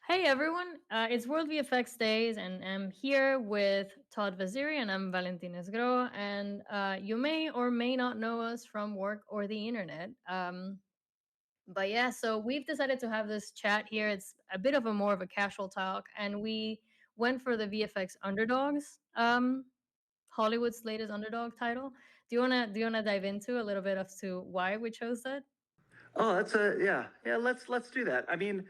Hey everyone, it's World VFX Days, and I'm here with Todd Vaziri, and I'm Valentin Esgro. And you may or may not know us from work or the internet. But yeah, so we've decided to have this chat here. It's a bit of a more of a casual talk, and we went for the VFX Underdogs, Hollywood's latest Underdog title. Do you wanna dive into a little bit as to why we chose that? Oh, that's a yeah. Let's do that. I mean,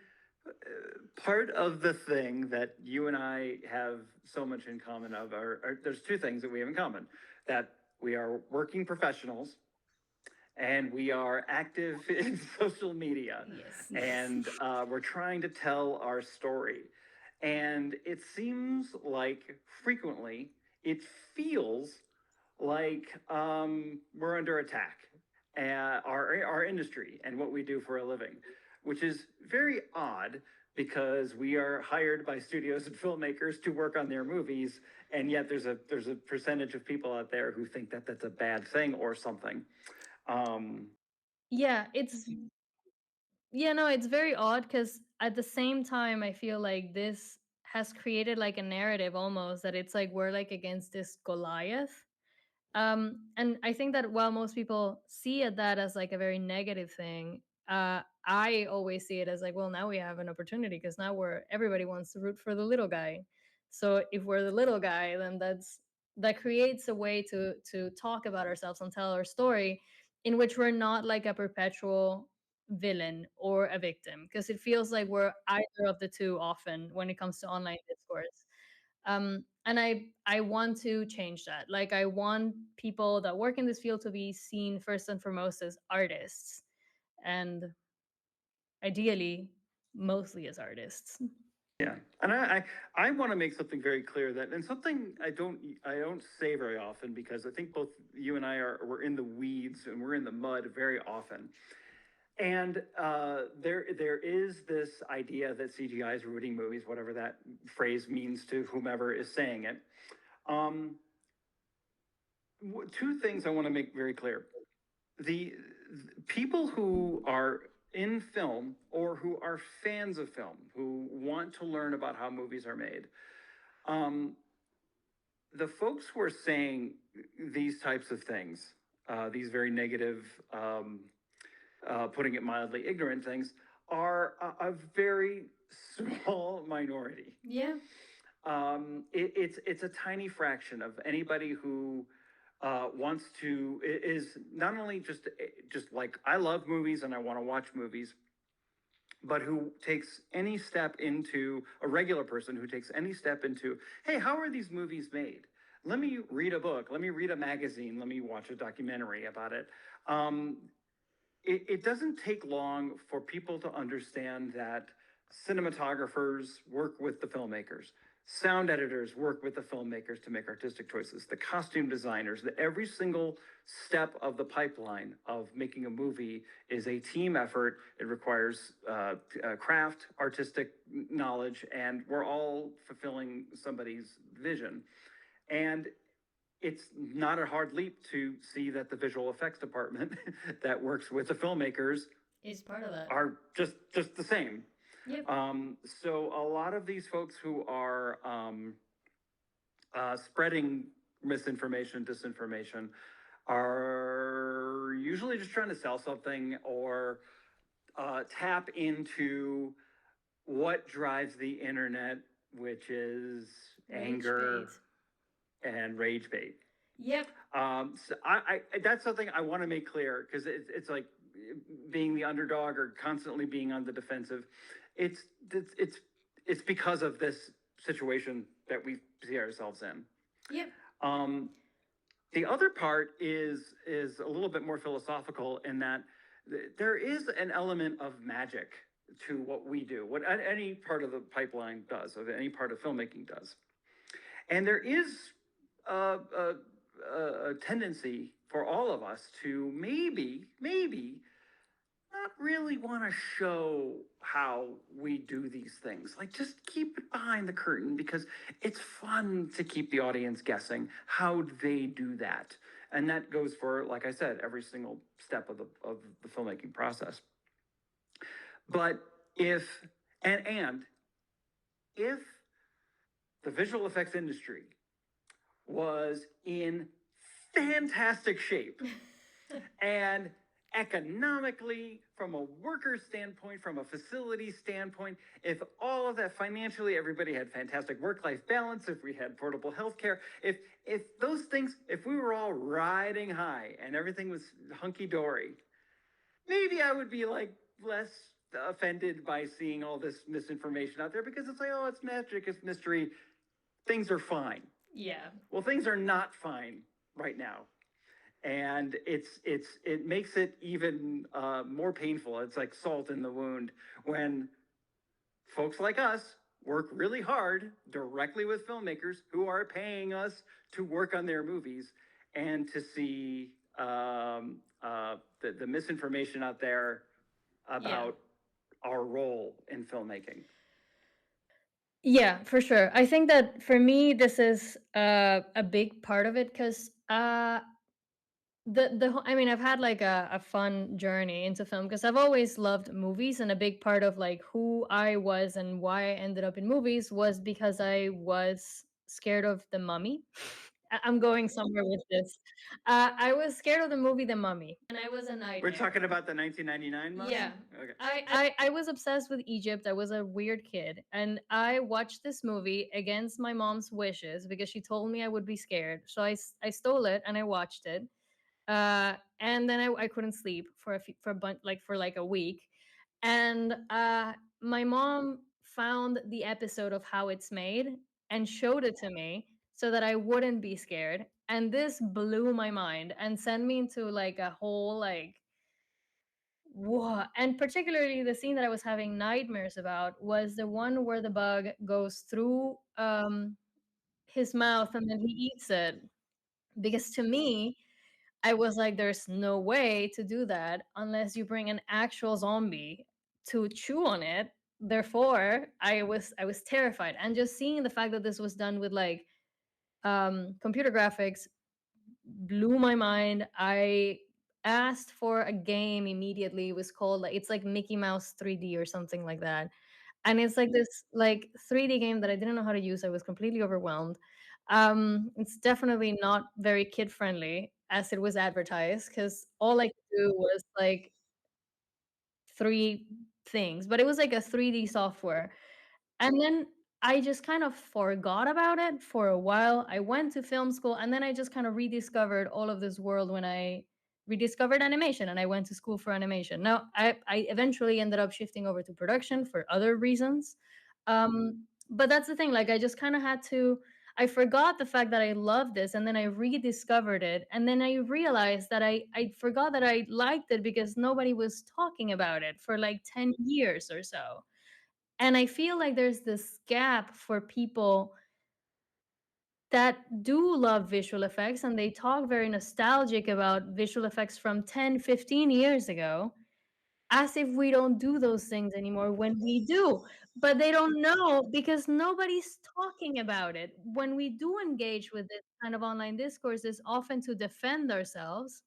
part of the thing that you and I have so much in common are there's two things that we have in common: that we are working professionals and we are active in social media, Yes. and we're trying to tell our story. And it seems like frequently it feels like we're under attack, our industry and what we do for a living, which is very odd because we are hired by studios and filmmakers to work on their movies, and yet there's a percentage of people out there who think that that's a bad thing or something. Um, Yeah, it's very odd because at the same time, I feel like this has created like a narrative almost that it's like we're like against this Goliath. And I think that while most people see that as like a very negative thing, I always see it as like, well, now we have an opportunity because now everybody wants to root for the little guy. So if we're the little guy, then that creates a way to talk about ourselves and tell our story in which we're not like a perpetual villain or a victim, because it feels like we're either of the two often when it comes to online discourse. And I want to change that. Like, I want people that work in this field to be seen first and foremost as artists, and ideally mostly as artists. yeah, and I want to make something very clear, that, and something I don't say very often, because I think both you and I we're in the weeds and we're in the mud very often. And there is this idea that CGI is ruining movies, whatever that phrase means to whomever is saying it. Um, Two things I want to make very clear: the people who are in film or who are fans of film, who want to learn about how movies are made, um, the folks who are saying these types of things, these very negative, putting it mildly, ignorant things, are a very small minority. Yeah. It's a tiny fraction of anybody who wants to, is not only just like, I love movies and I want to watch movies, but who takes any step into, a regular person who takes any step into, hey, how are these movies made? Let me read a book. Let me read a magazine. Let me watch a documentary about it. Um, it doesn't take long for people to understand that cinematographers work with the filmmakers, sound editors work with the filmmakers to make artistic choices, the costume designers, that every single step of the pipeline of making a movie is a team effort. It requires craft, artistic knowledge, and we're all fulfilling somebody's vision. And it's not a hard leap to see that the visual effects department that works with the filmmakers Is part of that. are just the same. Yep. So a lot of these folks who are spreading misinformation, disinformation, are usually just trying to sell something or tap into what drives the internet, which is Rage anger bait. and rage bait. Yep. So I that's something I want to make clear, because it's like being the underdog or constantly being on the defensive. It's it's it's it's because of this situation that we see ourselves in. Yep. Um, the other part is a little bit more philosophical, in that there is an element of magic to what we do, what any part of the pipeline does, or any part of filmmaking does. And there is a tendency for all of us to maybe not really want to show how we do these things. Like, just keep it behind the curtain, because it's fun to keep the audience guessing how they do that. And that goes for, like I said, every single step of the filmmaking process. But if and if the visual effects industry was in fantastic shape and economically, from a worker standpoint, from a facility standpoint, if all of that financially, everybody had fantastic work-life balance, if we had portable healthcare, if those things, if we were all riding high and everything was hunky-dory, maybe I would be like less offended by seeing all this misinformation out there, because it's like, oh, it's magic, it's mystery, things are fine. Yeah. Well, things are not fine right now, and it makes it even more painful. It's like salt in the wound when folks like us work really hard directly with filmmakers who are paying us to work on their movies, and to see the misinformation out there about our role in filmmaking. Yeah, for sure. I think that for me, this is a big part of it because I mean, I've had like a fun journey into film because I've always loved movies, and a big part of like who I was and why I ended up in movies was because I was scared of the mummy. I'm going somewhere with this. I was scared of the movie The Mummy, and I was a We're nightmare. talking about the 1999 Mummy? Yeah. Okay. I was obsessed with Egypt. I was a weird kid. And I watched this movie against my mom's wishes because she told me I would be scared. So I stole it and I watched it. And then I couldn't sleep for like a week. And my mom found the episode of how it's made and showed it to me so that I wouldn't be scared. And this blew my mind and sent me into like a whole like what? And particularly the scene that I was having nightmares about was the one where the bug goes through his mouth and then he eats it. Because to me, I was like, there's no way to do that unless you bring an actual zombie to chew on it. Therefore, I was terrified. And just seeing the fact that this was done with like computer graphics blew my mind. I asked for a game immediately. It was called like it's like Mickey Mouse 3D or something like that. And it's like this like 3D game that I didn't know how to use. I was completely overwhelmed. It's definitely not very kid friendly as it was advertised because all I could do was like three things, but it was like a 3D software. And then I just kind of forgot about it for a while. I went to film school and then I just kind of rediscovered all of this world when I rediscovered animation and I went to school for animation. Now, I eventually ended up shifting over to production for other reasons. But that's the thing, like I just kind of had to I forgot the fact that I loved this and then I rediscovered it and then I realized that I forgot that I liked it because nobody was talking about it for like 10 years or so. And I feel like there's this gap for people that do love visual effects and they talk very nostalgic about visual effects from 10, 15 years ago, as if we don't do those things anymore when we do. But they don't know because nobody's talking about it. When we do engage with this kind of online discourse, it's often to defend ourselves,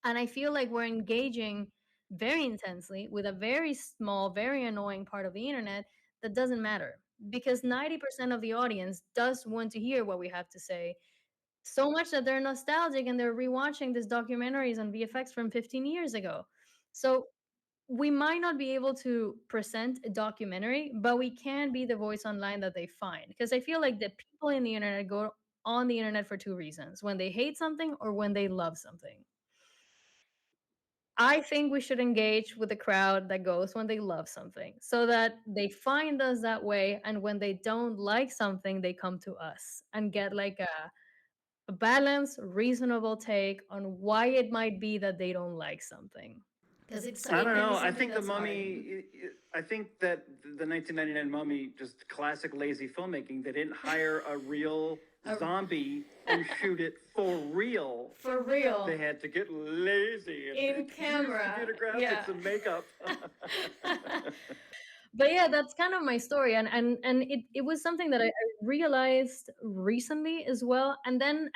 and I feel like we're engaging very intensely with a very small, very annoying part of the internet that doesn't matter because 90% of the audience does want to hear what we have to say. So much that they're nostalgic and they're rewatching these documentaries on VFX from 15 years ago. So we might not be able to present a documentary, but we can be the voice online that they find. Because I feel like the people in the internet go on the internet for two reasons: when they hate something or when they love something. I think we should engage with the crowd that goes when they love something so that they find us that way. And when they don't like something, they come to us and get like a balanced, reasonable take on why it might be that they don't like something. Because I don't it can know. be I something think the that's hard. Mummy. I think that the 1999 Mummy, just classic lazy filmmaking. They didn't hire a real zombie and shoot it for real. For real. They had to get lazy and In use camera. computer graphics Yeah. and makeup. But yeah, that's kind of my story, and it was something that I realized recently as well. And then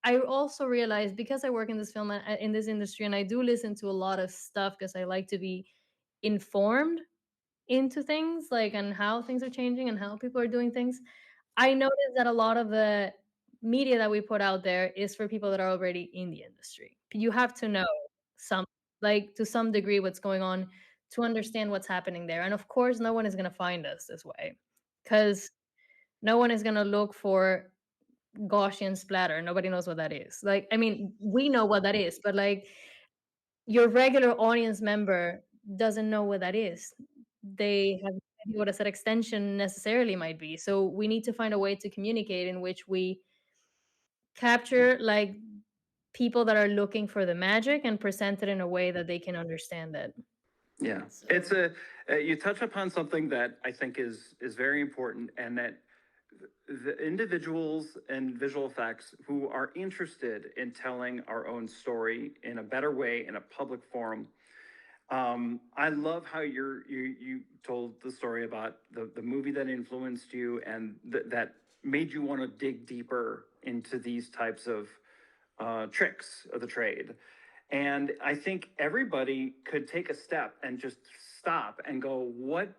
I also realized, because I work in this film in this industry and I do listen to a lot of stuff because I like to be informed. into things, like, and how things are changing and how people are doing things, I noticed that a lot of the media that we put out there is for people that are already in the industry. You have to know some like, to some degree what's going on to understand what's happening there, and of course, no one is gonna find us this way, because no one is gonna look for Gaussian splatter, nobody knows what that is. Like, I mean, we know what that is, but, like, your regular audience member doesn't know what that is. They have no idea what a set extension necessarily might be. So we need to find a way to communicate in which we capture like people that are looking for the magic and present it in a way that they can understand it. Yeah, it's So you touch upon something that I think is very important, and that the individuals in visual effects who are interested in telling our own story in a better way in a public forum. I love how you told the story about the movie that influenced you and that made you want to dig deeper into these types of tricks of the trade. And I think everybody could take a step and just stop and go, what?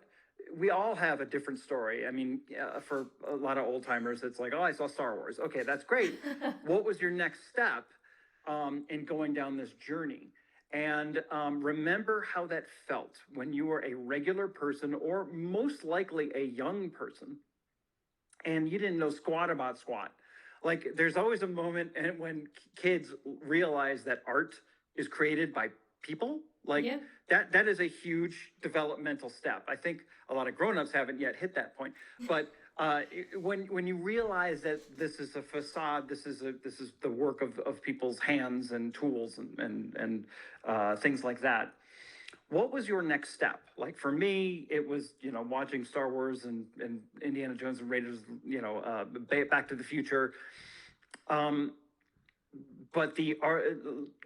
We all have a different story. I mean, for a lot of old timers, it's like, oh, I saw Star Wars. Okay, that's great. What was your next step in going down this journey? And remember how that felt when you were a regular person, or most likely a young person, and you didn't know squat about squat. Like there's always a moment and when kids realize that art is created by people, like yeah. that is a huge developmental step. I think a lot of grown-ups haven't yet hit that point, but when you realize that this is a facade, this is the work of people's hands and tools and things like that. What was your next step? Like for me, it was, watching Star Wars and Indiana Jones and Raiders, Back to the Future. Um, but the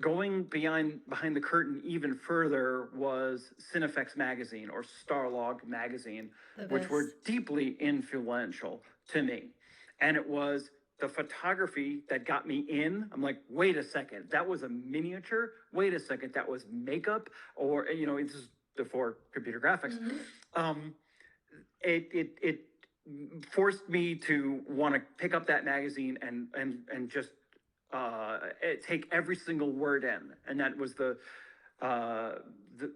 going behind the curtain even further was Cinefex magazine or Starlog magazine, The which were best. deeply influential to me. And it was the photography that got me in. I'm like, wait a second, that was a miniature. Wait a second, that was makeup, or it's before computer graphics. Mhm. Um, it forced me to want to pick up that magazine and just take every single word in, and that was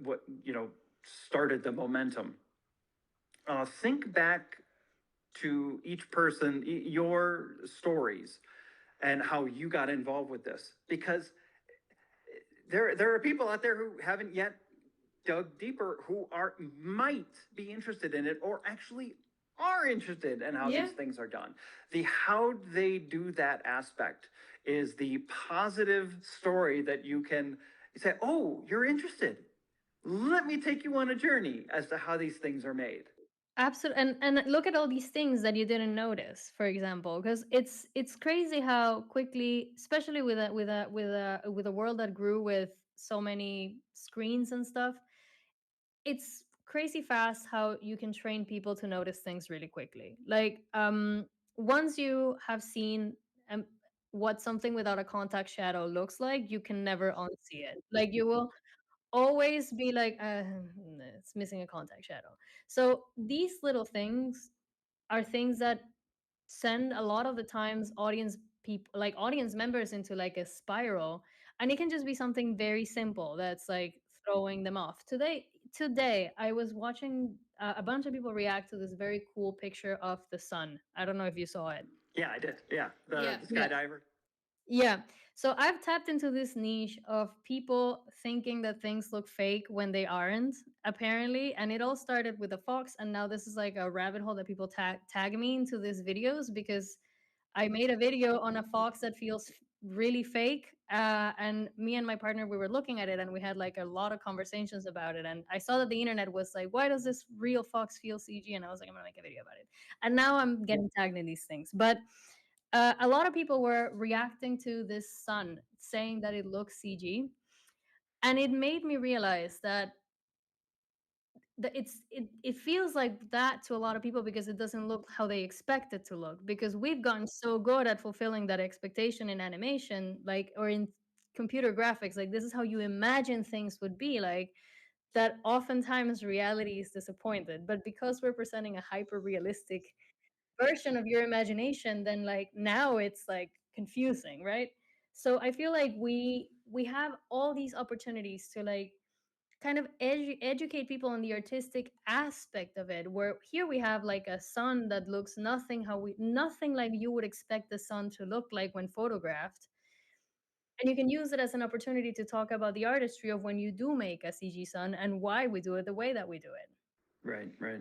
what started the momentum. Think back to each person, your stories, and how you got involved with this, because there are people out there who haven't yet dug deeper, who might be interested in it, or actually are interested in how Yeah. these things are done. The how they do that aspect is the positive story that you can say, oh, you're interested. Let me take you on a journey as to how these things are made. Absolutely, and look at all these things that you didn't notice, for example, because it's crazy how quickly, especially with a world that grew with so many screens and stuff, it's crazy fast how you can train people to notice things really quickly. Like, once you have seen um, what something without a contact shadow looks like, you can never unsee it. Like, you will always be like, it's missing a contact shadow. So these little things are things that send a lot of the times audience members into like a spiral, and it can just be something very simple that's like throwing them off. Today I was watching a bunch of people react to this very cool picture of the sun. I don't know if you saw it. Yeah, I did. Yeah, Yeah, the yeah. skydiver. Yeah. So I've tapped into this niche of people thinking that things look fake when they aren't, apparently. And it all started with a fox. And now this is like a rabbit hole that people tag me into these videos because I made a video on a fox that feels really fake. And me and my partner, we were looking at it and we had like a lot of conversations about it. And I saw that the internet was like, why does this real fox feel CG? And I was like, I'm going to make a video about it. And now I'm getting tagged in these things. But a lot of people were reacting to this sun, saying that it looks CG, and it made me realize that it feels like that to a lot of people because it doesn't look how they expect it to look. Because we've gotten so good at fulfilling that expectation in animation, like or in computer graphics, like this is how you imagine things would be like. that oftentimes reality is disappointed. But because we're presenting a hyper realistic version of your imagination, then like now it's like confusing, right? So I feel like we have all these opportunities to like kind of educate people on the artistic aspect of it, where here we have like a sun that looks nothing like you would expect the sun to look like when photographed, and you can use it as an opportunity to talk about the artistry of when you do make a CG sun and why we do it the way that we do it. Right, right.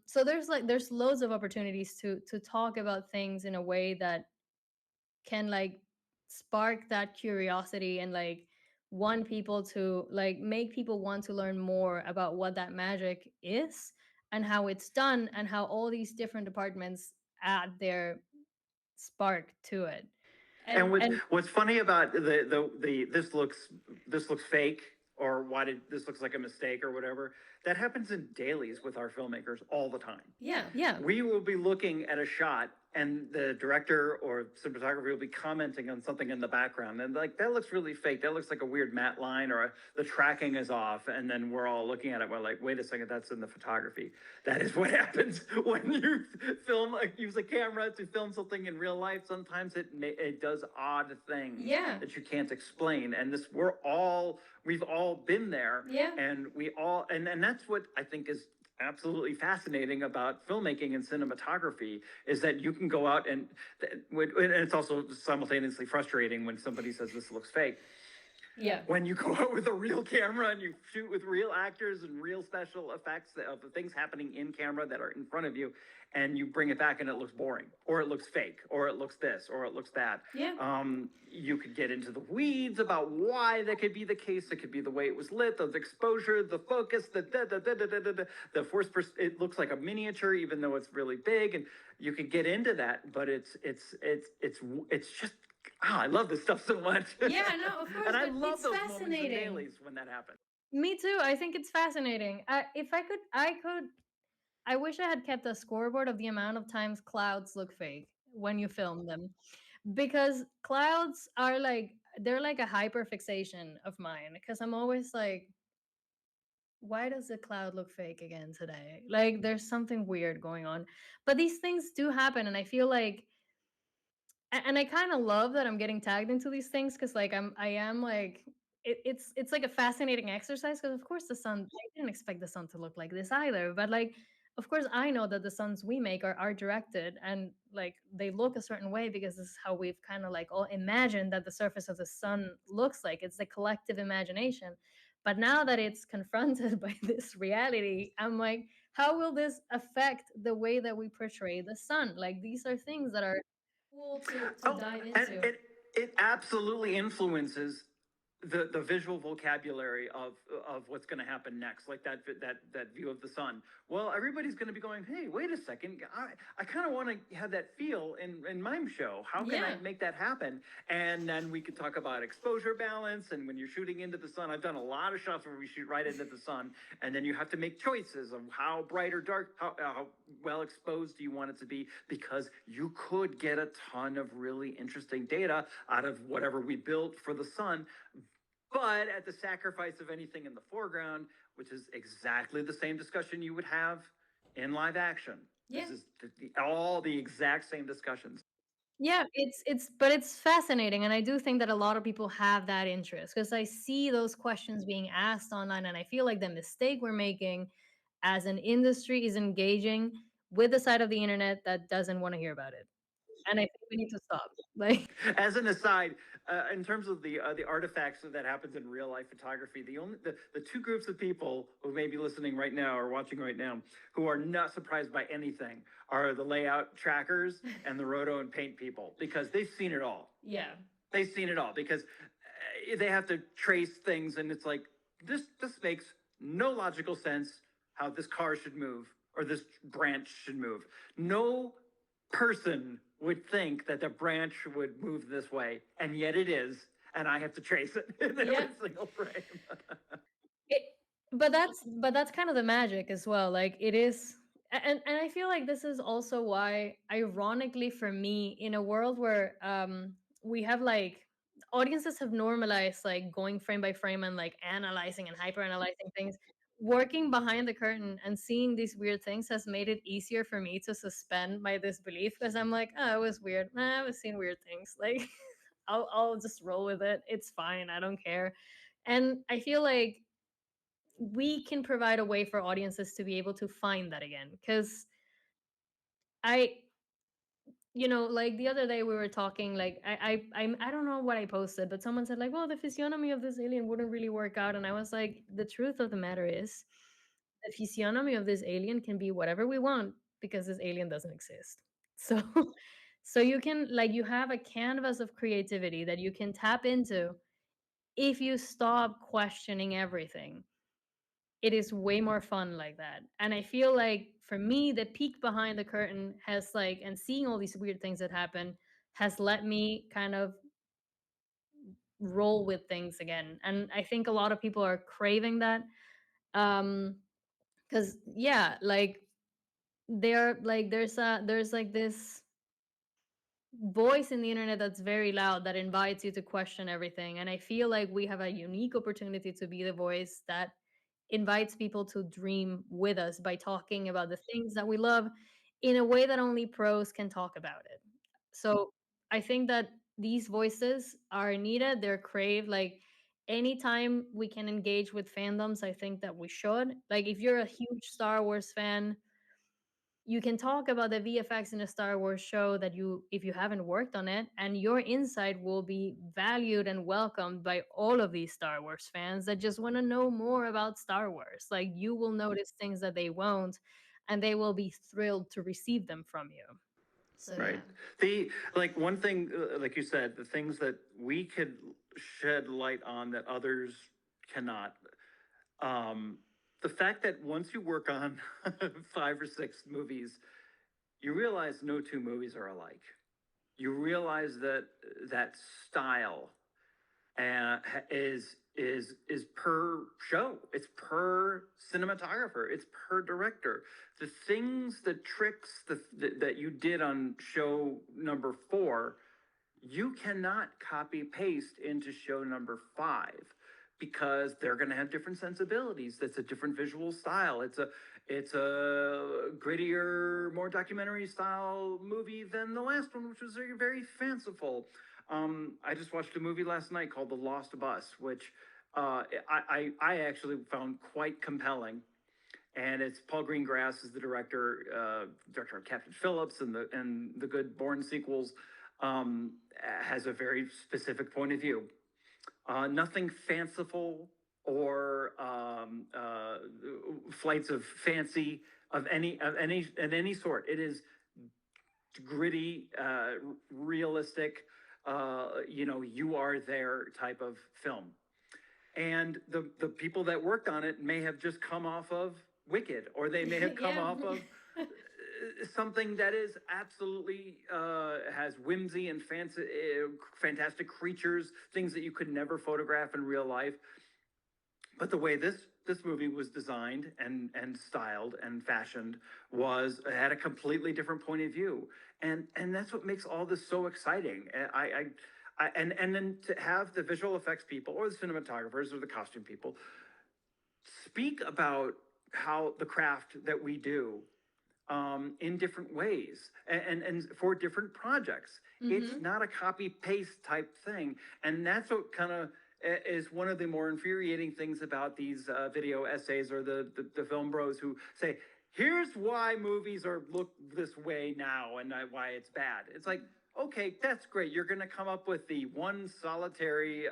So there's loads of opportunities to talk about things in a way that can like spark that curiosity and like want people to like make people want to learn more about what that magic is and how it's done and how all these different departments add their spark to it. And And what's funny about the this looks fake, or why did this looks like a mistake or whatever, that happens in dailies with our filmmakers all the time. yeah, yeah, We will be looking at a shot and the director or cinematographer will be commenting on something in the background and like, that looks really fake, that looks like a weird matte line, or the tracking is off, and then we're all looking at it, we're like, wait a second, that's in the photography. That is what happens when you use a camera to film something in real life. Sometimes it does odd things, yeah, that you can't explain, and we've all been there. yeah, And we all, and that's what I think is absolutely fascinating about filmmaking and cinematography, is that you can go out and it's also simultaneously frustrating when somebody says this looks fake. yeah, When you go out with a real camera and you shoot with real actors and real special effects of the things happening in camera that are in front of you, and you bring it back and it looks boring, or it looks fake, or it looks this, or it looks that. yeah. You could get into the weeds about why that could be the case. It could be the way it was lit, the exposure, the focus, the force. It looks like a miniature, even though it's really big, and you could get into that. But it's just, I love this stuff so much. Yeah, no, of course, And I but love it's those moments in fascinating. dailies when that happens. Me too. I think it's fascinating. If I wish I had kept a scoreboard of the amount of times clouds look fake when you film them, because clouds are like they're like a hyper fixation of mine. Because I'm always like, why does the cloud look fake again today? Like, there's something weird going on. But these things do happen, and I feel like and I kind of love that I'm getting tagged into these things because like I am like it's like a fascinating exercise because of course the sun I didn't expect the sun to look like this either, but like of course I know that the suns we make are directed and like they look a certain way because this is how we've kind of like all imagined that the surface of the sun looks like. It's the collective imagination. But now that it's confronted by this reality, I'm like, how will this affect the way that we portray the sun? Like these are things that are cool to Oh, dive and into. it absolutely influences the visual vocabulary of what's going to happen next, like that view of the sun. Well, everybody's going to be going, hey, wait a second, I kind of want to have that feel in mime show. How can I make that happen? And then we could talk about exposure balance, and when you're shooting into the sun, I've done a lot of shots where we shoot right into the sun, and then you have to make choices of how bright or dark, how well exposed do you want it to be, because you could get a ton of really interesting data out of whatever we built for the sun, but at the sacrifice of anything in the foreground, which is exactly the same discussion you would have in live action. Yeah. This is all the exact same discussions. Yeah, it's fascinating, and I do think that a lot of people have that interest because I see those questions being asked online, and I feel like the mistake we're making as an industry is engaging with the side of the internet that doesn't want to hear about it, and I think we need to stop. Like, As an aside, in terms of the artifacts that happens in real life photography, the two groups of people who may be listening right now or watching right now who are not surprised by anything are the layout trackers and the roto and paint people, because they've seen it all. yeah, They've seen it all, because they have to trace things, and it's like, this makes no logical sense how this car should move or this branch should move. No person would think that the branch would move this way, and yet it is, and I have to trace it in every single frame. It, but that's kind of the magic as well. Like it is, and I feel like this is also why, ironically for me, in a world where we have like audiences have normalized like going frame by frame and like analyzing and hyper analyzing things. Working behind the curtain and seeing these weird things has made it easier for me to suspend my disbelief because I'm like, oh, it was weird. I've seen weird things. Like, I'll just roll with it. It's fine. I don't care. And I feel like we can provide a way for audiences to be able to find that again. Because I, like the other day we were talking, like I don't know what I posted, but someone said like, well, the physiognomy of this alien wouldn't really work out, and I was like, the truth of the matter is, the physiognomy of this alien can be whatever we want because this alien doesn't exist. So, so you can like you have a canvas of creativity that you can tap into if you stop questioning everything. It is way more fun like that. And I feel like for me, the peek behind the curtain has like, and seeing all these weird things that happen has let me kind of roll with things again. And I think a lot of people are craving that. Cause yeah, like there's like this voice in the internet that's very loud that invites you to question everything. And I feel like we have a unique opportunity to be the voice that invites people to dream with us by talking about the things that we love in a way that only pros can talk about it. So I think that these voices are needed, they're craved. Like anytime we can engage with fandoms, I think that we should. Like if you're a huge Star Wars fan, you can talk about the VFX in a Star Wars show that you if you haven't worked on it, and your insight will be valued and welcomed by all of these Star Wars fans that just want to know more about Star Wars. Like you will notice things that they won't, and they will be thrilled to receive them from you. So Right. yeah. The like one thing, like you said, the things that we could shed light on that others cannot. Um, the fact that once you work on 5 or 6 movies, you realize no two movies are alike. You realize that that style is per show. It's per cinematographer. It's per director. The things, the tricks that you did on show number 4, you cannot copy paste into show number 5 because they're going to have different sensibilities. That's a different visual style. It's a grittier, more documentary style movie than the last one, which was very, very fanciful. I just watched a movie last night called The Lost Bus, which I actually found quite compelling. And it's Paul Greengrass is the director of Captain Phillips and the good Bourne sequels. Has a very specific point of view. Nothing fanciful or flights of fancy of any sort. It is gritty, realistic. You are there type of film. And the people that worked on it may have just come off of Wicked, or they may have come Yeah. off of something that is absolutely has whimsy and fantastic creatures, things that you could never photograph in real life. But the way this movie was designed and styled and fashioned was had a completely different point of view, and that's what makes all this so exciting. And then to have the visual effects people or the cinematographers or the costume people speak about how the craft that we do in different ways and for different projects. It's not a copy paste type thing. And that's what kind of is one of the more infuriating things about these video essays or the film bros who say, here's why movies are look this way now and why it's bad. It's like, okay, that's great. You're going to come up with the one solitary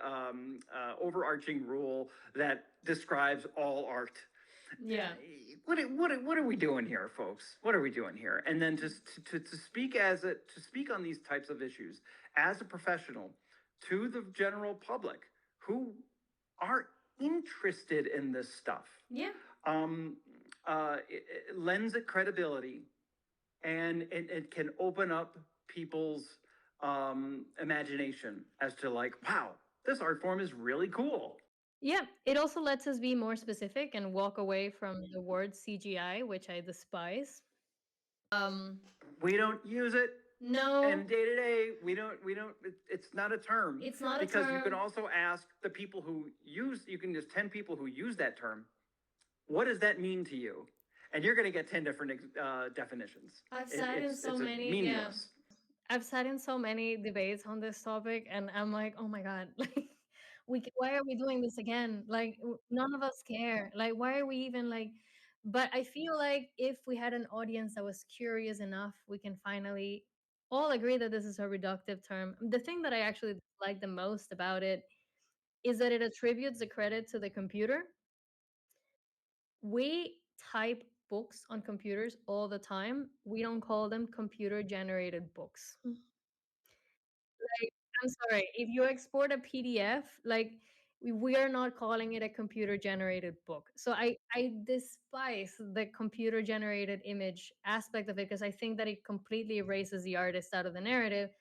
overarching rule that describes all art. Yeah. What are we doing here, folks? What are we doing here? And then to speak on these types of issues as a professional to the general public who are interested in this stuff. Yeah. It lends it credibility, and it can open up people's imagination as to like, wow, this art form is really cool. Yeah, it also lets us be more specific and walk away from the word CGI, which I despise. Um, We don't use it. No, And day to day, we don't. It's not a term, it's not a because you can term. also ask the people who use. You can just 10 people who use that term. What does that mean to you? And you're going to get 10 different definitions. I've It, sat in it's so it's a many, yeah. meaningless. I've sat in so many debates on this topic, and I'm like, oh my god, like, why are we doing this again? Like, none of us care. Like, why are we even like? But I feel like if we had an audience that was curious enough, we can finally all agree that this is a reductive term. The thing that I actually like the most about it is that it attributes the credit to the computer. We type books on computers all the time. We don't call them computer generated books. Like, I'm sorry, if you export a PDF, like, we are not calling it a computer generated book. So I despise the computer generated image aspect of it because I think that it completely erases the artist out of the narrative.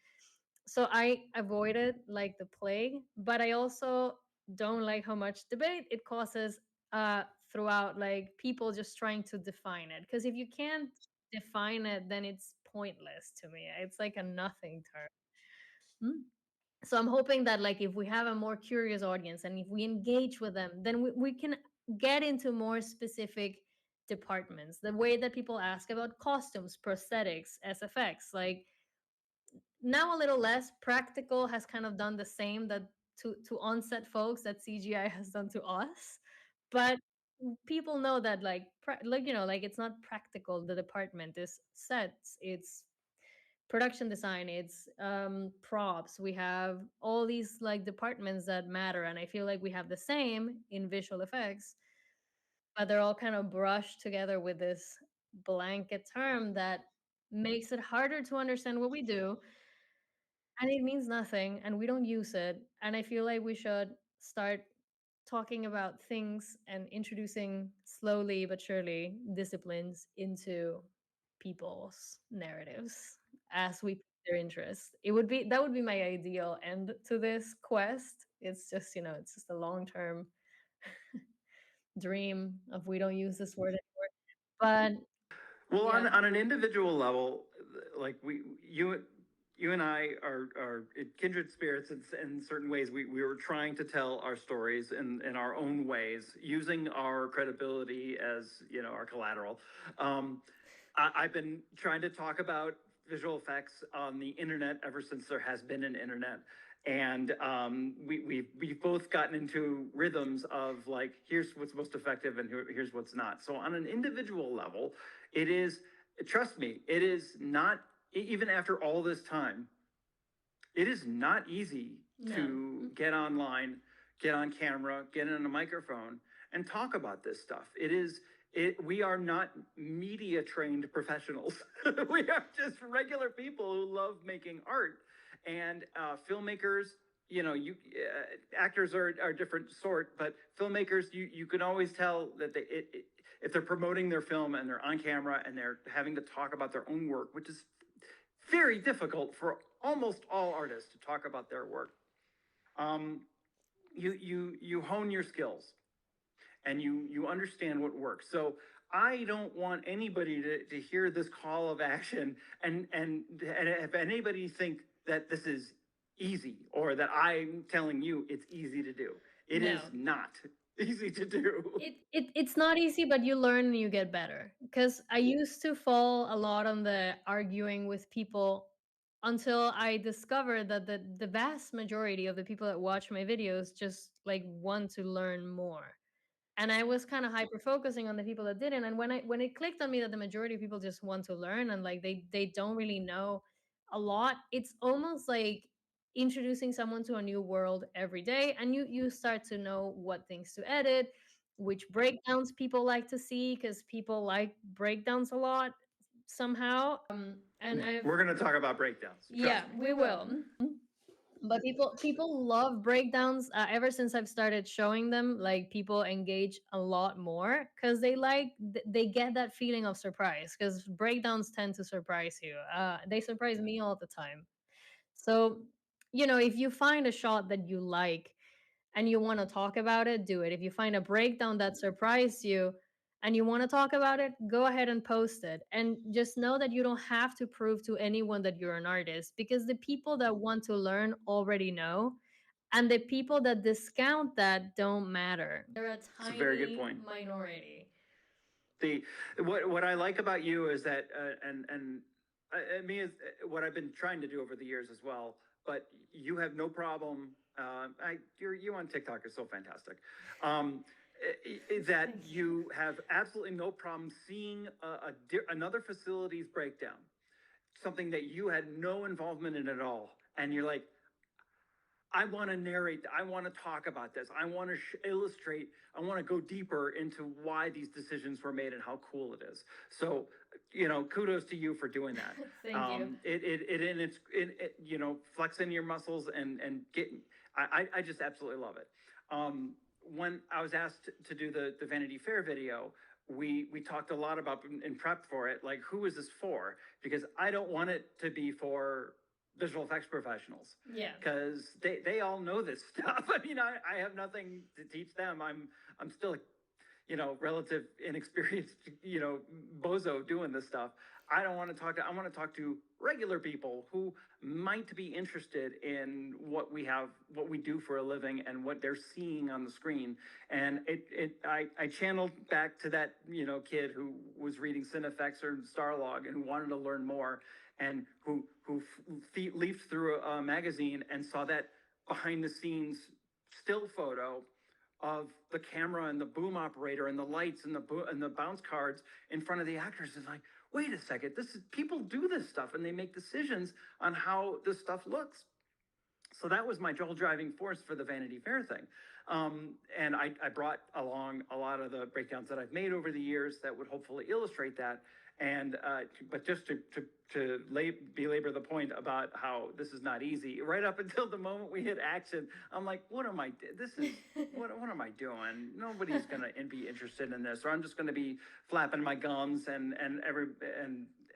So I avoid it like the plague, but I also don't like how much debate it causes throughout, like, people just trying to define it. Because if you can't define it, then it's pointless to me. It's like a nothing term. Hmm? So I'm hoping that, like, if we have a more curious audience and if we engage with them, then we can get into more specific departments, the way that people ask about costumes, prosthetics, SFX. Like, now a little less practical has kind of done the same that to onset folks that CGI has done to us. But people know that, like, like, like, it's not practical. The department is sets, it's production design, it's props. We have all these, like, departments that matter, and I feel like we have the same in visual effects, but they're all kind of brushed together with this blanket term that makes it harder to understand what we do, and it means nothing, and we don't use it. And I feel like we should start talking about things and introducing slowly but surely disciplines into people's narratives as we pick their interest. That would be my ideal end to this quest. It's just, it's just a long term dream of we don't use this word anymore. But Well, yeah, on an individual level, like you and I are kindred spirits in certain ways. We were trying to tell our stories in our own ways, using our credibility as our collateral. I've been trying to talk about visual effects on the internet ever since there has been an internet. And we've both gotten into rhythms of, like, here's what's most effective and here's what's not. So on an individual level, it is, trust me, it is not, even after all this time, it is not easy no. to get online, get on camera, get in a microphone, and talk about this stuff. We are not media trained professionals. We are just regular people who love making art. And filmmakers, actors are a different sort, but filmmakers, you can always tell that if they're promoting their film and they're on camera and they're having to talk about their own work, which is very difficult for almost all artists to talk about their work. You hone your skills and you understand what works. So I don't want anybody to hear this call of action and if anybody think that this is easy or that I'm telling you it's easy to do. It is No. not easy to do. It's not easy, but you learn and you get better. Because I used to fall a lot on the arguing with people until I discovered that the vast majority of the people that watch my videos just, like, want to learn more. And I was kind of hyper focusing on the people that didn't. And when it clicked on me that the majority of people just want to learn and, like, they don't really know a lot, it's almost like introducing someone to a new world every day, and you start to know what things to edit, which breakdowns people like to see because people like breakdowns a lot somehow. And I've We're going to talk about breakdowns. Yeah, we will. But people love breakdowns. Ever since I've started showing them, like, people engage a lot more because they get that feeling of surprise. Because breakdowns tend to surprise you. They surprise me all the time. So, if you find a shot that you like and you want to talk about it, do it. If you find a breakdown that surprised you, and you want to talk about it, go ahead and post it. And just know that you don't have to prove to anyone that you're an artist, because the people that want to learn already know, and the people that discount that don't matter. They're a It's a very good tiny point. minority. The what I like about you is that and me is what I've been trying to do over the years as well. But you have no problem. You on TikTok is so fantastic. Um, that you have absolutely no problem seeing another facility's breakdown, something that you had no involvement in at all, and you're like, I want to narrate. I want to talk about this. I want to illustrate. I want to go deeper into why these decisions were made and how cool it is. So, kudos to you for doing that. Thank you. Flexing your muscles and getting. I just absolutely love it. When I was asked to do the Vanity Fair video, we talked a lot about in prep for it, like who is this for? Because I don't want it to be for visual effects professionals. Yeah. Because they all know this stuff. I mean, I have nothing to teach them. I'm still relative inexperienced, bozo doing this stuff. I don't want to talk to, I want to talk to regular people who might be interested in what we do for a living and what they're seeing on the screen. And I channeled back to that, kid who was reading Cinefex or Starlog and who wanted to learn more, and who leafed through a magazine and saw that behind the scenes still photo of the camera and the boom operator and the lights and the bounce cards in front of the actors. Is like, wait a second, this is, people do this stuff and they make decisions on how this stuff looks. So that was my jaw driving force for the Vanity Fair thing. And I brought along a lot of the breakdowns that I've made over the years that would hopefully illustrate that. And but just to belabor the point about how this is not easy, right up until the moment we hit action, I'm like, what am I? This is what am I doing? Nobody's gonna be interested in this, or I'm just gonna be flapping my gums, and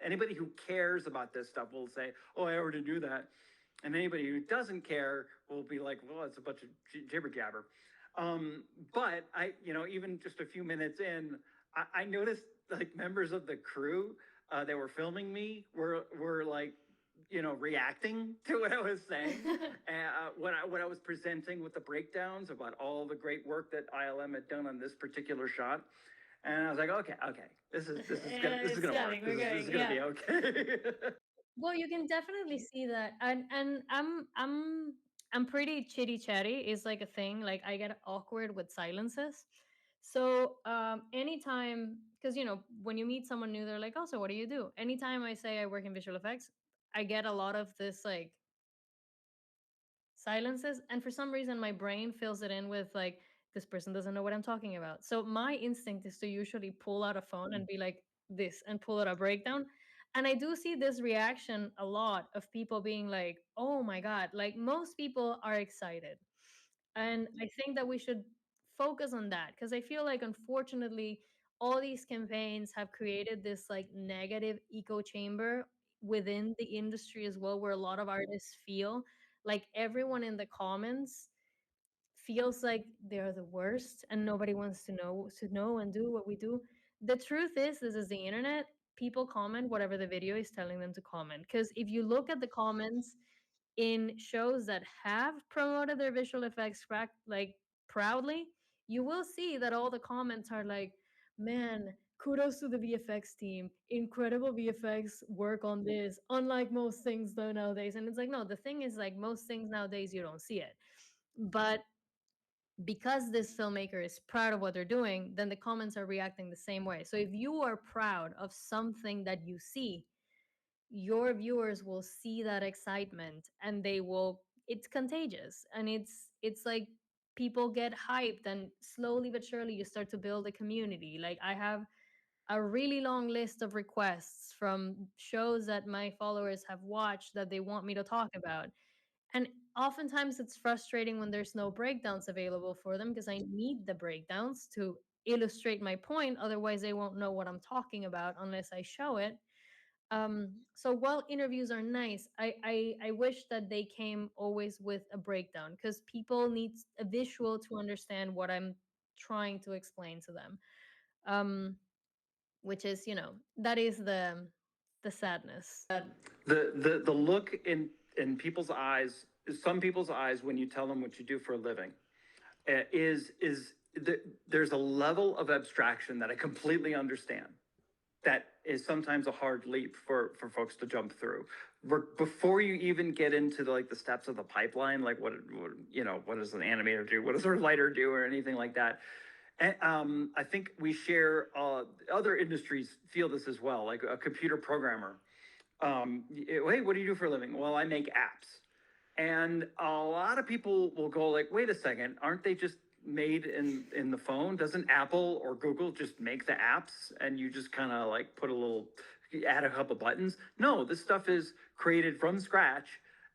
anybody who cares about this stuff will say, oh, I already do that. And anybody who doesn't care will be like, well, it's a bunch of jibber jabber. But even just a few minutes in, I noticed like members of the crew that were filming me were like, reacting to what I was saying, when I was presenting with the breakdowns about all the great work that ILM had done on this particular shot. And I was like, okay, this is gonna work. This is gonna be okay. Well, you can definitely see that, and I'm pretty chitty chatty is like a thing. Like I get awkward with silences. So anytime, because when you meet someone new, they're like, "Oh, so what do you do?" Anytime I say I work in visual effects, I get a lot of this like silences, and for some reason my brain fills it in with like, this person doesn't know what I'm talking about. So my instinct is to usually pull out a phone and be like this and pull out a breakdown. And I do see this reaction a lot of people being like, oh my god, like most people are excited. And I think that we should focus on that, because I feel like unfortunately all these campaigns have created this like negative echo chamber within the industry as well, where a lot of artists feel like everyone in the comments feels like they're the worst and nobody wants to know and do what we do. The truth is, this is the internet. People comment whatever the video is telling them to comment, because if you look at the comments in shows that have promoted their visual effects like proudly, you will see that all the comments are like, man, kudos to the VFX team, incredible VFX work on this, unlike most things though nowadays. And it's like, no, the thing is, like most things nowadays you don't see it. But because this filmmaker is proud of what they're doing, then the comments are reacting the same way. So if you are proud of something that you see, your viewers will see that excitement, and they will, it's contagious, and it's like people get hyped, and slowly but surely you start to build a community. Like I have a really long list of requests from shows that my followers have watched that they want me to talk about. And oftentimes it's frustrating when there's no breakdowns available for them, because I need the breakdowns to illustrate my point. Otherwise, they won't know what I'm talking about unless I show it. So while interviews are nice, I wish that they came always with a breakdown, because people need a visual to understand what I'm trying to explain to them. um which is, that is the sadness. The look in people's eyes, some people's eyes, when you tell them what you do for a living, there's a level of abstraction that I completely understand. That is sometimes a hard leap for folks to jump through. Before you even get into like the steps of the pipeline, like what does an animator do, what does a lighter do, or anything like that. And, I think we share, other industries feel this as well, like a computer programmer. Hey, what do you do for a living? Well, I make apps. And a lot of people will go like, wait a second, aren't they just made in the phone? Doesn't Apple or Google just make the apps and you just kind of like put a little, add a couple buttons? No, this stuff is created from scratch.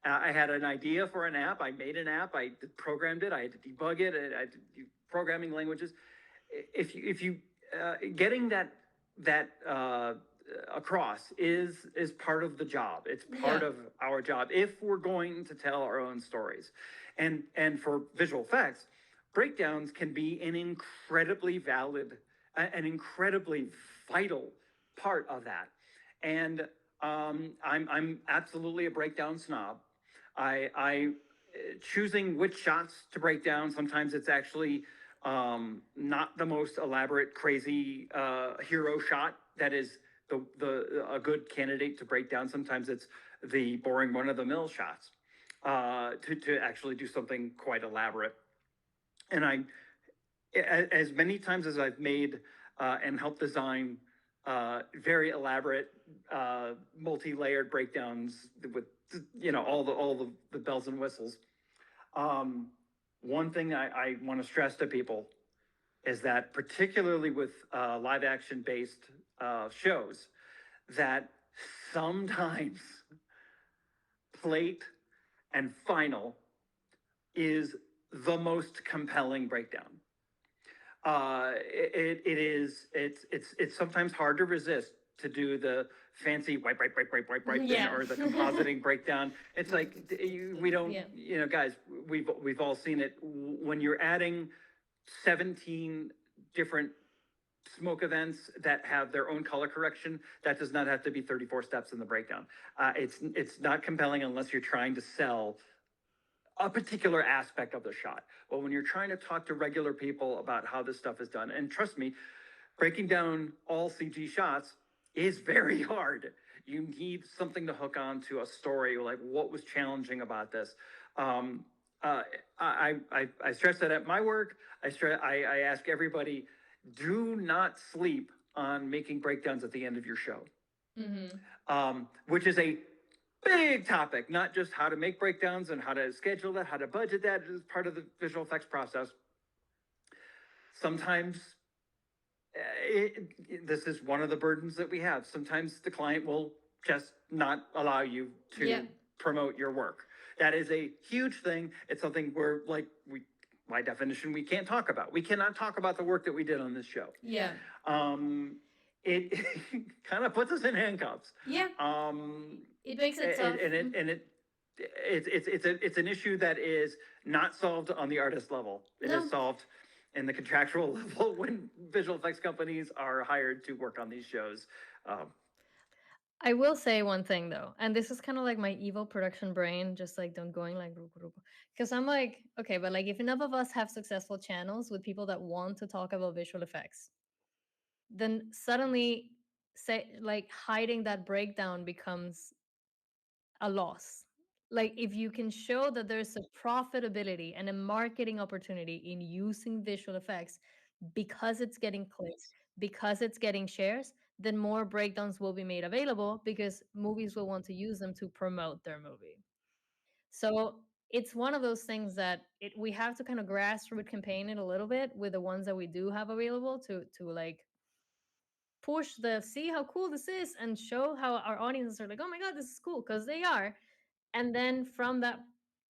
I had an idea for an app. I made an app. I programmed it. I had to debug it. I had to do programming languages. If you getting that across is part of the job. It's part Yeah. of our job if we're going to tell our own stories. And for visual effects, breakdowns can be an incredibly valid, an incredibly vital part of that. And I'm absolutely a breakdown snob. I choosing which shots to break down. Sometimes it's actually not the most elaborate, crazy hero shot that is the a good candidate to break down. Sometimes it's the boring run of the mill shots to actually do something quite elaborate. And as many times as I've made and helped design very elaborate, multi-layered breakdowns with all the bells and whistles. Um, One thing I want to stress to people is that, particularly with live action based shows, that sometimes plate and final is the most compelling breakdown. It's sometimes hard to resist to do the fancy wipe thing, Yeah. or the compositing breakdown. It's like we don't, Yeah. guys, we've all seen it when you're adding 17 different smoke events that have their own color correction. That does not have to be 34 steps in the breakdown. It's not compelling unless you're trying to sell a particular aspect of the shot. But when you're trying to talk to regular people about how this stuff is done, and trust me, breaking down all CG shots is very hard. You need something to hook on to a story, like what was challenging about this. Um, I stress that at my work. I ask everybody, do not sleep on making breakdowns at the end of your show, Hmm. which is a big topic, not just how to make breakdowns and how to schedule that, how to budget that as part of the visual effects process. Sometimes this is one of the burdens that we have. Sometimes the client will just not allow you to Yeah. promote your work. That is a huge thing. It's something where, like, by definition, we can't talk about. We cannot talk about the work that we did on this show. Yeah. It kind of puts us in handcuffs. Yeah. It makes it tough. It's an issue that is not solved on the artist level. It No. is solved in the contractual level when visual effects companies are hired to work on these shows. Um, I will say one thing though, and this is kind of like my evil production brain, just like don't going like because I'm like, okay, but like if enough of us have successful channels with people that want to talk about visual effects, then suddenly say like hiding that breakdown becomes a loss. Like if you can show that there's a profitability and a marketing opportunity in using visual effects because it's getting clicks, because it's getting shares, then more breakdowns will be made available because movies will want to use them to promote their movie. So it's one of those things that we have to kind of grassroots campaign it a little bit with the ones that we do have available to like push the see how cool this is and show how our audiences are like, oh my god, this is cool, because they are. And then from that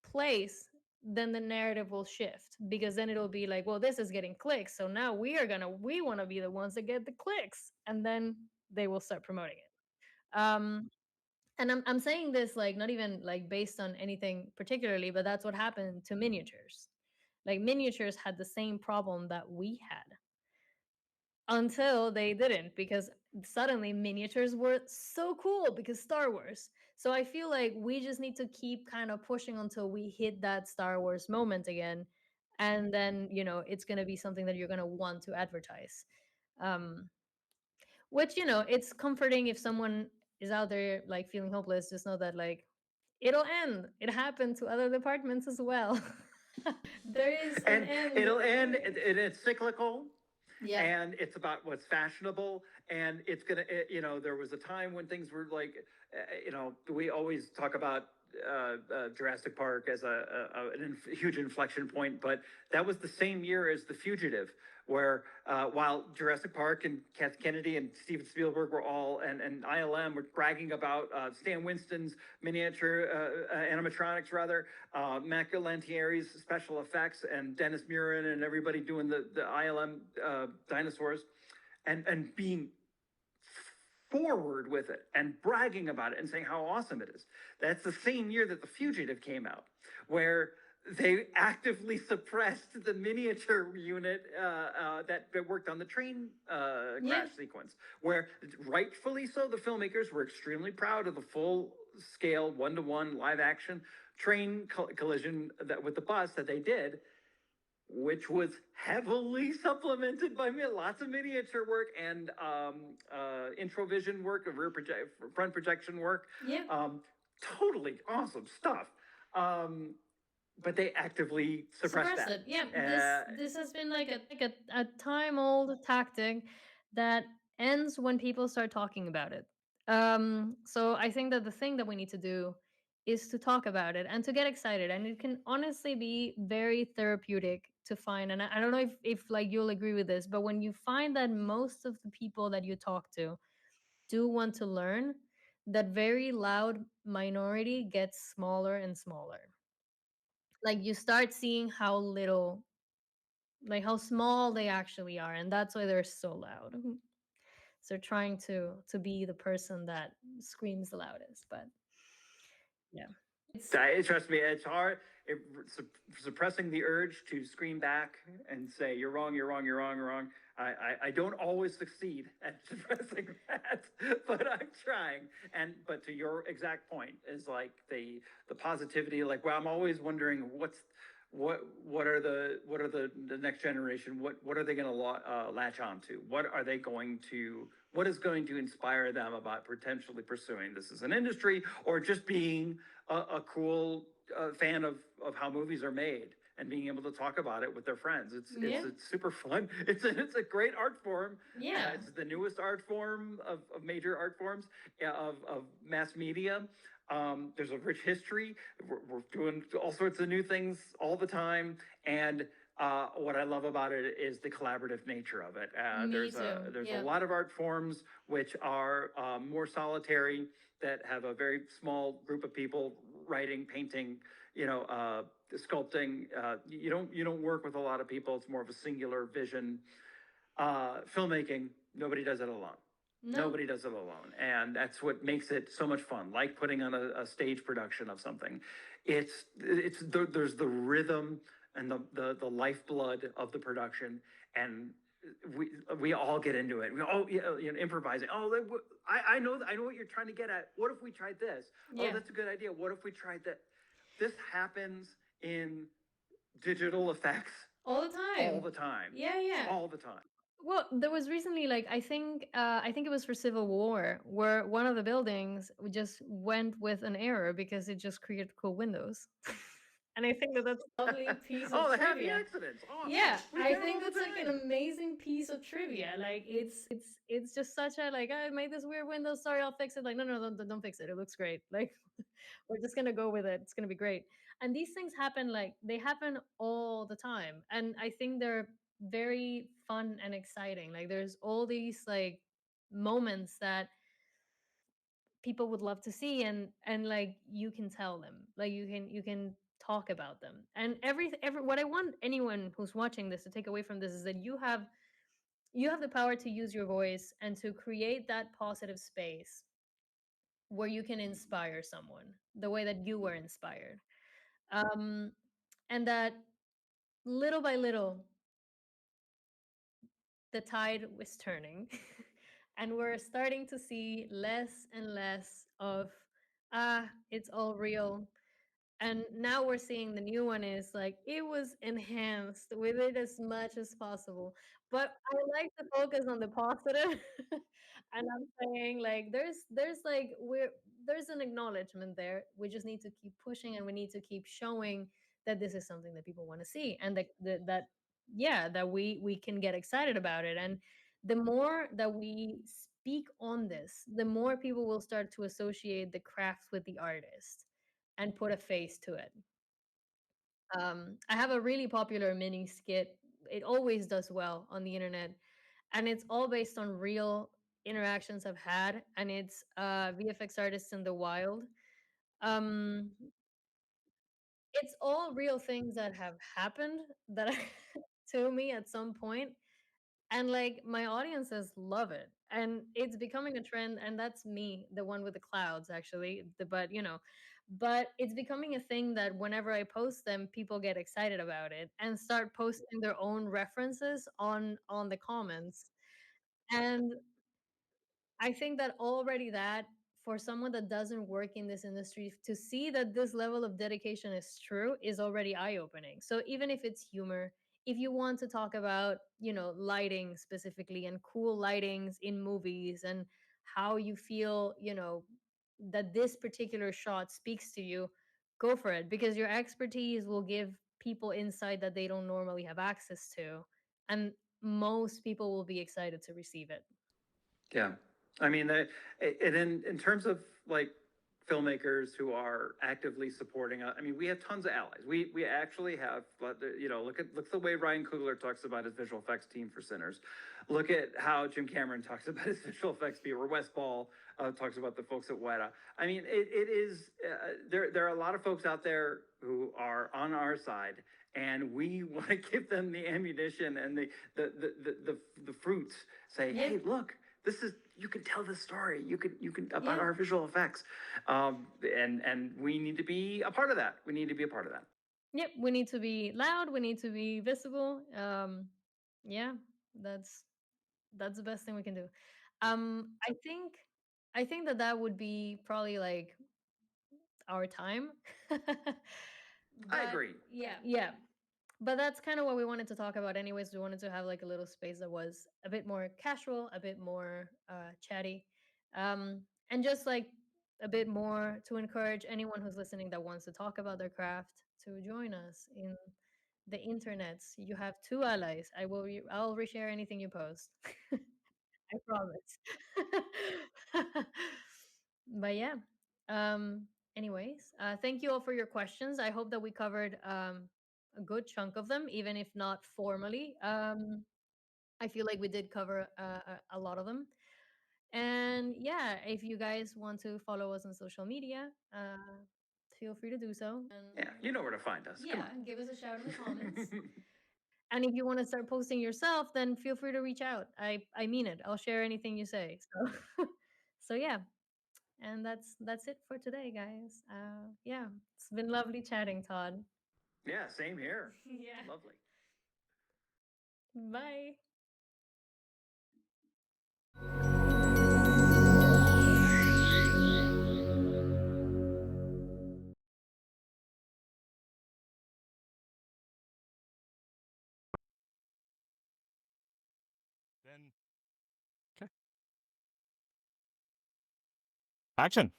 place, then the narrative will shift, because then it'll be like, well, this is getting clicks, so now we want to be the ones that get the clicks, and then they will start promoting it. And I'm saying this like not even like based on anything particularly, but that's what happened to miniatures. Like miniatures had the same problem that we had. until they didn't, because suddenly miniatures were so cool because Star Wars. So I feel like we just need to keep kind of pushing until we hit that Star Wars moment again, and then it's going to be something that you're going to want to advertise. um which, it's comforting if someone is out there like feeling hopeless. Just know that, like, it'll end. It happened to other departments as well. There is an And end. it'll end, and it's cyclical, Yeah. and it's about what's fashionable, and it's gonna there was a time when things were like, we always talk about Jurassic Park as a huge inflection point, but that was the same year as The Fugitive, where while Jurassic Park and Kath Kennedy and Steven Spielberg were all, and ILM were bragging about Stan Winston's miniature animatronics, rather, Mac Lantieri's special effects, and Dennis Murin and everybody doing the ILM dinosaurs, and being forward with it and bragging about it and saying how awesome it is. That's the same year that The Fugitive came out, where they actively suppressed the miniature unit that worked on the train Yeah. crash sequence, where rightfully so, the filmmakers were extremely proud of the full scale, one-to-one live action train collision with the bus that they did, which was heavily supplemented by lots of miniature work and introvision work, front projection work. Yeah. Totally awesome stuff. But they actively suppressed Suppress that. it. Yeah. This has been like a time old tactic that ends when people start talking about it. So I think that the thing that we need to do is to talk about it and to get excited. And it can honestly be very therapeutic to find. And I don't know if like you'll agree with this, but when you find that most of the people that you talk to do want to learn, that very loud minority gets smaller and smaller. Like, you start seeing how little, like, how small they actually are, and that's why they're so loud. So trying to be the person that screams the loudest. But yeah, it's Trust me, it's hard. It, Suppressing the urge to scream back and say you're wrong, you're wrong, you're wrong, you're wrong. I don't always succeed at suppressing that, but I'm trying. And but to your exact point is like the positivity. Like, well, I'm always wondering what are the next generation? What are they going to latch on to? What is going to inspire them about potentially pursuing this as an industry, or just being a cool fan of how movies are made and being able to talk about it with their friends. It's super fun. It's a great art form. Yeah. It's the newest art form of major art forms of mass media. There's a rich history. We're doing all sorts of new things all the time, and what I love about it is the collaborative nature of it. Me There's too. there's Yeah. a lot of art forms which are more solitary, that have a very small group of people writing, painting, sculpting. You don't work with a lot of people. It's more of a singular vision. Filmmaking, nobody does it alone. No. Nobody does it alone, and that's what makes it so much fun. Like putting on a stage production of something, there's the rhythm and the lifeblood of the production, and we all get into it. We all improvising. Oh, I know what you're trying to get at. What if we tried this? Yeah. Oh, that's a good idea. What if we tried that? This happens in digital effects All the time. all the time. Yeah, yeah. All the time. Well, there was recently, like, I think it was for Civil War, where one of the buildings just went with an error because it just created cool windows. And I think that that's a lovely piece of Oh, the happy trivia. accidents. Oh, Yeah, we I get 'em think all the that's like an time. amazing piece of trivia. Like, it's just such a, like, I made this weird window. Sorry, I'll fix it. Like, no, no, don't fix it. It looks great. Like, we're just gonna go with it. It's gonna be great. And these things happen, like, they happen all the time, and I think they're very fun and exciting. Like, there's all these, like, moments that people would love to see, and like, you can tell them, like, you can talk about them. And every what I want anyone who's watching this to take away from this is that you have the power to use your voice and to create that positive space where you can inspire someone the way that you were inspired. um and that little by little, the tide was turning and we're starting to see less and less of it's all real. And now we're seeing the new one is like it was enhanced with it as much as possible. But I like to focus on the positive. And I'm saying like there's like there's an acknowledgement there. We just need to keep pushing and we need to keep showing that this is something that people want to see and that yeah, that we can get excited about it. And the more that we speak on this, the more people will start to associate the craft with the artist and put a face to it. I have a really popular mini skit. It always does well on the internet, and it's all based on real interactions I've had, and it's VFX artists in the wild. Um, it's all real things that have happened that to me at some point, and like my audiences love it and it's becoming a trend. And that's me, the one with the clouds, actually, but but it's becoming a thing that whenever I post them, people get excited about it and start posting their own references on the comments. And I think that already that for someone that doesn't work in this industry to see that this level of dedication is true is already eye-opening. So even if it's humor, if you want to talk about, lighting specifically and cool lightings in movies and how you feel, that this particular shot speaks to you, go for it because your expertise will give people insight that they don't normally have access to. And most people will be excited to receive it. Yeah. I mean, and in terms of like filmmakers who are actively supporting, I mean, we have tons of allies. We actually have, look the way Ryan Coogler talks about his visual effects team for Sinners. Look at how Jim Cameron talks about his visual effects team, or Wes Ball talks about the folks at Weta. I mean, it is there are a lot of folks out there who are on our side, and we want to give them the ammunition and the fruits. Say, Yeah. hey, look, this is, you can tell this story. You can about our visual effects, and we need to be a part of that. We need to be a part of that. Yep, we need to be loud, we need to be visible. Yeah, that's that's the best thing we can do. I think that that would be probably like our time. I agree. Yeah, but that's kind of what we wanted to talk about anyways. We wanted to have like a little space that was a bit more casual, a bit more chatty, and just like a bit more to encourage anyone who's listening that wants to talk about their craft to join us in the internets. You have two allies. I'll reshare anything you post. I promise. But yeah. Um anyways, thank you all for your questions. I hope that we covered a good chunk of them, even if not formally. I feel like we did cover a lot of them. And yeah, if you guys want to follow us on social media, feel free to do so. Yeah, you know where to find us. Come on. Give us a shout in the comments. And if you want to start posting yourself, then feel free to reach out. I mean it. I'll share anything you say. So so yeah. And that's it for today, guys. Yeah, it's been lovely chatting, Todd. Yeah, same here. Yeah. Lovely. Bye. Then okay. Action.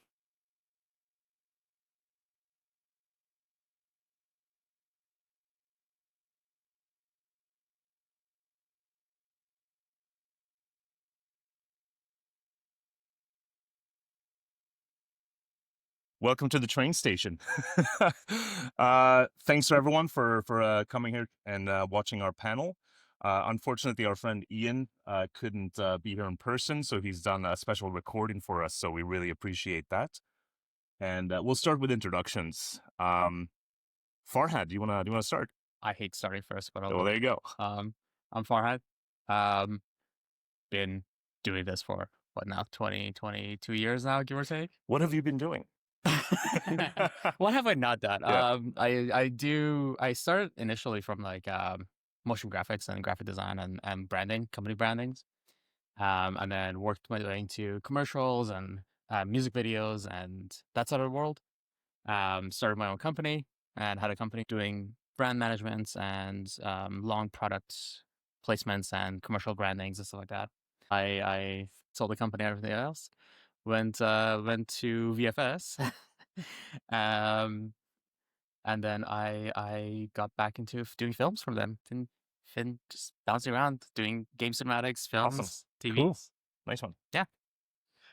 Welcome to the train station. Thanks to everyone for coming here and watching our panel. Unfortunately, our friend Ian couldn't be here in person, so he's done a special recording for us. So we really appreciate that. And we'll start with introductions. Farhad, do you wanna start? I hate starting first, but I'll Well, there you go. I'm Farhad. Been doing this for what now, 22 years now, give or take. What have you been doing? What have I not done? Yeah. I started initially from like motion graphics and graphic design and branding, company brandings. And then worked my way into commercials and music videos and that sort of world. Started my own company and had a company doing brand management and long product placements and commercial brandings and stuff like that. I sold the company and everything else. Went to VFS. And then I got back into doing films from them. Been just bouncing around doing game cinematics, films, Awesome. TVs. Cool. Nice one. Yeah.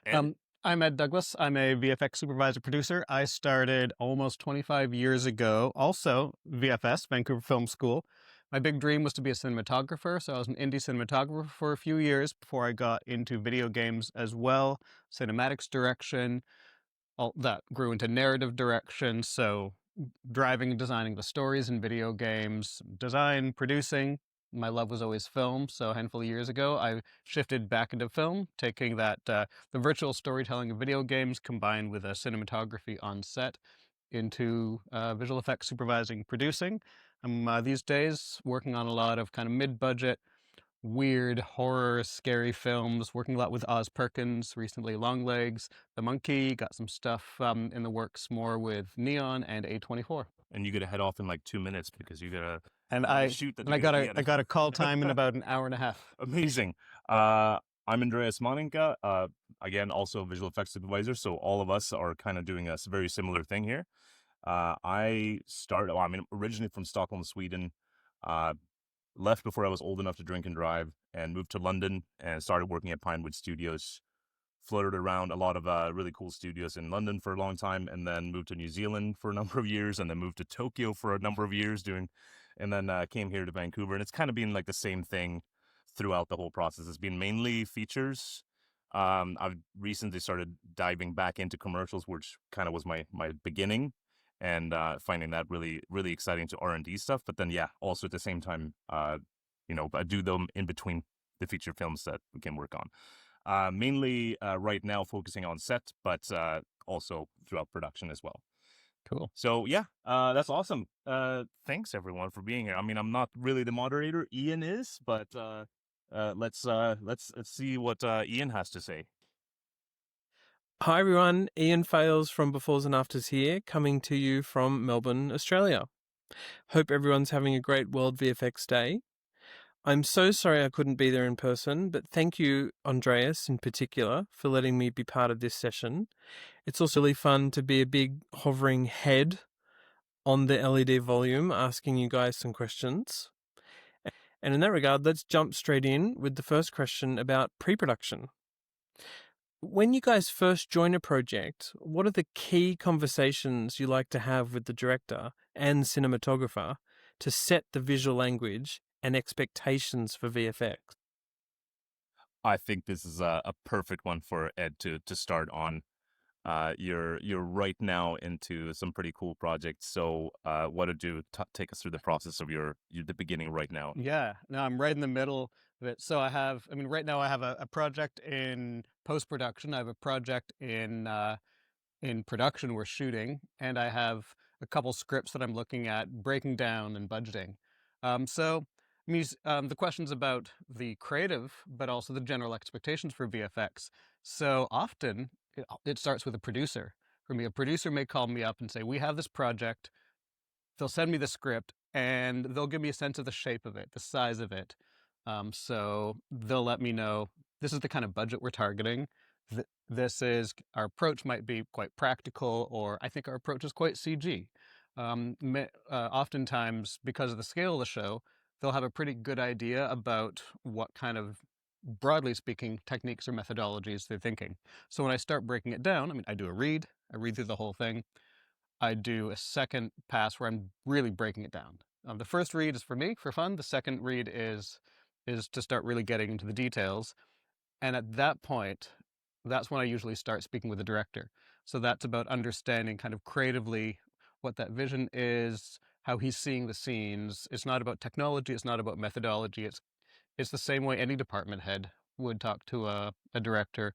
Ed? I'm Ed Douglas. I'm a VFX supervisor producer. I started almost 25 years ago, also VFS, Vancouver Film School. My big dream was to be a cinematographer, so I was an indie cinematographer for a few years before I got into video games as well, cinematics direction. All that grew into narrative direction, so driving and designing the stories in video games, design, producing. My love was always film, so a handful of years ago, I shifted back into film, taking that the virtual storytelling of video games combined with a cinematography on set into visual effects supervising, producing. I'm these days working on a lot of kind of mid-budget, weird horror, scary films, working a lot with Oz Perkins, recently Longlegs, The Monkey, got some stuff in the works more with Neon and A24. And you got to head off in like 2 minutes because you got to And I shoot that. and I got a call time in about an hour and a half. Amazing. I'm Andreas Moninka, again, also a visual effects supervisor. So all of us are kind of doing a very similar thing here. I'm originally from Stockholm, Sweden. Left before I was old enough to drink and drive and moved to London and started working at Pinewood Studios. Flirted around a lot of really cool studios in London for a long time, and then moved to New Zealand for a number of years, and then moved to Tokyo for a number of years and then came here to Vancouver. And it's kind of been like the same thing throughout the whole process. It's been mainly features. I've recently started diving back into commercials, which kind of was my beginning, and finding that really, really exciting to R&D stuff. But then, yeah, also at the same time, I do them in between the feature films that we can work on. Mainly right now focusing on set, but also throughout production as well. Cool. So yeah, that's awesome. Thanks everyone for being here. I mean, I'm not really the moderator, Ian is, but let's see what Ian has to say. Hi everyone, Ian Fales from Befores and Afters here, coming to you from Melbourne, Australia. Hope everyone's having a great World VFX Day. I'm so sorry I couldn't be there in person, but thank you, Andreas, in particular, for letting me be part of this session. It's also really fun to be a big hovering head on the LED volume, asking you guys some questions. And in that regard, let's jump straight in with the first question about pre-production. When you guys first join a project, what are the key conversations you like to have with the director and cinematographer to set the visual language and expectations for VFX? I think this is a perfect one for Ed to start on. You're right now into some pretty cool projects. So what did you take us through the process of the beginning right now? Yeah, no, I'm right in the middle of it. So right now I have a project in post-production. I have a project in production we're shooting, and I have a couple scripts that I'm looking at breaking down and budgeting. The question's about the creative, but also the general expectations for VFX. So often it starts with a producer. For me, a producer may call me up and say, we have this project. They'll send me the script and they'll give me a sense of the shape of it, the size of it. So they'll let me know, this is the kind of budget we're targeting. Our approach might be quite practical, or I think our approach is quite CG. Oftentimes, because of the scale of the show, they'll have a pretty good idea about what kind of, broadly speaking, techniques or methodologies they're thinking. So when I start breaking it down, I read through the whole thing. I do a second pass where I'm really breaking it down. The first read is for me, for fun. The second read is to start really getting into the details. And at that point, that's when I usually start speaking with the director. So that's about understanding kind of creatively what that vision is, how he's seeing the scenes. It's not about technology. It's not about methodology. It's the same way any department head would talk to a director.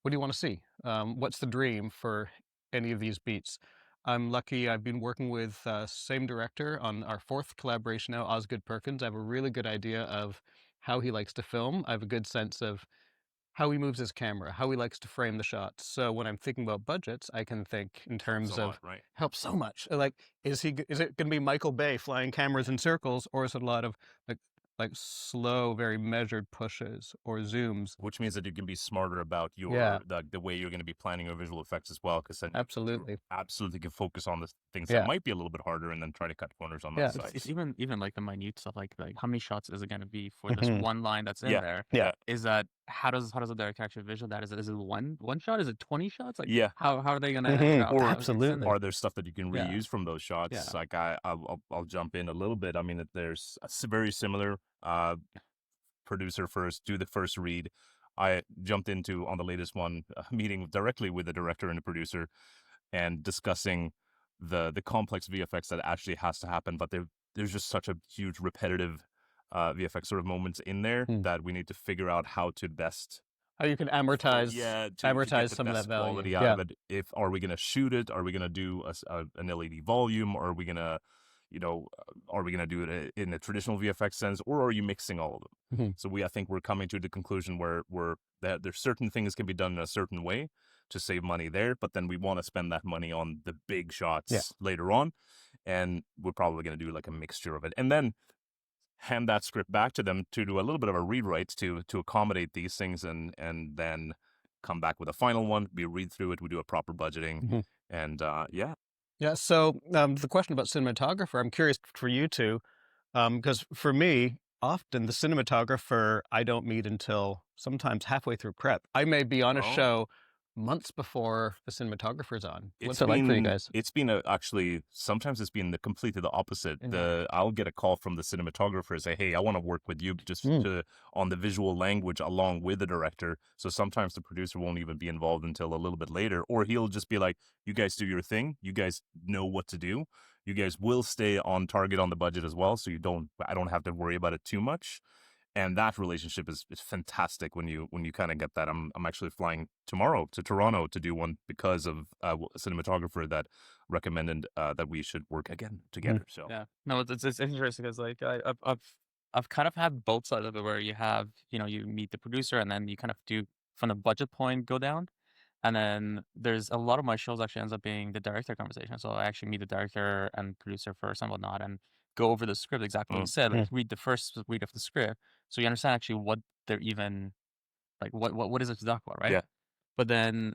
What do you want to see? What's the dream for any of these beats? I'm lucky. I've been working with same director on our 4th collaboration now, Osgood Perkins. I have a really good idea of how he likes to film. I have a good sense of how he moves his camera, how he likes to frame the shots. So when I'm thinking about budgets, I can think in terms of right? help so much. Like, is it going to be Michael Bay flying cameras in circles, or is it a lot of like slow, very measured pushes or zooms? Which means that you can be smarter about your Yeah. the way you're going to be planning your visual effects as well, because then you Absolutely. absolutely can focus on the things Yeah. that might be a little bit harder, and then try to cut corners on Yeah. those sides. It's even like the minute stuff, like how many shots is it going to be for this one line that's in Yeah. there? Yeah. Is that how does the director actually visual that? Is it one shot? Is it 20 shots? Like Yeah. how are they going to Mhm. Or Absolutely. Are there stuff that you can Yeah. reuse from those shots? Yeah. Like I'll jump in a little bit. I mean, there's a very similar producer first, do the first read. I jumped into on the latest one meeting directly with the director and the producer, and discussing the complex VFX that actually has to happen. But there's just such a huge repetitive VFX sort of moments in there that we need to figure out how to best How you can amortize to get some the of that best value. quality out of it. Are we going to shoot it? Are we going to do an LED volume? Or are we going to, are we going to do it in a traditional VFX sense? Or are you mixing all of them? So I think we're coming to the conclusion where there's certain things can be done in a certain way to save money there, but then we want to spend that money on the big shots later on. And we're probably going to do like a mixture of it. And then hand that script back to them to do a little bit of a rewrite to accommodate these things, and then come back with a final one. We read through it, we do a proper budgeting, and yeah. So the question about cinematographer, I'm curious for you two, because for me, often the cinematographer I don't meet until sometimes halfway through prep. I may be on a show months before the cinematographer's on. What's it like for you guys? It's been actually, sometimes it's been completely the opposite. I'll get a call from the cinematographer and say, hey, I want to work with you just on the visual language along with the director. So sometimes the producer won't even be involved until a little bit later, or he'll just be like, you guys do your thing. You guys know what to do. You guys will stay on target on the budget as well. So I don't have to worry about it too much. And that relationship is fantastic when you kind of get that. I'm actually flying tomorrow to Toronto to do one because of a cinematographer that recommended that we should work again together. So no, it's interesting because like I've kind of had both sides of it, where you have, you meet the producer and then you kind of do from the budget point go down. And then there's a lot of my shows actually ends up being the director conversation. So I actually meet the director and producer first and whatnot, and go over the script exactly what you said. Like read the first read of the script, so you understand actually what they're even like. What is it to talk about, right? Yeah. But then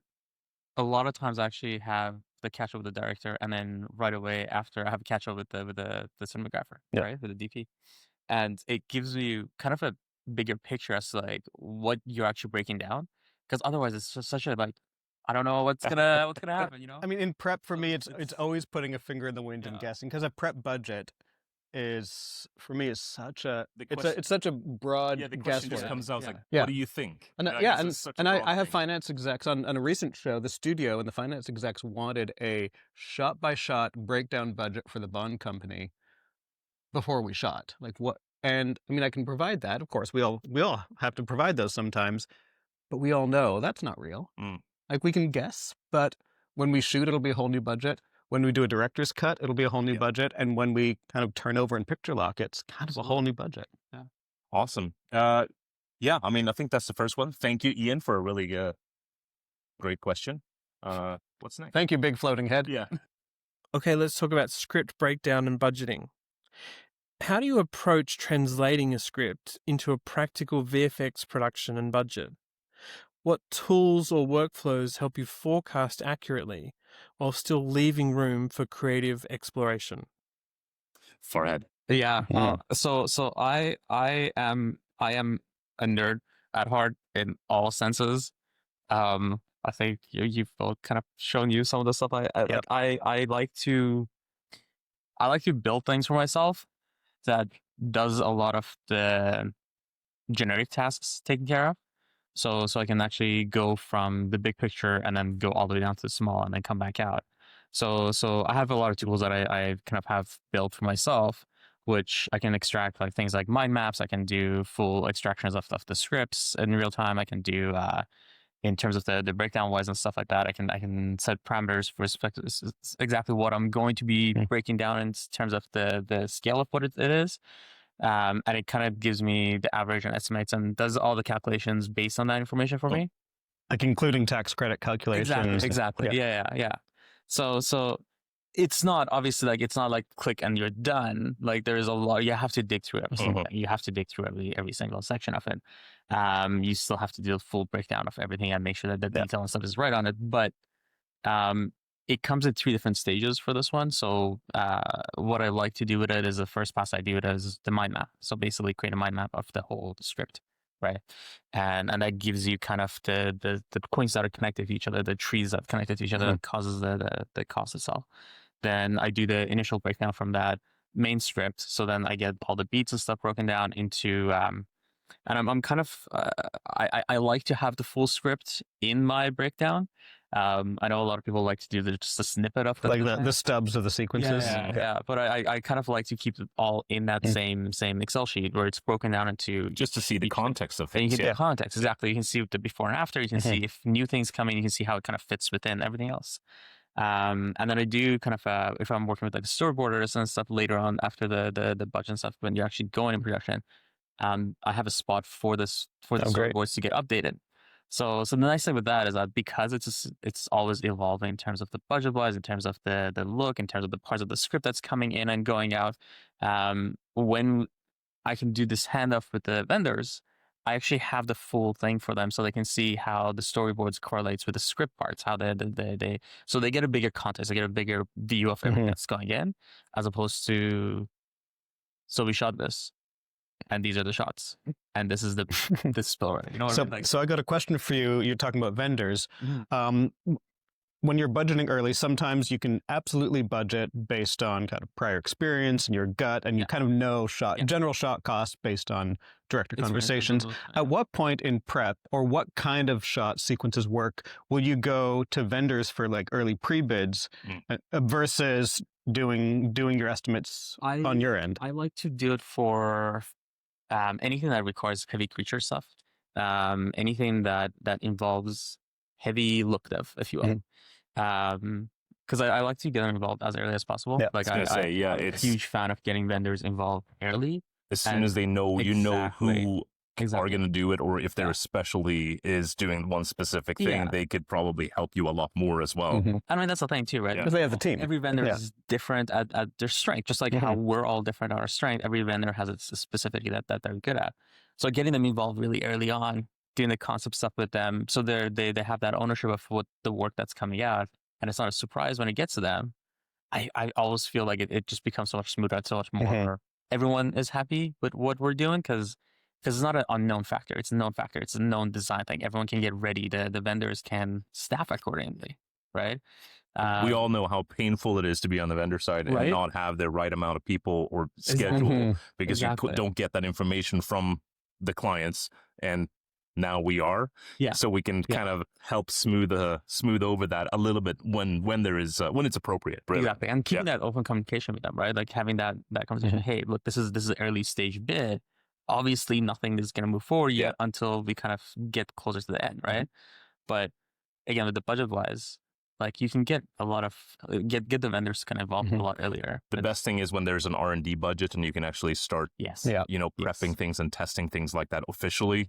a lot of times I actually have the catch up with the director, and then right away after I have a catch up with the cinematographer, right, with the DP, and it gives you kind of a bigger picture as to like what you're actually breaking down, because otherwise it's just such a like, I don't know what's gonna happen, I mean, in prep for me, it's always putting a finger in the wind and guessing, because a prep budget is, for me, is such a it's such a broad the question guesswork. just comes out like, Yeah. what do you think? And Like, yeah, it's such a and broad I have thing. finance execs on a recent show, the studio, and the finance execs wanted a shot by shot breakdown budget for the Bond company before we shot. Like what? And I mean, I can provide that. Of course, we all have to provide those sometimes, but we all know that's not real. Like we can guess, but when we shoot, it'll be a whole new budget. When we do a director's cut, it'll be a whole new budget. And when we kind of turn over and picture lock, it's kind of a whole new budget. Yeah. Awesome. Yeah, I mean, I think that's the first one. Thank you, Ian, for a really great question. What's next? Thank you, big floating head. Yeah. Okay, let's talk about script breakdown and budgeting. How do you approach translating a script into a practical VFX production and budget? What tools or workflows help you forecast accurately while still leaving room for creative exploration? Farhad. Yeah. So I am a nerd at heart in all senses. I think you've both kind of shown you some of the stuff. I like to build things for myself that does a lot of the generic tasks taken care of. So I can actually go from the big picture and then go all the way down to the small and then come back out. So I have a lot of tools that I kind of have built for myself, which I can extract like things like mind maps. I can do full extractions of the scripts in real time. I can do in terms of the breakdown wise and stuff like that. I can set parameters for exactly what I'm going to be breaking down in terms of the scale of what it is. And it kind of gives me the average and estimates and does all the calculations based on that information for me. Like including tax credit calculations. Exactly. Yeah. So it's not obviously like it's not like click and you're done. Like there is a lot. You have to dig through every single thing. You have to dig through every single section of it. You still have to do a full breakdown of everything and make sure that the detail and stuff is right on it. But it comes in 3 different stages for this one. So what I like to do with it is the first pass I do it as the mind map. So basically create a mind map of the whole script, right? And that gives you kind of the points that are connected to each other, the trees that are connected to each other that causes the cost itself. Then I do the initial breakdown from that main script. So then I get all the beats and stuff broken down into and I'm kind of I like to have the full script in my breakdown. I know a lot of people like to do just a snippet of the stubs of the sequences. Yeah. But I kind of like to keep it all in that same Excel sheet where it's broken down into just to see the context of things. things. You get the context, exactly. You can see the before and after. You can see if new things come in. You can see how it kind of fits within everything else. And then I do kind of if I'm working with like the storyboarders and stuff later on after the budget and stuff when you're actually going in production. I have a spot for the storyboards to get updated. So the nice thing with that is that because it's always evolving in terms of the budget wise, in terms of the look, in terms of the parts of the script that's coming in and going out. When I can do this handoff with the vendors, I actually have the full thing for them, so they can see how the storyboards correlates with the script parts. How so they get a bigger context, they get a bigger view of everything that's going in, as opposed to so we shot this. And these are the shots, and this is the spill rate. You know what I mean? Like, so I got a question for you. You're talking about vendors. When you're budgeting early, sometimes you can absolutely budget based on kind of prior experience and your gut, and you kind of know general shot costs based on director conversations. At what point in prep, or what kind of shot sequences work, will you go to vendors for like early pre-bids versus doing your estimates on your end? I like to do it for anything that requires heavy creature stuff, anything that involves heavy look dev, if you will. Because I like to get them involved as early as possible. Like I'm a huge fan of getting vendors involved early. As soon as they know, you know who are going to do it, or if their specialty is doing one specific thing, they could probably help you a lot more as well. I mean, that's the thing too, right? Because they have the team. Every vendor is different at their strength, just like how we're all different at our strength. Every vendor has its specificity that they're good at. So getting them involved really early on, doing the concept stuff with them, so they have that ownership of what the work that's coming out, and it's not a surprise when it gets to them. I always feel like it just becomes so much smoother and so much more. Everyone is happy with what we're doing because it's not an unknown factor. It's a known factor. It's a known design thing. Everyone can get ready. The vendors can staff accordingly, right? We all know how painful it is to be on the vendor side and not have the right amount of people or schedule because you don't get that information from the clients. And now we are. So we can kind of help smooth over that a little bit when it's appropriate. Really. Exactly. And keeping that open communication with them, right? Like having that conversation. Hey, look, this is an early stage bid. Obviously nothing is going to move forward yet until we kind of get closer to the end, right? But again, with the budget wise, like you can get a lot of get the vendors kind of involved a lot earlier. The best thing is when there's an R&D budget and you can actually start prepping things and testing things like that officially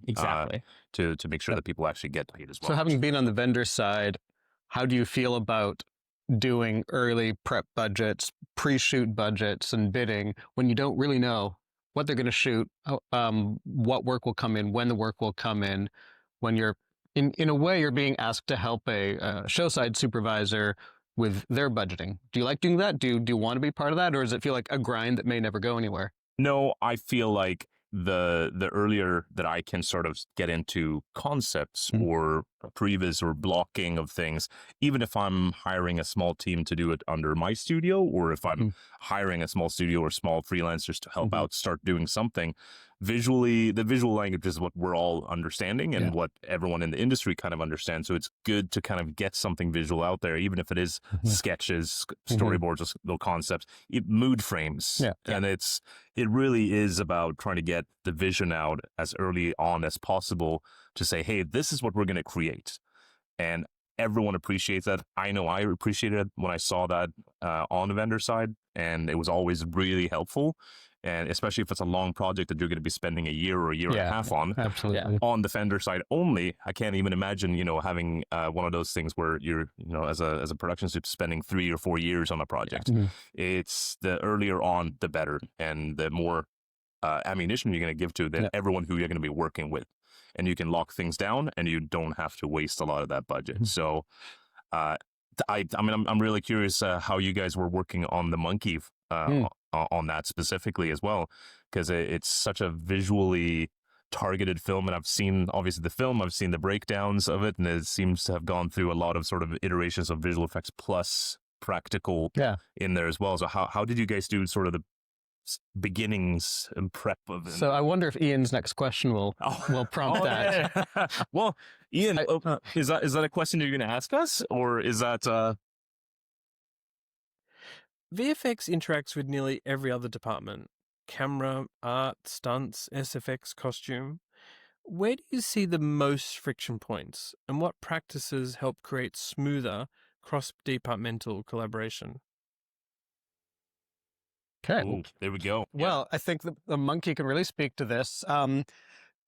to make sure that people actually get paid as well. So having been on the vendor side, how do you feel about doing early prep budgets, pre-shoot budgets and bidding when you don't really know what they're going to shoot, what work will come in, when the work will come in, when you're in a way you're being asked to help a show-side supervisor with their budgeting. Do you like doing that? Do you want to be part of that, or does it feel like a grind that may never go anywhere? No, I feel like the earlier that I can sort of get into concepts or previs or blocking of things, even if I'm hiring a small team to do it under my studio, or if I'm hiring a small studio or small freelancers to help out start doing something, visually, the visual language is what we're all understanding and Yeah. what everyone in the industry kind of understands. So it's good to kind of get something visual out there, even if it is sketches, storyboards, little concepts, mood frames. Yeah. And it really is about trying to get the vision out as early on as possible to say, hey, this is what we're going to create. And everyone appreciates that. I know I appreciated it when I saw that on the vendor side, and it was always really helpful. And especially if it's a long project that you're going to be spending a year or a year and a half on, Absolutely. on the vendor side only, I can't even imagine, having one of those things where you're, as a production suit, spending 3 or 4 years on a project. It's the earlier on, the better, and the more ammunition you're going to give to everyone who you're going to be working with. And you can lock things down, and you don't have to waste a lot of that budget. So, I'm really curious how you guys were working on the monkey on that specifically as well, because it's such a visually targeted film, and I've seen obviously the film, I've seen the breakdowns of it, and it seems to have gone through a lot of sort of iterations of visual effects plus practical in there as well. So how did you guys do sort of the beginnings and prep of it? So I wonder if Ian's next question will prompt that. Yeah. Well, Ian, is that a question you're going to ask us, or is that VFX interacts with nearly every other department: camera, art, stunts, SFX, costume. Where do you see the most friction points, and what practices help create smoother cross-departmental collaboration? Okay. Ooh, there we go. Well, I think the monkey can really speak to this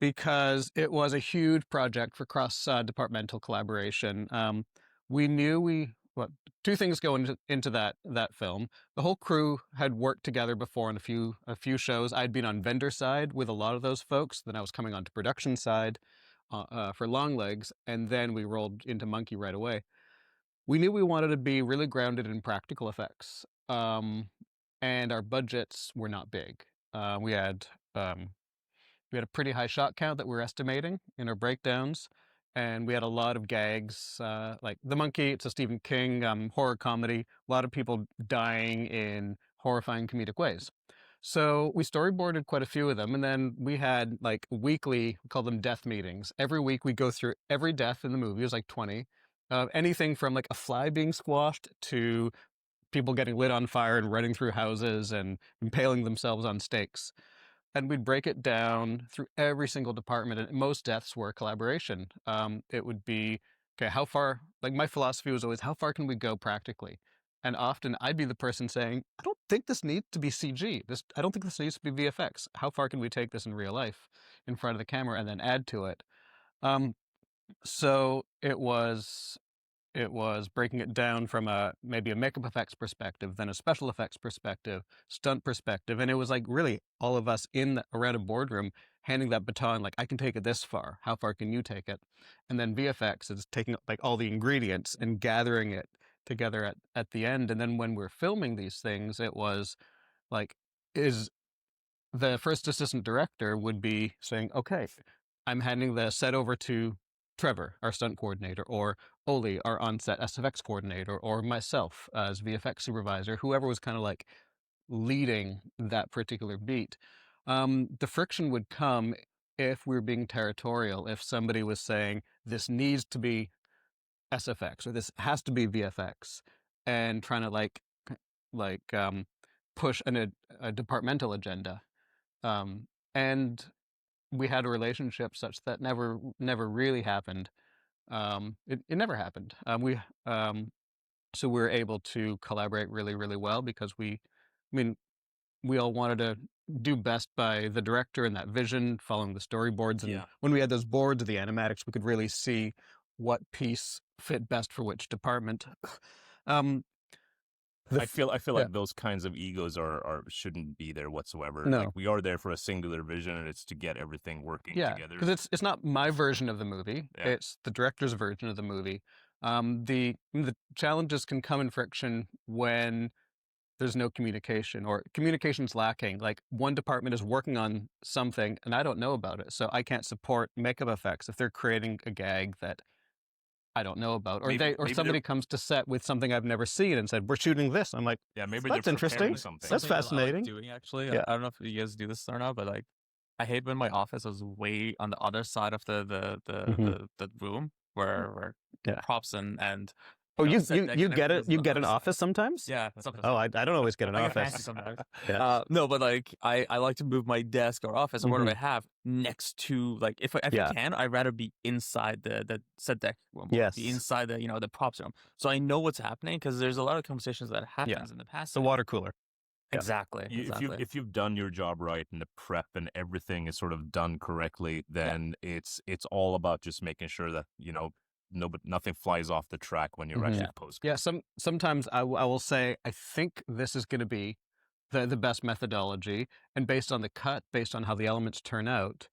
because it was a huge project for cross-departmental collaboration. We knew two things go into that film. The whole crew had worked together before on a few shows. I'd been on vendor side with a lot of those folks. Then I was coming on to production side for Longlegs, and then we rolled into Monkey right away. We knew we wanted to be really grounded in practical effects, and our budgets were not big. We had a pretty high shot count that we're estimating in our breakdowns. And we had a lot of gags, like The Monkey. It's a Stephen King horror comedy. A lot of people dying in horrifying comedic ways. So we storyboarded quite a few of them. And then we had like weekly, we call them death meetings. Every week we go through every death in the movie. It was like 20. Anything from like a fly being squashed to people getting lit on fire and running through houses and impaling themselves on stakes. And we'd break it down through every single department, and most deaths were collaboration. It would be, okay, how far, like my philosophy was always, how far can we go practically? And often I'd be the person saying, I don't think this needs to be CG. I don't think this needs to be VFX. How far can we take this in real life in front of the camera and then add to it? So it was breaking it down from maybe a makeup effects perspective, then a special effects perspective, stunt perspective. And it was like really all of us around a boardroom handing that baton, like, I can take it this far. How far can you take it? And then VFX is taking like all the ingredients and gathering it together at the end. And then when we're filming these things, it was like, the first assistant director would be saying, okay, I'm handing the set over to Trevor, our stunt coordinator, or Oli, our on-set SFX coordinator, or myself as VFX supervisor, whoever was kind of like leading that particular beat. The friction would come if we were being territorial, if somebody was saying, this needs to be SFX, or this has to be VFX, and trying to push a departmental agenda. And we had a relationship such that never really happened. It never happened. So we were able to collaborate really, really well because we all wanted to do best by the director and that vision, following the storyboards. And when we had those boards of the animatics, we could really see what piece fit best for which department. I feel like those kinds of egos shouldn't be there whatsoever. No. Like, we are there for a singular vision, and it's to get everything working together. Because it's not my version of the movie; it's the director's version of the movie. The challenges can come in friction when there's no communication or communication's lacking. Like, one department is working on something, and I don't know about it, so I can't support makeup effects if they're creating a gag that I don't know about, or somebody comes to set with something I've never seen and said, we're shooting this. I'm like, maybe that's interesting. Something. That's fascinating. Like doing, actually. Yeah. I don't know if you guys do this or not, but like I hate when my office is way on the other side of the room where Yeah. props and Oh, know, you set you deck you and get everything it? is on You the get other an side. office sometimes? Yeah, sometimes. Oh, I don't always get an I get office. fancy sometimes. Yeah. No, but like I like to move my desk or office or whatever I have next to like if I Yeah. can, I'd rather be inside the set deck room, Yes. be inside the the props room, so I know what's happening because there's a lot of conversations that happens in the past. The water cooler. Yeah. Exactly. If you've done your job right and the prep and everything is sort of done correctly, then it's all about just making sure that nothing flies off the track when you're actually post. Yeah. Sometimes I will say I think this is going to be the best methodology, and based on the cut, based on how the elements turn out,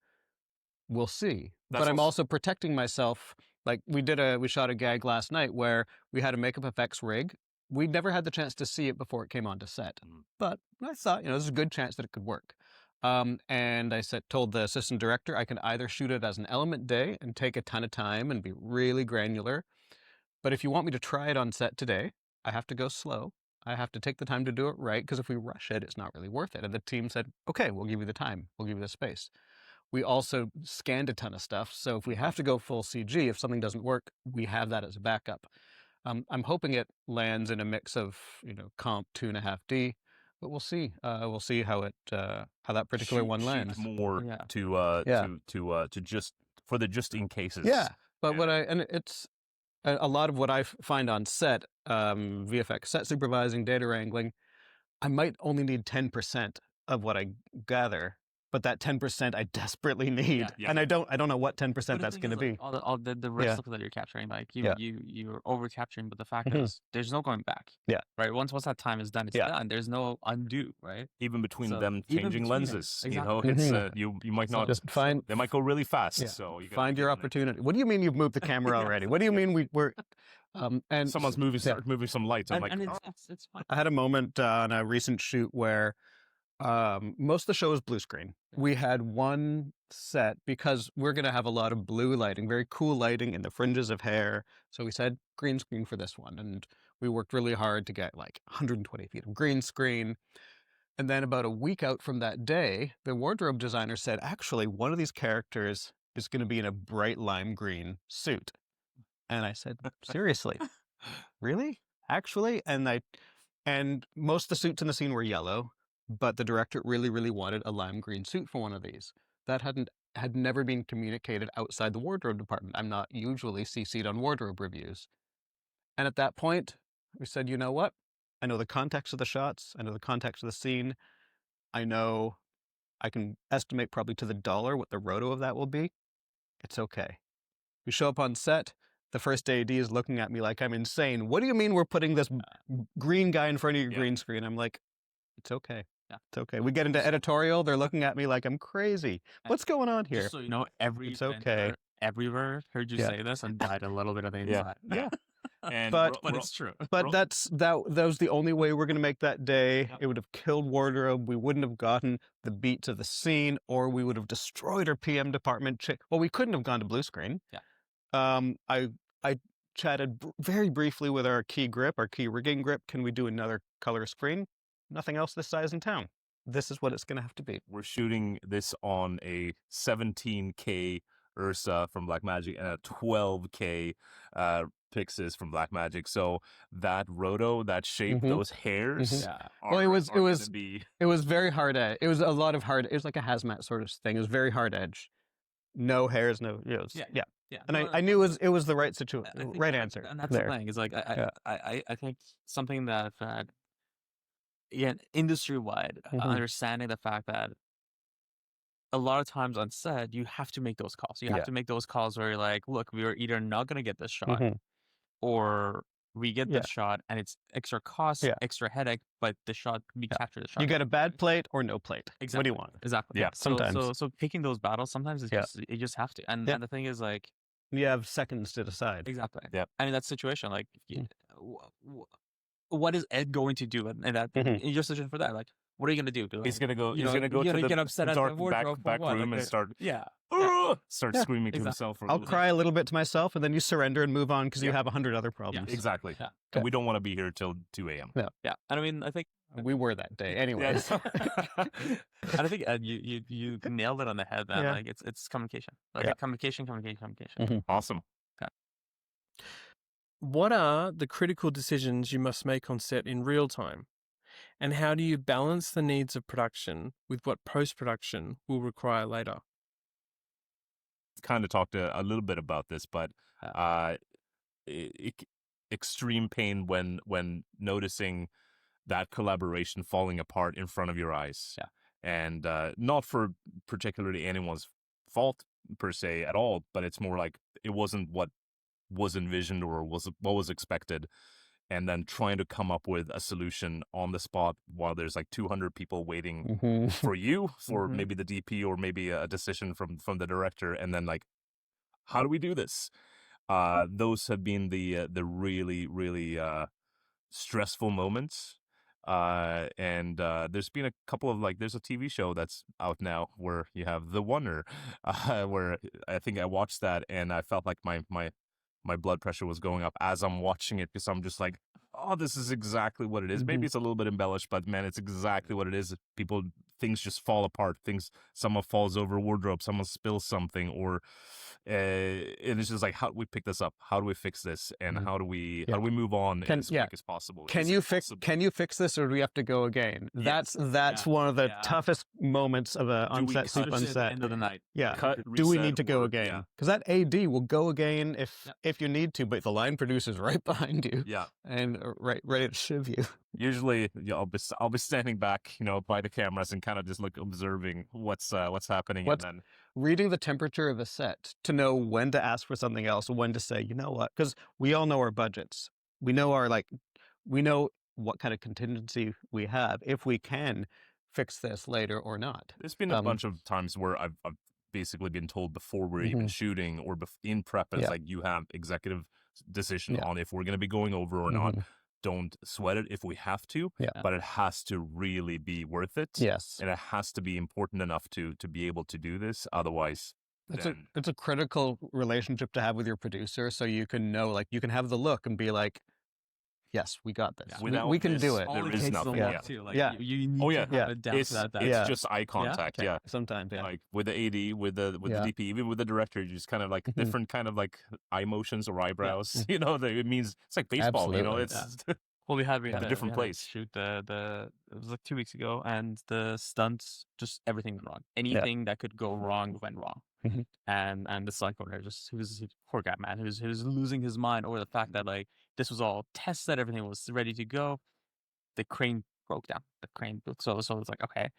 we'll see. But I'm also protecting myself. Like we shot a gag last night where we had a makeup effects rig. We never had the chance to see it before it came onto set, but I thought, there's a good chance that it could work. And I told the assistant director I can either shoot it as an element day and take a ton of time and be really granular, but if you want me to try it on set today, I have to go slow. I have to take the time to do it right, because if we rush it, it's not really worth it. And the team said, okay, we'll give you the time. We'll give you the space. We also scanned a ton of stuff, so if we have to go full CG, if something doesn't work, we have that as a backup. I'm hoping it lands in a mix of, comp 2.5D, but we'll see. We'll see how that particular one lands. More to just for the just in cases. Yeah, but it's a lot of what I find on set, VFX set supervising, data wrangling. I might only need 10% of what I gather, but that 10% I desperately need, and I don't know what 10% that's going to be. Like, all the risk stuff that you're capturing, like you're over capturing, but the fact is there's no going back. Yeah, right. Once that time is done, it's done. There's no undo, right? Even between them changing lenses, exactly. it's you might not just find. They might go really fast. So you find your opportunity. What do you mean you've moved the camera already? What do you mean we're? And someone's moving some lights. I'm like, it's fine. I had a moment on a recent shoot where most of the show is blue screen. We had one set because we're going to have a lot of blue lighting, very cool lighting in the fringes of hair. So we said green screen for this one. And we worked really hard to get like 120 feet of green screen. And then about a week out from that day, the wardrobe designer said, actually, one of these characters is going to be in a bright lime green suit. And I said, seriously? Really? Actually? And most of the suits in the scene were yellow, but the director really, really wanted a lime green suit for one of these. That had never been communicated outside the wardrobe department. I'm not usually CC'd on wardrobe reviews. And at that point, we said, you know what? I know the context of the shots. I know the context of the scene. I know I can estimate probably to the dollar what the roto of that will be. It's okay. We show up on set. The first AD is looking at me like I'm insane. What do you mean we're putting this green guy in front of your green screen? I'm like, it's okay. Yeah. It's okay. We get into editorial. They're looking at me like I'm crazy. What's going on here? Just so you know, it's okay. Everywhere heard you say this and died a little bit of the inside. Yeah. But it's true. But that was the only way we're going to make that day. It would have killed wardrobe. We wouldn't have gotten the beats of the scene, or we would have destroyed our PM department. Well, we couldn't have gone to blue screen. Yeah. I chatted very briefly with our key rigging grip. Can we do another color screen? Nothing else this size in town. This is what it's going to have to be. We're shooting this on a 17K Ursa from Blackmagic and a 12K Pixis from Blackmagic. So that roto, that shape, those hairs. Well, it was very hard edge. It was a lot of hard. It was like a hazmat sort of thing. It was very hard edge. No hairs, no. Yeah. And I knew it was the right situation, right answer. And that's the thing. It's like I think something that industry-wide, understanding the fact that a lot of times on set, you have to make those calls. You have to make those calls where you're like, look, we are either not going to get this shot, or we get this shot and it's extra cost, extra headache, but we capture the shot. You get a bad plate or no plate. Exactly. What do you want? Exactly. Yeah. Sometimes. So picking those battles, sometimes you just have to. And the thing is, like, you have seconds to decide. Exactly. Yeah. And in that situation, like, what is Ed going to do in that in your situation for that? Like, what are you going to do? Like, he's going to go. He's going to go to the get upset dark at the back room and start. Start screaming to himself. I'll cry a little bit to myself, and then you surrender and move on because you have 100 other problems. Exactly. And we don't want to be here till 2 a.m. Yeah. And I mean, I think We were that day, Yeah. anyways. I think you nailed it on the head, man. Yeah. Like it's communication. Like Yeah. communication. Mhm. Awesome. What are the critical decisions you must make on set in real time? And how do you balance the needs of production with what post-production will require later? Kind of talked a little bit about this, but extreme pain when noticing that collaboration falling apart in front of your eyes. Yeah. And not for particularly anyone's fault per se at all, but it's more like it wasn't what was envisioned or what was expected, and then trying to come up with a solution on the spot while there's like 200 people waiting Mhm. for you, for Mhm. maybe the DP or maybe a decision from the director, and then like, how do we do this? Those have been the really, really stressful moments. And there's been a couple of there's a TV show that's out now where you have The Wonder, where I think I watched that and I felt like my blood pressure was going up as I'm watching it, because I'm just like, oh, this is exactly what it is. Maybe it's a little bit embellished, but man, it's exactly what it is. Things just fall apart. Someone falls over wardrobe, someone spills something, or and it's just like, how do we pick this up? How do we fix this? And how do we move on as quick as possible? Can you fix this, or do we have to go again? Yes. That's one of the toughest moments of a Do we on-set soup cut on it set. End of the night. Yeah. Cut, Do we reset, need to go or- again? Yeah. Because that AD will go again if you need to, but the line producer's right behind you Yeah. and ready to shiv you. Usually, I'll be standing back, by the cameras and kind of just observing what's happening, and then Reading the temperature of a set to know when to ask for something else, when to say, you know what? Because we all know our budgets. We know we know what kind of contingency we have, if we can fix this later or not. there's been a bunch of times where I've basically been told before we're even shooting or in prep, it's Yeah. like, you have executive decision Yeah. on if we're going to be going over or not. Don't sweat it if we have to, Yeah. but it has to really be worth it. Yes. And it has to be important enough to be able to do this. Otherwise, It's a critical relationship to have with your producer, so you can know, you can have the look and be like, yes, we got this. Yeah. We Without can do this, it. there All it is takes nothing. the Yeah. look too. Like Yeah. you need Oh, yeah. to have a depth It's that. Yeah. just eye contact. Okay. Yeah. Sometimes, yeah. Like with the AD, with the DP, even with the director, you just kind of different kind of eye motions or eyebrows. It means it's like baseball. Absolutely. It's Well, we had a different place. shoot it was like 2 weeks ago, and the stunts, just everything went wrong. Anything that could go wrong went wrong. Mhm. And the stunt coordinator he was poor guy, man. He was losing his mind over the fact that this was all tested, everything was ready to go. The crane broke down. So it's like, okay.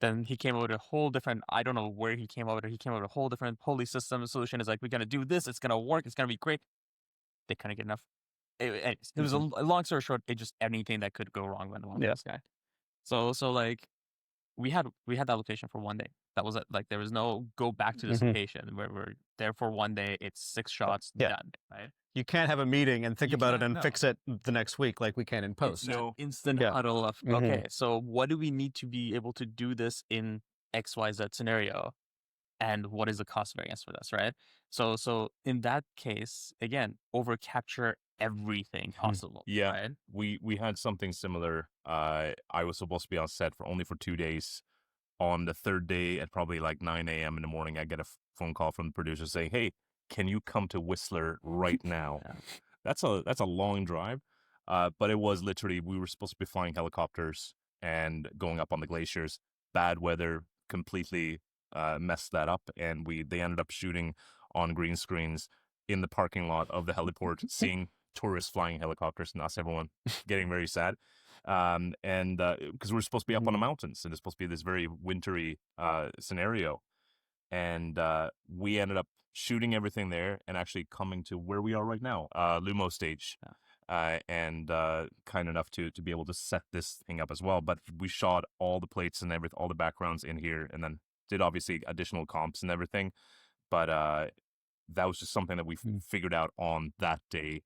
Then he came up with a whole different, I don't know where he came up with it. He came up with a whole different pulley system solution. It's like, we're gonna do this. It's gonna work. It's gonna be great. They couldn't get enough. Anyways, it was a long story short. It just, anything that could go wrong went wrong with this guy. So we had that location for one day. That was it. There was no go back to this location. Where we're there for one day. It's 6 shots done. Right. You can't have a meeting and think You about it can't, and no. fix it the next week like we can in post. It's an instant Yeah. huddle of, Mhm. okay, so what do we need to be able to do this in XYZ scenario? And what is the cost variance for this, right? So in that case, again, over capture everything possible. Yeah. Right? We had something similar. I was supposed to be on set only for 2 days. On the third day at probably 9 a.m. in the morning, I get a phone call from the producer saying, "Hey, can you come to Whistler right now?" Yeah. That's a long drive, but it was literally, we were supposed to be flying helicopters and going up on the glaciers. Bad weather completely messed that up, and they ended up shooting on green screens in the parking lot of the heliport, seeing tourists flying helicopters, and us, everyone getting very sad. And because we're supposed to be up on the mountains, and it's supposed to be this very wintry scenario, and we ended up shooting everything there and actually coming to where we are right now, Lumo stage. And kind enough to be able to set this thing up as well. But we shot all the plates and all the backgrounds in here, and then did obviously additional comps and everything. But that was just something that we figured out on that day,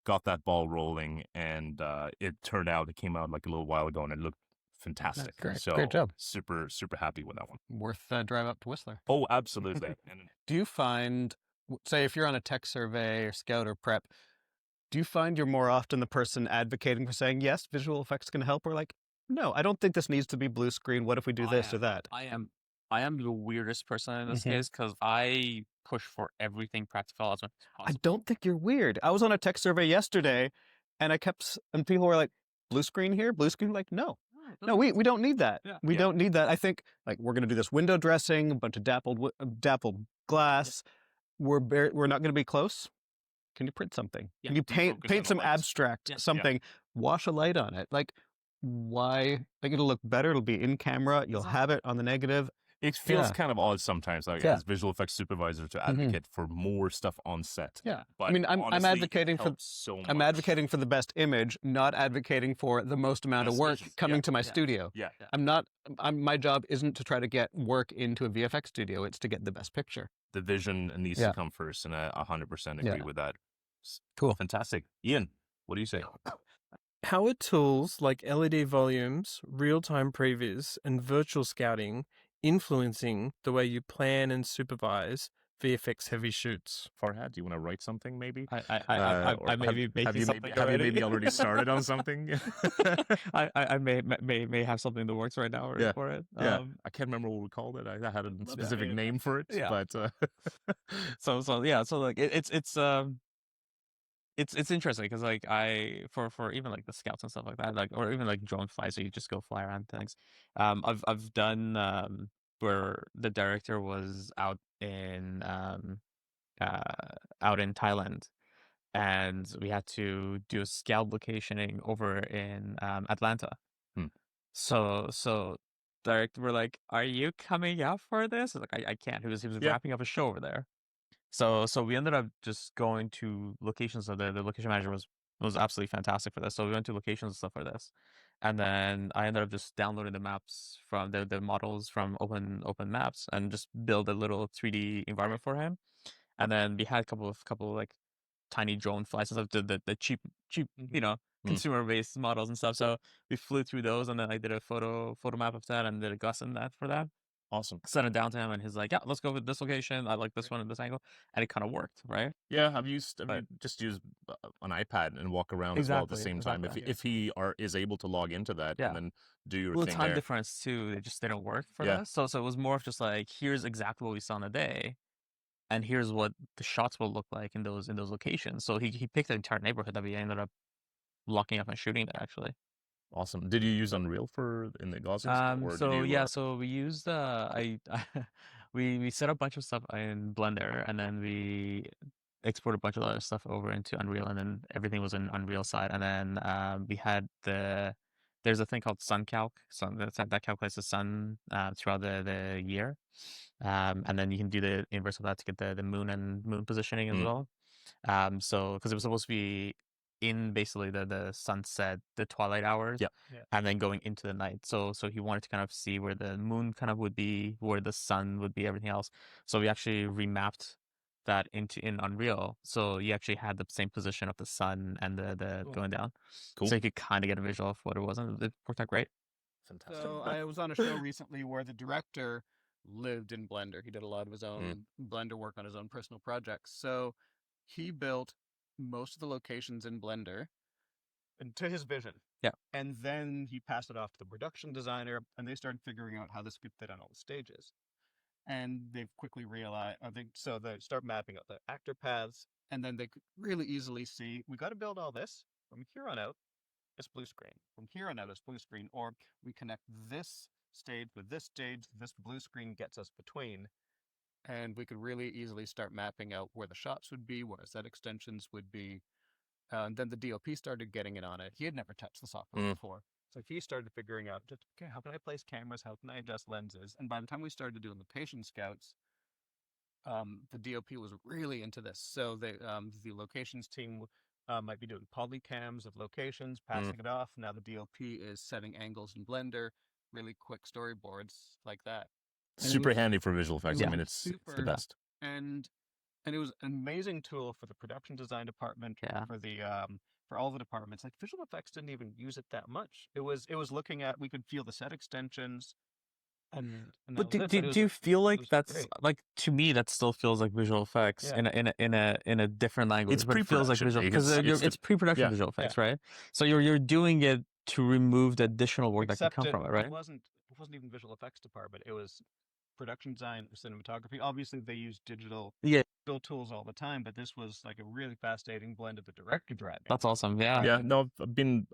got that ball rolling, and it came out a little while ago, and it looked fantastic. Great. So Great job. super, super happy with that one. Worth a drive up to Whistler. Oh, absolutely. And Do you find, say, if you're on a tech survey or scout or prep, do you find you're more often the person advocating for saying, yes, visual effects can help, or no, I don't think this needs to be blue screen. What if we do this or that? I am the weirdest person in this Mhm. case because I push for everything practical as much as I possible. don't think you're weird. I was on a tech survey yesterday, and and people were like, "Blue screen here, blue screen." Like, no, we don't need that. Yeah. We don't need that. I think like we're gonna do this window dressing, a bunch of dappled glass. We're not gonna be close. Can you print something? Yeah, Can you defocus on paint the some lights. abstract something? Wash a light on it. Like, why? Like, it'll look better. It'll be in camera. You'll have it on the negative. It feels Yeah. kind of odd sometimes, like Yeah. as visual effects supervisor, to advocate for more stuff on set. Yeah, But I mean, I'm honestly, advocating it for helps so much. I'm advocating for the best image, not advocating for the most amount of Best work vision. coming Yeah. to my Yeah. studio. Yeah. I'm not. My job isn't to try to get work into a VFX studio. It's to get the best picture. The vision needs Yeah. to come first, and I 100% agree Yeah. with that. Cool. Fantastic. Ian, what do you say? How are tools like LED volumes, real-time previews, and virtual scouting influencing the way you plan and supervise VFX-heavy shoots? Farhad, do you want to write something maybe? I may be making something have you already. maybe already started on something? I may have something in the works right now Yeah. for it. Yeah, I can't remember what we called it. I had a specific name for it, Yeah. but So like it's interesting because like for even like the scouts and stuff like that, like or even like drone flights, so you just go fly around things. I've done where the director was out in Thailand, and we had to do a scout locationing over in Atlanta. So director were like, "Are you coming out for this?" I was like, I can't. He was Yeah. wrapping up a show over there. So we ended up just going to locations. So the location manager was absolutely fantastic for this. So we went to locations and stuff for this, and then I ended up just downloading the maps from the models from Open Maps and just build a little 3D environment for him. And then we had a couple of like tiny drone flights and stuff, the cheap consumer based models and stuff. So we flew through those, and then I did a photo map of that and did a Gus in that for that. Awesome. Sent it down to him, and he's like, "Yeah, let's go with this location. I like this one at this angle," and it kind of worked, right? Yeah, have you just used an iPad and walk around as well at the same time? If he is able to log into that and then do your thing time there. difference too, it just didn't work for this. So it was more of just like, here's exactly what we saw in the day, and here's what the shots will look like in those locations. So he picked the entire neighborhood that we ended up locking up and shooting there actually. Awesome. Did you use Unreal in the Gaussians? So we used we set up a bunch of stuff in Blender, and then we exported a bunch of other stuff over into Unreal, and then everything was in Unreal side. And then we had there's a thing called sun calc, so that calculates the sun throughout the year, and then you can do the inverse of that to get the moon and moon positioning as well. So because it was supposed to be in basically the sunset, the twilight hours, and then going into the night. So he wanted to kind of see where the moon kind of would be, where the sun would be, everything else. So we actually remapped that in Unreal. So you actually had the same position of the sun and the going down. Cool. So you could kind of get a visual of what it was, and it worked out great. Fantastic. So I was on a show recently where the director lived in Blender. He did a lot of his own Blender work on his own personal projects. So he built most of the locations in Blender and to his vision. Yeah. And then he passed it off to the production designer, and they started figuring out how this could fit on all the stages. And they've quickly realized, so they start mapping out the actor paths, and then they could really easily see, we got to build all this from here on out. It's blue screen. From here on out, it's blue screen. Or we connect this stage with this stage. This blue screen gets us between. And we could really easily start mapping out where the shots would be, where set extensions would be. And then the DOP started getting in on it. He had never touched the software before. So he started figuring out, okay, how can I place cameras? How can I adjust lenses? And by the time we started doing the patient scouts, the DOP was really into this. So the locations team might be doing polycams of locations, passing it off. Now the DOP is setting angles in Blender, really quick storyboards like that. Super handy for visual effects. I mean, it's the best. And it was an amazing tool for the production design department, for the for all the departments. Like visual effects didn't even use it that much. It was looking at, we could feel the set extensions. But do you feel like that's great. Like, to me that still feels like visual effects in a different language. It feels like visual because it's pre-production visual effects, right? So you're doing it to remove the additional work that can come from it, right? It wasn't even visual effects department. It was production design or cinematography. Obviously, they use digital build tools all the time, but this was like a really fascinating blend of the director driving. That's awesome. Yeah. Yeah, no, I've been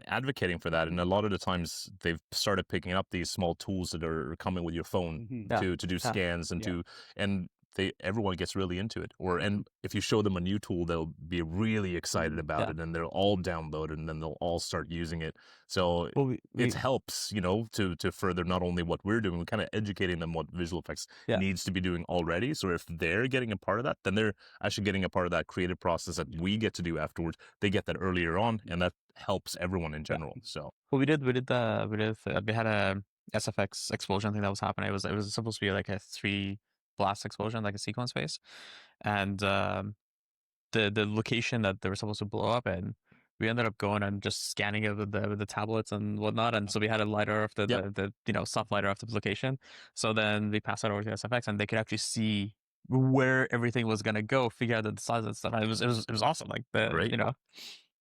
advocating for that, and a lot of the times they've started picking up these small tools that are coming with your phone to do scans and everyone gets really into it. And if you show them a new tool, they'll be really excited about it, and they'll all download it, and then they'll all start using it. So it helps, to further not only what we're doing, we're kind of educating them what visual effects needs to be doing already. So if they're getting a part of that, then they're actually getting a part of that creative process that we get to do afterwards. They get that earlier on, and that helps everyone in general. So we had a SFX explosion thing that was happening. It was supposed to be like a 3 blast explosion, like a sequence phase, and the location that they were supposed to blow up in, we ended up going and just scanning it with the tablets and whatnot, and so we had a lidar of the soft lidar of the location. So then we passed that over to SFX, and they could actually see where everything was gonna go, figure out the size and stuff. And it was awesome. Like great. I don't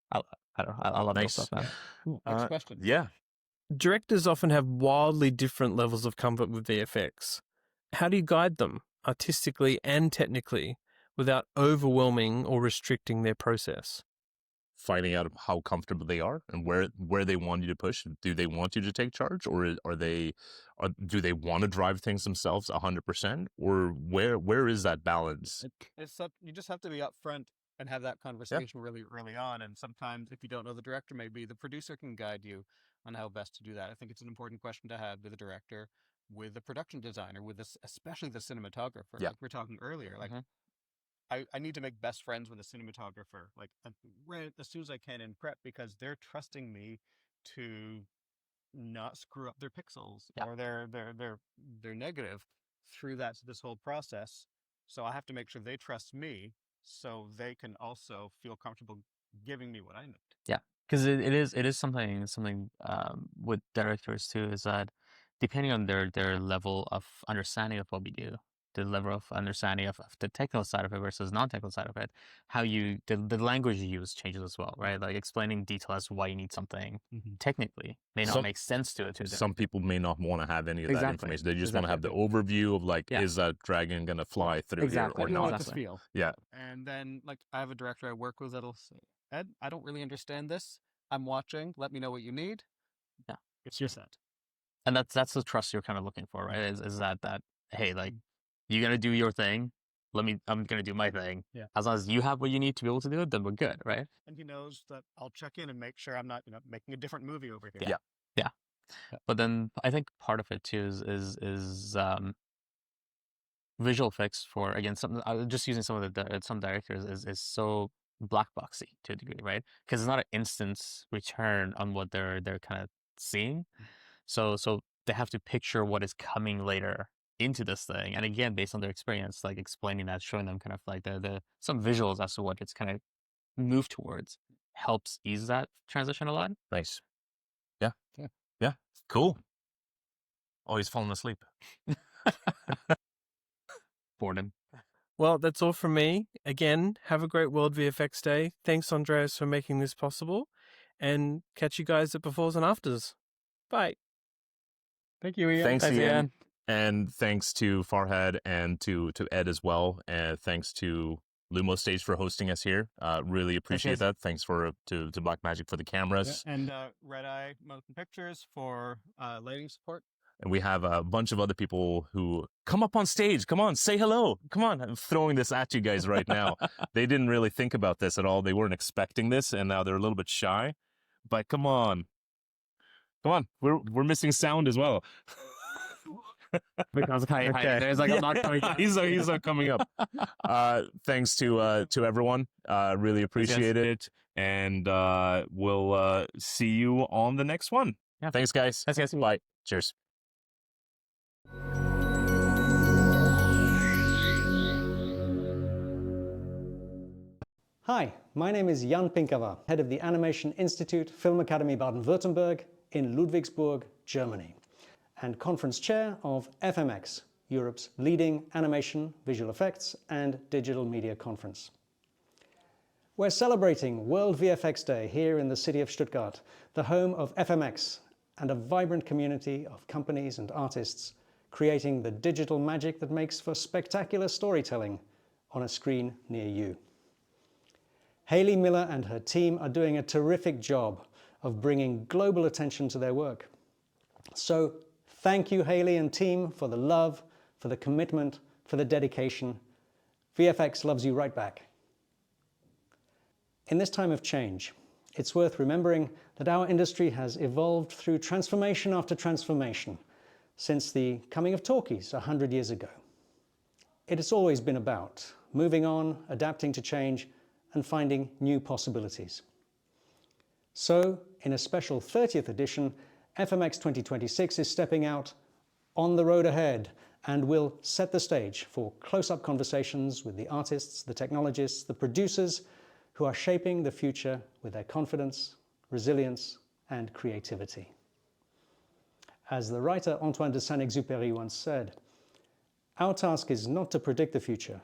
know. I love nice. those stuff, man. Next question. Yeah. Directors often have wildly different levels of comfort with VFX. How do you guide them, artistically and technically, without overwhelming or restricting their process? Finding out how comfortable they are and where they want you to push. Do they want you to take charge, or do they want to drive things themselves 100%, or where is that balance? You just have to be upfront and have that conversation really early on. And sometimes, if you don't know the director, maybe the producer can guide you on how best to do that. I think it's an important question to have with the director, with the production designer, with especially the cinematographer. Like we were talking earlier, like I need to make best friends with a cinematographer, like right as soon as I can in prep, because they're trusting me to not screw up their pixels or their negative through this whole process. So I have to make sure they trust me, so they can also feel comfortable giving me what I need. Yeah, because it is something with directors too, is that depending on their level of understanding of what we do, the level of understanding of the technical side of it versus non-technical side of it, how the language you use changes as well, right? Like explaining detail as to why you need something technically may not make sense to it. Some people may not want to have any of that information. They just want to have the overview of like, is that dragon going to fly through here or not? What this feel. Yeah. And then like I have a director I work with that'll say, Ed, I don't really understand this. I'm watching. Let me know what you need. Yeah. It's your set. And that's the trust you're kind of looking for, right? Is that hey, like, you're gonna do your thing. I'm gonna do my thing. Yeah. As long as you have what you need to be able to do it, then we're good, right? And he knows that I'll check in and make sure I'm not, making a different movie over here. Yeah. But then I think part of it too is visual effects for, again, just using some of some directors is so black boxy to a degree, right? Because it's not an instant return on what they're kind of seeing. So they have to picture what is coming later into this thing, and again, based on their experience, like explaining that, showing them kind of like the some visuals as to what it's kind of moved towards, helps ease that transition a lot. Nice. Yeah. Cool. Oh, he's falling asleep. Boredom. Well, that's all from me. Again, have a great World VFX Day. Thanks, Andreas, for making this possible, and catch you guys at Befores and Afters. Bye. Thank you, Ian. Thanks, Ian. And thanks to Farhad and to Ed as well. And thanks to Lumo Stage for hosting us here. Really appreciate that. Thanks to Blackmagic for the cameras. Yeah, and Red Eye Motion Pictures for lighting support. And we have a bunch of other people who come up on stage. Come on, say hello. Come on, I'm throwing this at you guys right now. They didn't really think about this at all. They weren't expecting this, and now they're a little bit shy. But come on. We're missing sound as well. Because there's like, I'm not coming up. He's not coming up. Thanks to everyone. Really appreciate it. And we'll see you on the next one. Yeah. Thanks, guys. Thanks, guys. Bye. Cheers. Hi, my name is Jan Pinkava, head of the Animation Institute Film Academy Baden-Württemberg in Ludwigsburg, Germany, and conference chair of FMX, Europe's leading animation, visual effects, and digital media conference. We're celebrating World VFX Day here in the city of Stuttgart, the home of FMX and a vibrant community of companies and artists creating the digital magic that makes for spectacular storytelling on a screen near you. Hayley Miller and her team are doing a terrific job of bringing global attention to their work. So thank you, Hayley and team, for the love, for the commitment, for the dedication. VFX loves you right back. In this time of change, it's worth remembering that our industry has evolved through transformation after transformation since the coming of talkies 100 years ago. It has always been about moving on, adapting to change, and finding new possibilities. So, in a special 30th edition, FMX 2026 is stepping out on the road ahead and will set the stage for close-up conversations with the artists, the technologists, the producers who are shaping the future with their confidence, resilience, and creativity. As the writer Antoine de Saint-Exupéry once said, our task is not to predict the future,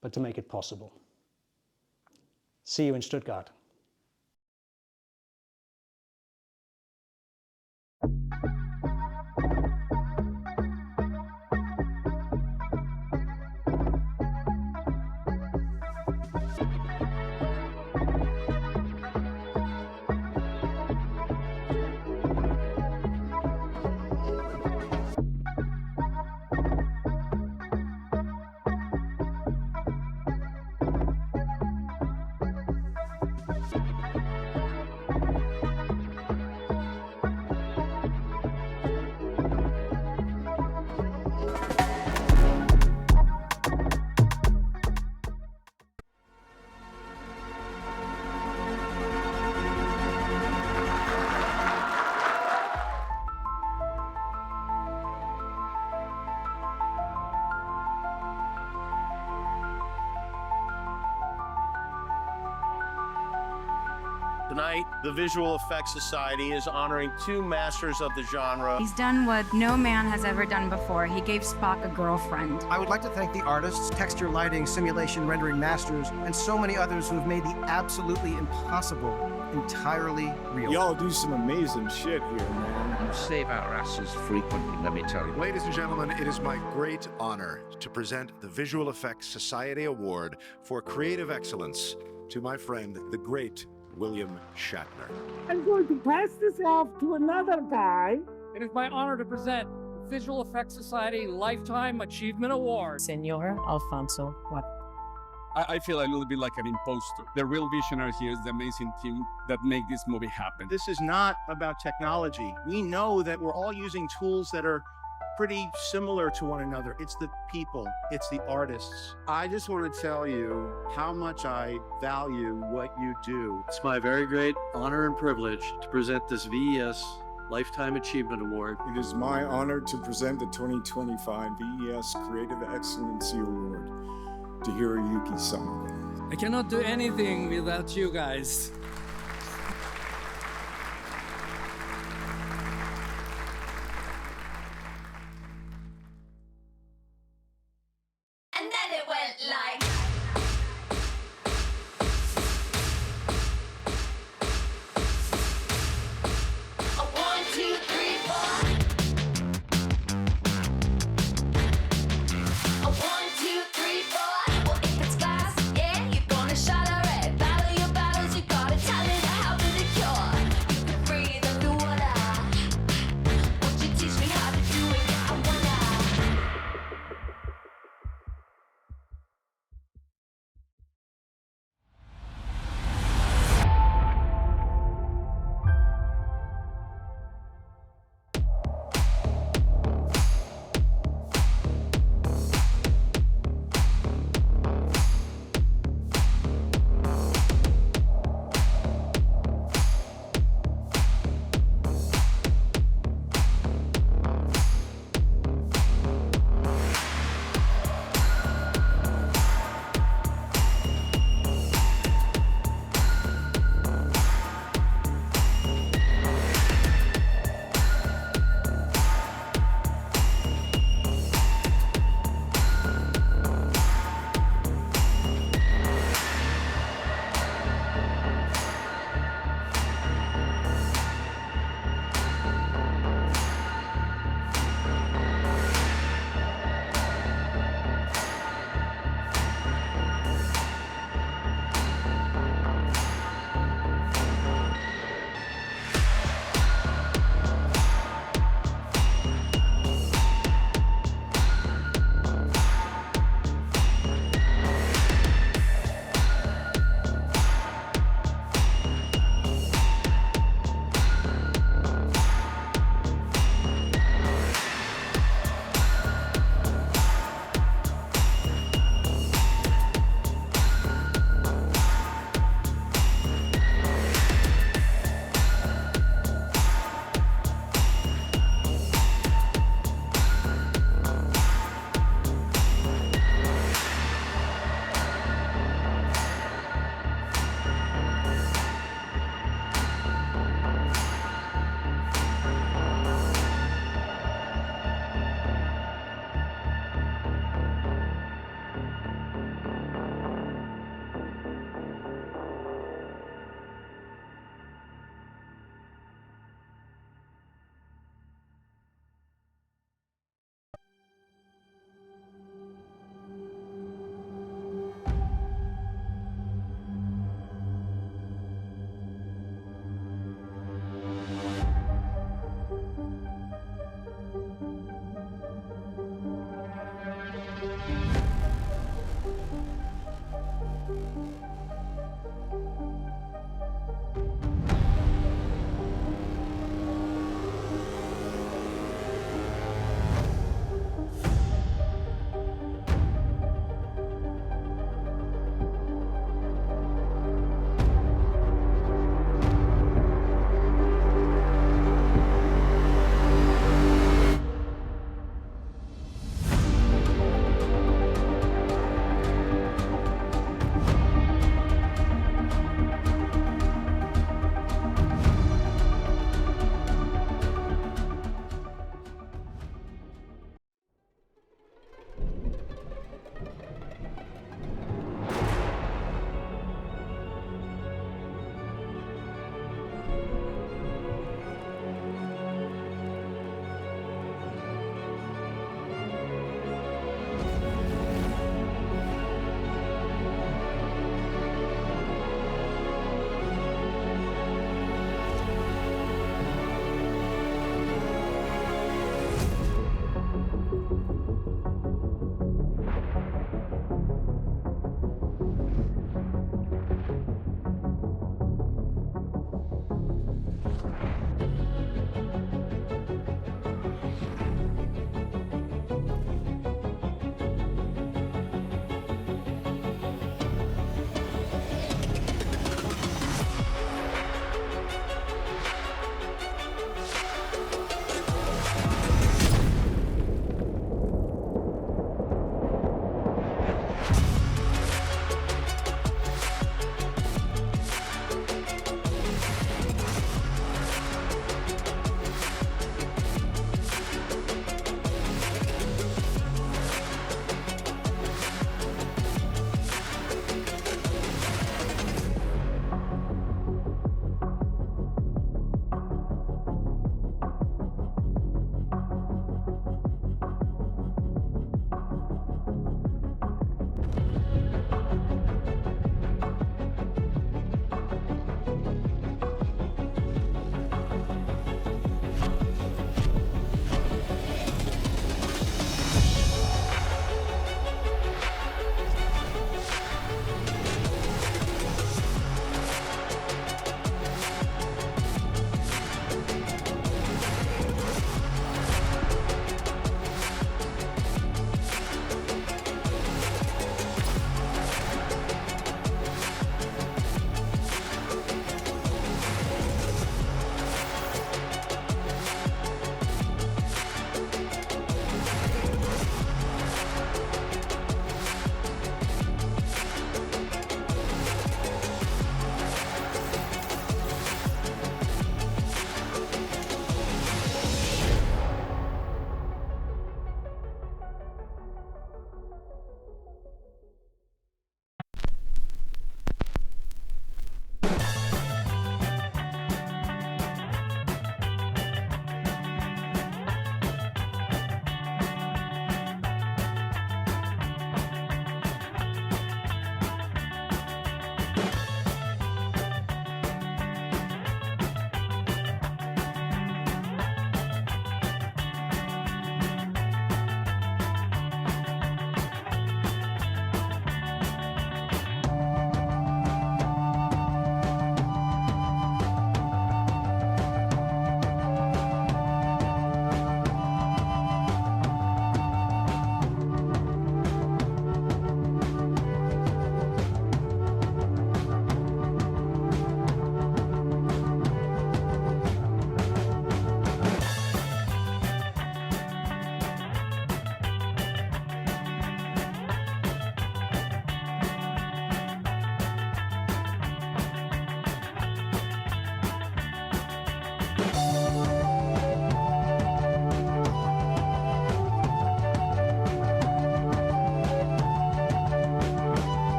but to make it possible. See you in Stuttgart. Tonight, the Visual Effects Society is honoring two masters of the genre. He's done what no man has ever done before. He gave Spock a girlfriend. I would like to thank the artists, texture, lighting, simulation, rendering masters, and so many others who have made the absolutely impossible entirely real. Y'all do some amazing shit here, man. You save our asses frequently, let me tell you. Ladies and gentlemen, it is my great honor to present the Visual Effects Society Award for Creative Excellence to my friend, the great William Shatner. I'm going to pass this off to another guy. It is my honor to present the Visual Effects Society Lifetime Achievement Award. Senor Alfonso What? I feel a little bit like an imposter. The real visionary here is the amazing team that make this movie happen. This is not about technology. We know that we're all using tools that are pretty similar to one another. It's the people, it's the artists. I just want to tell you how much I value what you do. It's my very great honor and privilege to present this VES Lifetime Achievement Award. It is my honor to present the 2025 VES Creative Excellency Award to Hiroyuki-sama. I cannot do anything without you guys. Got it.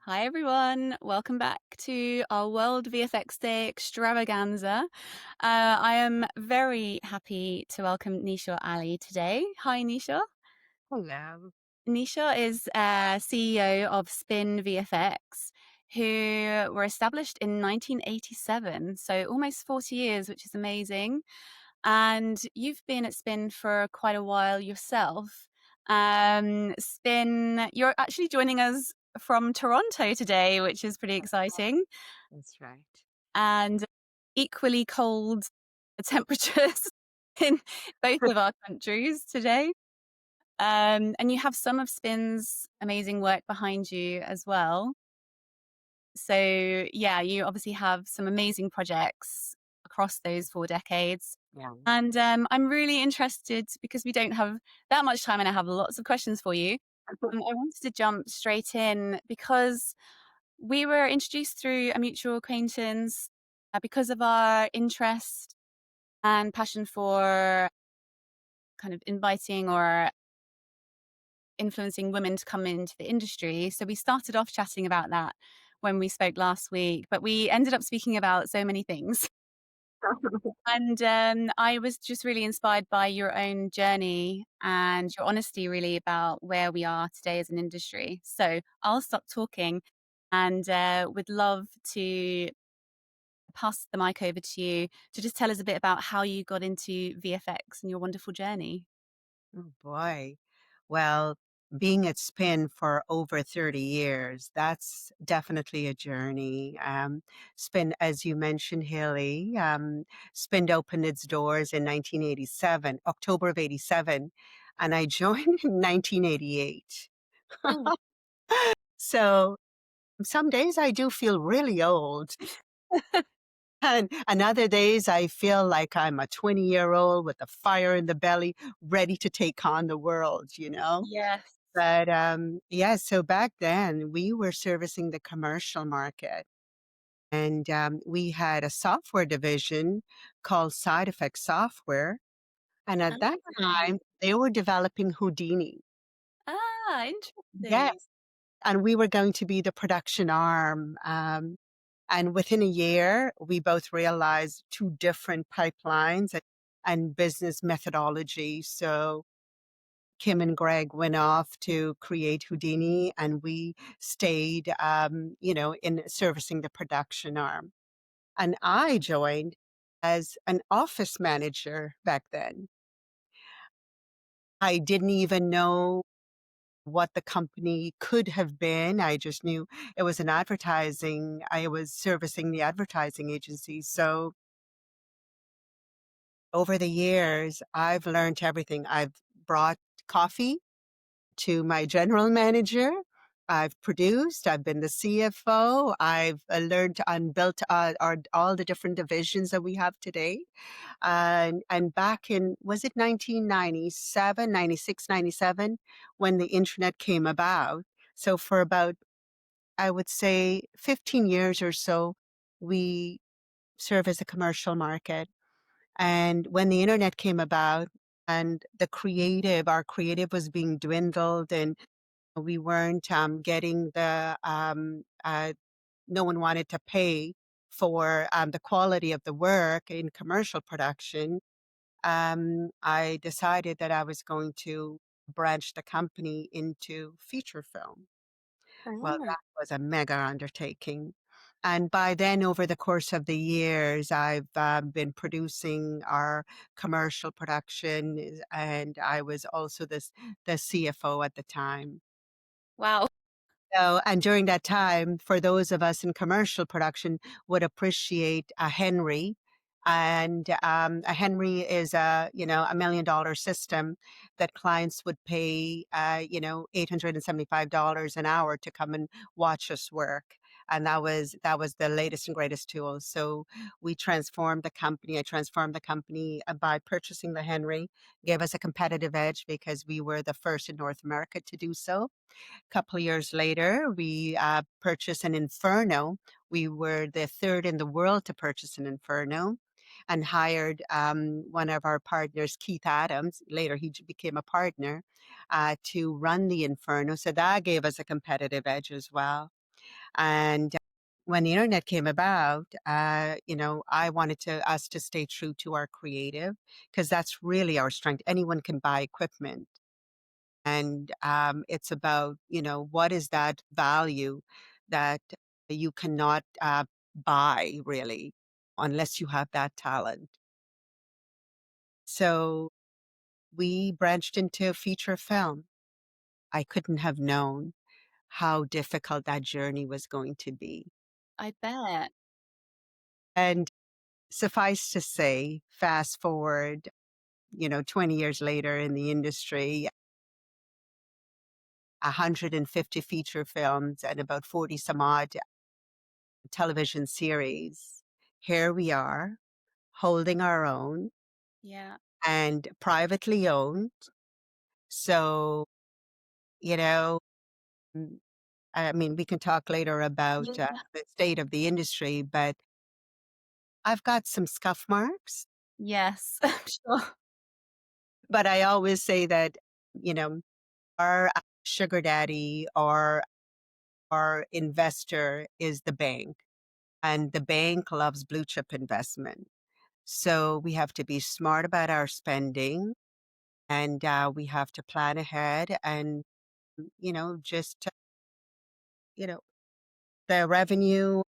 Hi everyone, welcome back to our World VFX Day extravaganza. I am very happy to welcome Nisha Ali today. Hi Nisha. Hello. Nisha is CEO of Spin VFX, who were established in 1987, so almost 40 years, which is amazing. And you've been at Spin for quite a while yourself. Spin, you're actually joining us from Toronto today, which is pretty exciting. That's right. And equally cold temperatures in both of our countries today. And you have some of Spin's amazing work behind you as well. So yeah, you obviously have some amazing projects across those 4 decades. Yeah. And I'm really interested because we don't have that much time and I have lots of questions for you. I wanted to jump straight in because we were introduced through a mutual acquaintance because of our interest and passion for kind of inviting or influencing women to come into the industry. So we started off chatting about that when we spoke last week, but we ended up speaking about so many things. And I was just really inspired by your own journey and your honesty, really, about where we are today as an industry. So I'll stop talking and would love to pass the mic over to you to just tell us a bit about how you got into VFX and your wonderful journey. Oh boy. Well, being at Spin for over 30 years, that's definitely a journey. Spin, as you mentioned, Haley, Spin opened its doors in 1987, October of 87, and I joined in 1988. Oh. So some days I do feel really old. And other days I feel like I'm a 20-year-old with a fire in the belly, ready to take on the world, you know? Yes. But yeah, so back then we were servicing the commercial market. And we had a software division called Side Effect Software. And at that time, they were developing Houdini. Ah, Yes. interesting. And we were going to be the production arm. And within a year, we both realized 2 different pipelines and business methodology. So Kim and Greg went off to create Houdini, and we stayed, in servicing the production arm. And I joined as an office manager back then. I didn't even know what the company could have been. I just knew it was an advertising. I was servicing the advertising agency. So over the years, I've learned everything. I've brought coffee to my general manager. I've produced, I've been the CFO, I've learned and built all the different divisions that we have today. And back in, was it 1997, 96, 97, when the internet came about? So for about, I would say 15 years or so, we serve as a commercial market. And when the internet came about and our creative was being dwindled and we weren't getting no one wanted to pay for the quality of the work in commercial production. I decided that I was going to branch the company into feature film. Well, that was a mega undertaking. And by then, over the course of the years, I've been producing our commercial production, and I was also the CFO at the time. Wow. So, and during that time, for those of us in commercial production, would appreciate a Henry. And a Henry is $1 million system that clients would pay, $875 an hour to come and watch us work. And that was the latest and greatest tool. So we transformed the company. I transformed the company by purchasing the Henry, gave us a competitive edge because we were the first in North America to do so. A couple of years later, we purchased an Inferno. We were the third in the world to purchase an Inferno and hired one of our partners, Keith Adams. Later, he became a partner to run the Inferno. So that gave us a competitive edge as well. And when the internet came about, I wanted us to stay true to our creative because that's really our strength. Anyone can buy equipment. And it's about, what is that value that you cannot buy really unless you have that talent. So we branched into feature film. I couldn't have known how difficult that journey was going to be. I bet. And suffice to say, fast forward, 20 years later in the industry, 150 feature films and about 40 some odd television series. Here we are, holding our own Yeah. and privately owned. So, you know, I mean, we can talk later about Yeah. the state of the industry, but I've got some scuff marks. Yes, I'm sure. But I always say that, our sugar daddy or our investor is the bank, and the bank loves blue chip investment. So we have to be smart about our spending, and we have to plan ahead and, just, the revenue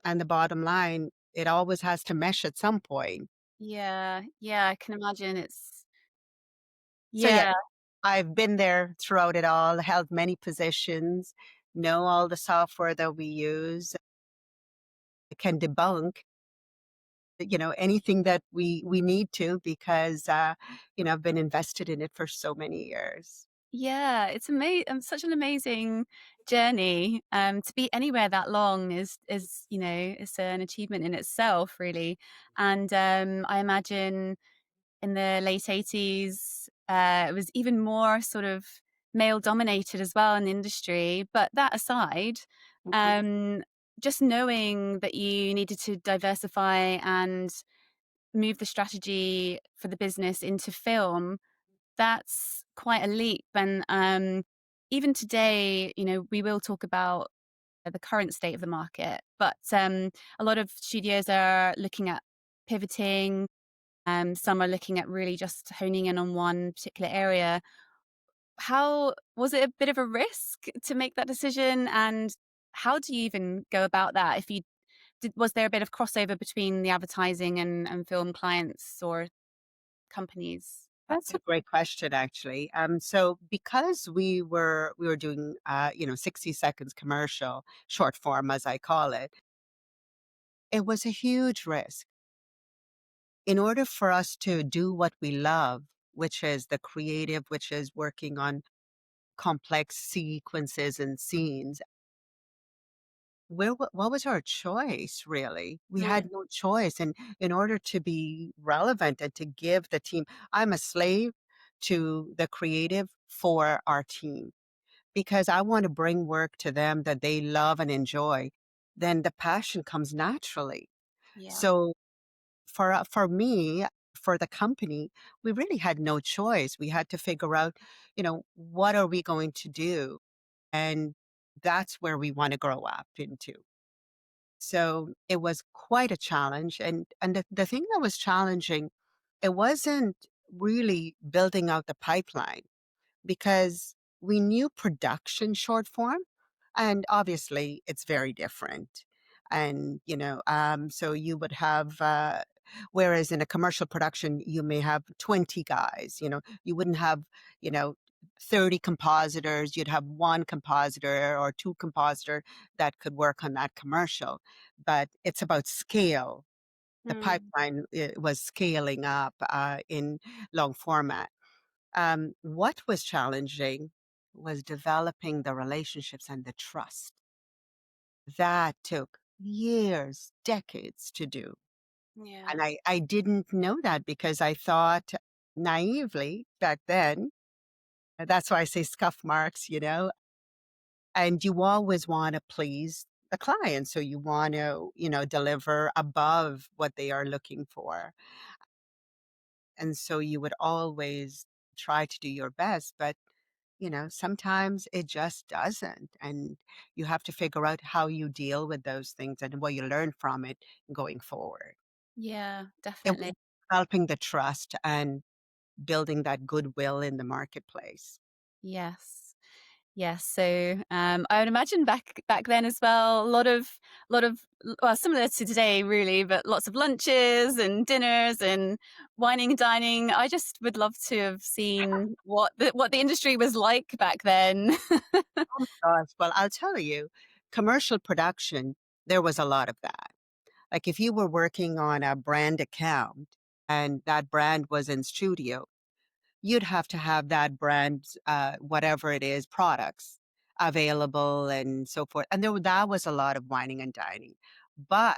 and the bottom line, it always has to mesh at some point. Yeah, yeah, I can imagine it's So yeah, yeah. I've been there throughout it all, held many positions, know all the software that we use, can debunk, anything that we need to because, I've been invested in it for so many years. Yeah, it's such an amazing journey. To be anywhere that long is it's an achievement in itself, really. And I imagine in the late 80s, it was even more sort of male dominated as well in the industry. But that aside, um, just knowing that you needed to diversify and move the strategy for the business into film, that's quite a leap. And even today, we will talk about the current state of the market, but a lot of studios are looking at pivoting. Some are looking at really just honing in on one particular area. How was it a bit of a risk to make that decision? And how do you even go about that? If you was there a bit of crossover between the advertising and film clients or companies? That's a great question, actually. So because we were doing 60 seconds commercial, short form as I call it was a huge risk. In order for us to do what we love, which is the creative, which is working on complex sequences and scenes, what was our choice, really? We had no choice. And in order to be relevant and to give the team, I'm a slave to the creative for our team because I want to bring work to them that they love and enjoy. Then the passion comes naturally. Yeah. So for me, for the company, we really had no choice. We had to figure out, what are we going to do? And that's where we want to grow up into. So it was quite a challenge. And the thing that was challenging, it wasn't really building out the pipeline because we knew production short form, and obviously it's very different. And, so you would have, whereas in a commercial production, you may have 20 guys, you wouldn't have, you know, 30 compositors, you'd have one compositor or two compositor that could work on that commercial. But it's about scale. The pipeline was scaling up in long format. What was challenging was developing the relationships and the trust. That took years, decades to do. Yeah. And I didn't know that because I thought naively back then, that's why I say scuff marks, and you always want to please the client. So you want to, deliver above what they are looking for. And so you would always try to do your best, but sometimes it just doesn't. And you have to figure out how you deal with those things and what you learn from it going forward. Yeah, It definitely. was developing the trust and building that goodwill in the marketplace. Yes. Yes. So I would imagine back then as well, a lot of well, similar to today really, but lots of lunches and dinners and wining and dining. I just would love to have seen what the industry was like back then. Oh my gosh. Well, I'll tell you, commercial production, there was a lot of that. Like if you were working on a brand account and that brand was in studio, you'd have to have that brand's, whatever it is, products available and so forth. And that was a lot of whining and dining. But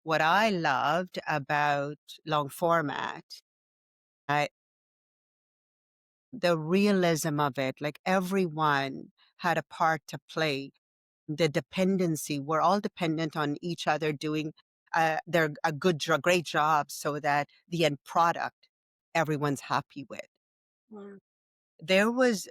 what I loved about long format, the realism of it, like everyone had a part to play. The dependency, we're all dependent on each other doing great job so that the end product everyone's happy with. There was,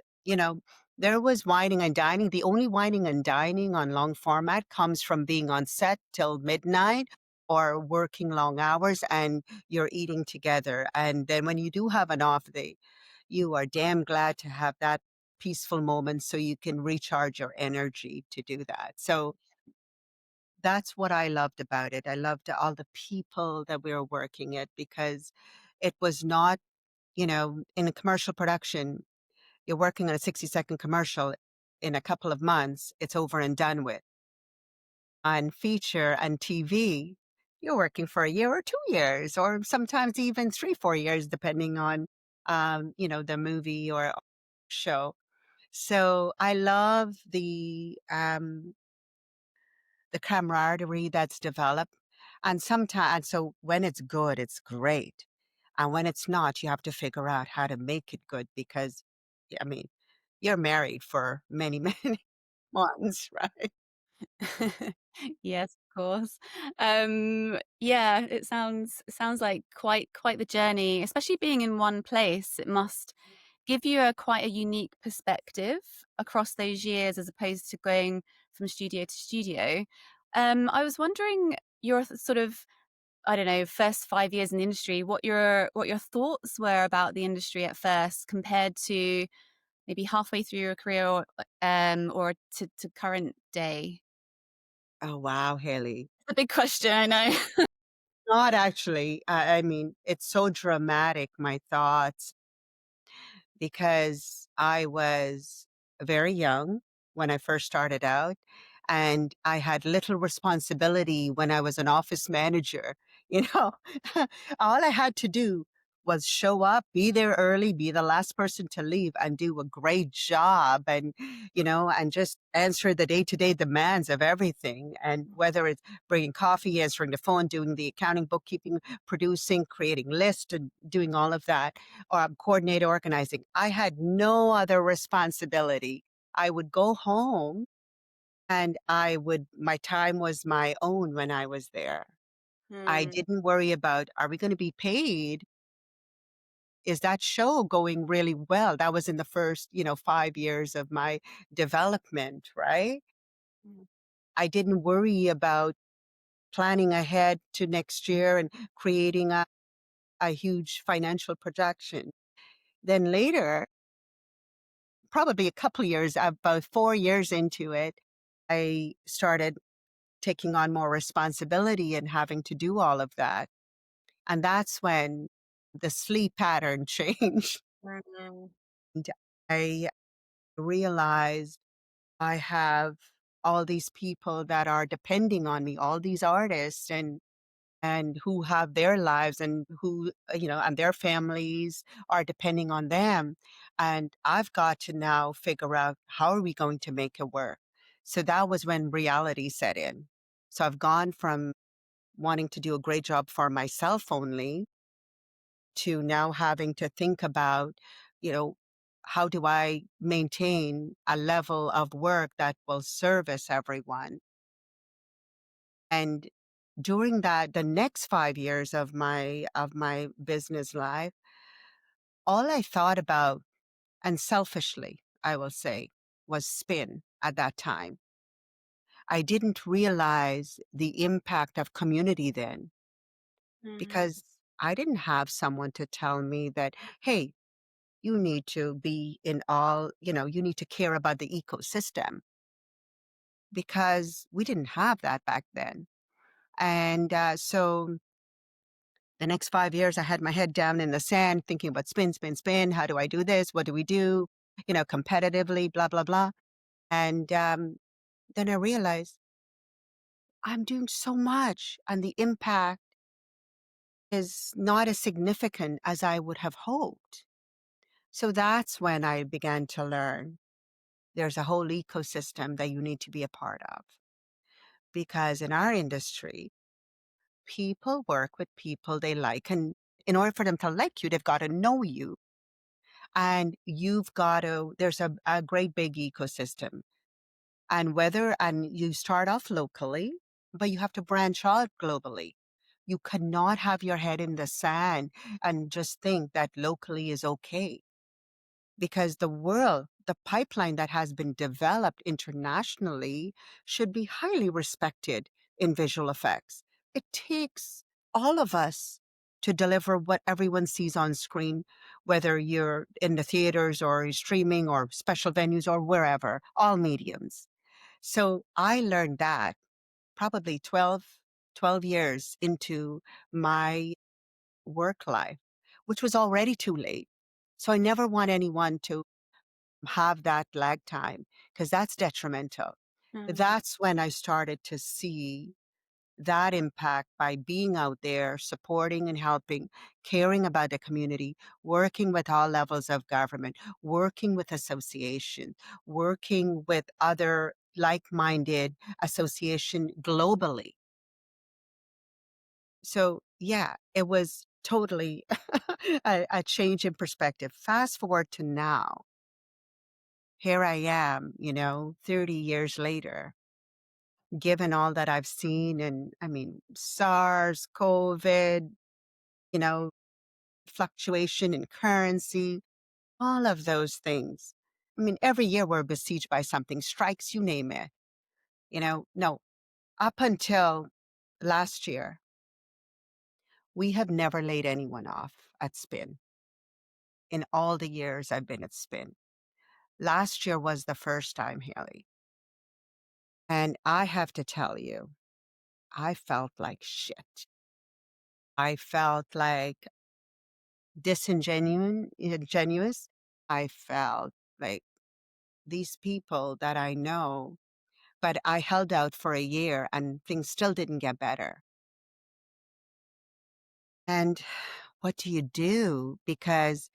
there was whining and dining. The only whining and dining on long format comes from being on set till midnight or working long hours and you're eating together. And then when you do have an off day, you are damn glad to have that peaceful moment so you can recharge your energy to do that. So that's what I loved about it. I loved all the people that we were working at because it was not, in a commercial production, you're working on a 60-second commercial in a couple of months, it's over and done with. On feature and TV, you're working for a year or 2 years, or sometimes even 3, 4 years, depending on, the movie or show. So I love the camaraderie that's developed. And sometimes, so when it's good, it's great. And when it's not, you have to figure out how to make it good because, I mean, you're married for many, many months, right? Yes, of course. Yeah, it sounds like quite the journey, especially being in one place. It must give you quite a unique perspective across those years as opposed to going from studio to studio. I was wondering your sort of, I don't know, first 5 years in the industry, what your thoughts were about the industry at first compared to maybe halfway through your career or to current day. Oh, wow, Haley. It's a big question, I know. Not actually. I mean, it's so dramatic, my thoughts, because I was very young when I first started out, and I had little responsibility when I was an office manager. You know, all I had to do was show up, be there early, be the last person to leave, and do a great job, and and just answer the day-to-day demands of everything. And whether it's bringing coffee, answering the phone, doing the accounting, bookkeeping, producing, creating lists, and doing all of that, or coordinate organizing, I had no other responsibility. I would go home and my time was my own when I was there. I didn't worry about, are we going to be paid? Is that show going really well? That was in the first, 5 years of my development, right? I didn't worry about planning ahead to next year and creating a huge financial projection. Then later, probably a couple years, about 4 years into it, I started taking on more responsibility and having to do all of that. And that's when the sleep pattern changed. And I realized I have all these people that are depending on me, all these artists and who have their lives and who, and their families are depending on them. And I've got to now figure out how are we going to make it work. So that was when reality set in. So I've gone from wanting to do a great job for myself only to now having to think about, how do I maintain a level of work that will service everyone? And during the next 5 years of my business life, all I thought about, and selfishly, I will say, was Spin at that time. I didn't realize the impact of community then because I didn't have someone to tell me that, hey, you need to be in all, you need to care about the ecosystem because we didn't have that back then. And so the next 5 years, I had my head down in the sand thinking about spin, spin, spin. How do I do this? What do we do? Competitively, blah, blah, blah. And then I realized I'm doing so much and the impact is not as significant as I would have hoped. So that's when I began to learn there's a whole ecosystem that you need to be a part of. Because in our industry, people work with people they like. And in order for them to like you, they've got to know you. And there's a great big ecosystem. And you start off locally, but you have to branch out globally. You cannot have your head in the sand and just think that locally is okay. Because the pipeline that has been developed internationally should be highly respected in visual effects. It takes all of us to deliver what everyone sees on screen, whether you're in the theaters or streaming or special venues or wherever, all mediums. So I learned that probably 12 years into my work life, which was already too late. So I never want anyone to have that lag time because that's detrimental. That's when I started to see that impact by being out there, supporting and helping, caring about the community, working with all levels of government, working with associations, working with other like-minded association globally. So yeah, it was totally a change in perspective. Fast forward to now. Here I am, 30 years later, given all that I've seen, and I mean, SARS, COVID, fluctuation in currency, all of those things. I mean, every year we're besieged by something, strikes, you name it. No, up until last year, we have never laid anyone off at Spin in all the years I've been at Spin. Last year was the first time, Haley. And I have to tell you, I felt like shit. I felt like disingenuous. I felt like these people that I know, but I held out for a year and things still didn't get better. And what do you do? Because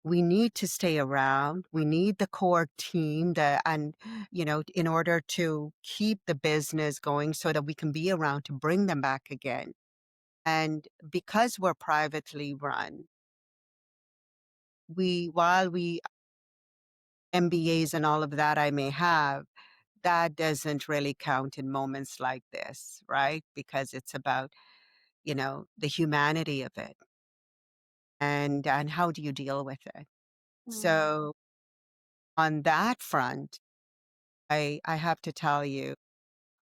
we need to stay around. We need the core team in order to keep the business going so that we can be around to bring them back again. And because we're privately run, while we MBAs and all of that I may have, that doesn't really count in moments like this, right? Because it's about, the humanity of it and how do you deal with it? So on that front, I have to tell you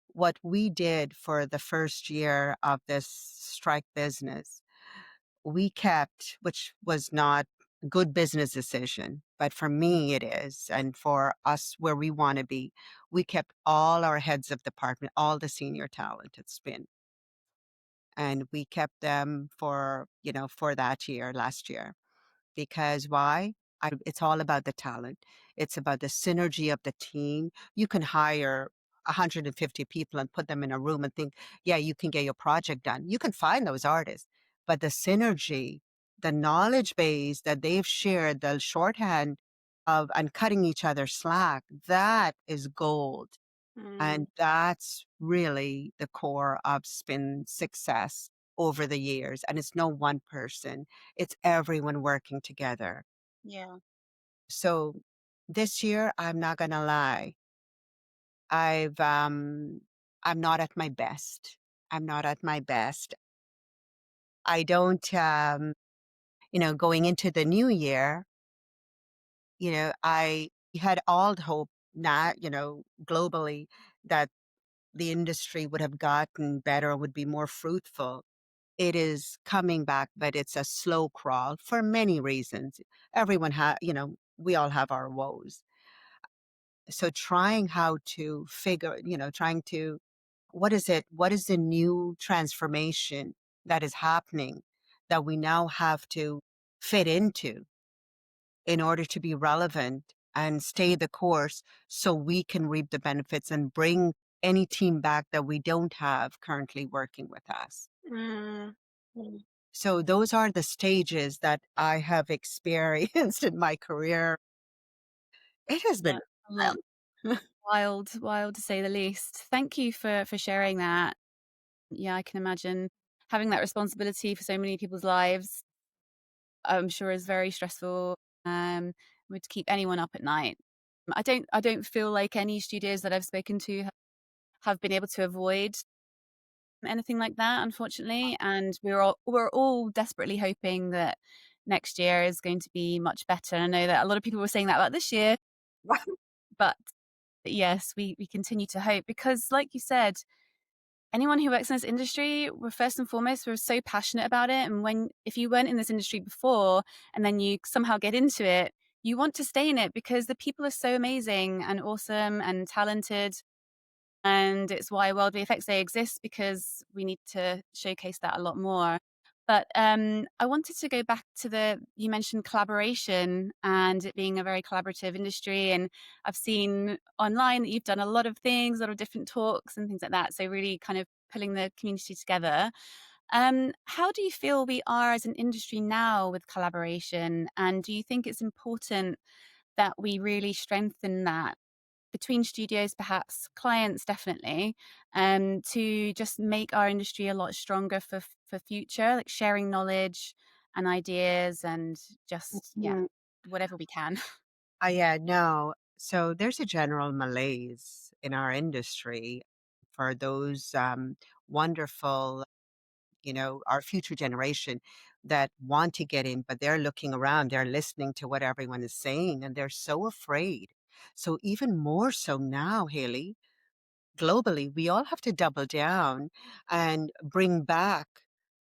what we did for the first year of this strike business. We kept, which was not a good business decision, but for me it is, and for us where we want to be, we kept all our heads of department, all the senior talent at Spin. And we kept them for that year, last year. Because why? It's all about the talent. It's about the synergy of the team. You can hire 150 people and put them in a room and think, yeah, you can get your project done. You can find those artists, but the synergy, the knowledge base that they've shared, the shorthand of and cutting each other slack, that is gold. And that's really the core of Spin's success over the years. And it's no one person, it's everyone working together. Yeah. So this year, I'm not going to lie. I'm not at my best. I'm not at my best. I don't, going into the new year, I We had all the hope, not, globally, that the industry would have gotten better, would be more fruitful. It is coming back, but it's a slow crawl for many reasons. Everyone we all have our woes. So trying how to figure, trying to, what is it? What is the new transformation that is happening that we now have to fit into in order to be relevant and stay the course so we can reap the benefits and bring any team back that we don't have currently working with us. So those are the stages that I have experienced in my career. It has been wild, wild to say the least. Thank you for sharing that. Yeah, I can imagine having that responsibility for so many people's lives. I'm sure is very stressful. Would keep anyone up at night. I don't feel like any studios that I've spoken to have been able to avoid anything like that, unfortunately. And we're all desperately hoping that next year is going to be much better. I know that a lot of people were saying that about this year, but yes, we continue to hope because, like you said, anyone who works in this industry, we're first and foremost, we're so passionate about it. And if you weren't in this industry before and then you somehow get into it, you want to stay in it because the people are so amazing and awesome and talented. And it's why World VFX Day exists, because we need to showcase that a lot more. But I wanted to go back to you mentioned collaboration and it being a very collaborative industry. And I've seen online that you've done a lot of things, a lot of different talks and things like that. So really kind of pulling the community together. How do you feel we are as an industry now with collaboration? And do you think it's important that we really strengthen that between studios, perhaps clients, definitely, to just make our industry a lot stronger for future, like sharing knowledge and ideas and just whatever we can. Yeah, no. So there's a general malaise in our industry for those wonderful, our future generation that want to get in, but they're looking around, they're listening to what everyone is saying, and they're so afraid. So even more so now, Haley, globally, we all have to double down and bring back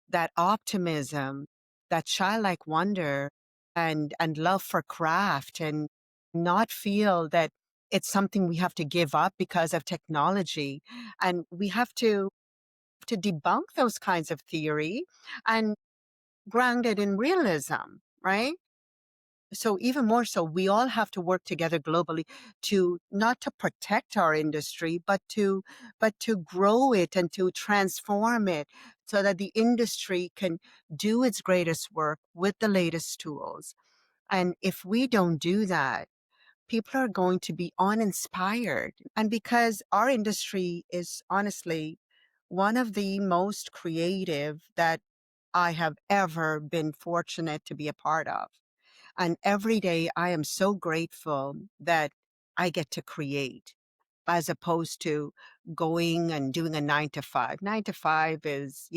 that optimism, that childlike wonder and love for craft, and not feel that it's something we have to give up because of technology. And we have to debunk those kinds of theory and ground it in realism, right? So even more so, we all have to work together globally to not to protect our industry, but to grow it and to transform it so that the industry can do its greatest work with the latest tools. And if we don't do that, people are going to be uninspired. And because our industry is honestly one of the most creative that I have ever been fortunate to be a part of. And every day I am so grateful that I get to create as opposed to going and doing a 9 to 5. 9 to 5 is,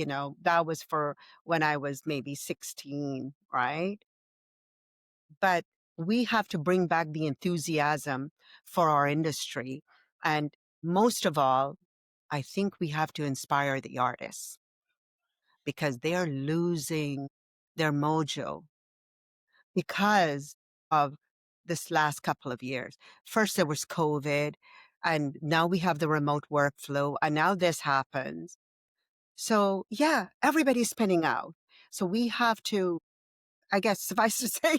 that was for when I was maybe 16, right? But we have to bring back the enthusiasm for our industry. And most of all, I think we have to inspire the artists because they're losing their mojo because of this last couple of years. First, there was COVID, and now we have the remote workflow, and now this happens. So, yeah, everybody's spinning out. So we have to, I guess, suffice to say,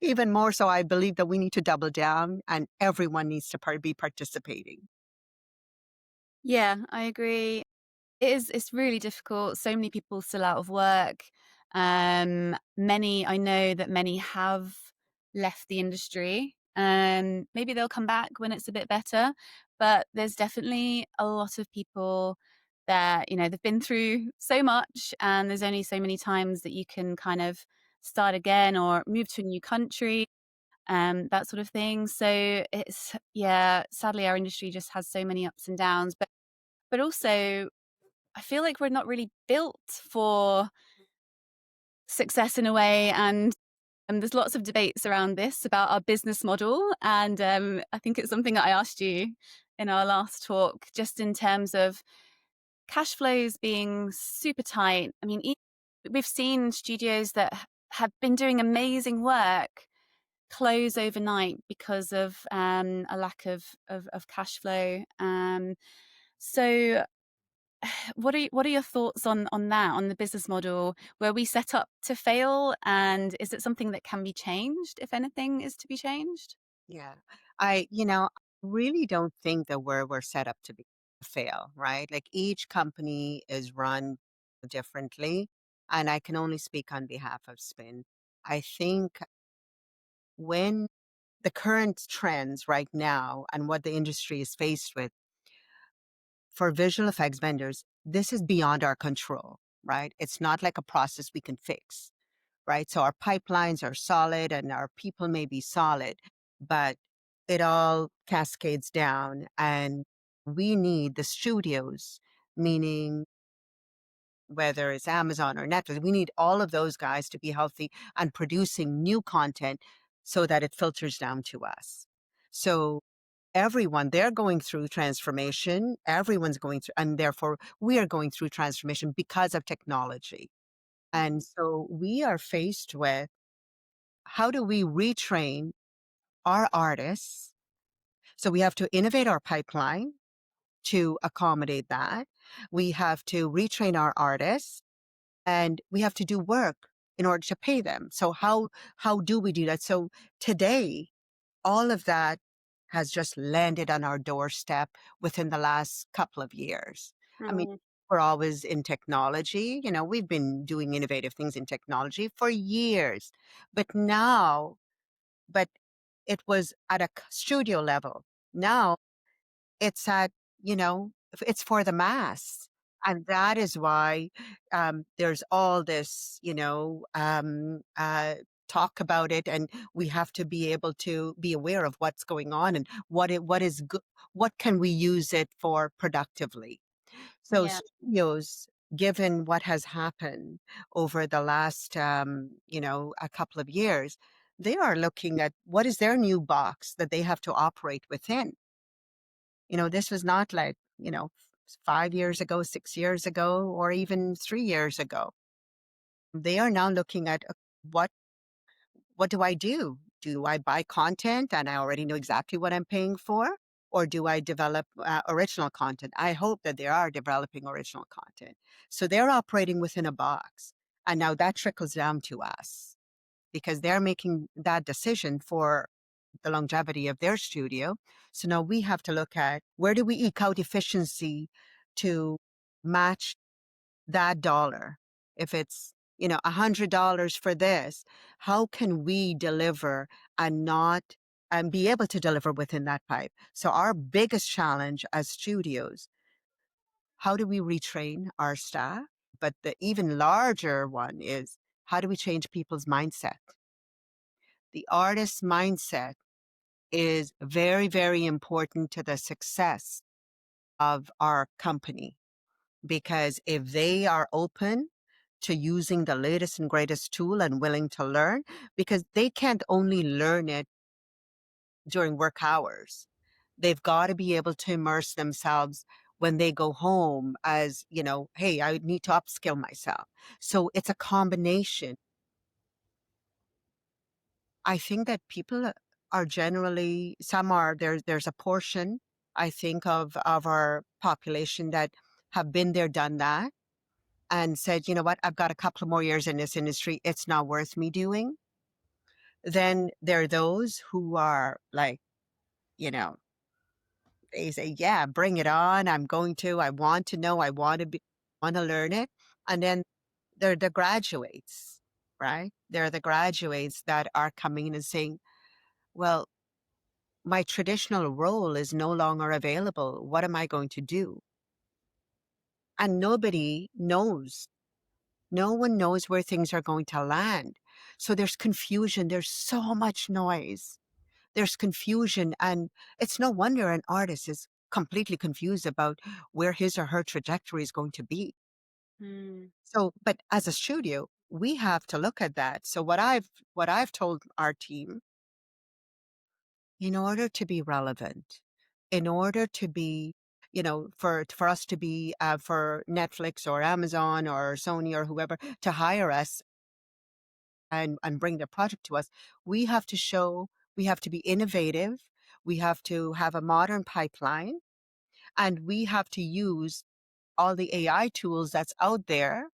even more so, I believe that we need to double down, and everyone needs to be participating. Yeah, I agree. It's really difficult. So many people still out of work. I know that many have left the industry. Maybe they'll come back when it's a bit better, but there's definitely a lot of people that, they've been through so much and there's only so many times that you can kind of start again or move to a new country, that sort of thing. So sadly our industry just has so many ups and downs, but also I feel like we're not really built for success in a way. And There's lots of debates around this about our business model. And I think it's something that I asked you in our last talk, just in terms of cash flows being super tight. I mean, we've seen studios that have been doing amazing work close overnight because of a lack of cash flow. So what are your thoughts on that, on the business model? Were we set up to fail, and is it something that can be changed if anything is to be changed? Yeah. I really don't think that we're set up to fail, right? Like each company is run differently, and I can only speak on behalf of Spin. I think when the current trends right now and what the industry is faced with for visual effects vendors, this is beyond our control, right? It's not like a process we can fix, right? So our pipelines are solid and our people may be solid, but it all cascades down, and we need the studios, meaning whether it's Amazon or Netflix, we need all of those guys to be healthy and producing new content so that it filters down to us. So everyone, they're going through transformation. Everyone's going through, and therefore we are going through transformation because of technology. And so we are faced with, how do we retrain our artists? So we have to innovate our pipeline to accommodate that. We have to retrain our artists, and we have to do work in order to pay them. So how do we do that? So today, all of that has just landed on our doorstep within the last couple of years. I mean, we're always in technology. We've been doing innovative things in technology for years, but it was at a studio level. Now it's at, it's for the mass. And that is why there's all this, talk about it, and we have to be able to be aware of what's going on and what is good, what can we use it for productively. So studios, given what has happened over the last, a couple of years, they are looking at what is their new box that they have to operate within. This was not like, 5 years ago, 6 years ago, or even 3 years ago. They are now looking at what do I do? Do I buy content and I already know exactly what I'm paying for? Or do I develop original content? I hope that they are developing original content. So they're operating within a box. And now that trickles down to us because they're making that decision for the longevity of their studio. So now we have to look at, where do we eke out efficiency to match that dollar? If it's, $100 for this, how can we deliver and be able to deliver within that pipe? So our biggest challenge as studios, how do we retrain our staff? But the even larger one is, how do we change people's mindset? The artist's mindset is very, very important to the success of our company, because if they are open to using the latest and greatest tool and willing to learn, because they can't only learn it during work hours. They've got to be able to immerse themselves when they go home as, hey, I need to upskill myself. So it's a combination. I think that people are generally, there's a portion, I think, of our population that have been there, done that, and said, you know what, I've got a couple of more years in this industry. It's not worth me doing. Then there are those who are like, they say, yeah, bring it on. I want to know, I want to learn it. And then they're the graduates, right? They're the graduates that are coming in and saying, well, my traditional role is no longer available. What am I going to do? And nobody knows. No one knows where things are going to land. So there's confusion. There's so much noise. There's confusion. And it's no wonder an artist is completely confused about where his or her trajectory is going to be. So, but as a studio, we have to look at that. So what I've told our team, in order to be relevant, in order to be, for us to be, for Netflix or Amazon or Sony or whoever to hire us and bring their project to us, we have to be innovative, we have to have a modern pipeline, and we have to use all the AI tools that's out there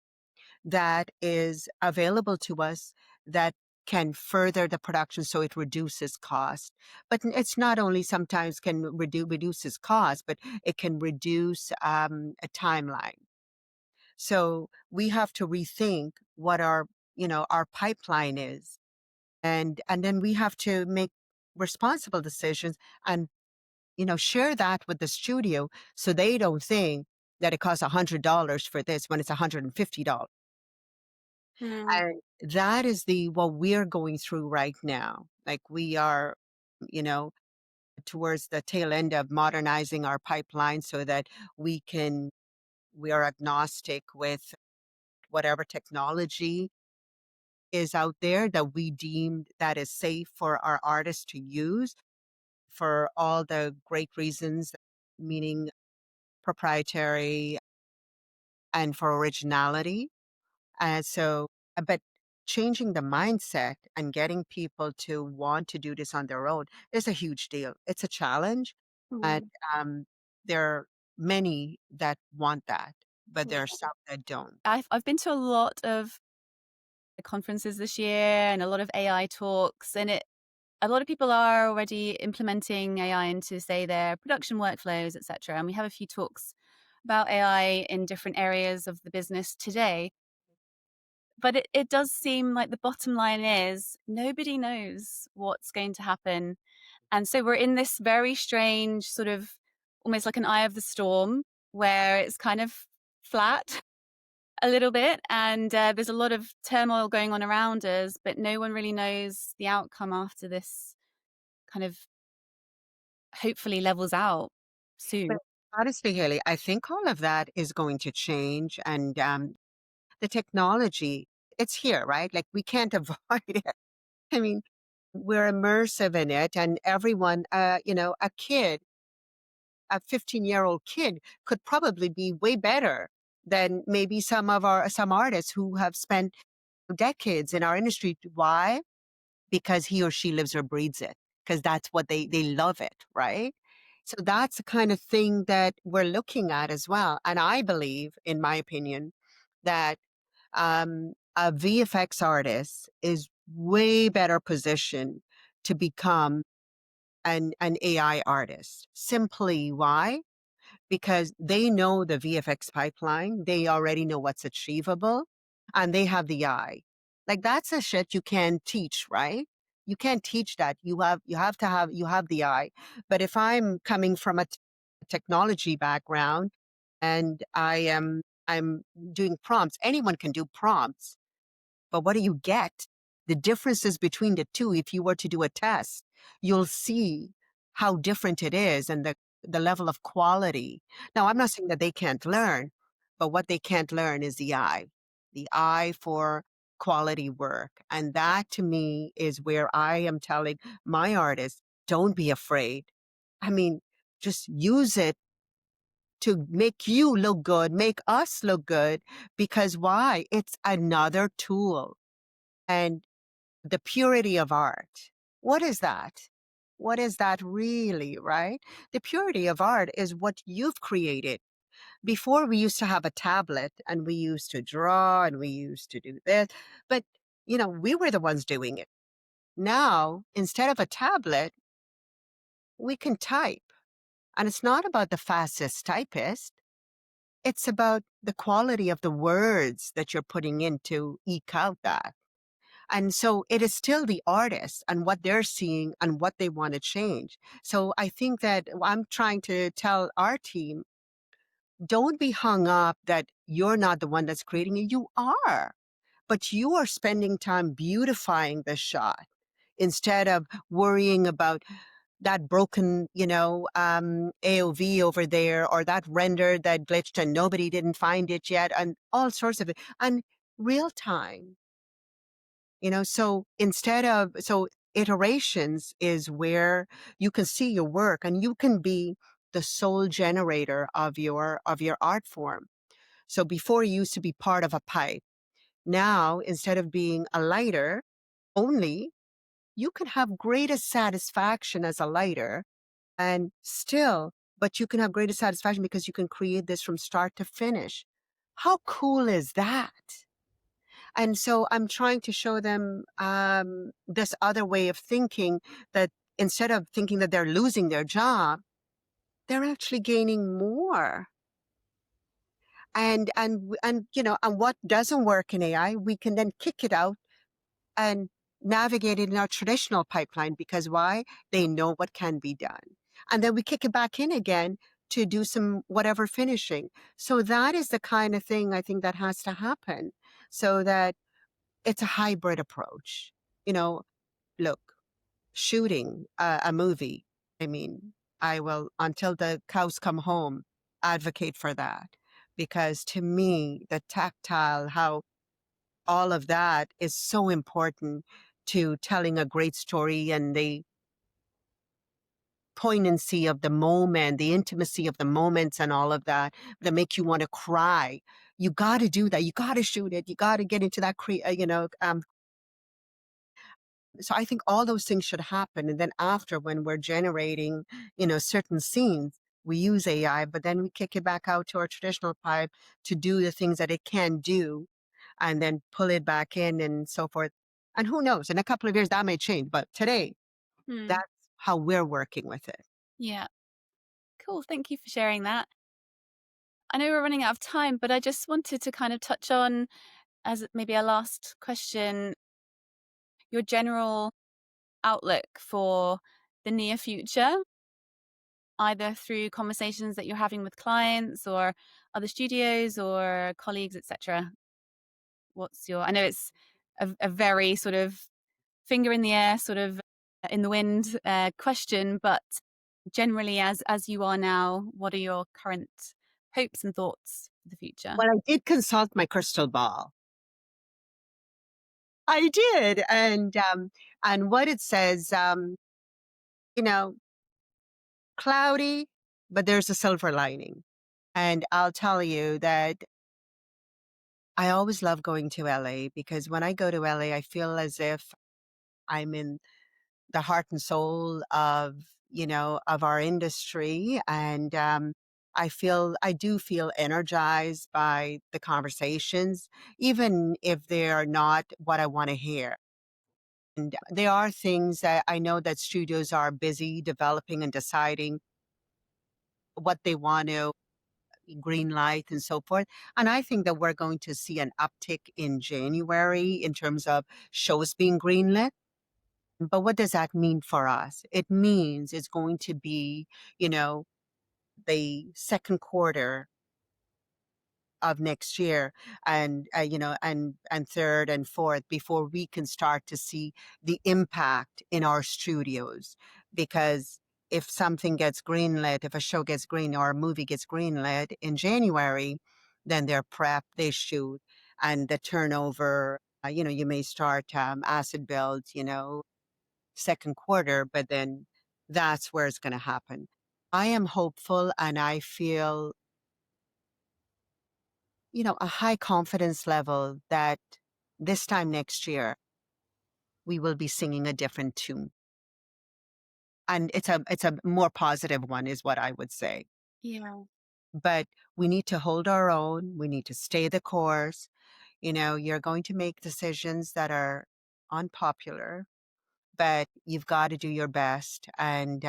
that is available to us that can further the production so it reduces cost. But it's not only sometimes can reduces cost, but it can reduce a timeline. So we have to rethink what our pipeline is. And then we have to make responsible decisions and, share that with the studio so they don't think that it costs $100 for this when it's $150. And that is what we're going through right now. Like we are, towards the tail end of modernizing our pipeline so that we are agnostic with whatever technology is out there that we deem that is safe for our artists to use for all the great reasons, meaning proprietary and for originality. And so, but changing the mindset and getting people to want to do this on their own is a huge deal. It's a challenge. And there are many that want that, but there are some that don't. I've been to a lot of conferences this year and a lot of AI talks, and a lot of people are already implementing AI into, say, their production workflows, etc. And we have a few talks about AI in different areas of the business today. But it does seem like the bottom line is nobody knows what's going to happen. And so we're in this very strange sort of almost like an eye of the storm where it's kind of flat a little bit. And there's a lot of turmoil going on around us, but no one really knows the outcome after this kind of hopefully levels out soon. But honestly, Haley, I think all of that is going to change. And the technology, it's here, right? Like we can't avoid it. I mean, we're immersive in it, and everyone, a 15-year-old kid could probably be way better than maybe some artists who have spent decades in our industry. Why? Because he or she lives or breathes it, because that's what they love it, right? So that's the kind of thing that we're looking at as well. And I believe, in my opinion, that a VFX artist is way better positioned to become an AI artist. Simply why? Because they know the VFX pipeline, they already know what's achievable, and they have the eye. Like that's a shit you can't teach, right? You can't teach that. You have the eye. But if I'm coming from a technology background and I'm doing prompts, anyone can do prompts. But what do you get? The differences between the two, if you were to do a test, you'll see how different it is and the level of quality. Now, I'm not saying that they can't learn, but what they can't learn is the eye for quality work. And that to me is where I am telling my artists, don't be afraid. I mean, just use it to make you look good, make us look good, because why? It's another tool. And the purity of art, what is that? What is that really, right? The purity of art is what you've created. Before we used to have a tablet and we used to draw and we used to do this, but we were the ones doing it. Now, instead of a tablet, we can type. And it's not about the fastest typist. It's about the quality of the words that you're putting in to eke out that. And so it is still the artist and what they're seeing and what they want to change. So I think that I'm trying to tell our team, don't be hung up that you're not the one that's creating it. You are, but you are spending time beautifying the shot instead of worrying about that broken, AOV over there, or that render that glitched and nobody didn't find it yet, and all sorts of it. And real time, So iterations is where you can see your work and you can be the sole generator of your art form. So before you used to be part of a pipe. Now, instead of being a lighter only, you can have greatest satisfaction as a lighter and but you can have greater satisfaction because you can create this from start to finish. How cool is that? And so I'm trying to show them this other way of thinking, that instead of thinking that they're losing their job, they're actually gaining more. And what doesn't work in AI, we can then kick it out and navigate it in our traditional pipeline, because why? They know what can be done. And then we kick it back in again to do some whatever finishing. So that is the kind of thing I think that has to happen, so that it's a hybrid approach. Look, shooting a movie, I mean, I will, until the cows come home, advocate for that. Because to me, the tactile, how all of that is so important to telling a great story, and the poignancy of the moment, the intimacy of the moments and all of that make you want to cry. You got to do that. You got to shoot it. You got to get into that, so I think all those things should happen. And then after, when we're generating, certain scenes, we use AI, but then we kick it back out to our traditional pipe to do the things that it can do, and then pull it back in and so forth. And who knows, in a couple of years that may change, but today, that's how we're working with it. Yeah. Cool. Thank you for sharing that. I know we're running out of time, but I just wanted to kind of touch on, as maybe a last question, your general outlook for the near future, either through conversations that you're having with clients or other studios or colleagues, etc. I know it's a very sort of finger in the air, sort of in the wind question, but generally, as you are now, what are your current hopes and thoughts for the future? Well, I did consult my crystal ball. I did, and what it says, cloudy, but there's a silver lining. And I'll tell you that I always love going to LA, because when I go to LA, I feel as if I'm in the heart and soul of our industry. And I do feel energized by the conversations, even if they are not what I want to hear. And there are things that I know that studios are busy developing and deciding what they want to green light and so forth. And I think that we're going to see an uptick in January in terms of shows being greenlit. But what does that mean for us? It means it's going to be, the second quarter of next year, and and third and fourth, before we can start to see the impact in our studios. Because if something gets greenlit, if a show gets green or a movie gets greenlit in January, then they're prepped, they shoot, and the turnover, you may start acid builds, second quarter, but then that's where it's going to happen. I am hopeful, and I feel a high confidence level that this time next year, we will be singing a different tune. And it's a more positive one, is what I would say. Yeah. But we need to hold our own. We need to stay the course. You're going to make decisions that are unpopular, but you've got to do your best. And,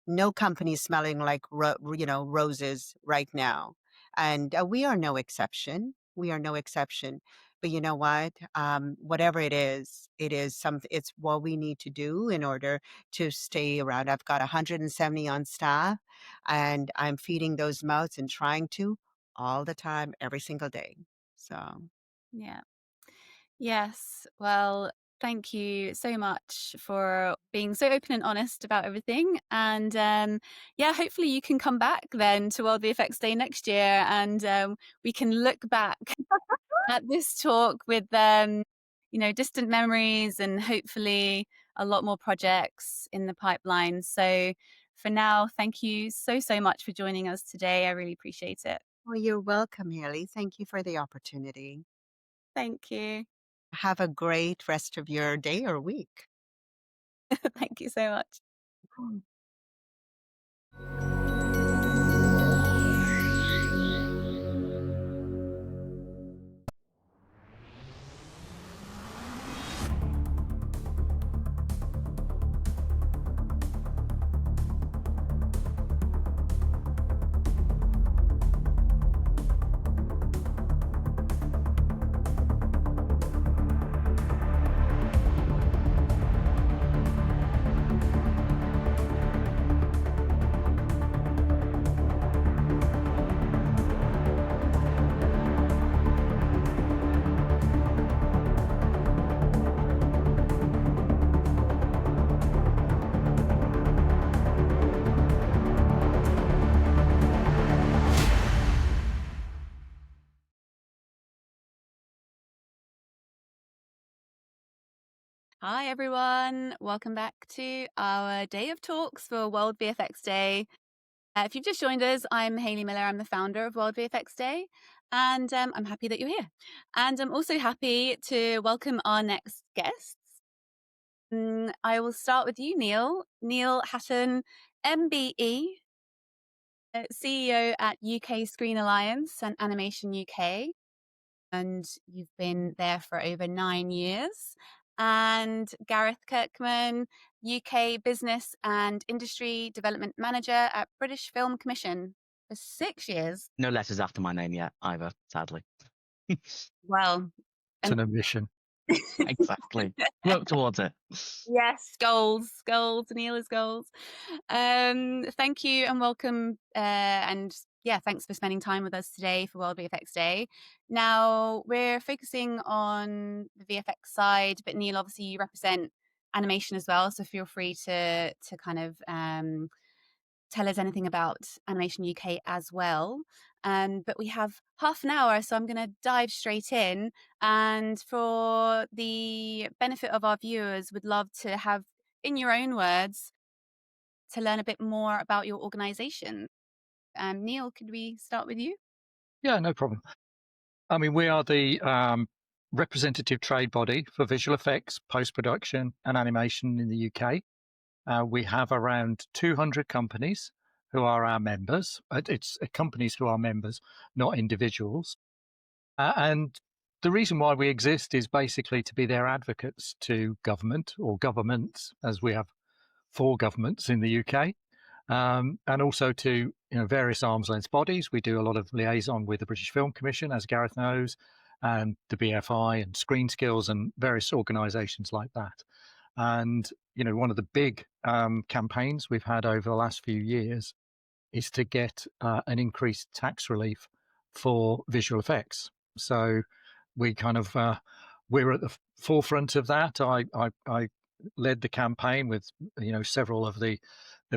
no company is smelling like, roses right now. And we are no exception. We are no exception. But you know what? Whatever it is something, it's what we need to do in order to stay around. I've got 170 on staff, and I'm feeding those mouths and trying to all the time, every single day. So. Yeah. Yes. Well, thank you so much for being so open and honest about everything. And hopefully you can come back then to World VFX Day next year, and we can look back at this talk with distant memories and hopefully a lot more projects in the pipeline. So for now, thank you so much for joining us today. I really appreciate it. Well, you're welcome, Haley. Thank you for the opportunity. Thank you. Have a great rest of your day or week. Thank you so much. Hi, everyone. Welcome back to our day of talks for World VFX Day. If you've just joined us, I'm Hayley Miller. I'm the founder of World VFX Day, and I'm happy that you're here. And I'm also happy to welcome our next guests. I will start with you, Neil. Neil Hatton, MBE, CEO at UK Screen Alliance and Animation UK. And you've been there for over 9 years. And Gareth Kirkman, UK Business and Industry Development Manager at British Film Commission for 6 years. No letters after my name yet, either, sadly. Well, It's an ambition. Exactly. Work towards it. Yes, goals. Neil is goals. Thank you and welcome. And yeah, thanks for spending time with us today for World VFX Day. Now, we're focusing on the VFX side, but Neil, obviously you represent animation as well, so feel free to kind of tell us anything about Animation UK as well. But we have half an hour, so I'm going to dive straight in. And for the benefit of our viewers, would love to have, in your own words, to learn a bit more about your organization. Neil, could we start with you? Yeah, no problem. I mean, we are the representative trade body for visual effects, post-production and animation in the UK. We have around 200 companies who are our members. It's companies who are members, not individuals. And the reason why we exist is basically to be their advocates to government or governments, as we have 4 governments in the UK, and also to various arm's length bodies. We do a lot of liaison with the British Film Commission, as Gareth knows, and the BFI and Screen Skills and various organisations like that. And one of the big campaigns we've had over the last few years is to get an increased tax relief for visual effects. So we kind of we're at the forefront of that. I led the campaign with several of the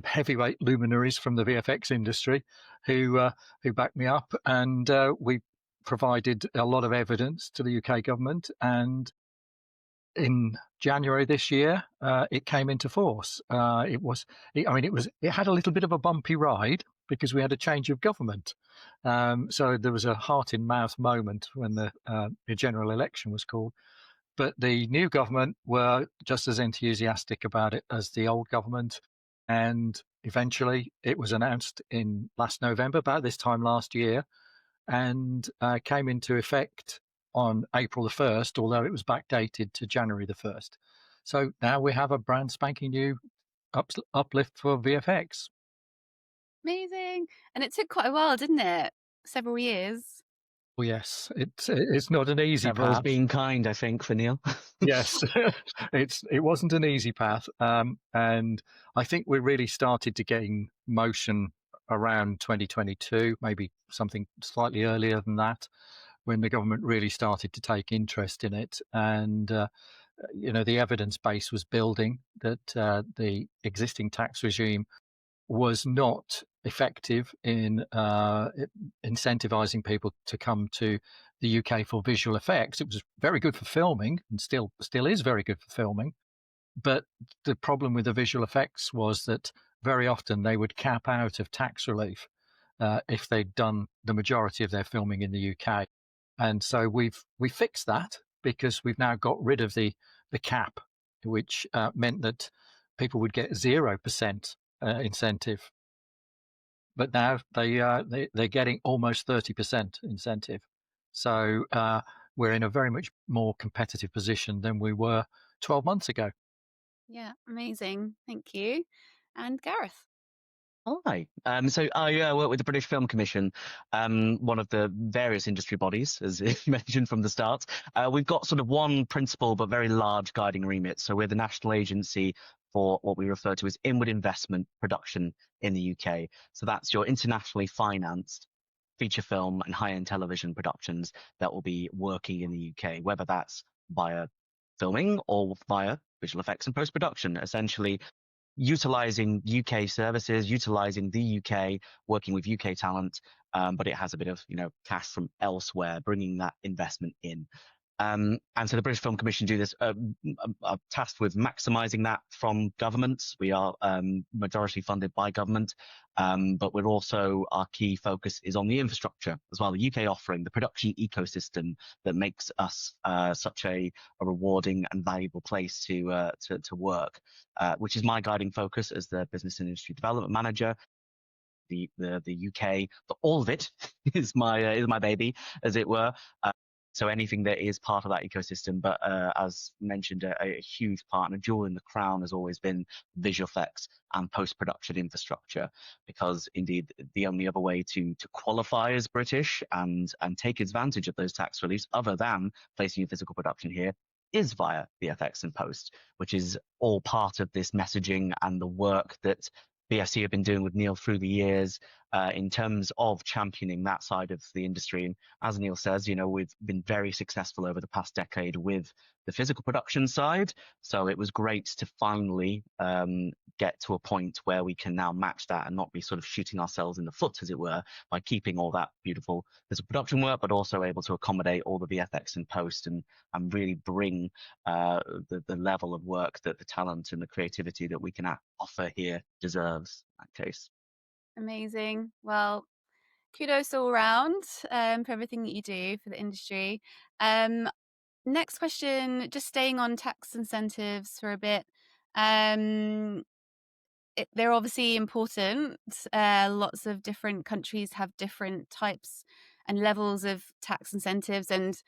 heavyweight luminaries from the VFX industry who backed me up, and we provided a lot of evidence to the UK government. And in January this year, it came into force. It had a little bit of a bumpy ride because we had a change of government. So there was a heart in mouth moment when the general election was called. But the new government were just as enthusiastic about it as the old government. And eventually it was announced in last November, about this time last year, and came into effect on April the 1st, although it was backdated to January the 1st. So now we have a brand spanking new uplift for VFX. Amazing. And it took quite a while, didn't it? Several years. Well, yes, it's not an easy Everyone's path. being kind, I think, for Neil. Yes, it wasn't an easy path, and I think we really started to gain motion around 2022, maybe something slightly earlier than that, when the government really started to take interest in it. And the evidence base was building that the existing tax regime was not effective in incentivizing people to come to the UK for visual effects. It was very good for filming, and still is very good for filming. But the problem with the visual effects was that very often they would cap out of tax relief if they'd done the majority of their filming in the UK. And so we fixed that, because we've now got rid of the cap, which meant that people would get 0% incentive. But now they're getting almost 30% incentive. So we're in a very much more competitive position than we were 12 months ago. Yeah, amazing. Thank you. And Gareth. Hi. So I work with the British Film Commission, one of the various industry bodies, as you mentioned from the start. We've got sort of one principal but very large guiding remit. So we're the national agency for what we refer to as inward investment production in the UK. So that's your internationally financed feature film and high-end television productions that will be working in the UK, whether that's via filming or via visual effects and post-production, essentially utilizing UK services, utilizing the UK, working with UK talent, but it has a bit of cash from elsewhere, bringing that investment in. And so the British Film Commission do this, are tasked with maximising that from governments. We are majority funded by government, but we're also, our key focus is on the infrastructure as well, the UK offering, the production ecosystem that makes us such a rewarding and valuable place to work, which is my guiding focus as the Business and Industry Development Manager. The UK, all of it is my baby, as it were. So anything that is part of that ecosystem, but as mentioned, a huge partner, jewel in the crown, has always been visual effects and post-production infrastructure, because indeed the only other way to qualify as British and take advantage of those tax reliefs, other than placing your physical production here, is via VFX and post, which is all part of this messaging and the work that BFC have been doing with Neil through the years in terms of championing that side of the industry. And as Neil says, we've been very successful over the past decade with the physical production side. So it was great to finally get to a point where we can now match that and not be sort of shooting ourselves in the foot, as it were, by keeping all that beautiful physical production work, but also able to accommodate all the VFX and post and really bring the level of work that the talent and the creativity that we can offer here deserves in that case. Amazing. Well, kudos all round for everything that you do for the industry. Next question, just staying on tax incentives for a bit. They're obviously important. Lots of different countries have different types and levels of tax incentives, and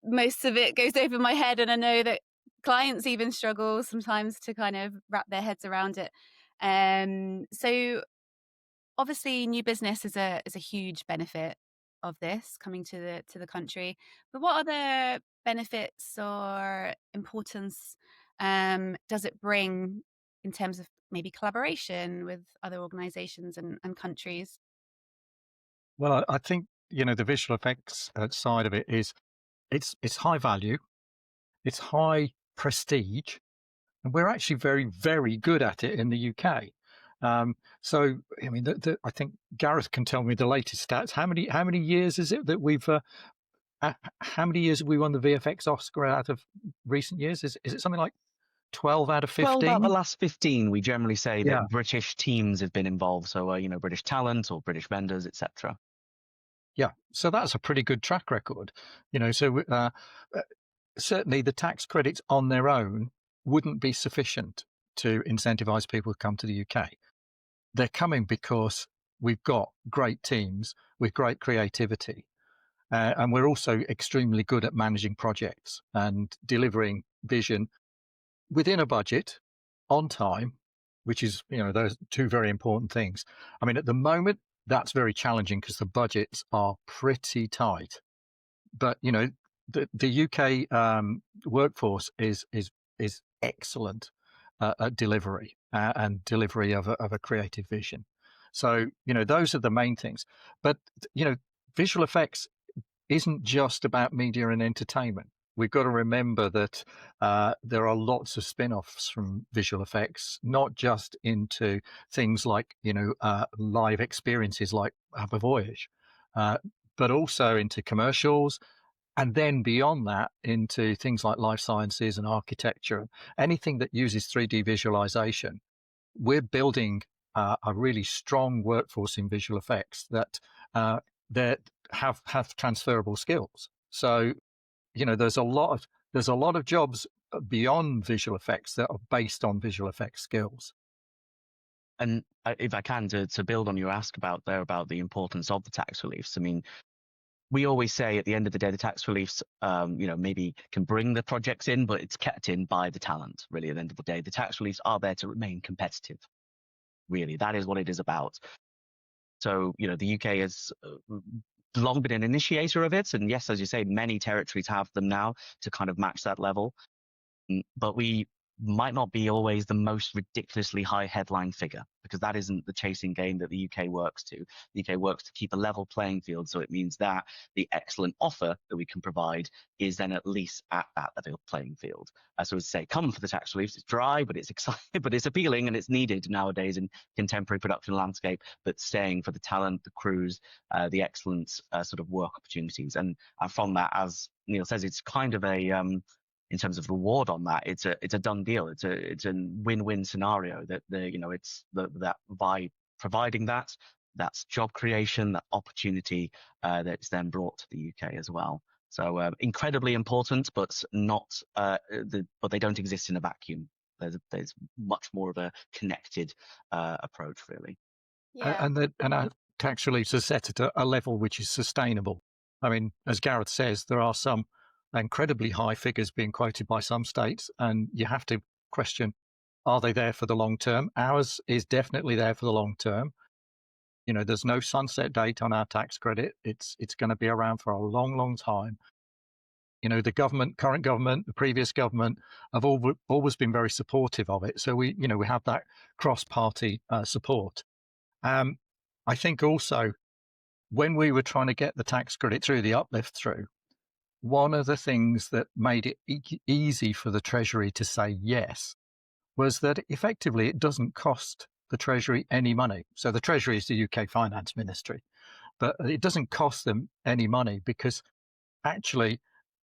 most of it goes over my head, and I know that clients even struggle sometimes to kind of wrap their heads around it. So obviously new business is a huge benefit of this coming to the country, but what other benefits or importance does it bring in terms of maybe collaboration with other organizations and countries? Well, I think the visual effects side of it is it's high value, it's high prestige, and we're actually very, very good at it in the UK. So, I mean, I think Gareth can tell me the latest stats. How many years is it that we've? How many years have we won the VFX Oscar out of recent years? Is it something like 12 out of 15? Well, about the last 15, we generally say that Yeah. British teams have been involved. So, British talent or British vendors, etc. Yeah, so that's a pretty good track record. So certainly the tax credits on their own wouldn't be sufficient to incentivize people to come to the UK. They're coming because we've got great teams with great creativity. And we're also extremely good at managing projects and delivering vision within a budget, on time, which is, those two very important things. I mean, at the moment, that's very challenging because the budgets are pretty tight. But, the UK workforce is excellent at delivery and delivery of a creative vision. So, those are the main things. But, visual effects isn't just about media and entertainment. we've got to remember that there are lots of spin-offs from visual effects, not just into things like, live experiences like Have a Voyage, but also into commercials, and then beyond that into things like life sciences and architecture, anything that uses 3D visualization. We're building a really strong workforce in visual effects that have transferable skills. So, there's a lot of jobs beyond visual effects that are based on visual effects skills. And if I can, to build on your ask about the importance of the tax reliefs, I mean, we always say at the end of the day, the tax reliefs, maybe can bring the projects in, but it's kept in by the talent, really, at the end of the day. The tax reliefs are there to remain competitive, really. That is what it is about. So, the UK has long been an initiator of it. And yes, as you say, many territories have them now to kind of match that level. But we might not be always the most ridiculously high headline figure, because that isn't the chasing game that the UK works to. The UK works to keep a level playing field, so it means that the excellent offer that we can provide is then at least at that level playing field. So as I say, come for the tax reliefs. It's dry, but it's exciting, but it's appealing, and it's needed nowadays in contemporary production landscape. But staying for the talent, the crews, the excellent sort of work opportunities, and from that, as Neil says, it's kind of a in terms of reward on that, it's a done deal. It's a win-win scenario that that by providing that's job creation, that opportunity that's then brought to the UK as well. So incredibly important, but not but they don't exist in a vacuum. There's much more of a connected approach, really. Yeah. And our tax reliefs are set at a level which is sustainable. I mean, as Gareth says, there are some incredibly high figures being quoted by some states, and you have to question, are they there for the long term? Ours is definitely there for the long term. There's no sunset date on our tax credit. It's going to be around for a long, long time. The current government, the previous government have always been very supportive of it. So we have that cross-party support. I think also when we were trying to get the tax credit through, the uplift through, one of the things that made it easy for the Treasury to say yes was that effectively it doesn't cost the Treasury any money. So the Treasury is the UK Finance Ministry, but it doesn't cost them any money because actually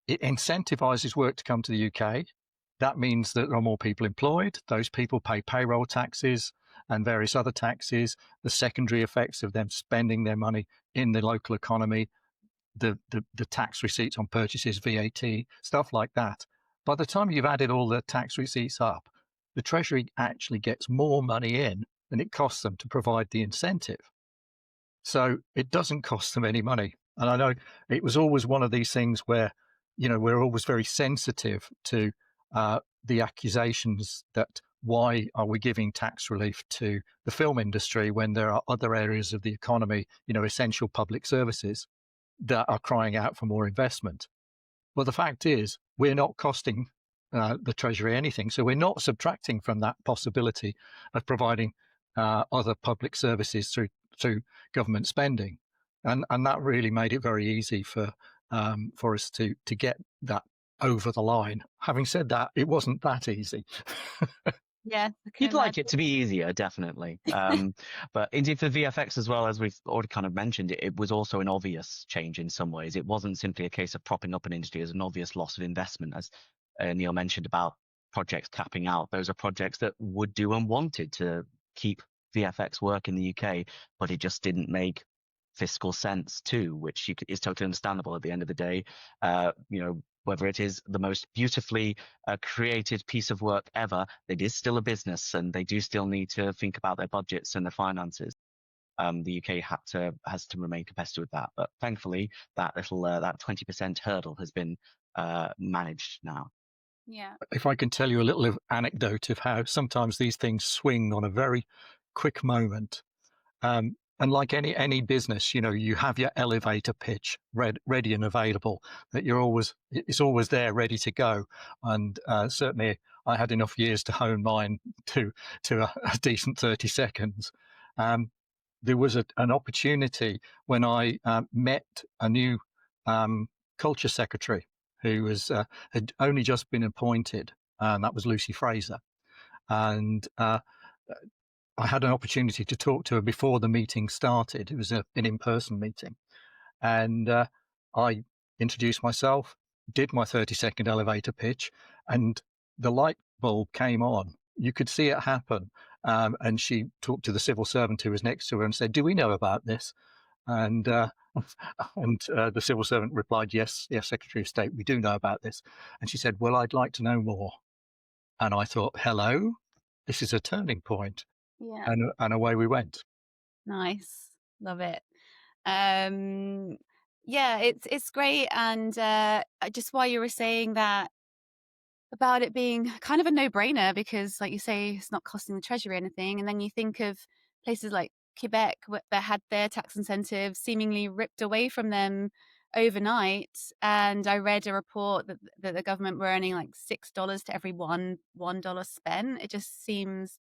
it incentivises work to come to the UK. That means that there are more people employed. Those people pay payroll taxes and various other taxes, the secondary effects of them spending their money in the local economy, the tax receipts on purchases, VAT, stuff like that. By the time you've added all the tax receipts up, the Treasury actually gets more money in than it costs them to provide the incentive. So it doesn't cost them any money. And I know it was always one of these things where, we're always very sensitive to the accusations that why are we giving tax relief to the film industry when there are other areas of the economy, essential public services, that are crying out for more investment. Well, the fact is, we're not costing the Treasury anything. So we're not subtracting from that possibility of providing other public services through government spending. And that really made it very easy for us to get that over the line. Having said that, it wasn't that easy. Yeah, You'd like it to be easier, definitely. But indeed for VFX as well, as we've already kind of mentioned, it was also an obvious change in some ways. It wasn't simply a case of propping up an industry as an obvious loss of investment, as Neil mentioned about projects capping out. Those are projects that would do and wanted to keep VFX work in the UK, but it just didn't make fiscal sense too, which is totally understandable at the end of the day. Whether it is the most beautifully created piece of work ever, it is still a business, and they do still need to think about their budgets and their finances. The UK has to remain competitive with that, but thankfully that little that 20% hurdle has been managed now. Yeah. If I can tell you a little anecdote of how sometimes these things swing on a very quick moment. And like any business, you have your elevator pitch ready and available, that it's always there, ready to go. And certainly I had enough years to hone mine to a decent 30 seconds. There was an opportunity when I met a new culture secretary who had only just been appointed, and that was Lucy Fraser. And I had an opportunity to talk to her before the meeting started. It was an in-person meeting. And I introduced myself, did my 30-second elevator pitch, and the light bulb came on. You could see it happen. And she talked to the civil servant who was next to her and said, "Do we know about this?" And the civil servant replied, yes, Secretary of State, we do know about this. And she said, "Well, I'd like to know more." And I thought, hello, this is a turning point. Yeah. And away we went. Nice. Love it. Yeah, it's great. And just while you were saying that about it being kind of a no-brainer, because like you say, it's not costing the Treasury anything. And then you think of places like Quebec that had their tax incentives seemingly ripped away from them overnight. And I read a report that the government were earning like $6 to every $1 spent. It just seems,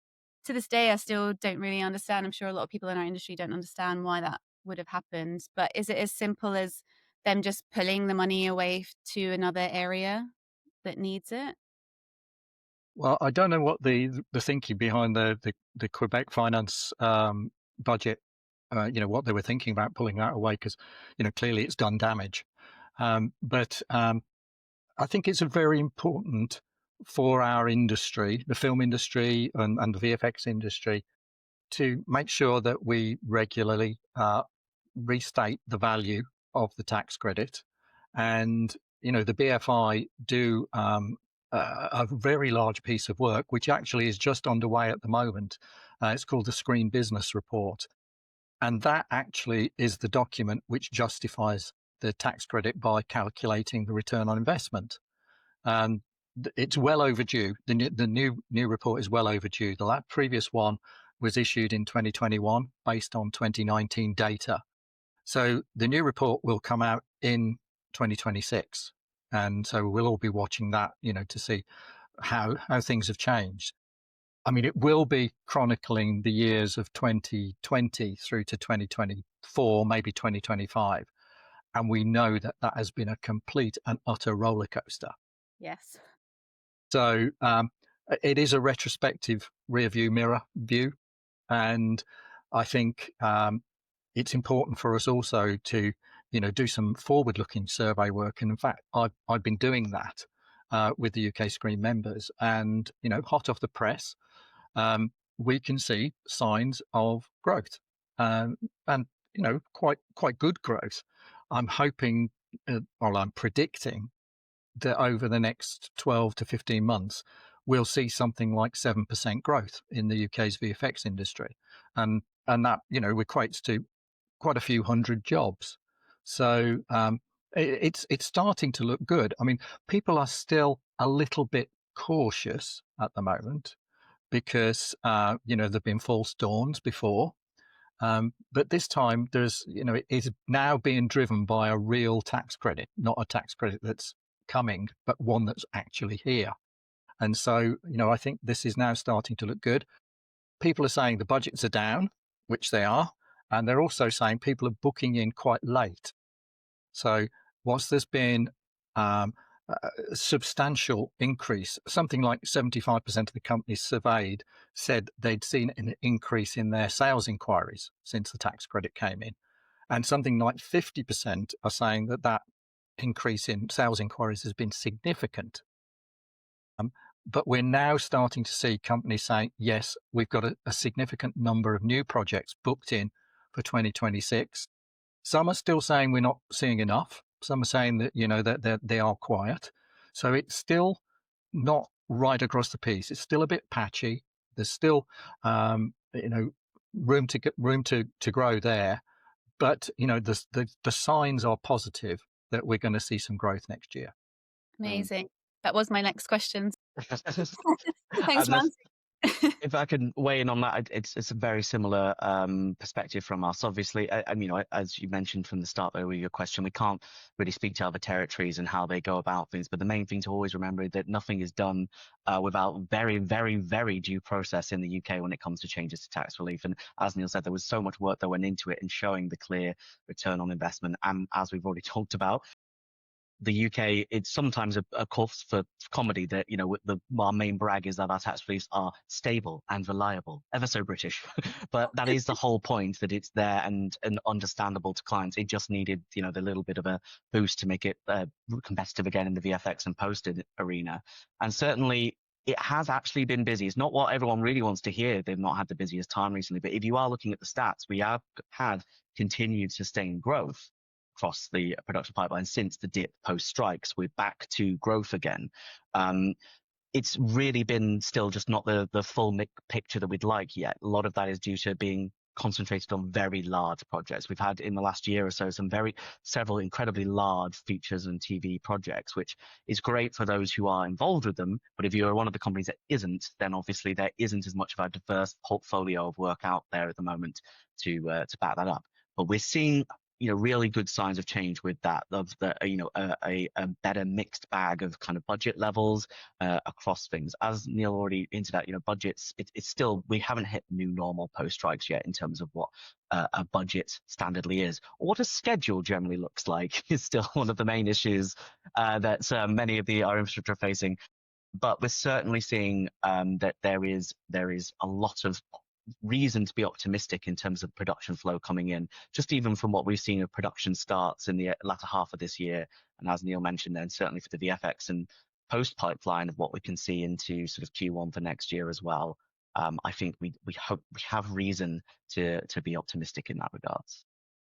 to this day, I still don't really understand. I'm sure a lot of people in our industry don't understand why that would have happened. But is it as simple as them just pulling the money away to another area that needs it? Well, I don't know what the thinking behind the Quebec finance budget, what they were thinking about pulling that away, because clearly it's done damage. But I think it's very important for our industry, the film industry and the VFX industry, to make sure that we regularly restate the value of the tax credit. And the BFI do a very large piece of work, which actually is just underway at the moment. It's called the Screen Business Report. And that actually is the document which justifies the tax credit by calculating the return on investment. It's well overdue. The new report is well overdue. The previous one was issued in 2021 based on 2019 data. So the new report will come out in 2026. And so we'll all be watching that, to see how things have changed. I mean, it will be chronicling the years of 2020 through to 2024, maybe 2025. And we know that has been a complete and utter roller coaster. Yes. So it is a retrospective rear-view mirror view. And I think it's important for us also to, do some forward-looking survey work. And in fact, I've been doing that with the UK Screen members. And, hot off the press, we can see signs of growth and quite good growth. I'm hoping, or I'm predicting, that over the next 12 to 15 months, we'll see something like 7% growth in the UK's VFX industry. And that, equates to quite a few hundred jobs. So it's starting to look good. I mean, people are still a little bit cautious at the moment because, there've been false dawns before. But this time it is now being driven by a real tax credit, not a tax credit that's coming, but one that's actually here. And so, I think this is now starting to look good. People are saying the budgets are down, which they are. And they're also saying people are booking in quite late. So whilst there's been a substantial increase, something like 75% of the companies surveyed said they'd seen an increase in their sales inquiries since the tax credit came in. And something like 50% are saying that increase in sales inquiries has been significant. But we're now starting to see companies saying, yes, we've got a significant number of new projects booked in for 2026. Some are still saying we're not seeing enough. Some are saying that, that they are quiet. So it's still not right across the piece. It's still a bit patchy. There's still, room to grow there. But, the signs are positive that we're going to see some growth next year. Amazing. That was my next question. Thanks, And man. if I can weigh in on that, it's a very similar perspective from us. Obviously, as you mentioned from the start there with your question, we can't really speak to other territories and how they go about things. But the main thing to always remember is that nothing is done without very, very, very due process in the UK when it comes to changes to tax relief. And as Neil said, there was so much work that went into it and showing the clear return on investment. And as we've already talked about, the UK, it's sometimes a course for comedy that, our main brag is that our tax reliefs are stable and reliable, ever so British. But that is the whole point, that it's there and understandable to clients. It just needed, the little bit of a boost to make it competitive again in the VFX and post arena. And certainly it has actually been busy. It's not what everyone really wants to hear. They've not had the busiest time recently. But if you are looking at the stats, we have had continued sustained growth across the production pipeline since the dip post strikes. We're back to growth again. It's really been still just not the full picture that we'd like yet. A lot of that is due to being concentrated on very large projects. We've had in the last year or so several incredibly large features and TV projects, which is great for those who are involved with them. But if you're one of the companies that isn't, then obviously there isn't as much of a diverse portfolio of work out there at the moment to back that up. But we're seeing really good signs of change with that, of a better mixed bag of kind of budget levels across things. As Neil already hinted at, budgets, it's still, we haven't hit new normal post strikes yet in terms of what a budget standardly is. Or what a schedule generally looks like is still one of the main issues that many of our infrastructure are facing. But we're certainly seeing that there is a lot of reason to be optimistic in terms of production flow coming in, just even from what we've seen of production starts in the latter half of this year. And as Neil mentioned, then certainly for the VFX and post pipeline of what we can see into sort of Q1 for next year as well. I think we hope we have reason to be optimistic in that regards.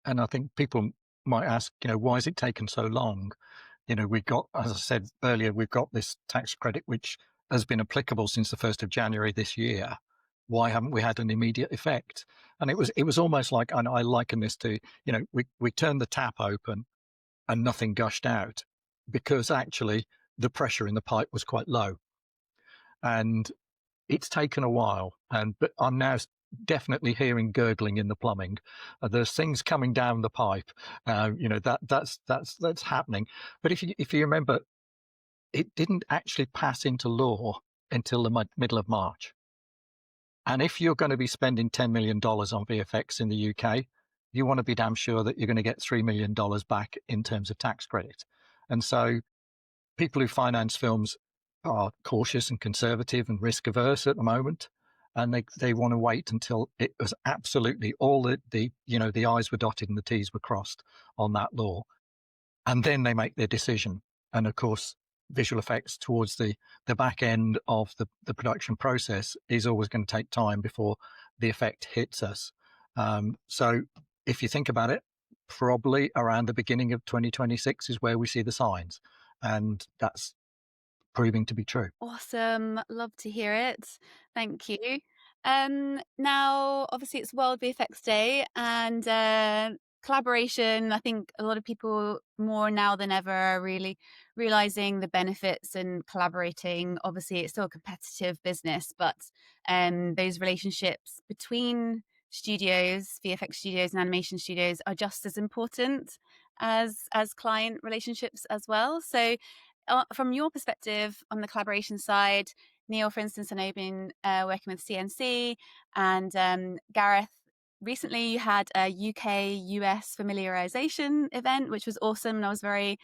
And I think people might ask, why has it taken so long? We've got, as I said earlier, we've got this tax credit which has been applicable since the 1st of January this year. Why haven't we had an immediate effect? And it was almost like, and I liken this to, we turned the tap open and nothing gushed out because actually the pressure in the pipe was quite low. And it's taken a while, but I'm now definitely hearing gurgling in the plumbing. There's things coming down the pipe. That's happening. But if you remember, it didn't actually pass into law until the middle of March. And if you're going to be spending $10 million on VFX in the UK, you want to be damn sure that you're going to get $3 million back in terms of tax credit. And so people who finance films are cautious and conservative and risk averse at the moment. And they want to wait until it was absolutely all the I's were dotted and the T's were crossed on that law. And then they make their decision. And of course, visual effects towards the back end of the production process is always going to take time before the effect hits us. So if you think about it, probably around the beginning of 2026 is where we see the signs. And that's proving to be true. Awesome. Love to hear it. Thank you. Now, obviously, it's World VFX Day and collaboration. I think a lot of people more now than ever are really realizing the benefits and collaborating. Obviously, it's still a competitive business, but those relationships between studios, VFX studios and animation studios are just as important as client relationships as well. So from your perspective on the collaboration side, Neil, for instance, I know you've been working with CNC, and Gareth, recently you had a UK-US familiarization event, which was awesome, and I was very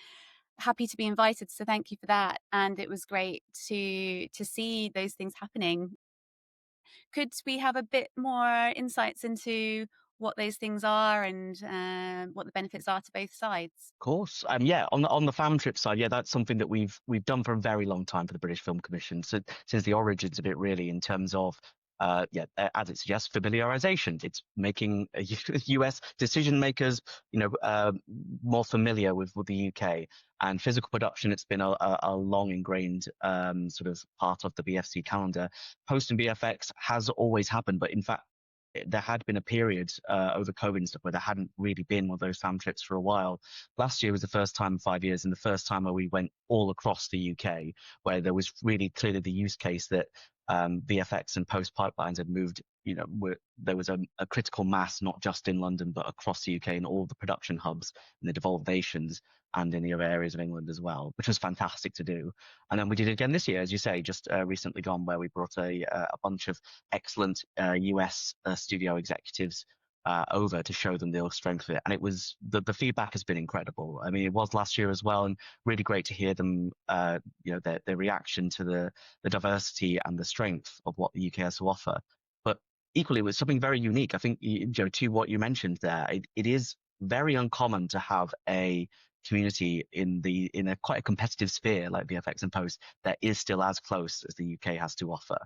happy to be invited, so thank you for that. And it was great to see those things happening. Could we have a bit more insights into what those things are and what the benefits are to both sides? Of course. Yeah, on the fam trip side, yeah, that's something that we've done for a very long time for the British Film Commission. So since the origins of it, really, in terms of as it suggests, familiarization. It's making US decision makers, more familiar with the UK. And physical production, it's been a long ingrained sort of part of the BFC calendar. Post and VFX has always happened, but in fact, there had been a period over COVID and stuff where there hadn't really been one of those fam trips for a while. Last year was the first time in 5 years, and the first time where we went all across the UK, where there was really clearly the use case that VFX and post pipelines had moved. There was a critical mass, not just in London, but across the UK in all the production hubs in the devolved nations and in the other areas of England as well, which was fantastic to do. And then we did it again this year, as you say, just recently gone, where we brought a bunch of excellent US studio executives over to show them the strength of it. And it was the feedback has been incredible. I mean, it was last year as well, and really great to hear them, their reaction to the diversity and the strength of what the UK has to offer. But equally, it was something very unique. I think, to what you mentioned there, it is very uncommon to have a community in a quite a competitive sphere like VFX and Post that is still as close as the UK has to offer.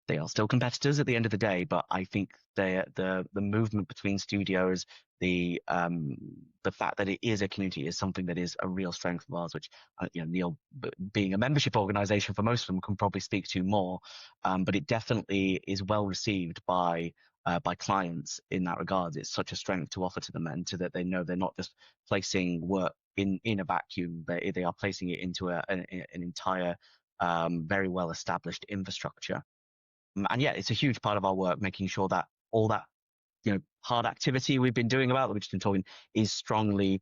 They are still competitors at the end of the day, but I think the movement between studios, the fact that it is a community is something that is a real strength of ours, which Neil, being a membership organisation for most of them, can probably speak to more. But it definitely is well received by clients in that regard. It's such a strength to offer to them, and to that they know they're not just placing work in a vacuum. They are placing it into an entire very well established infrastructure. And yeah, it's a huge part of our work, making sure that all that hard activity we've been doing about, that we've just been talking, is strongly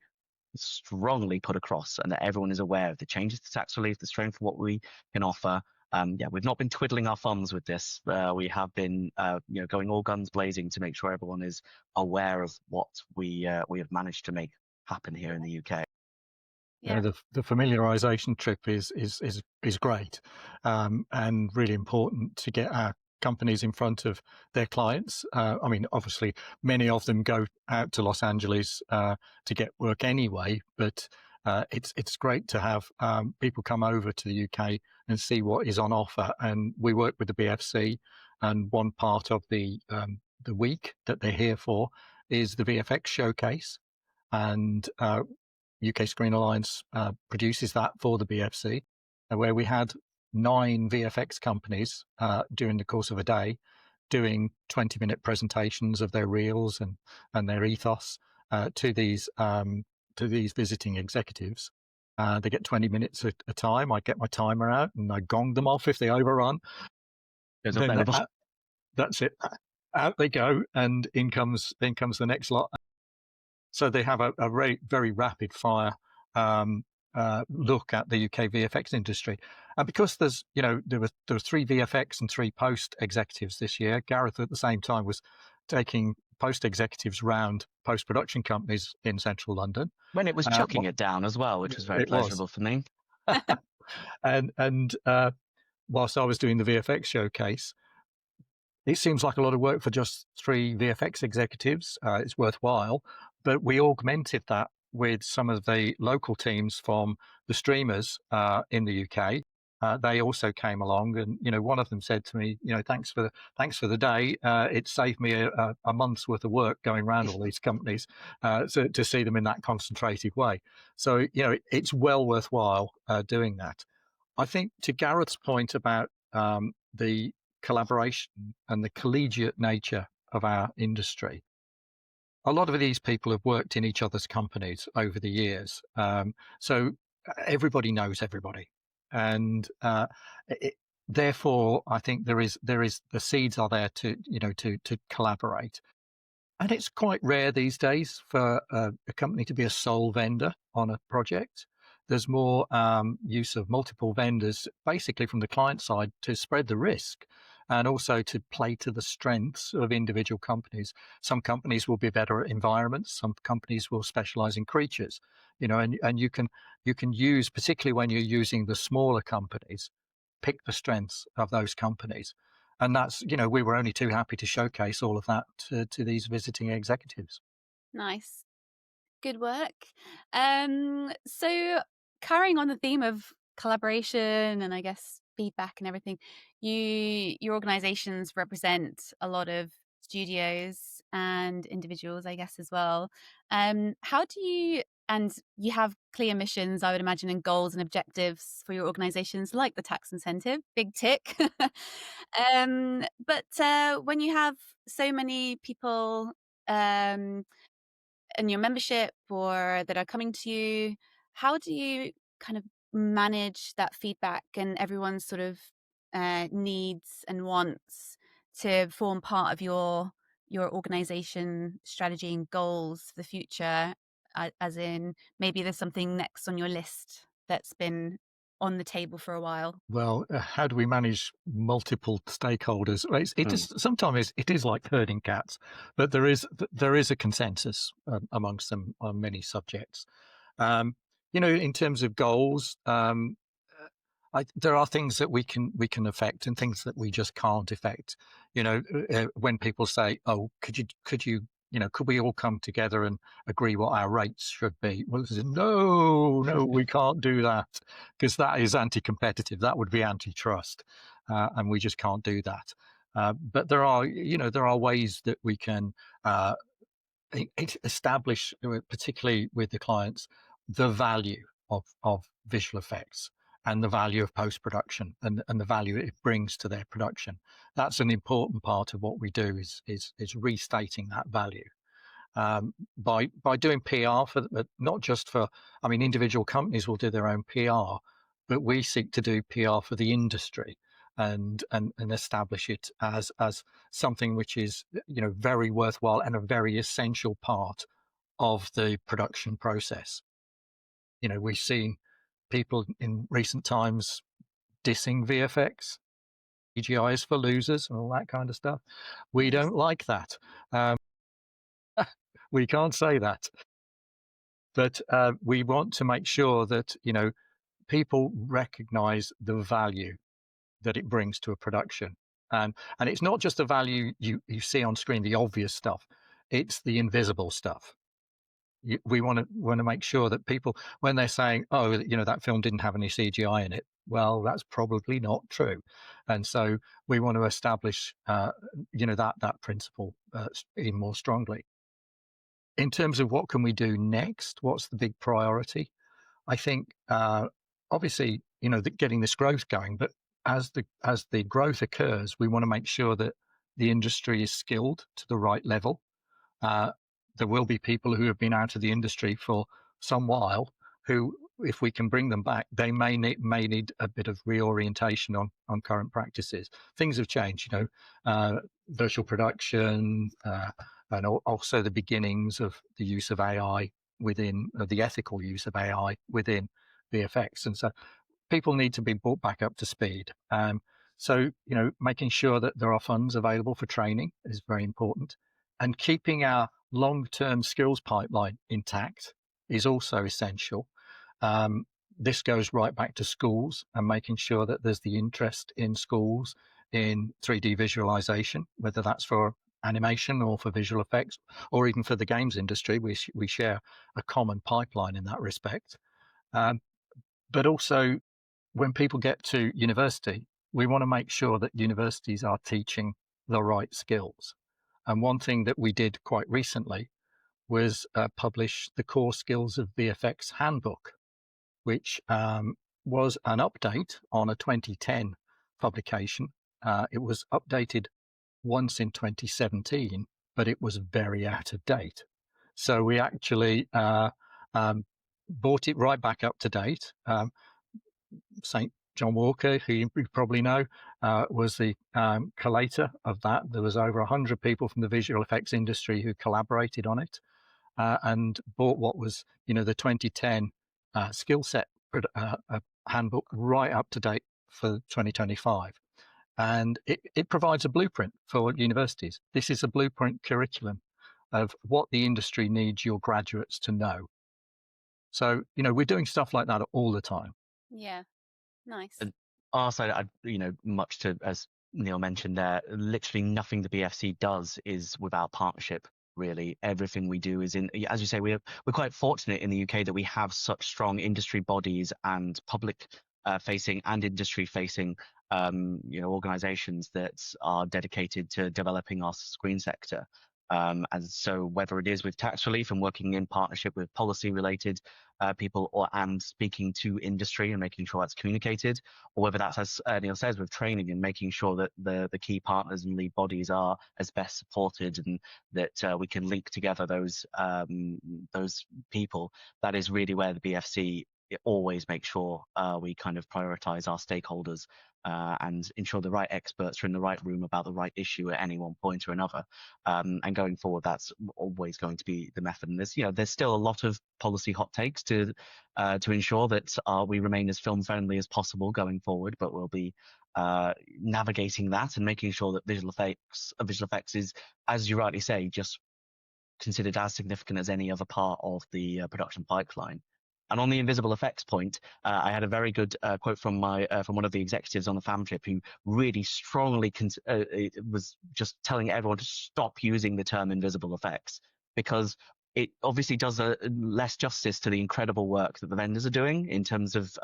put across, and that everyone is aware of the changes to tax relief, the strength of what we can offer. We've not been twiddling our thumbs with this. We have been going all guns blazing to make sure everyone is aware of what we have managed to make happen here in the UK. Yeah, the familiarisation trip is great, and really important to get our companies in front of their clients. I mean, obviously, many of them go out to Los Angeles to get work anyway, but it's great to have people come over to the UK and see what is on offer. And we work with the BFC, and one part of the week that they're here for is the VFX showcase, and UK Screen Alliance produces that for the BFC, where we had 9 VFX companies during the course of a day doing 20-minute presentations of their reels and their ethos to these visiting executives. They get 20 minutes at a time. I get my timer out and I gong them off if they overrun. That's it. Out they go, and in comes the next lot. So they have a very, very rapid fire look at the UK VFX industry. And because there were 3 VFX and 3 post executives this year, Gareth at the same time was taking post executives round post-production companies in central London. When it was chucking it down as well, which was very pleasurable for me. and whilst I was doing the VFX showcase, it seems like a lot of work for just 3 VFX executives. It's worthwhile, but we augmented that with some of the local teams from the streamers in the UK. They also came along, and one of them said to me, thanks for the day. It saved me a month's worth of work going around all these companies to see them in that concentrated way. So it's well worthwhile doing that. I think to Gareth's point about the collaboration and the collegiate nature of our industry, a lot of these people have worked in each other's companies over the years, so everybody knows everybody, and therefore I think there is the seeds are there to collaborate. And it's quite rare these days for a company to be a sole vendor on a project. There's more use of multiple vendors, basically from the client side, to spread the risk and also to play to the strengths of individual companies. Some companies will be better at environments. Some companies will specialize in creatures, and you can use, particularly when you're using the smaller companies, pick the strengths of those companies. And that's, we were only too happy to showcase all of that to these visiting executives. Nice. Good work. So carrying on the theme of collaboration and I guess feedback and everything, your organizations represent a lot of studios and individuals, I guess, as well. How do you, and you have clear missions, I would imagine, and goals and objectives for your organizations, like the tax incentive, big tick. But when you have so many people in your membership or that are coming to you, how do you kind of manage that feedback and everyone's sort of needs and wants to form part of your organization strategy and goals for the future, as in maybe there's something next on your list that's been on the table for a while? Well, how do we manage multiple stakeholders? Well, sometimes it is like herding cats, but there is a consensus amongst them on many subjects. In terms of goals, there are things that we can affect and things that we just can't affect. When people say, "Oh, could we all come together and agree what our rates should be?" Well, no, we can't do that because that is anti-competitive. That would be antitrust, and we just can't do that. But there are ways that we can establish, particularly with the clients, the value of visual effects and the value of post-production and the value it brings to their production. That's an important part of what we do is restating that value. By doing PR not just for, individual companies will do their own PR, but we seek to do PR for the industry and establish it as something which is very worthwhile and a very essential part of the production process. We've seen people in recent times dissing VFX, CGI is for losers, and all that kind of stuff. We don't like that. We can't say that. But we want to make sure that, people recognize the value that it brings to a production. And it's not just the value you see on screen, the obvious stuff. It's the invisible stuff. We want to make sure that people, when they're saying, "Oh, that film didn't have any CGI in it," well, that's probably not true. And so we want to establish, that principle even more strongly. In terms of what can we do next, what's the big priority? I think, obviously, getting this growth going, but as the growth occurs, we want to make sure that the industry is skilled to the right level. There will be people who have been out of the industry for some while who, if we can bring them back, they may need a bit of reorientation on current practices. Things have changed, virtual production, and also the beginnings of the use of AI within the ethical use of AI within VFX. And so people need to be brought back up to speed. So, making sure that there are funds available for training is very important. And keeping our long-term skills pipeline intact is also essential. This goes right back to schools and making sure that there's the interest in schools in 3D visualization, whether that's for animation or for visual effects, or even for the games industry. We share a common pipeline in that respect. But also, when people get to university, we want to make sure that universities are teaching the right skills. And one thing that we did quite recently was publish the Core Skills of VFX Handbook, which was an update on a 2010 publication. It was updated once in 2017, but it was very out of date. So we actually brought it right back up to date. St. John Walker, who you probably know, was the collator of that. There was over 100 people from the visual effects industry who collaborated on it and brought what was, the 2010 skill set handbook right up to date for 2025. And it provides a blueprint for universities. This is a blueprint curriculum of what the industry needs your graduates to know. So, we're doing stuff like that all the time. Yeah, nice. And our side, much to, as Neil mentioned there, literally nothing the BFC does is without partnership. Really, everything we do is as you say, we're quite fortunate in the UK that we have such strong industry bodies and public facing and industry facing organizations that are dedicated to developing our screen sector. And so whether it is with tax relief and working in partnership with policy related people and speaking to industry and making sure that's communicated, or whether that's, as Neil says, with training and making sure that the key partners and lead bodies are as best supported and that we can link together those people, that is really where the BFC always make sure we kind of prioritize our stakeholders and ensure the right experts are in the right room about the right issue at any one point or another. And going forward, that's always going to be the method. And there's still a lot of policy hot takes to ensure that we remain as film friendly as possible going forward. But we'll be navigating that and making sure that visual effects is, as you rightly say, just considered as significant as any other part of the production pipeline. And on the invisible effects point, I had a very good quote from one of the executives on the fam trip who really strongly was just telling everyone to stop using the term invisible effects, because it obviously does less justice to the incredible work that the vendors are doing in terms of,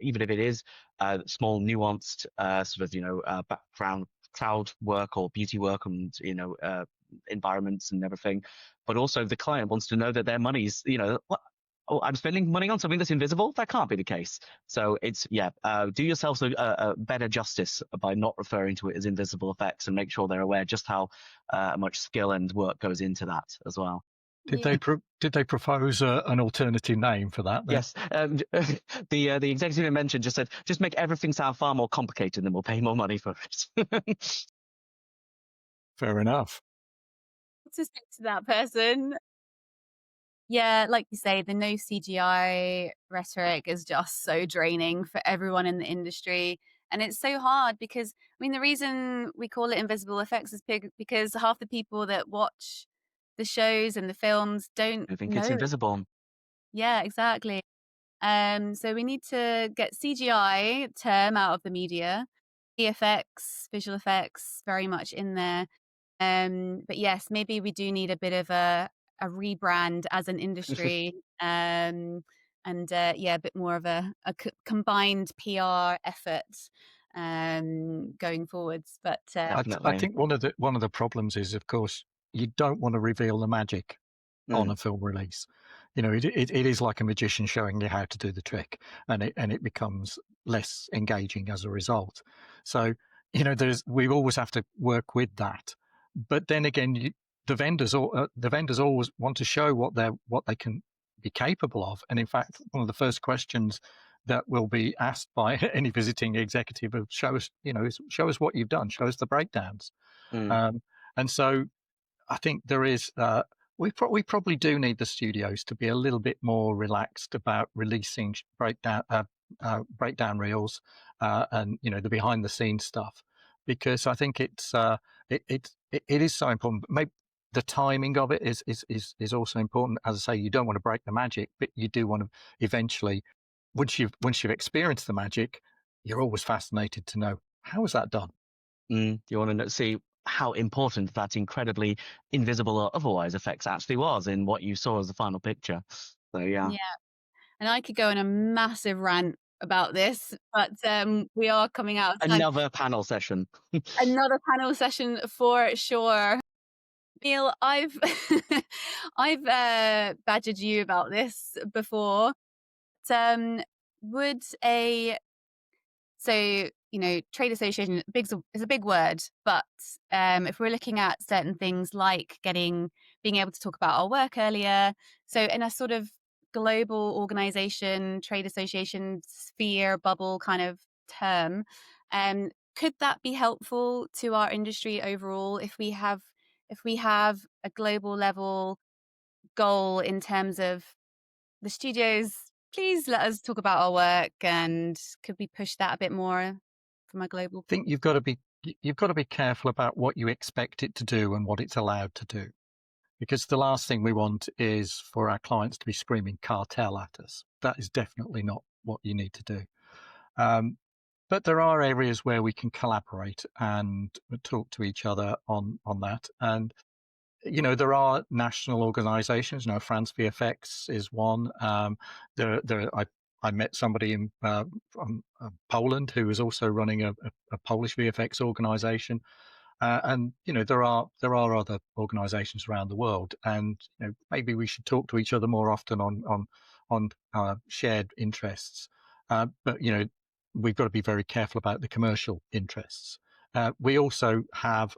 even if it is small, nuanced background cloud work or beauty work and, environments and everything. But also the client wants to know that their money's, what? Oh, I'm spending money on something that's invisible? That can't be the case. So it's, do yourselves a better justice by not referring to it as invisible effects, and make sure they're aware just how much skill and work goes into that as well. Did they propose an alternative name for that? Then? Yes. The executive I mentioned just said, just make everything sound far more complicated and then we'll pay more money for it. Fair enough. To speak to that person. Yeah, like you say, the no CGI rhetoric is just so draining for everyone in the industry. And it's so hard because, the reason we call it invisible effects is because half the people that watch the shows and the films don't I think know. it's invisible. Yeah, exactly. So we need to get CGI term out of the media, VFX, visual effects, very much in there. But yes, maybe we do need a bit of a rebrand as an industry, a bit more of a combined PR effort going forwards. But I think one of the problems is, of course, you don't want to reveal the magic on a film release. It is like a magician showing you how to do the trick, and it becomes less engaging as a result. So we always have to work with that. But then again, the vendors always want to show what they can be capable of. And in fact, one of the first questions that will be asked by any visiting executive of show us what you've done, show us the breakdowns. And so I think there is we probably do need the studios to be a little bit more relaxed about releasing breakdown reels and the behind the scenes stuff, because I think it is so important. Maybe the timing of it is also important. As I say, you don't want to break the magic, but you do want to eventually, once you've experienced the magic, you're always fascinated to know, how was that done? You want to see how important that incredibly invisible or otherwise effects actually was in what you saw as the final picture. So yeah. And I could go on a massive rant about this, but we are coming out of time. Another panel session. Another panel session for sure. Neil, I've badgered you about this before. Trade association is a big word, but if we're looking at certain things like being able to talk about our work earlier, so in a sort of global organization, trade association sphere bubble kind of term, could that be helpful to our industry overall if we have a global level goal in terms of the studios? Please let us talk about our work, and could we push that a bit more from a global? I think you've got to be careful about what you expect it to do and what it's allowed to do, because the last thing we want is for our clients to be screaming cartel at us. That is definitely not what you need to do. But there are areas where we can collaborate and talk to each other on that. And there are national organisations. France VFX is one. I met somebody from Poland who was also running a Polish VFX organisation, and there are other organisations around the world, and maybe we should talk to each other more often on shared interests. But we've got to be very careful about the commercial interests. We also have.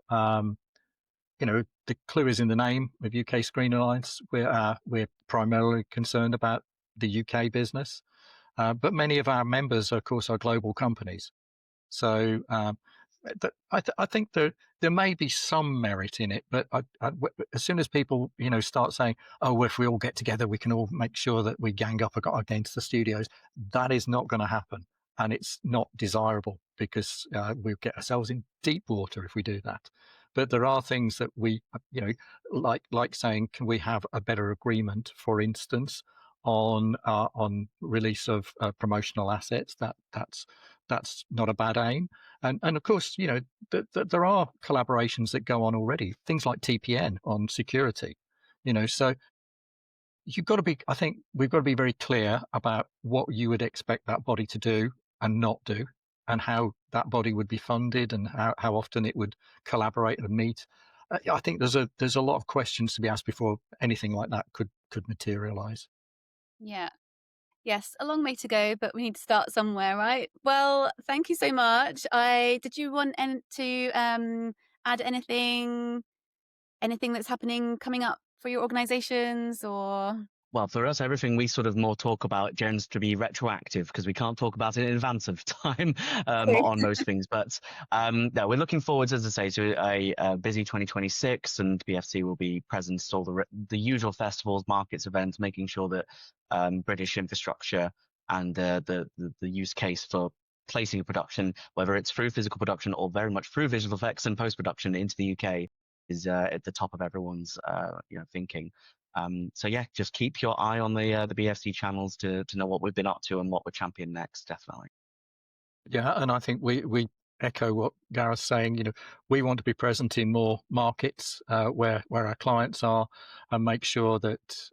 The clue is in the name of UK Screen Alliance. We're primarily concerned about the UK business. But many of our members, of course, are global companies. So I think there may be some merit in it, but as soon as people start saying, "Oh, if we all get together, we can all make sure that we gang up against the studios," that is not going to happen, and it's not desirable because we'll get ourselves in deep water if we do that. But there are things that we, like saying, can we have a better agreement, for instance, on release of promotional assets? That's not a bad aim. And of course, there are collaborations that go on already, things like TPN on security, so you've got to be, I think we've got to be very clear about what you would expect that body to do and not do, and how that body would be funded and how often it would collaborate and meet. I think there's a lot of questions to be asked before anything like that could materialize. Yeah. Yes, a long way to go, but we need to start somewhere, right? Well, thank you so much. Did you want to add anything that's happening coming up for your organizations, or? Well, for us, everything we sort of more talk about tends to be retroactive because we can't talk about it in advance of time on most things. But no, we're looking forward, as I say, to a busy 2026, and BFC will be present at all the usual festivals, markets, events, making sure that British infrastructure and the use case for placing a production, whether it's through physical production or very much through visual effects and post-production into the UK, is at the top of everyone's thinking. So yeah, just keep your eye on the BFC channels to know what we've been up to and what we're championing next, definitely. Yeah, and I think we echo what Gareth's saying. We want to be present in more markets where our clients are, and make sure that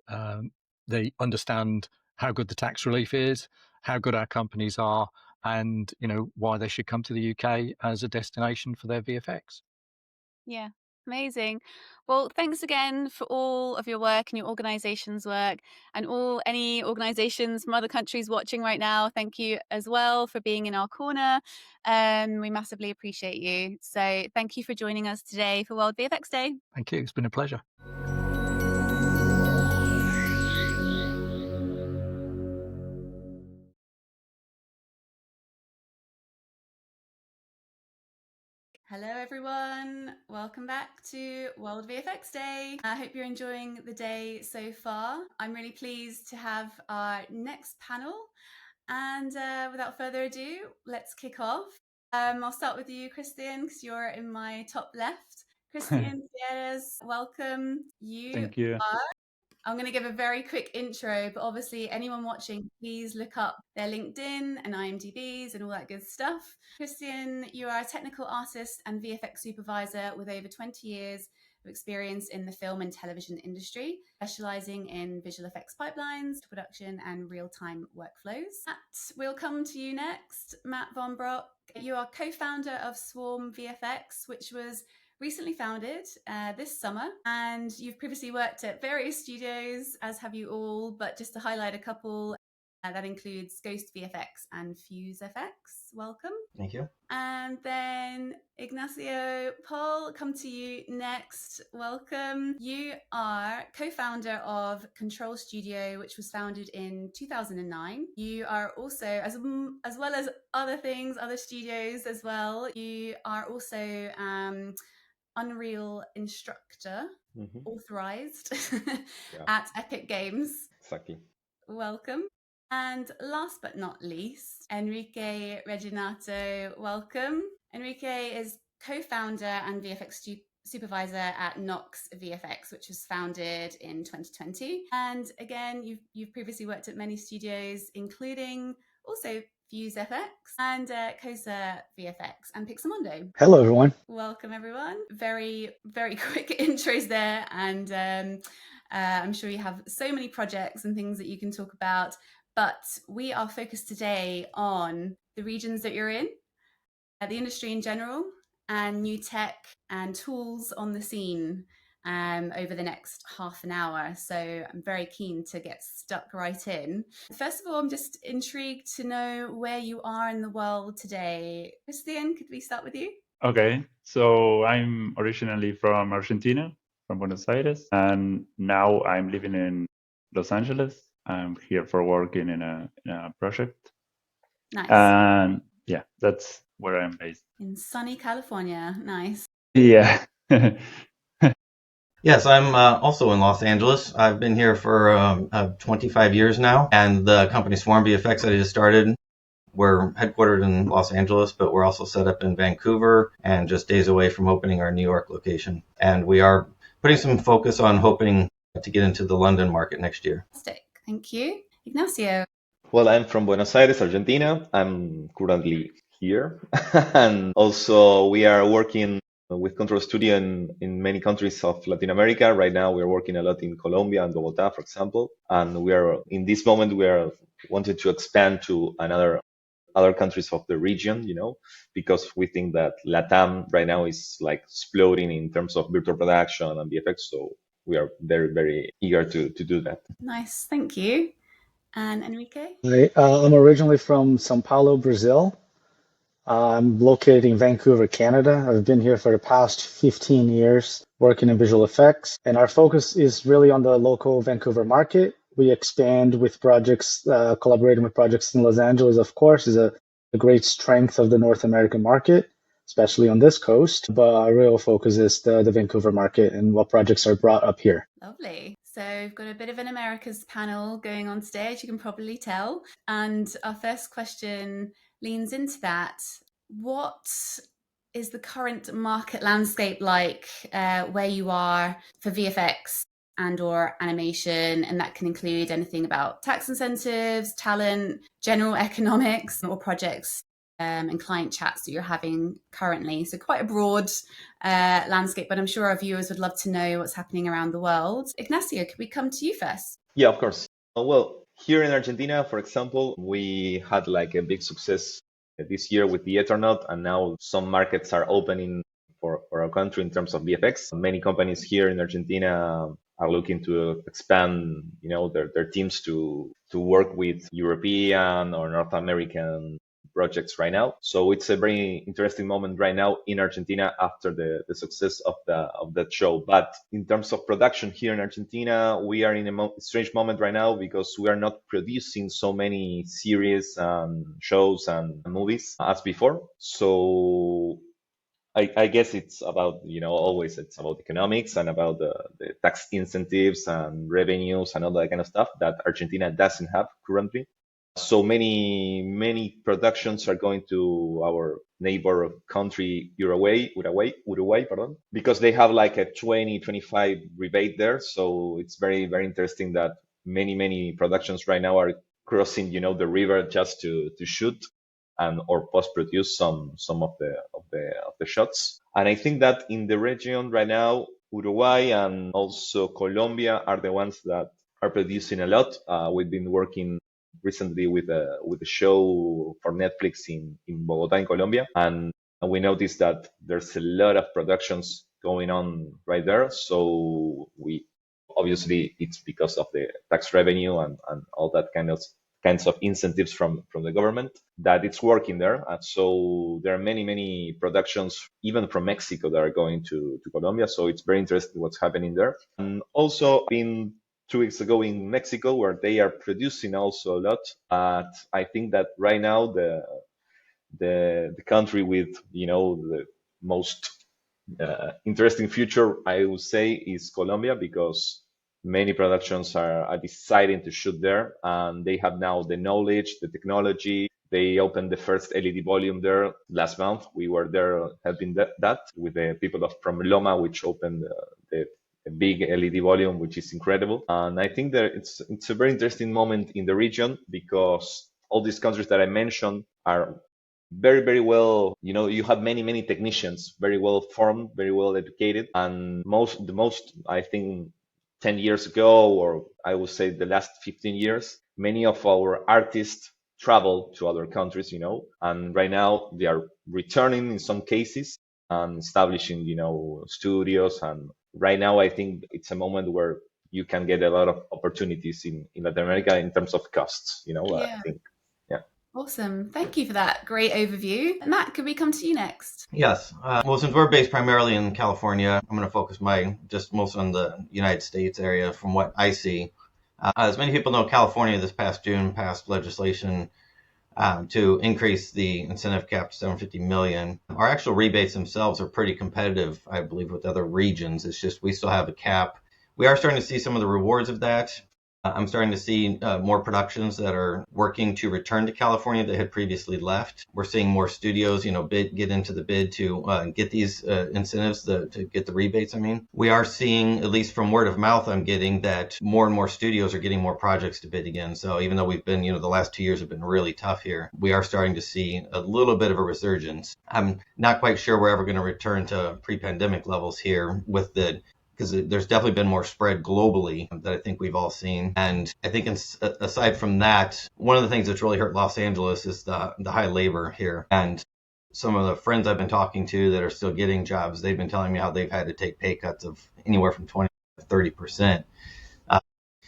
they understand how good the tax relief is, how good our companies are, and why they should come to the UK as a destination for their VFX. Yeah. Amazing. Well, thanks again for all of your work and your organization's work, and any organizations from other countries watching right now. Thank you as well for being in our corner. We massively appreciate you. So thank you for joining us today for World VFX Day. Thank you. It's been a pleasure. Hello everyone, welcome back to World VFX Day. I hope you're enjoying the day so far. I'm really pleased to have our next panel, and without further ado, let's kick off. I'll start with you, Christian, because you're in my top left. Christian Fierez, welcome. Thank you. I'm going to give a very quick intro, but obviously anyone watching, please look up their LinkedIn and IMDb's and all that good stuff. Christian, you are a technical artist and VFX supervisor with over 20 years of experience in the film and television industry, specializing in visual effects pipelines, production, and real-time workflows. Matt, we'll come to you next. Matt Von Brock, you are co-founder of Swarm VFX, which was recently founded this summer, and you've previously worked at various studios, as have you all, but just to highlight a couple, that includes Ghost VFX and Fuse FX. Welcome. Thank you. And then Ignacio, Paul, come to you next. Welcome. You are co-founder of Control Studio, which was founded in 2009. You are also, as well as other things, other studios as well, you are also Unreal instructor, authorized at Epic Games. Exactly. Welcome. And last but not least, Enrique Reginato. Welcome. Enrique is co-founder and VFX supervisor at Nox VFX, which was founded in 2020. And again, you've previously worked at many studios, including also Fuse FX and Cosa VFX and Pixamondo. Hello, everyone. Welcome, everyone. Very, very quick intros there. And I'm sure you have so many projects and things that you can talk about. But we are focused today on the regions that you're in, the industry in general, and new tech and tools on the scene over the next half an hour. So I'm very keen to get stuck right in. First of all, I'm just intrigued to know where you are in the world today. Christian, could we start with you? Okay, so I'm originally from Argentina, from Buenos Aires, and now I'm living in Los Angeles. I'm here for working in a project. Nice. And yeah, that's where I'm based. In sunny California. Nice. Yeah. Yes, I'm also in Los Angeles. I've been here for 25 years now, and the company Swarm VFX that I just started, we're headquartered in Los Angeles, but we're also set up in Vancouver and just days away from opening our New York location. And we are putting some focus on hoping to get into the London market next year. Fantastic. Thank you. Ignacio. Well, I'm from Buenos Aires, Argentina. I'm currently here. And also we are working with Control Studio in many countries of Latin America. Right now, we're working a lot in Colombia and Bogota, for example. And we are, in this moment, we are wanting to expand to other countries of the region, because we think that LATAM right now is like exploding in terms of virtual production and VFX. So we are very, very eager to do that. Nice. Thank you. And Enrique? Hi, I'm originally from Sao Paulo, Brazil. I'm located in Vancouver, Canada. I've been here for the past 15 years working in visual effects, and our focus is really on the local Vancouver market. We expand with projects, collaborating with projects in Los Angeles, of course, is a great strength of the North American market, especially on this coast. But our real focus is the Vancouver market and what projects are brought up here. Lovely. So we've got a bit of an Americas panel going on today, as you can probably tell. And our first question leans into that. What is the current market landscape like where you are for VFX and or animation? And that can include anything about tax incentives, talent, general economics, or projects and client chats that you're having currently. So quite a broad landscape, but I'm sure our viewers would love to know what's happening around the world. Ignacio, could we come to you first? Yeah, of course. Well, here in Argentina, for example, we had like a big success this year with the Ethernet, and now some markets are opening for our country in terms of VFX. Many companies here in Argentina are looking to expand, their teams to work with European or North American projects right now. So it's a very interesting moment right now in Argentina after the success of that show. But in terms of production here in Argentina, we are in a strange moment right now because we are not producing so many series and shows and movies as before. So I guess it's about, always it's about economics and about the tax incentives and revenues and all that kind of stuff that Argentina doesn't have currently. So many productions are going to our neighbor country, Uruguay, because they have like a 20-25 rebate there. So it's very, very interesting that many productions right now are crossing, the river just to shoot and or post-produce some of the shots. And I think that in the region right now, Uruguay and also Colombia are the ones that are producing a lot. We've been working recently with a show for Netflix in Bogota, in Colombia, and we noticed that there's a lot of productions going on right there. So we obviously it's because of the tax revenue and all that kinds of incentives from the government that it's working there. And so there are many productions even from Mexico that are going to Colombia. So it's very interesting what's happening there. And also been 2 weeks ago in Mexico, where they are producing also a lot. But I think that right now the country with the most interesting future, I would say, is Colombia, because many productions are deciding to shoot there, and they have now the knowledge, the technology. They opened the first LED volume there last month. We were there helping that with the people from Loma, which opened a big LED volume, which is incredible. And I think that it's a very interesting moment in the region, because all these countries that I mentioned are very, very well, you have many technicians, very well formed, very well educated. And the most, I think, 10 years ago, or I would say the last 15 years, many of our artists travel to other countries, and right now they are returning in some cases and establishing, studios. And right now, I think it's a moment where you can get a lot of opportunities in Latin America in terms of costs, Yeah. I think. Yeah. Awesome. Thank you for that great overview. Matt, could we come to you next? Yes. Well, since we're based primarily in California, I'm going to focus most on the United States area from what I see. As many people know, California this past June passed legislation to increase the incentive cap to $750 million. Our actual rebates themselves are pretty competitive, I believe, with other regions. It's just we still have a cap. We are starting to see some of the rewards of that. I'm starting to see more productions that are working to return to California that had previously left. We're seeing more studios, get into the bid to get these incentives, to get the rebates. We are seeing, at least from word of mouth I'm getting, that more and more studios are getting more projects to bid again. So even though we've been, the last 2 years have been really tough here, we are starting to see a little bit of a resurgence. I'm not quite sure we're ever going to return to pre-pandemic levels here with because there's definitely been more spread globally that I think we've all seen. And I think aside from that, one of the things that's really hurt Los Angeles is the high labor here. And some of the friends I've been talking to that are still getting jobs, they've been telling me how they've had to take pay cuts of anywhere from 20 to 30%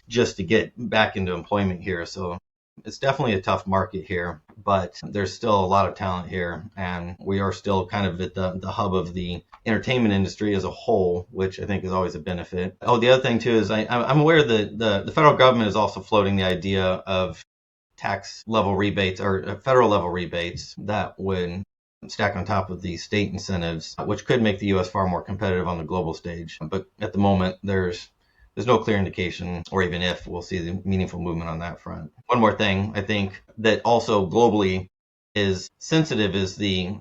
just to get back into employment here. So it's definitely a tough market here, but there's still a lot of talent here, and we are still kind of at the hub of the entertainment industry as a whole, which I think is always a benefit. Oh, the other thing too is I'm aware that the federal government is also floating the idea of tax level rebates or federal level rebates that would stack on top of the state incentives, which could make the U.S. far more competitive on the global stage. But at the moment, there's no clear indication, or even if we'll see the meaningful movement on that front. One more thing, I think, that also globally is sensitive is the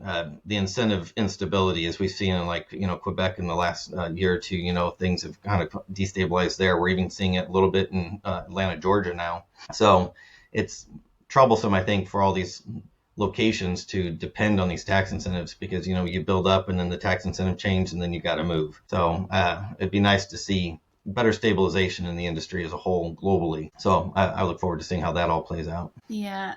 incentive instability, as we've seen in Quebec in the last year or two. Things have kind of destabilized there. We're even seeing it a little bit in Atlanta, Georgia now. So it's troublesome, I think, for all these locations to depend on these tax incentives because you build up and then the tax incentive change and then you got to move. So it'd be nice to see better stabilization in the industry as a whole globally. So I look forward to seeing how that all plays out. Yeah,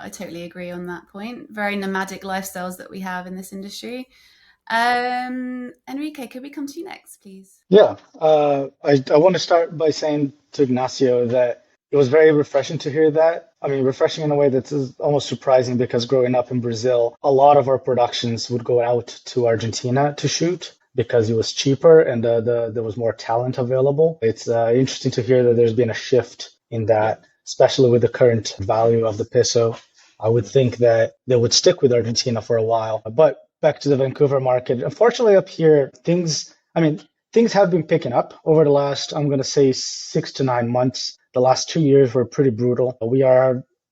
I totally agree on that point. Very nomadic lifestyles that we have in this industry. Enrique, could we come to you next, please? Yeah, I want to start by saying to Ignacio that it was very refreshing to hear that. Refreshing in a way that's almost surprising because growing up in Brazil, a lot of our productions would go out to Argentina to shoot because it was cheaper and there was more talent available. It's interesting to hear that there's been a shift in that, especially with the current value of the peso. I would think that they would stick with Argentina for a while. But back to the Vancouver market, unfortunately up here, things have been picking up over the last, I'm going to say 6 to 9 months. The last 2 years were pretty brutal.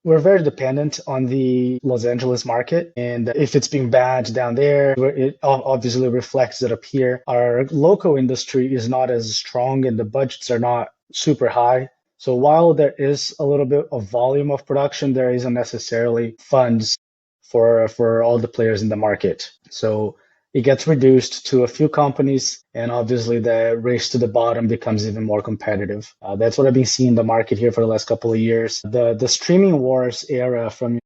We're very dependent on the Los Angeles market. And if it's being bad down there, it obviously reflects that up here. Our local industry is not as strong and the budgets are not super high. So while there is a little bit of volume of production, there isn't necessarily funds for all the players in the market. So it gets reduced to a few companies, and obviously the race to the bottom becomes even more competitive. That's what I've been seeing in the market here for the last couple of years. The streaming wars era from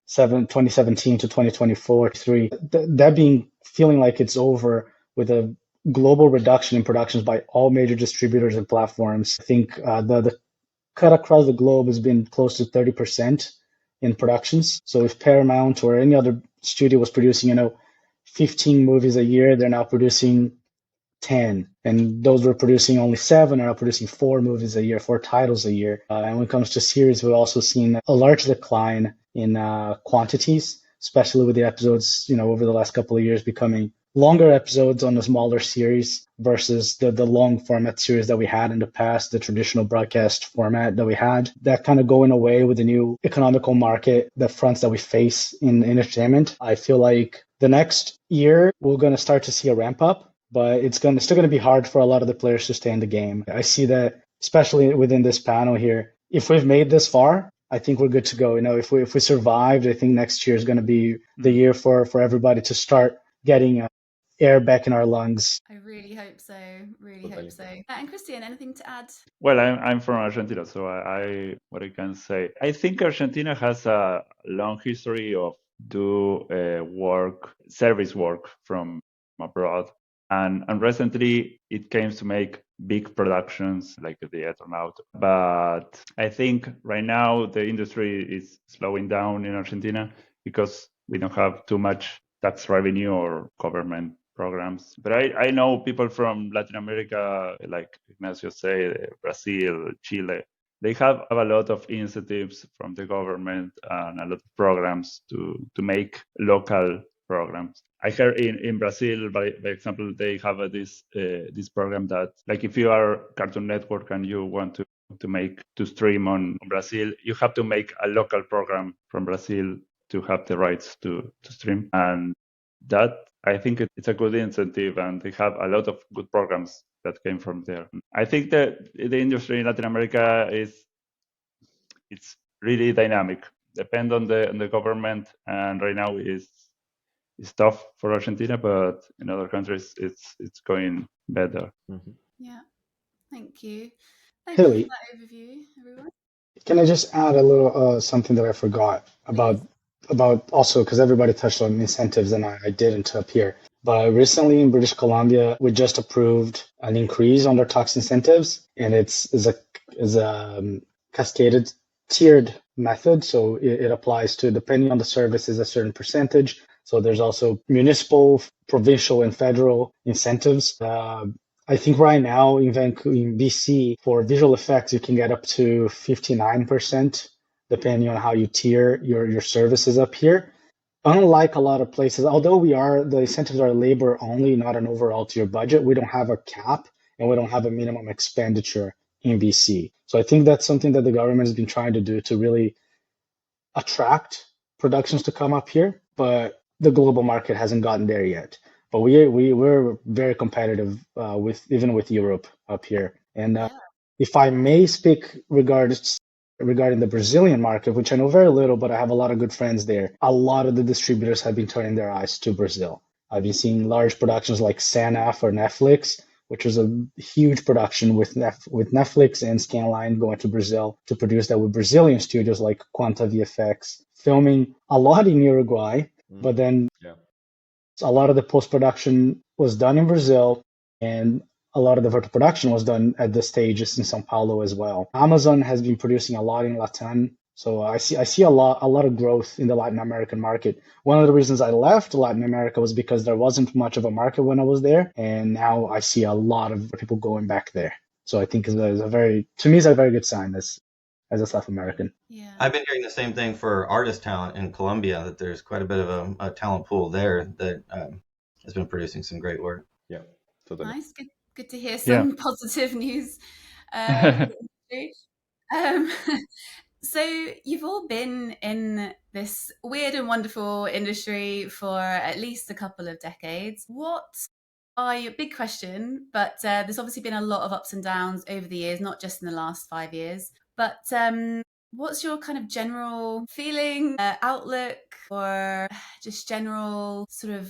2017 to 2024, that feeling like it's over with a global reduction in productions by all major distributors and platforms. I think the cut across the globe has been close to 30% in productions. So if Paramount or any other studio was producing, 15 movies a year, they're now producing 10. And those were producing only 7 are now producing 4 movies a year, 4 titles a year. And when it comes to series, we've also seen a large decline in quantities, especially with the episodes, over the last couple of years becoming longer episodes on a smaller series versus the long format series that we had in the past, the traditional broadcast format that we had. That kind of going away with the new economical market, the fronts that we face in entertainment. I feel like the next year we're going to start to see a ramp up, but it's still going to be hard for a lot of the players to stay in the game. I see that, especially within this panel here. If we've made this far, I think we're good to go. If we survived, I think next year is going to be the year for everybody to start getting air back in our lungs. I really hope so. Hope so. And Christian, anything to add? Well, I'm from Argentina, so what I can say, I think Argentina has a long history of service work from abroad, and recently it came to make big productions like the Eternauta. But I think right now the industry is slowing down in Argentina because we don't have too much tax revenue or government programs. But I know people from Latin America, like Ignacio said, Brazil, Chile. They have a lot of incentives from the government and a lot of programs to make local programs. I heard in Brazil, by example, they have this program that, like, if you are Cartoon Network and you want to stream on Brazil, you have to make a local program from Brazil to have the rights to stream. And that, I think it's a good incentive, and they have a lot of good programs that came from there. I think that the industry in Latin America it's really dynamic. Depend on the government, and right now it's tough for Argentina, but in other countries it's going better. Mm-hmm. Yeah, thank you. Thank Haley, you for that overview, everyone. can I just add a little something that I forgot about also, because everybody touched on incentives and I didn't up here. But recently in British Columbia, we just approved an increase on their tax incentives, and it's a cascaded tiered method. So it applies to, depending on the services, a certain percentage. So there's also municipal, provincial, and federal incentives. I think right now in BC, for visual effects, you can get up to 59%, depending on how you tier your services up here. Unlike a lot of places, although the incentives are labor only, not an overall to your budget, we don't have a cap and we don't have a minimum expenditure in BC. So I think that's something that the government has been trying to do to really attract productions to come up here, but the global market hasn't gotten there yet. But we're very competitive even with Europe up here. And if I may speak regarding the Brazilian market, which I know very little, but I have a lot of good friends there, a lot of the distributors have been turning their eyes to Brazil. I've been seeing large productions like Sana for Netflix, which was a huge production with Netflix and Scanline going to Brazil to produce that with Brazilian studios like Quanta VFX, filming a lot in Uruguay, but then a lot of the post-production was done in Brazil, and a lot of the virtual production was done at the stages in São Paulo as well. Amazon has been producing a lot in Latin, so I see a lot of growth in the Latin American market. One of the reasons I left Latin America was because there wasn't much of a market when I was there, and now I see a lot of people going back there. So I think it's a very good sign as a South American. Yeah. I've been hearing the same thing for artist talent in Colombia, that there's quite a bit of a talent pool there that has been producing some great work. Yeah, totally. Nice. Good to hear some positive news. So you've all been in this weird and wonderful industry for at least a couple of decades. Big question, but there's obviously been a lot of ups and downs over the years, not just in the last 5 years. But what's your kind of general feeling, outlook, or just general sort of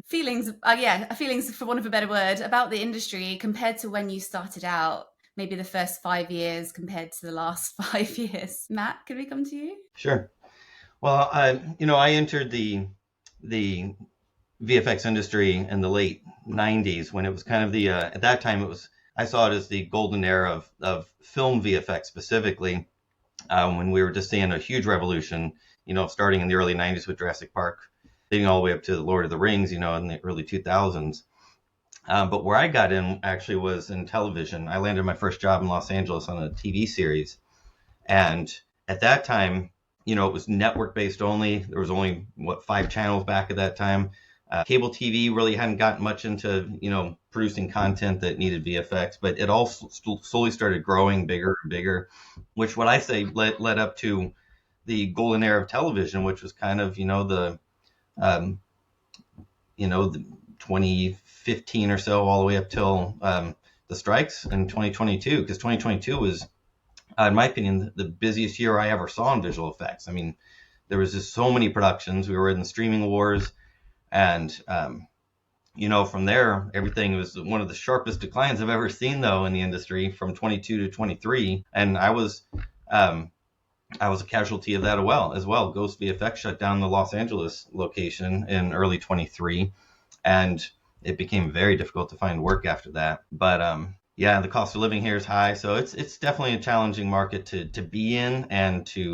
feelings, for want of a better word, about the industry compared to when you started out? Maybe the first 5 years compared to the last 5 years. Matt, can we come to you? Sure. Well, I entered the VFX industry in the late 90s when it was kind of at that time I saw it as the golden era of film VFX specifically, when we were just seeing a huge revolution, starting in the early 90s with Jurassic Park, leading all the way up to the Lord of the Rings, in the early 2000s. But where I got in actually was in television. I landed my first job in Los Angeles on a TV series. And at that time, it was network based only. There was only 5 channels back at that time. Cable TV really hadn't gotten much into, producing content that needed VFX, but it all slowly started growing bigger and bigger, which what I say led up to the golden era of television, which was kind of, the 2015 or so, all the way up till the strikes in 2022, because 2022 was, in my opinion, the busiest year I ever saw in visual effects. I mean, there was just so many productions. We were in the streaming wars, and from there, everything was one of the sharpest declines I've ever seen, though, in the industry, from 22 to 23. And I was a casualty of that as well. Ghost VFX shut down the Los Angeles location in early 23, and it became very difficult to find work after that. But the cost of living here is high, so it's definitely a challenging market to be in and to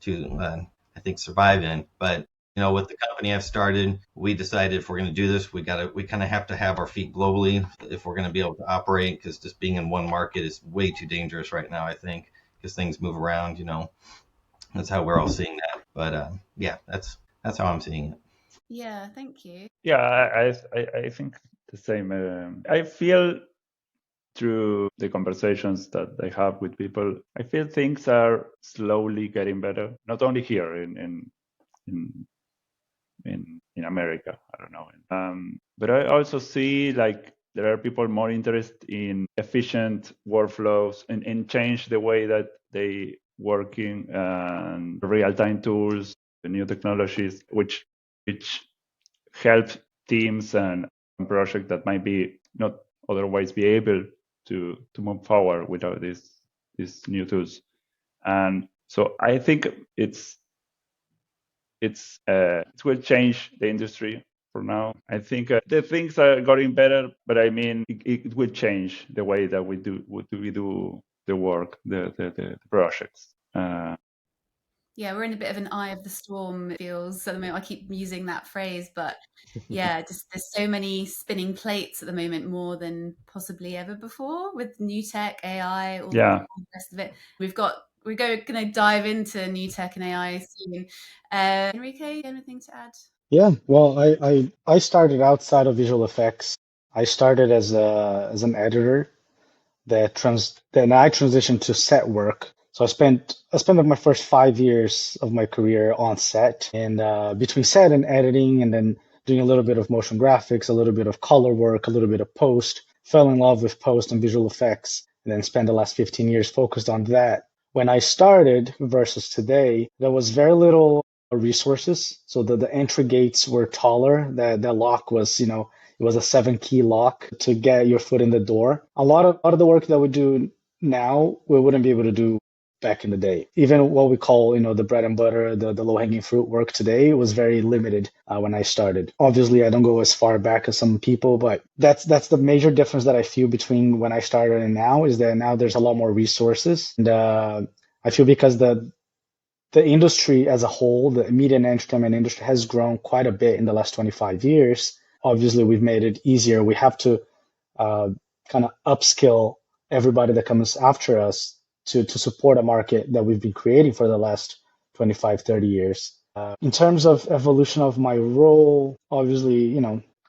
I think survive in. But With the company I've started, we decided if we're going to do this, we kind of have to have our feet globally if we're going to be able to operate, because just being in one market is way too dangerous right now, I think, because things move around. That's how we're all seeing that. But yeah, that's how I'm seeing it. Yeah, thank you. Yeah, I think the same. I feel through the conversations that I have with people, I feel things are slowly getting better. Not only here in America, I don't know, but I also see like there are people more interested in efficient workflows and change the way that they working and real-time tools, the new technologies, which help teams and projects that might be not otherwise be able to move forward without these new tools. And so I think it will change the industry for now. I think the things are getting better, but I mean it will change the way that we do the work, the projects. Yeah, we're in a bit of an eye of the storm, it feels. At the moment, I keep using that phrase, but yeah, just there's so many spinning plates at the moment, more than possibly ever before, with new tech, AI, all the rest of it. We're going to dive into new tech and AI soon. Enrique, anything to add? Yeah, well, I started outside of visual effects. I started as an editor then I transitioned to set work. So I spent like my first 5 years of my career on set, and between set and editing, and then doing a little bit of motion graphics, a little bit of color work, a little bit of post. Fell in love with post and visual effects, and then spent the last 15 years focused on that. When I started versus today, there was very little resources. So the entry gates were taller. The lock was, it was a 7-key lock to get your foot in the door. A lot of the work that we do now, we wouldn't be able to do back in the day. Even what we call, the bread and butter, the low-hanging fruit work today was very limited when I started. Obviously, I don't go as far back as some people, but that's the major difference that I feel between when I started and now, is that now there's a lot more resources. And I feel because the industry as a whole, the media and entertainment industry, has grown quite a bit in the last 25 years. Obviously, we've made it easier. We have to kind of upskill everybody that comes after us to support a market that we've been creating for the last 25, 30 years. In terms of evolution of my role, obviously,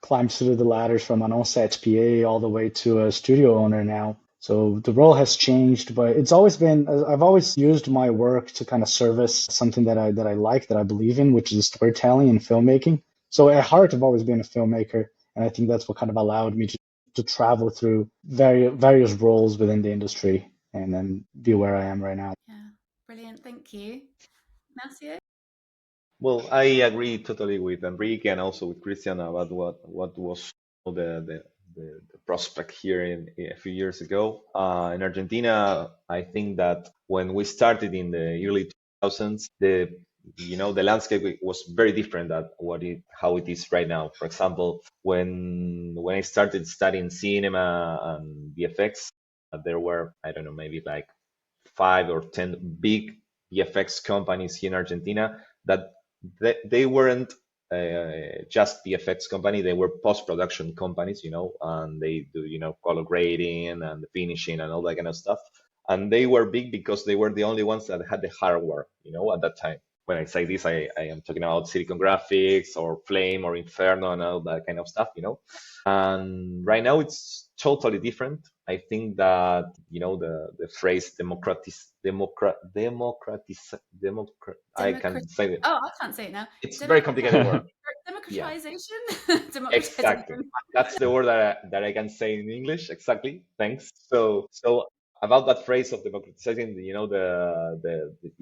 climbed through the ladders from an on-set PA all the way to a studio owner now. So the role has changed, but it's always been, I've always used my work to kind of service something that I like, that I believe in, which is storytelling and filmmaking. So at heart, I've always been a filmmaker, and I think that's what kind of allowed me to travel through various roles within the industry and then be where I am right now. Yeah, brilliant. Thank you. Marcio? Well, I agree totally with Enrique and also with Christian about what was the prospect here in a few years ago. In Argentina, I think that when we started in the early 2000s, the landscape was very different than how it is right now. For example, when I started studying cinema and VFX, there were, I don't know, maybe like 5 or 10 big VFX companies here in Argentina that they weren't just VFX company, they were post-production companies, and they do, color grading and the finishing and all that kind of stuff. And they were big because they were the only ones that had the hardware, at that time. When I say this, I am talking about Silicon Graphics or Flame or Inferno and all that kind of stuff, And right now it's totally different. I think that, the phrase I can say it. Oh, I can't say it now. It's very complicated word. Democratization? Yeah. Exactly. That's the word that I can say in English. Exactly. Thanks. So about that phrase of democratizing, the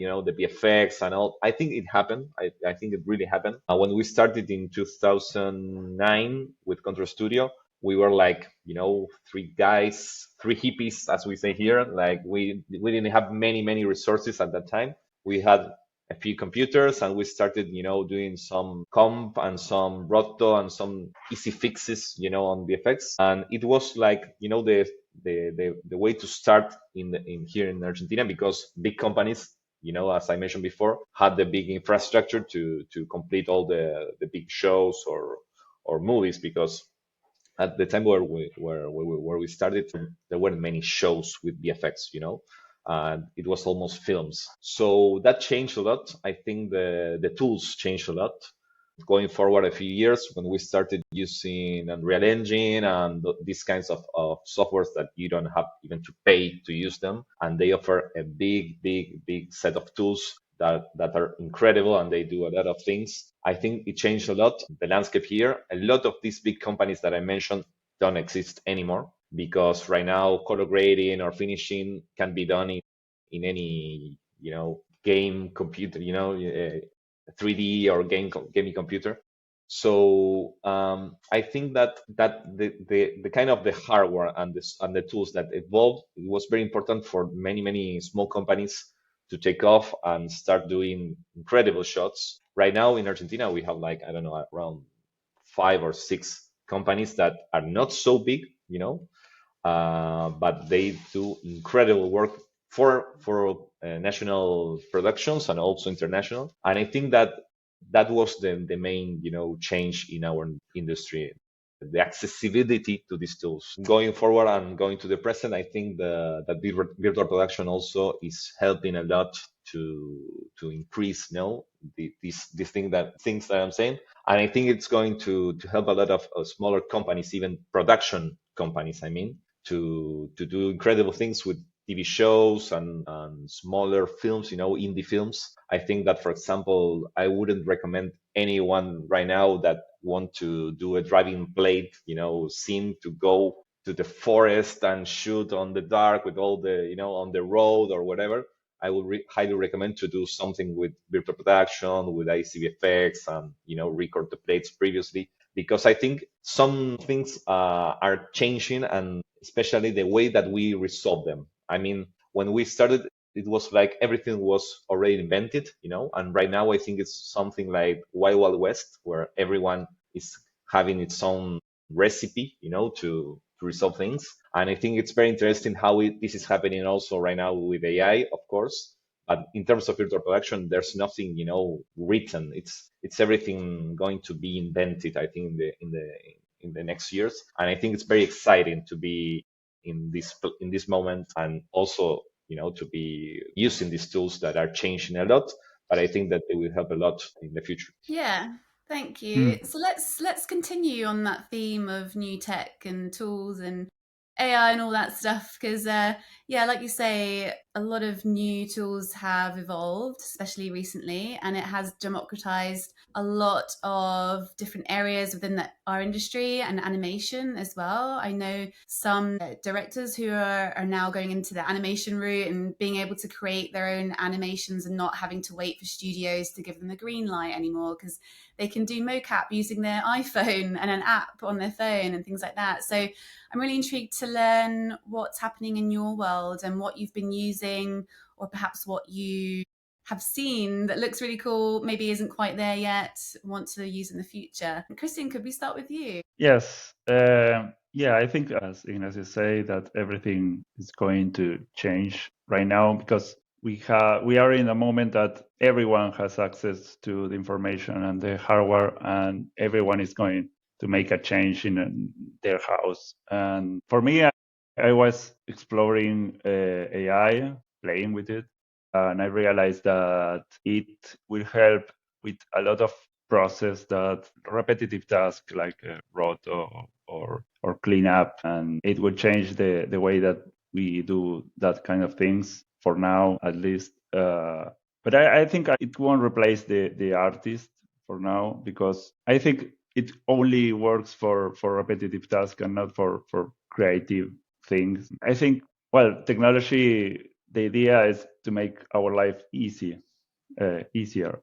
VFX and all, I think it happened. I think it really happened. When we started in 2009 with Control Studio, we were like, 3 guys, 3 hippies, as we say here. Like we didn't have many resources at that time. We had a few computers and we started, doing some comp and some roto and some easy fixes, on VFX. And it was like, the way to start in here in Argentina, because big companies as I mentioned before, had the big infrastructure to complete all the big shows or movies, because at the time where we started, there weren't many shows with VFX, and it was almost films. So that changed a lot. I think the tools changed a lot. Going forward a few years, when we started using Unreal Engine and these kinds of softwares that you don't have even to pay to use them, and they offer a big set of tools that are incredible, and they do a lot of things. I think it changed a lot. The landscape here, a lot of these big companies that I mentioned don't exist anymore, because right now color grading or finishing can be done in any game computer, 3D or gaming computer. So I think that the kind of the hardware and the tools that evolved, it was very important for many small companies to take off and start doing incredible shots. Right now in Argentina, we have like, I don't know, around 5 or 6 companies that are not so big, but they do incredible work for national productions and also international. And I think that was the main change in our industry, the accessibility to these tools. Going forward and going to the present, I think that virtual production also is helping a lot to increase these things that I'm saying. And I think it's going to help a lot of smaller companies, even production companies, I mean, to do incredible things with TV shows and smaller films, indie films. I think that, for example, I wouldn't recommend anyone right now that want to do a driving plate, scene to go to the forest and shoot on the dark with all the, on the road or whatever. I would highly recommend to do something with virtual production, with ICVFX, and record the plates previously, because I think some things are changing, and especially the way that we resolve them. I mean, when we started, it was like everything was already invented, and right now I think it's something like Wild Wild West, where everyone is having its own recipe, to resolve things. And I think it's very interesting how this is happening also right now with AI, of course. But in terms of virtual production, there's nothing, written. It's everything going to be invented, I think, in the next years. And I think it's very exciting to be in this moment, and also, to be using these tools that are changing a lot. But I think that they will help a lot in the future. Yeah. Thank you. So let's continue on that theme of new tech and tools and AI and all that stuff, because like you say, a lot of new tools have evolved, especially recently, and it has democratized a lot of different areas within our industry and animation as well. I know some directors who are now going into the animation route and being able to create their own animations and not having to wait for studios to give them the green light anymore, because they can do mocap using their iPhone and an app on their phone and things like that. So I'm really intrigued to learn what's happening in your world and what you've been using, or perhaps what you have seen that looks really cool, maybe isn't quite there yet, want to use in the future. Christian, could we start with you? Yes. I think, as Ignacio say, that everything is going to change right now, because we are in a moment that everyone has access to the information and the hardware, and everyone is going to make a change in their house. And for me, I was exploring AI, playing with it, and I realized that it will help with a lot of process that repetitive tasks like roto or clean up, and it will change the way that we do that kind of things for now, at least. But I think it won't replace the artist for now, because I think it only works for repetitive tasks and not for creative things. I think, technology, the idea is to make our life easier.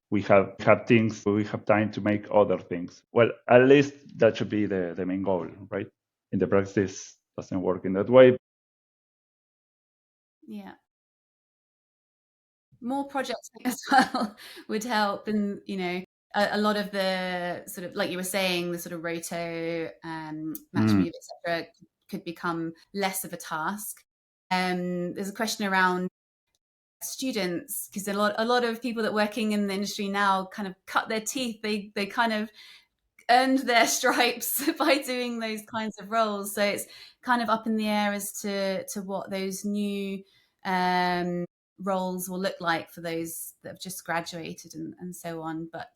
We have things, we have time to make other things. Well, at least that should be the main goal, right? In the practice, doesn't work in that way. Yeah. More projects as well would help, and a lot of the sort of, like you were saying, the sort of roto, match move, etc., could become less of a task. There's a question around students, because a lot of people that are working in the industry now kind of cut their teeth. They kind of earned their stripes by doing those kinds of roles. So it's kind of up in the air as to what those new roles will look like for those that have just graduated and so on. But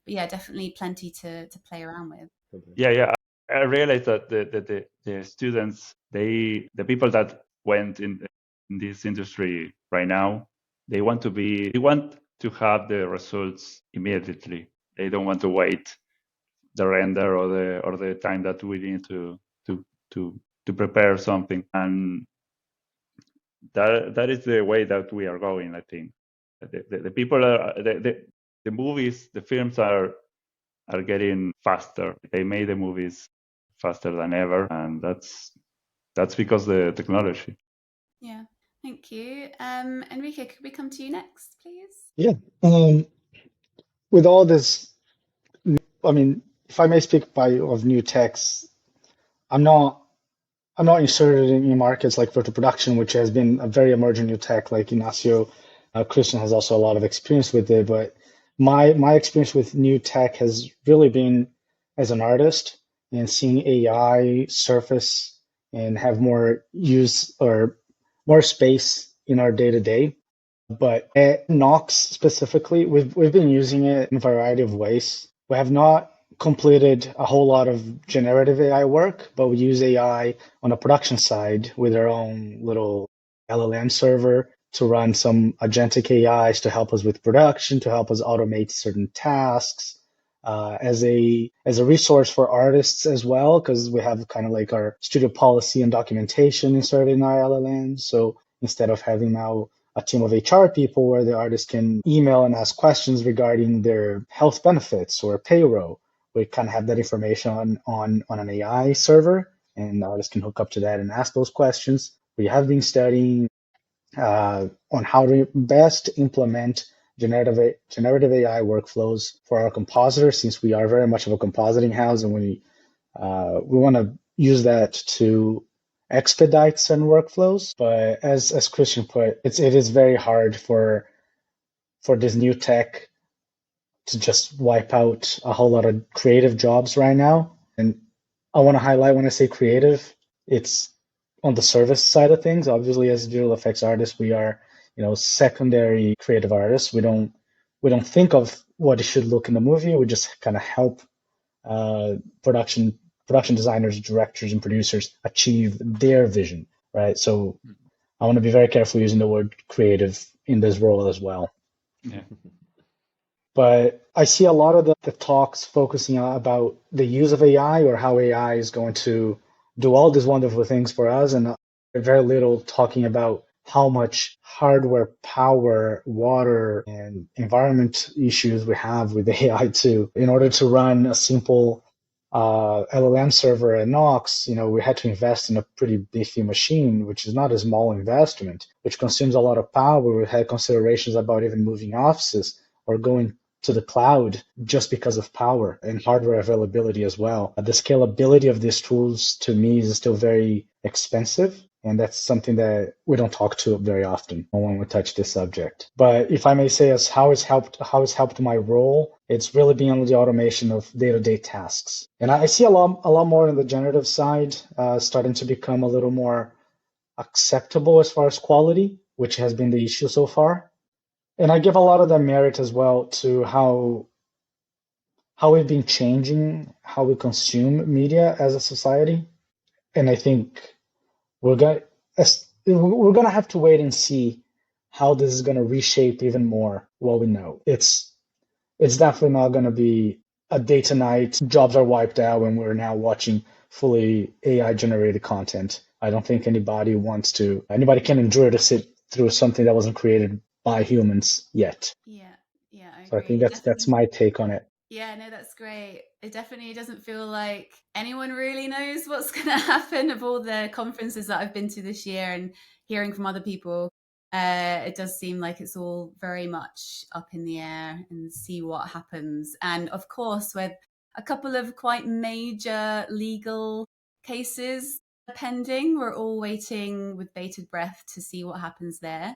yeah, definitely plenty to play around with. Yeah. I realized that the students, the people that went in this industry right now, they want to have the results immediately. They don't want to wait the render or the time that we need to prepare something. And that is the way that we are going. I think the people are the movies, the films are getting faster. They made the movies faster than ever, and that's because the technology. Yeah, thank you. Enrique, could we come to you next, please? Yeah. With all this, I mean, if I may speak of new techs, I'm not inserted in new markets like photo production, which has been a very emerging new tech. Like Ignacio, Christian has also a lot of experience with it. But my experience with new tech has really been as an artist and seeing AI surface and have more use or more space in our day to day. But at Knox specifically, we've been using it in a variety of ways. We have not completed a whole lot of generative AI work, but we use AI on the production side with our own little LLM server to run some agentic AIs to help us with production, to help us automate certain tasks, as a resource for artists as well, because we have kind of like our studio policy and documentation inserted in our LLM. So instead of having now a team of HR people where the artist can email and ask questions regarding their health benefits or payroll, we kind of have that information on an AI server, and the artist can hook up to that and ask those questions. We have been studying on how to best implement generative AI workflows for our compositors, since we are very much of a compositing house, and we want to use that to expedite certain workflows. But as Christian put, it is very hard for this new tech to just wipe out a whole lot of creative jobs right now. And I want to highlight, when I say creative, it's on the service side of things. Obviously, as digital effects artists, we are, secondary creative artists. We don't think of what it should look in the movie. We just kind of help production designers, directors, and producers achieve their vision, right? So I want to be very careful using the word creative in this role as well. Yeah. But I see a lot of the talks focusing about the use of AI or how AI is going to do all these wonderful things for us, and very little talking about how much hardware, power, water, and environment issues we have with AI too. In order to run a simple LLM server at Knox, we had to invest in a pretty beefy machine, which is not a small investment, which consumes a lot of power. We had considerations about even moving offices or going to the cloud just because of power and hardware availability as well. The scalability of these tools to me is still very expensive, and that's something that we don't talk to very often when we touch this subject. But if I may say, as how it's helped my role, it's really been on the automation of day-to-day tasks. And I see a lot more on the generative side, starting to become a little more acceptable as far as quality, which has been the issue so far. And I give a lot of that merit as well to how we've been changing how we consume media as a society. And I think we're gonna have to wait and see how this is gonna reshape even more what we know. It's definitely not gonna be a day to night, jobs are wiped out when we're now watching fully AI generated content. I don't think anybody can endure to sit through something that wasn't created by humans yet. Yeah, I agree. So I think that's my take on it. Yeah, no, that's great. It definitely doesn't feel like anyone really knows what's going to happen. Of all the conferences that I've been to this year and hearing from other people, it does seem like it's all very much up in the air and see what happens. And of course, with a couple of quite major legal cases pending, we're all waiting with bated breath to see what happens there.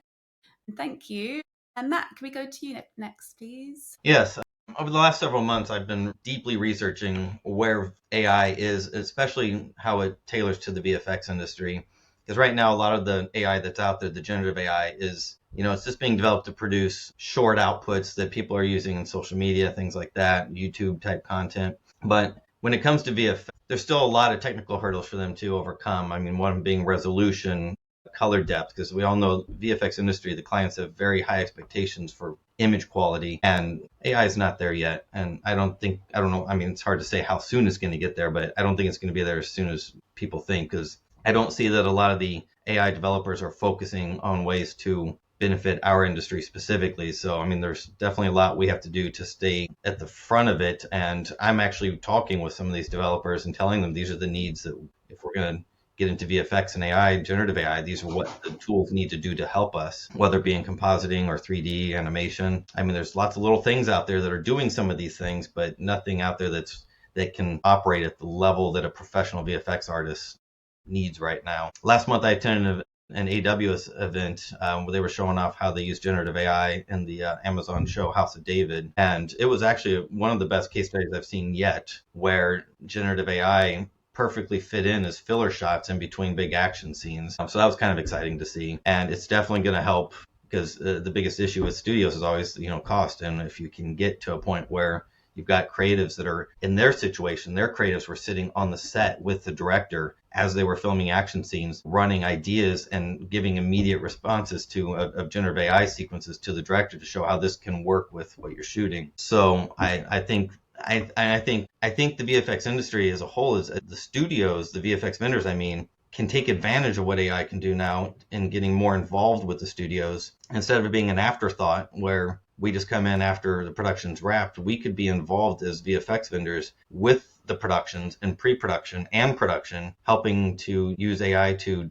Thank you. And Matt, can we go to you next, please? Yes. Over the last several months, I've been deeply researching where AI is, especially how it tailors to the VFX industry. Because right now, a lot of the AI that's out there, the generative AI, is, it's just being developed to produce short outputs that people are using in social media, things like that, YouTube type content. But when it comes to VFX, there's still a lot of technical hurdles for them to overcome. I mean, one being resolution, color depth, because we all know VFX industry, the clients have very high expectations for image quality, and AI is not there yet. And I don't know, I mean, it's hard to say how soon it's going to get there, but I don't think it's going to be there as soon as people think, because I don't see that a lot of the AI developers are focusing on ways to benefit our industry specifically. So, I mean, there's definitely a lot we have to do to stay at the front of it. And I'm actually talking with some of these developers and telling them these are the needs that if we're going to get into VFX and AI, generative AI, these are what the tools need to do to help us, whether it be in compositing or 3D animation. I mean, there's lots of little things out there that are doing some of these things, but nothing out there that can operate at the level that a professional VFX artist needs right now. Last month, I attended an AWS event where they were showing off how they use generative AI in the Amazon show House of David. And it was actually one of the best case studies I've seen yet, where generative AI perfectly fit in as filler shots in between big action scenes. So that was kind of exciting to see. And it's definitely going to help, because the biggest issue with studios is always, cost. And if you can get to a point where you've got creatives that are in their situation, their creatives were sitting on the set with the director as they were filming action scenes, running ideas and giving immediate responses to of generative AI sequences to the director to show how this can work with what you're shooting. So I think the VFX industry as a whole, is the studios, the VFX vendors, can take advantage of what AI can do now in getting more involved with the studios, instead of it being an afterthought where we just come in after the production's wrapped. We could be involved as VFX vendors with the productions and pre-production and production, helping to use AI to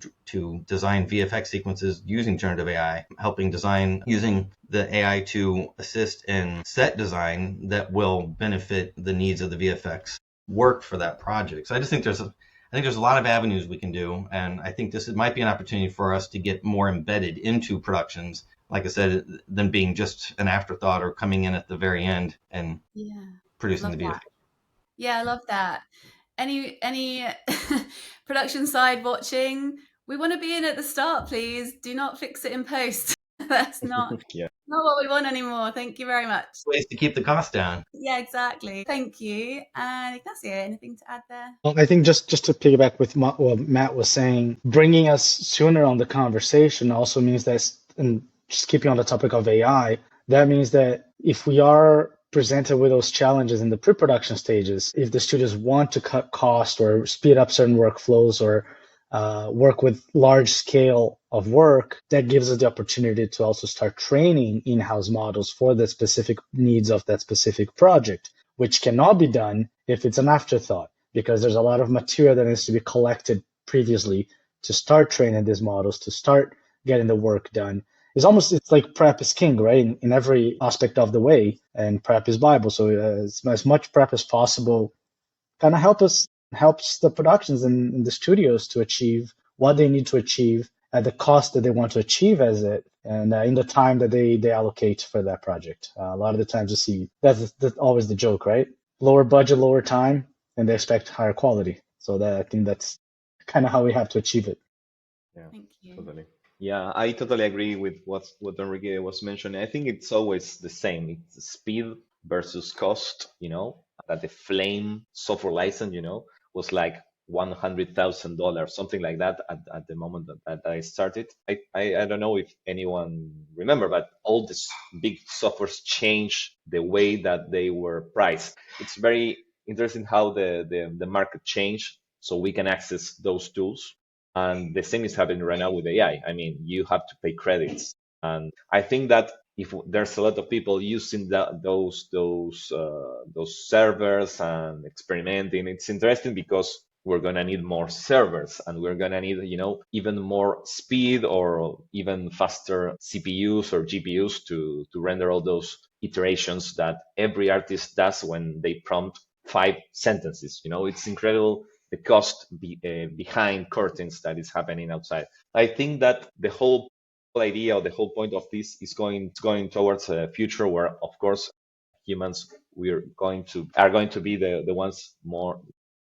design VFX sequences using generative AI, helping design using the AI to assist in set design that will benefit the needs of the VFX work for that project. So I think there's a lot of avenues we can do, and I think this might be an opportunity for us to get more embedded into productions, like I said, than being just an afterthought or coming in at the very end and producing the VFX. Yeah, I love that. Any production side watching, we want to be in at the start, please. Do not fix it in post. That's not not what we want anymore. Thank you very much. Ways to keep the cost down. Yeah, exactly. Thank you. And Ignacio, anything to add there? Well, I think just to piggyback with what Matt was saying, bringing us sooner on the conversation also means that, and just keeping on the topic of AI, that means that if we are presented with those challenges in the pre-production stages, if the studios want to cut cost or speed up certain workflows or work with large scale of work, that gives us the opportunity to also start training in-house models for the specific needs of that specific project, which cannot be done if it's an afterthought, because there's a lot of material that needs to be collected previously to start training these models, to start getting the work done. It's like prep is king, right? In every aspect of the way, and prep is Bible. So as much prep as possible kind of helps the productions and the studios to achieve what they need to achieve at the cost that they want to achieve as it, and in the time that they allocate for that project. A lot of the times you see that's always the joke, right? Lower budget, lower time, and they expect higher quality. So I think that's kind of how we have to achieve it. Yeah, thank you. Totally. Yeah, I totally agree with what Enrique was mentioning. I think it's always the same. It's speed versus cost, that the Flame software license, was like $100,000, something like that at the moment that I started. I don't know if anyone remember, but all these big softwares changed the way that they were priced. It's very interesting how the market changed so we can access those tools. And the same is happening right now with AI. I mean, you have to pay credits. And I think that if there's a lot of people using those servers and experimenting, it's interesting because we're going to need more servers and we're going to need, even more speed or even faster CPUs or GPUs to render all those iterations that every artist does when they prompt 5 sentences. It's incredible the cost behind curtains that is happening outside. I think that the whole idea or the whole point of this is going towards a future where, of course, humans are going to be the ones more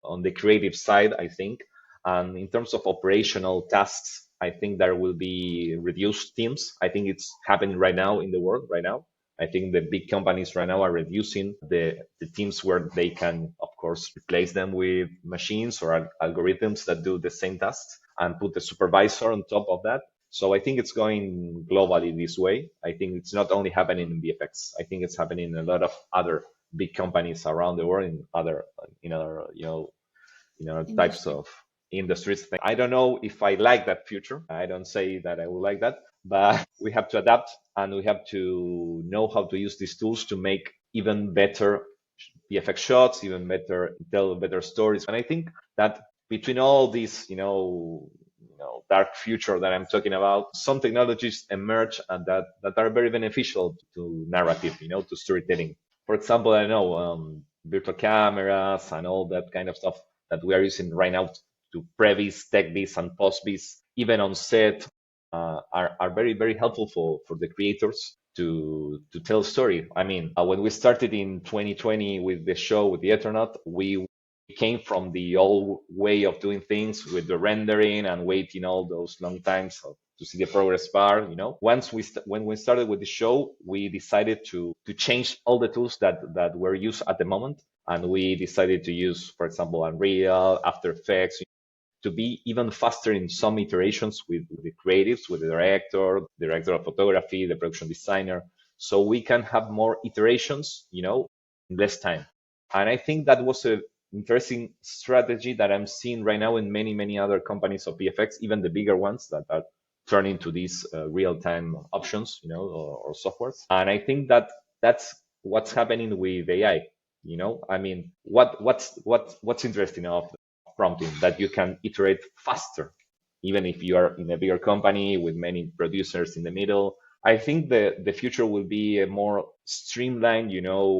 on the creative side, I think. And in terms of operational tasks, I think there will be reduced teams. I think it's happening right now in the world right now. I think the big companies right now are reducing the teams where they can, of course, replace them with machines or algorithms that do the same tasks and put the supervisor on top of that. So I think it's going globally this way. I think it's not only happening in VFX. I think it's happening in a lot of other big companies around the world in other types of industries. I don't know if I like that future. I don't say that I would like that, but we have to adapt and we have to know how to use these tools to make even better VFX shots, even better, tell better stories. And I think that between all these, dark future that I'm talking about, some technologies emerge and that are very beneficial to narrative, to storytelling. For example, I know virtual cameras and all that kind of stuff that we are using right now to pre-vis, tech-vis, and post-vis, even on set, are very, very helpful for the creators to tell a story. I mean, when we started in 2020 with the show, with the Ethernaut, we came from the old way of doing things with the rendering and waiting all those long times to see the progress bar. When we started with the show, we decided to change all the tools that were used at the moment, and we decided to use, for example, Unreal, After Effects, to be even faster in some iterations with the creatives, with the director of photography, the production designer, so we can have more iterations, in less time. And I think that was a interesting strategy that I'm seeing right now in many, many other companies of VFX, even the bigger ones that are turning to these real-time options, or softwares. And I think that that's what's happening with AI. I mean, what's interesting of prompting, that you can iterate faster, even if you are in a bigger company with many producers in the middle. I think the future will be a more streamlined,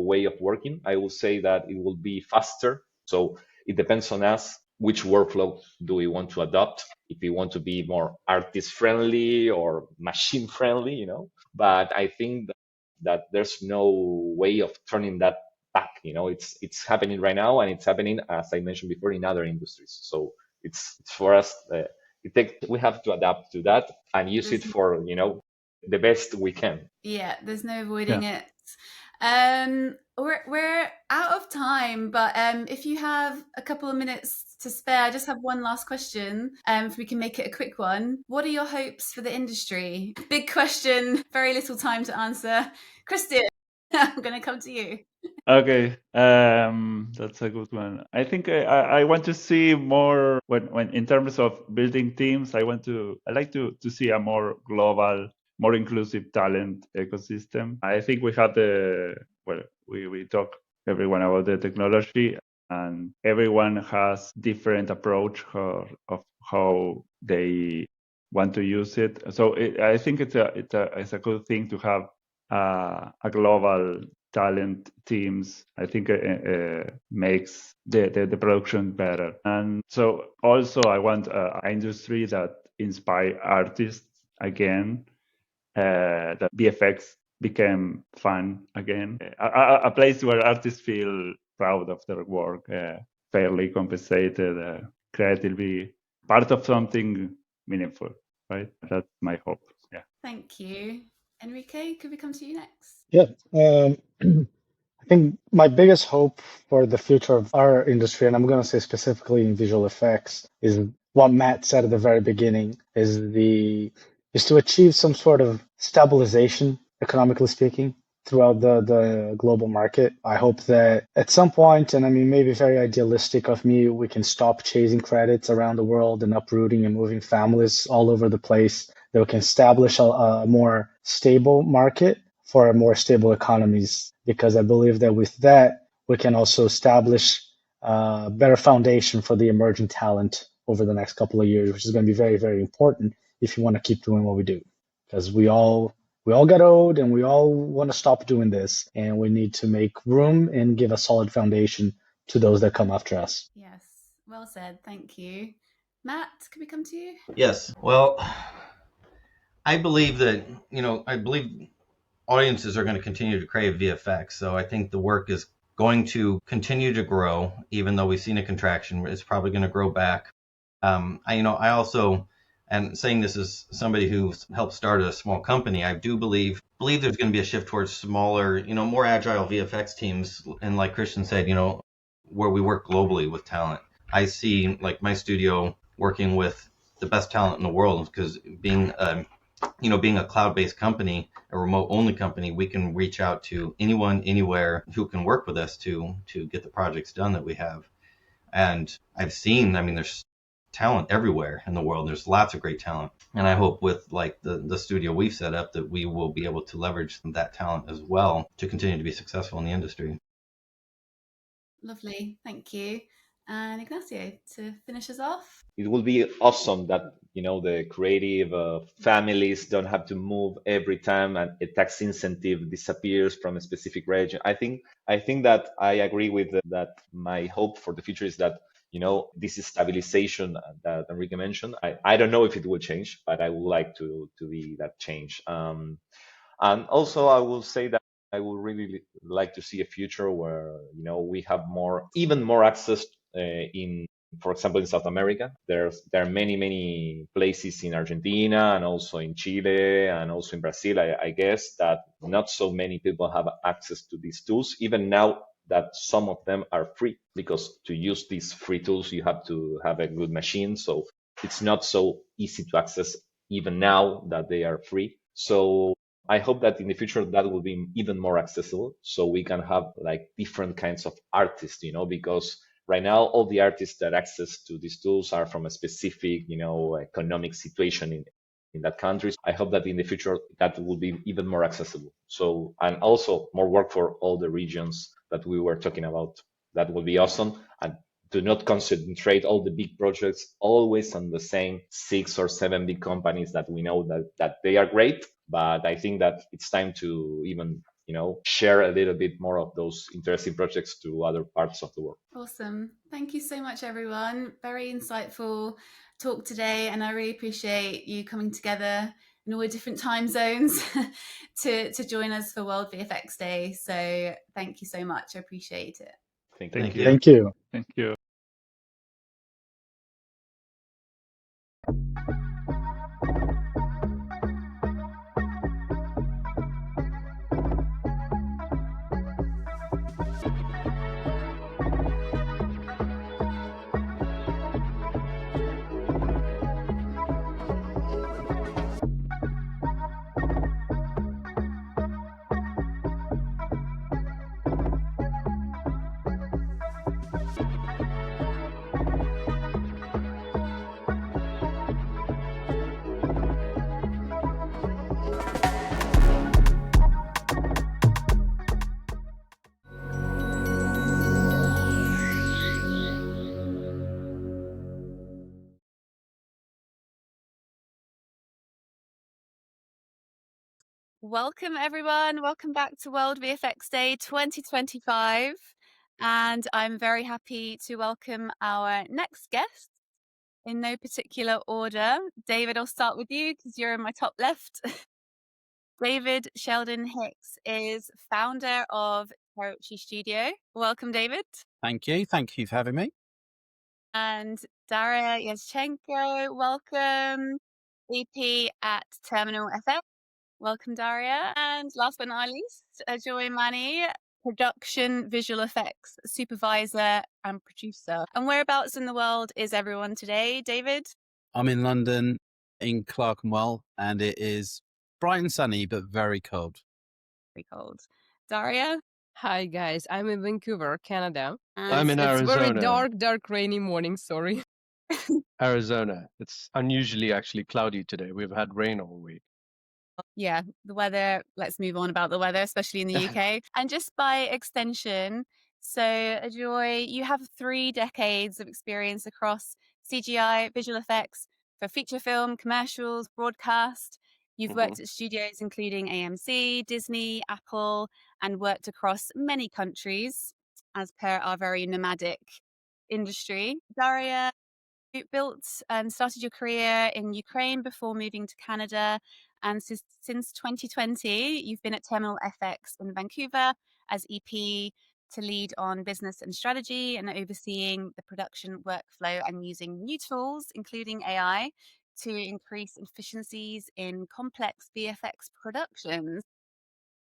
way of working. I will say that it will be faster. So it depends on us which workflow do we want to adopt, if we want to be more artist friendly or machine friendly, But I think that there's no way of turning that back. It's happening right now, and it's happening, as I mentioned before, in other industries. So it's for us. We have to adapt to that and use it for the best we can. Yeah, there's no avoiding it. We're out of time, but if you have a couple of minutes to spare, I just have one last question. If we can make it a quick one. What are your hopes for the industry? Big question, very little time to answer. Christian, I'm going to come to you. Okay, that's a good one. I think I want to see more when in terms of building teams. I like to see a more global, more inclusive talent ecosystem. I think we have we talk everyone about the technology, and everyone has different approach of how they want to use it. So I think it's a good thing to have a global talent teams. I think makes the production better. And so also I want an industry that inspire artists again, that VFX became fun again, a place where artists feel proud of their work, fairly compensated, creatively part of something meaningful, right? That's my hope. Yeah. Thank you. Enrique, could we come to you next? Yeah. I think my biggest hope for the future of our industry, and I'm going to say specifically in visual effects, is what Matt said at the very beginning, is to achieve some sort of stabilization, economically speaking, throughout the global market. I hope that at some point, and I mean, maybe very idealistic of me, we can stop chasing credits around the world and uprooting and moving families all over the place, that we can establish a more stable market for more stable economies, because I believe that with that, we can also establish a better foundation for the emerging talent over the next couple of years, which is going to be very, very important if you want to keep doing what we do. Because we all get old and we all want to stop doing this, and we need to make room and give a solid foundation to those that come after us. Yes, well said. Thank you. Matt, can we come to you? Yes. Well, I believe that, I believe audiences are going to continue to crave VFX. So I think the work is going to continue to grow, even though we've seen a contraction. It's probably going to grow back. I also, and saying this as somebody who helped start a small company, I do believe there's going to be a shift towards smaller, more agile VFX teams. And like Christian said, where we work globally with talent. I see like my studio working with the best talent in the world, because being a cloud-based company, a remote-only company, we can reach out to anyone, anywhere who can work with us to get the projects done that we have. And I've seen, there's talent everywhere in the world. There's lots of great talent. And I hope with like the studio we've set up that we will be able to leverage that talent as well to continue to be successful in the industry. Lovely. Thank you. And Ignacio, to finish us off. It will be awesome that, the creative families don't have to move every time and a tax incentive disappears from a specific region. I think that I agree with that. My hope for the future is that, this is stabilization that Enrique mentioned. I don't know if it will change, but I would like to be that change. And also I will say that I would really like to see a future where, we have even more access for example, in South America. There are many places in Argentina and also in Chile and also in Brazil, I guess, that not so many people have access to these tools, even now that some of them are free, because to use these free tools, you have to have a good machine. So it's not so easy to access even now that they are free. So I hope that in the future that will be even more accessible, so we can have like different kinds of artists, because right now all the artists that access to these tools are from a specific, economic situation in that country. I hope that in the future that will be even more accessible. So, and also more work for all the regions that we were talking about. That would be awesome. And do not concentrate all the big projects always on the same 6 or 7 big companies that we know that they are great. But I think that it's time to even, share a little bit more of those interesting projects to other parts of the world. Awesome. Thank you so much, everyone. Very insightful talk today. And I really appreciate you coming together in all the different time zones to join us for World VFX Day. So thank you so much. I appreciate it. Thank you. Thank you. Thank you. Welcome, everyone. Welcome back to World VFX Day 2025. And I'm very happy to welcome our next guest in no particular order. David, I'll start with you because you're in my top left. David Sheldon Hicks is founder of Karochi Studio. Welcome, David. Thank you. Thank you for having me. And Daria Yazchenko, welcome. VP at Terminal FX. Welcome, Daria. And last but not least, Joy Mani, production visual effects supervisor and producer. And whereabouts in the world is everyone today, David? I'm in London, in Clerkenwell, and it is bright and sunny, but very cold. Very cold. Daria? Hi, guys. I'm in Vancouver, Canada. I'm in Arizona. It's very dark, rainy morning. Sorry. Arizona. It's unusually actually cloudy today. We've had rain all week. Yeah, the weather. Let's move on about the weather, especially in the UK. And just by extension, so Joy, you have 3 decades of experience across CGI, visual effects for feature film, commercials, broadcast. You've worked at studios including AMC, Disney, Apple, and worked across many countries as per our very nomadic industry. Daria, you built and started your career in Ukraine before moving to Canada And since 2020, you've been at Terminal FX in Vancouver as EP to lead on business and strategy and overseeing the production workflow and using new tools, including AI, to increase efficiencies in complex VFX productions.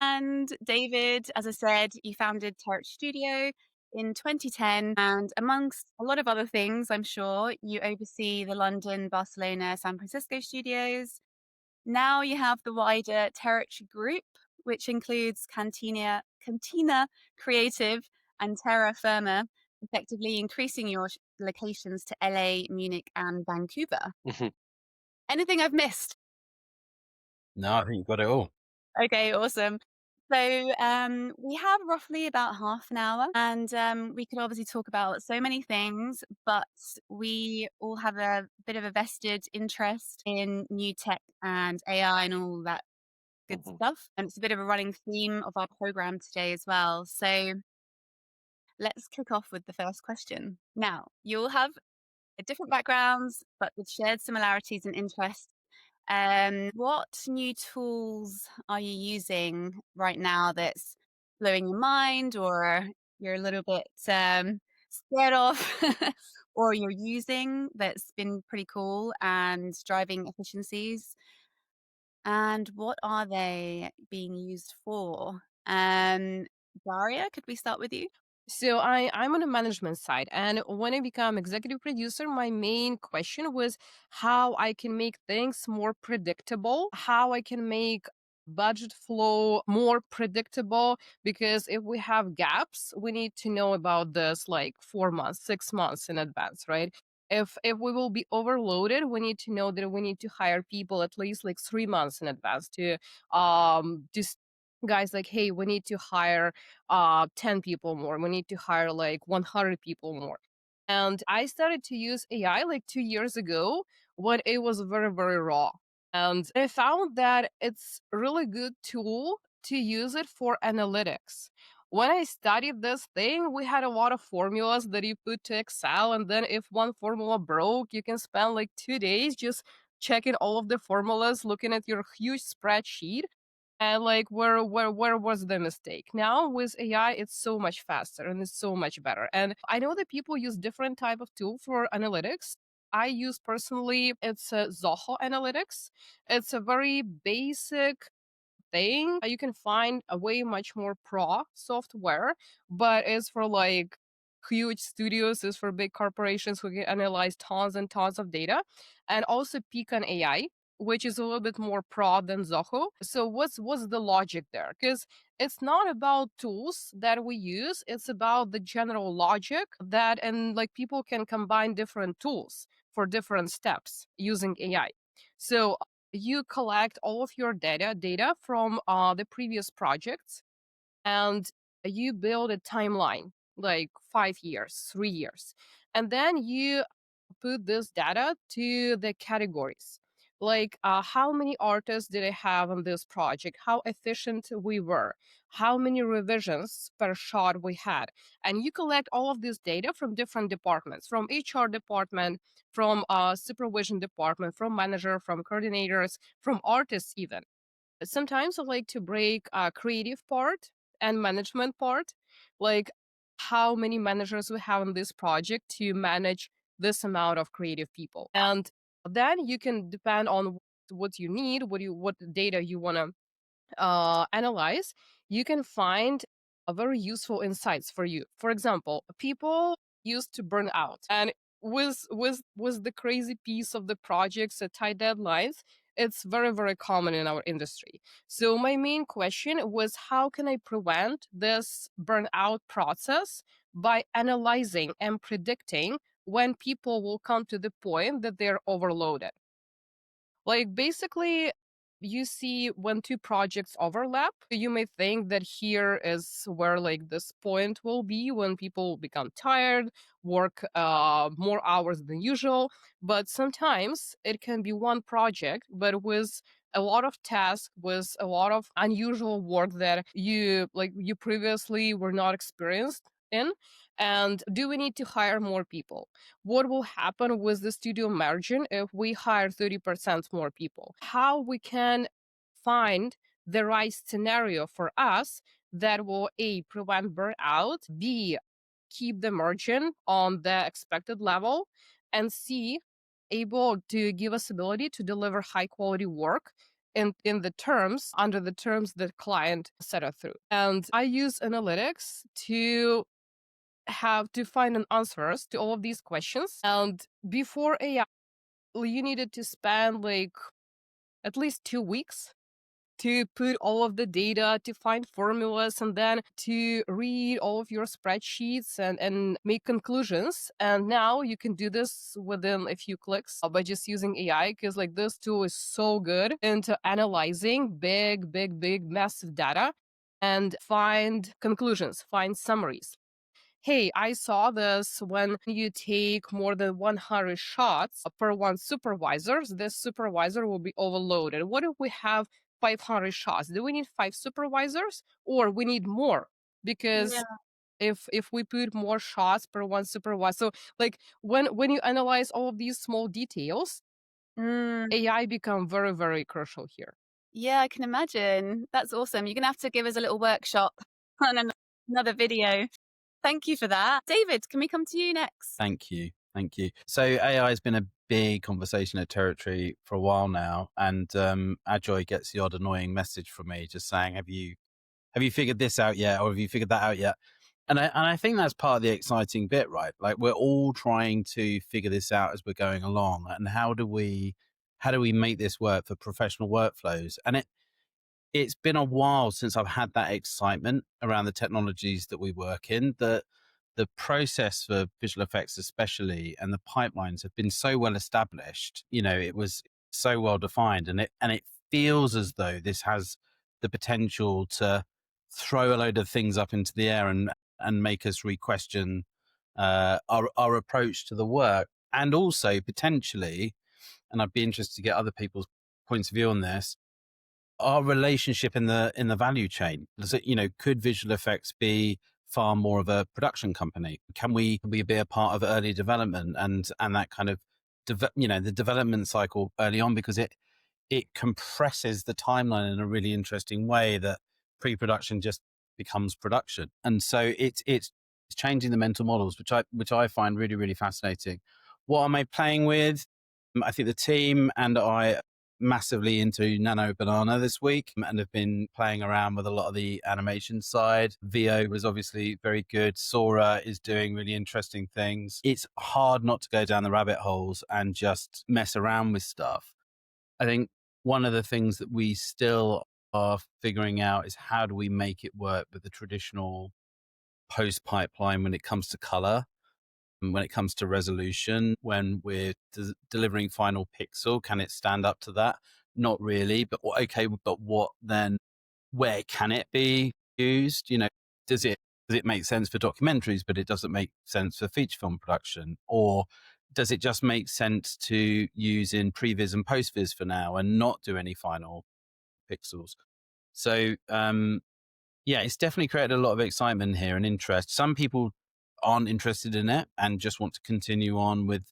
And David, as I said, you founded Terrace Studio in 2010, and amongst a lot of other things, I'm sure, you oversee the London, Barcelona, San Francisco studios. Now you have the wider Terrace Group, which includes Cantina Creative and Terra Firma, effectively increasing your locations to LA, Munich, and Vancouver. Anything I've missed? No, I think you got it all. Okay, awesome. So we have roughly about half an hour, and we could obviously talk about so many things, but we all have a bit of a vested interest in new tech and AI and all that good stuff. And it's a bit of a running theme of our program today as well. So let's kick off with the first question. Now, you all have different backgrounds, but with shared similarities and interests. What new tools are you using right now that's blowing your mind, or you're a little bit scared of, or you're using that's been pretty cool and driving efficiencies? And what are they being used for? Daria, could we start with you? So I'm on the management side, and when I become executive producer, my main question was how I can make things more predictable, how I can make budget flow more predictable, because if we have gaps, we need to know about this like 4 months, 6 months in advance, right? If we will be overloaded, we need to know that we need to hire people at least like 3 months in advance to just guys like, hey, we need to hire 10 people more, we need to hire like 100 people more. And I started to use AI like 2 years ago when it was very, very raw. And I found that it's a really good tool to use it for analytics. When I studied this thing, we had a lot of formulas that you put to Excel, and then if one formula broke, you can spend like 2 days just checking all of the formulas, looking at your huge spreadsheet, and like where was the mistake. Now with AI, it's so much faster and it's so much better. And I know that people use different type of tool for analytics. I use personally, it's Zoho Analytics. It's a very basic thing. You can find a way much more pro software, but it's for like huge studios, it's for big corporations who can analyze tons and tons of data. And also Pecan AI, which is a little bit more pro than Zoho. So what's the logic there? Because it's not about tools that we use, it's about the general logic that, and like people can combine different tools for different steps using AI. So you collect all of your data from the previous projects, and you build a timeline like 5 years, 3 years, and then you put this data to the categories, like how many artists did I have on this project, how efficient we were, how many revisions per shot we had. And you collect all of this data from different departments, from HR department, from supervision department, from manager, from coordinators, from artists even. Sometimes I like to break creative part and management part, like how many managers we have on this project to manage this amount of creative people. And then you can depend on what you need, what data you want to analyze. You can find a very useful insights for you. For example, people used to burn out, and with the crazy piece of the projects at tight deadlines, it's very, very common in our industry. So my main question was, how can I prevent this burnout process by analyzing and predicting when people will come to the point that they're overloaded? Like basically, you see when two projects overlap, you may think that here is where like this point will be when people become tired, work more hours than usual. But sometimes it can be one project, but with a lot of tasks, with a lot of unusual work that you previously were not experienced in. And do we need to hire more people? What will happen with the studio margin if we hire 30% more people? How we can find the right scenario for us that will A, prevent burnout, B, keep the margin on the expected level, and C, able to give us ability to deliver high quality work in the terms, under the terms that client set us through. And I use analytics to have to find an answers to all of these questions. And before AI, you needed to spend like at least 2 weeks to put all of the data, to find formulas, and then to read all of your spreadsheets and make conclusions. And now you can do this within a few clicks by just using AI, because like this tool is so good into analyzing big, massive data and find conclusions, find summaries. Hey, I saw this when you take more than 100 shots per one supervisor, this supervisor will be overloaded. What if we have 500 shots? Do we need 5 supervisors or we need more? Because if we put more shots per one supervisor, so like when you analyze all of these small details, AI become very, very crucial here. Yeah, I can imagine. That's awesome. You're going to have to give us a little workshop on another video. Thank you for that. David, can we come to you next? Thank you. Thank you. So AI has been a big conversation at Territory for a while now, and Ajoy gets the odd annoying message from me just saying, have you figured this out yet? Or have you figured that out yet? And I think that's part of the exciting bit, right? Like we're all trying to figure this out as we're going along. And how do we make this work for professional workflows? And it's been a while since I've had that excitement around the technologies that we work in. The process for visual effects especially, and the pipelines have been so well established. You know, it was so well defined, and it feels as though this has the potential to throw a load of things up into the air and make us re-question our approach to the work. And also potentially, and I'd be interested to get other people's points of view on this, our relationship in the value chain. Does it, could visual effects be far more of a production company? Can we be a part of early development and that kind of the development cycle early on, because it compresses the timeline in a really interesting way that pre-production just becomes production. And so it's changing the mental models, which I find really, really fascinating. What am I playing with? I think the team and I massively into Nano Banana this week and have been playing around with a lot of the animation side. VO was obviously very good. Sora is doing really interesting things. It's hard not to go down the rabbit holes and just mess around with stuff. I think one of the things that we still are figuring out is how do we make it work with the traditional post pipeline when it comes to color, when it comes to resolution, when we're delivering final pixel. Can it stand up to that? Not really, but okay, but what then? Where can it be used? Does it make sense for documentaries, but it doesn't make sense for feature film production? Or does it just make sense to use in previs and postvis for now and not do any final pixels? So, yeah, it's definitely created a lot of excitement here and interest. Some people aren't interested in it and just want to continue on with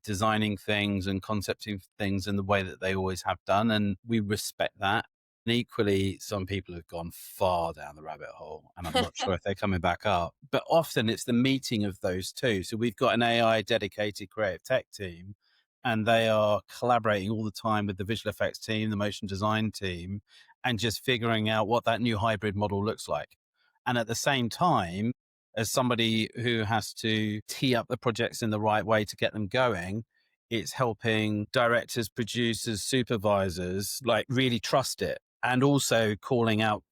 designing things and concepting things in the way that they always have done, and we respect that. And equally, some people have gone far down the rabbit hole, and I'm not sure if they're coming back up. But often it's the meeting of those two. So we've got an AI dedicated creative tech team, and they are collaborating all the time with the visual effects team, the motion design team, and just figuring out what that new hybrid model looks like. And at the same time, as somebody who has to tee up the projects in the right way to get them going, it's helping directors, producers, supervisors, like really trust it. And also calling out,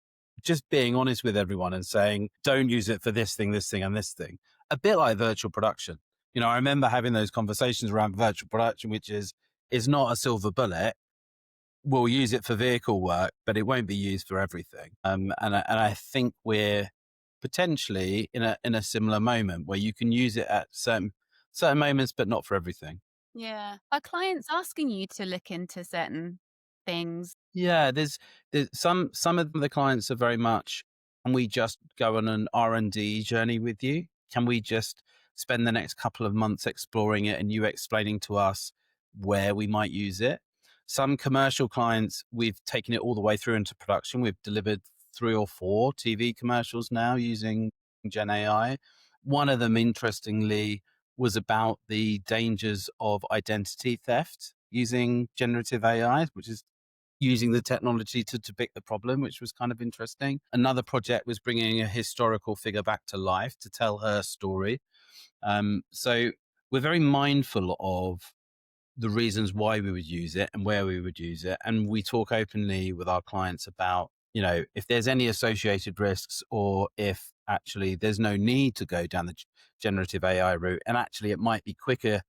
just being honest with everyone and saying, don't use it for this thing, and this thing. A bit like virtual production. I remember having those conversations around virtual production, which is not a silver bullet. We'll use it for vehicle work, but it won't be used for everything. And I think we're potentially in a similar moment where you can use it at certain moments, but not for everything. Yeah. Are clients asking you to look into certain things? Yeah, there's some of the clients are very much, can we just go on an R&D journey with you? Can we just spend the next couple of months exploring it and you explaining to us where we might use it? Some commercial clients, we've taken it all the way through into production. We've delivered 3 or 4 TV commercials now using Gen AI. One of them, interestingly, was about the dangers of identity theft using generative AI, which is using the technology to depict the problem, which was kind of interesting. Another project was bringing a historical figure back to life to tell her story. So we're very mindful of the reasons why we would use it and where we would use it. And we talk openly with our clients about, if there's any associated risks or if actually there's no need to go down the generative AI route. And actually it might be quicker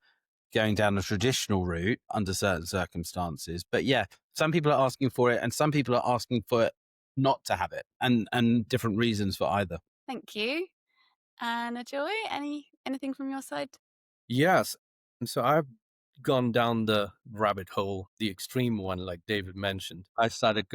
going down the traditional route under certain circumstances. But yeah, some people are asking for it and some people are asking for it not to have it, and different reasons for either. Thank you. And Joy, anything from your side? Yes. And so I've gone down the rabbit hole, the extreme one, like David mentioned. I started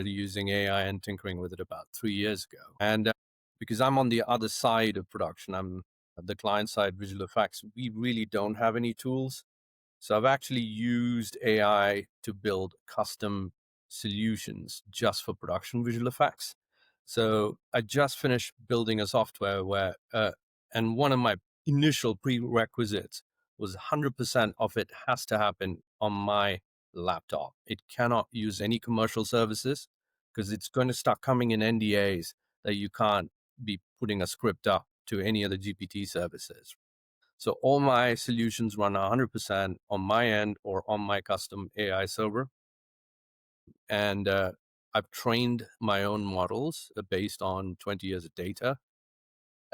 using AI and tinkering with it about 3 years ago. And because I'm on the other side of production, I'm the client side, visual effects, we really don't have any tools. So I've actually used AI to build custom solutions just for production visual effects. So I just finished building a software where, and one of my initial prerequisites was 100% of it has to happen on my laptop. It cannot use any commercial services because it's going to start coming in NDAs that you can't be putting a script up to any of the GPT services. So all my solutions run 100% on my end or on my custom AI server. And I've trained my own models based on 20 years of data.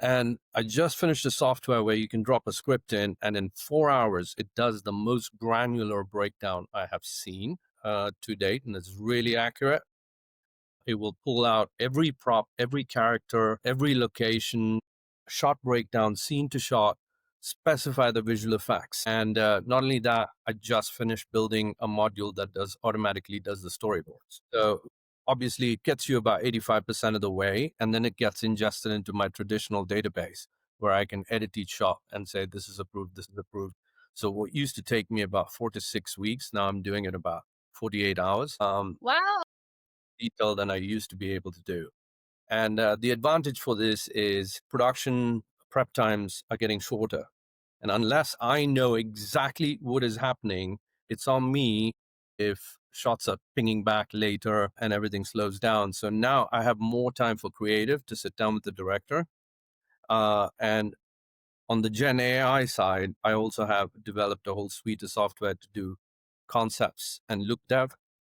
And I just finished a software where you can drop a script in, and in 4 hours, it does the most granular breakdown I have seen to date. And it's really accurate. It will pull out every prop, every character, every location, shot breakdown, scene to shot, specify the visual effects. And not only that, I just finished building a module that automatically does the storyboards. So obviously it gets you about 85% of the way, and then it gets ingested into my traditional database where I can edit each shot and say, this is approved, this is approved. So what used to take me about 4 to 6 weeks, now I'm doing it about 48 hours. Wow. Detail than I used to be able to do. And the advantage for this is production prep times are getting shorter. And unless I know exactly what is happening, it's on me if shots are pinging back later and everything slows down. So now I have more time for creative to sit down with the director. And on the Gen AI side, I also have developed a whole suite of software to do concepts and look dev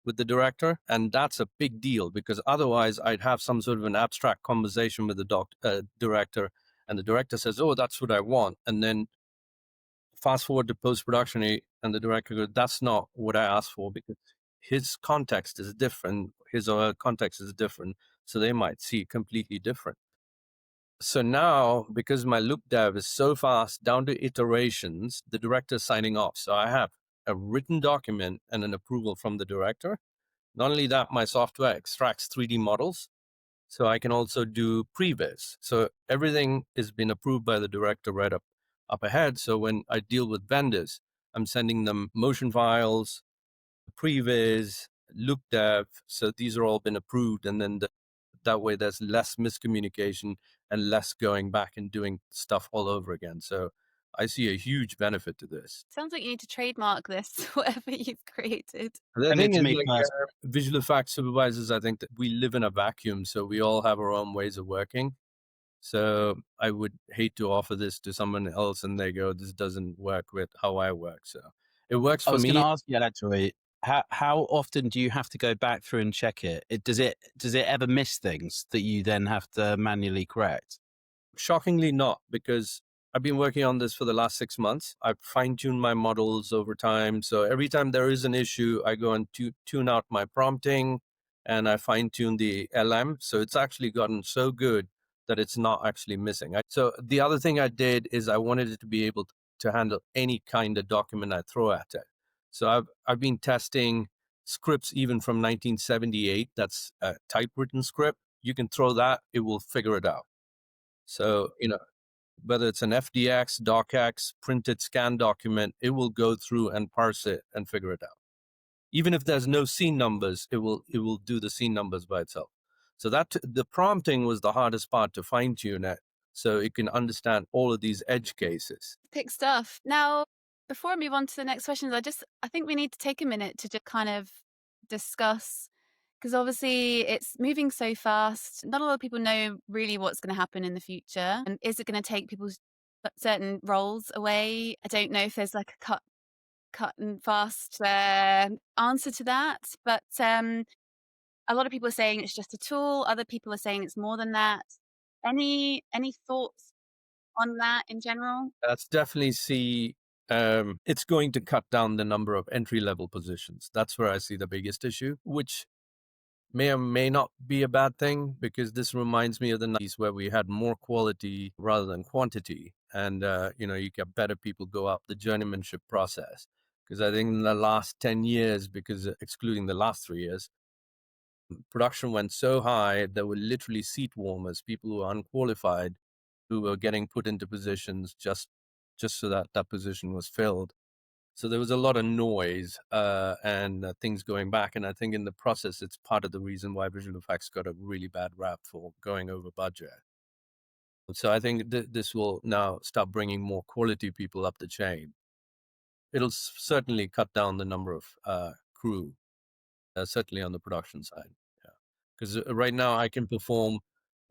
with the director. And that's a big deal because otherwise I'd have some sort of an abstract conversation with the director, and the director says, oh, that's what I want. And then fast forward to post-production and the director goes, that's not what I asked for because his context is different. His or her context is different. So they might see completely different. So now, because my loop dev is so fast down to iterations, the director is signing off. So I have a written document and an approval from the director. Not only that, my software extracts 3D models. So I can also do previs. So everything has been approved by the director right up ahead. So when I deal with vendors, I'm sending them motion files, previs, loop dev. So these are all been approved. And then that way there's less miscommunication and less going back and doing stuff all over again. So I see a huge benefit to this. Sounds like you need to trademark this, whatever you've created. The thing is, visual effects supervisors, I think that we live in a vacuum, so we all have our own ways of working. So I would hate to offer this to someone else and they go, this doesn't work with how I work. So it works for me. I was going to ask you, actually, how often do you have to go back through and check it? Does it ever miss things that you then have to manually correct? Shockingly not, because I've been working on this for the last 6 months. I've fine-tuned my models over time. So every time there is an issue, I go and tune out my prompting and I fine-tune the LM. So it's actually gotten so good that it's not actually missing. So the other thing I did is I wanted it to be able to handle any kind of document I throw at it. So I've been testing scripts even from 1978. That's a typewritten script. You can throw that, it will figure it out. So, whether it's an FDX, DocX, printed scan document, it will go through and parse it and figure it out. Even if there's no scene numbers, it will do the scene numbers by itself. So that the prompting was the hardest part to fine tune it, so it can understand all of these edge cases. Pick stuff. Now, before I move on to the next questions, I think we need to take a minute to just kind of discuss, because obviously it's moving so fast. Not a lot of people know really what's going to happen in the future, and is it going to take people's certain roles away? I don't know if there's like a cut and fast answer to that, but a lot of people are saying it's just a tool. Other people are saying it's more than that. Any thoughts on that in general? That's definitely it's going to cut down the number of entry-level positions. That's where I see the biggest issue, which may or may not be a bad thing, because this reminds me of the 90s where we had more quality rather than quantity. And, you get better people go up the journeymanship process. Because I think in the last 10 years, because excluding the last 3 years, production went so high, there were literally seat warmers, people who were unqualified, who were getting put into positions just so that that position was filled. So there was a lot of noise and things going back. And I think in the process, it's part of the reason why visual effects got a really bad rap for going over budget. So I think this will now start bringing more quality people up the chain. It'll certainly cut down the number of crew, certainly on the production side. Yeah, because right now I can perform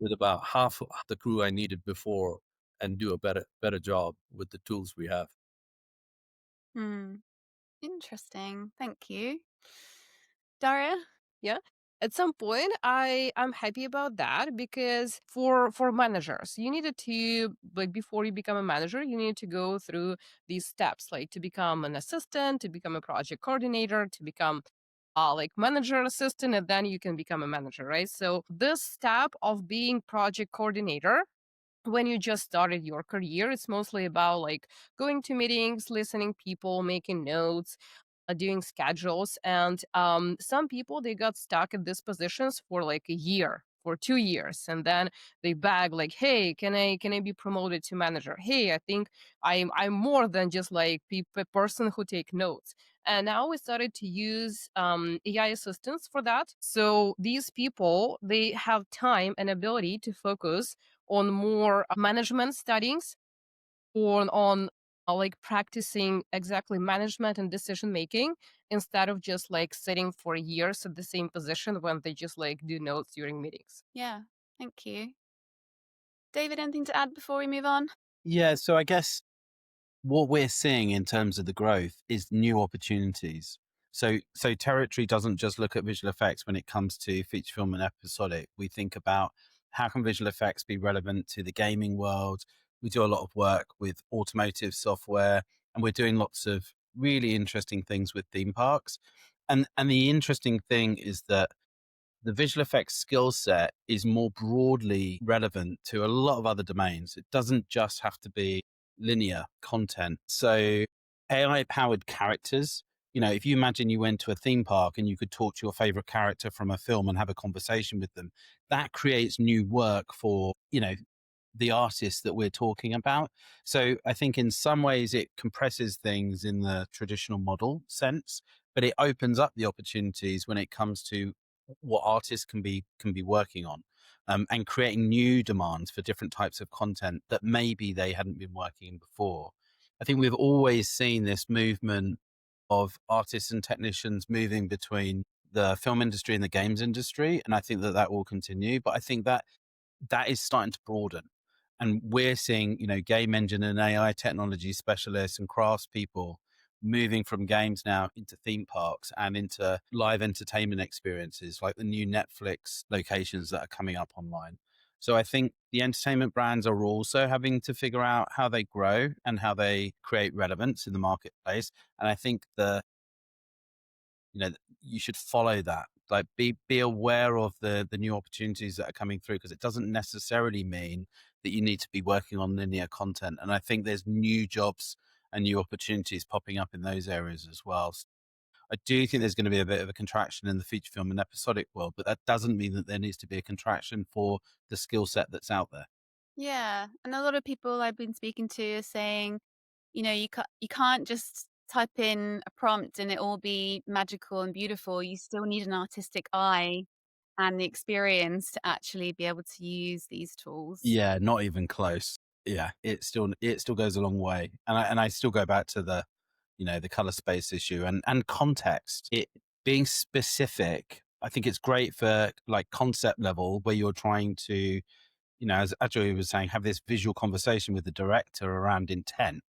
with about half of the crew I needed before and do a better job with the tools we have. Interesting. Thank you. Daria? Yeah. At some point, I'm happy about that, because for managers, you needed to, like, before you become a manager, you need to go through these steps, like to become an assistant, to become a project coordinator, to become like manager assistant, and then you can become a manager, right? So this step of being project coordinator, when you just started your career, it's mostly about like going to meetings, listening people, making notes, doing schedules. And some people, they got stuck at these positions for like a year, for 2 years, and then they beg like, hey, can I be promoted to manager? Hey, I think I'm more than just like a person who take notes. And now we started to use AI assistants for that. So these people, they have time and ability to focus on more management studies, or on like practicing exactly management and decision making, instead of just like sitting for years at the same position when they just like do notes during meetings. Yeah, thank you. David, anything to add before we move on? Yeah, so I guess what we're seeing in terms of the growth is new opportunities. So Territory doesn't just look at visual effects when it comes to feature film and episodic. We think about how can visual effects be relevant to the gaming world. We do a lot of work with automotive software, and we're doing lots of really interesting things with theme parks. And the interesting thing is that the visual effects skill set is more broadly relevant to a lot of other domains. It doesn't just have to be linear content. So AI powered characters, if you imagine you went to a theme park and you could talk to your favorite character from a film and have a conversation with them, that creates new work for, the artists that we're talking about. So I think in some ways it compresses things in the traditional model sense, but it opens up the opportunities when it comes to what artists can be working on, and creating new demands for different types of content that maybe they hadn't been working in before. I think we've always seen this movement of artists and technicians moving between the film industry and the games industry, and I think that will continue. But I think that is starting to broaden, and we're seeing game engine and AI technology specialists and craftspeople moving from games now into theme parks and into live entertainment experiences like the new Netflix locations that are coming up online. So I think the entertainment brands are also having to figure out how they grow and how they create relevance in the marketplace. And I think you should follow that. Like be aware of the new opportunities that are coming through, because it doesn't necessarily mean that you need to be working on linear content. And I think there's new jobs and new opportunities popping up in those areas as well. I do think there's going to be a bit of a contraction in the feature film and episodic world, but that doesn't mean that there needs to be a contraction for the skill set that's out there. Yeah, and a lot of people I've been speaking to are saying, you can't just type in a prompt and it all be magical and beautiful. You still need an artistic eye and the experience to actually be able to use these tools. Yeah, not even close. Yeah, it still goes a long way, and I still go back to the, the color space issue and context. It being specific, I think it's great for like concept level where you're trying to, as Ajoy was saying, have this visual conversation with the director around intent.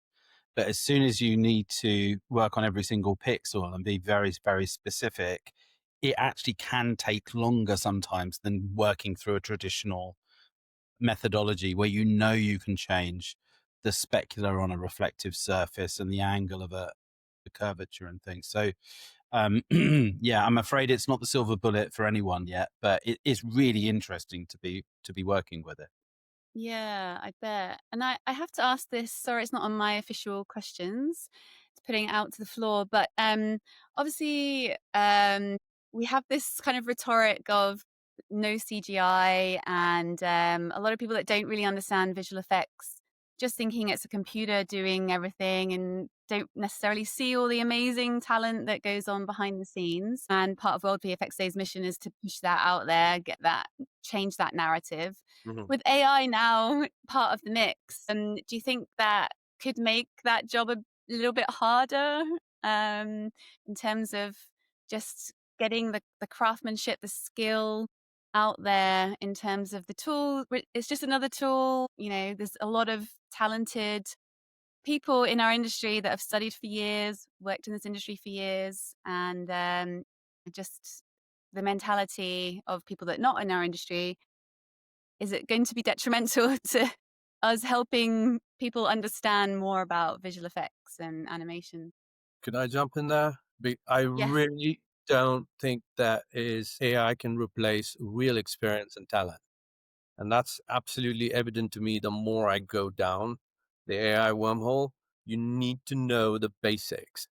But as soon as you need to work on every single pixel and be very, very specific, it actually can take longer sometimes than working through a traditional methodology where you can change the specular on a reflective surface and the angle of the curvature and things. So yeah, I'm afraid it's not the silver bullet for anyone yet, but it is really interesting to be working with it. Yeah, I bet. And I have to ask this, sorry, it's not on my official questions, it's putting it out to the floor, but obviously we have this kind of rhetoric of no CGI and a lot of people that don't really understand visual effects just thinking it's a computer doing everything and don't necessarily see all the amazing talent that goes on behind the scenes. And part of World VFX Day's mission is to push that out there, change that narrative. Mm-hmm. With AI now part of the mix, do you think that could make that job a little bit harder in terms of just getting the craftsmanship, the skill out there in terms of the tool? It's just another tool. There's a lot of talented people in our industry that have studied for years, worked in this industry for years, and just the mentality of people that are not in our industry. Is it going to be detrimental to us helping people understand more about visual effects and animation? Could I jump in there? I really don't think that AI can replace real experience and talent. And that's absolutely evident to me the more I go down the AI wormhole. You need to know the basics.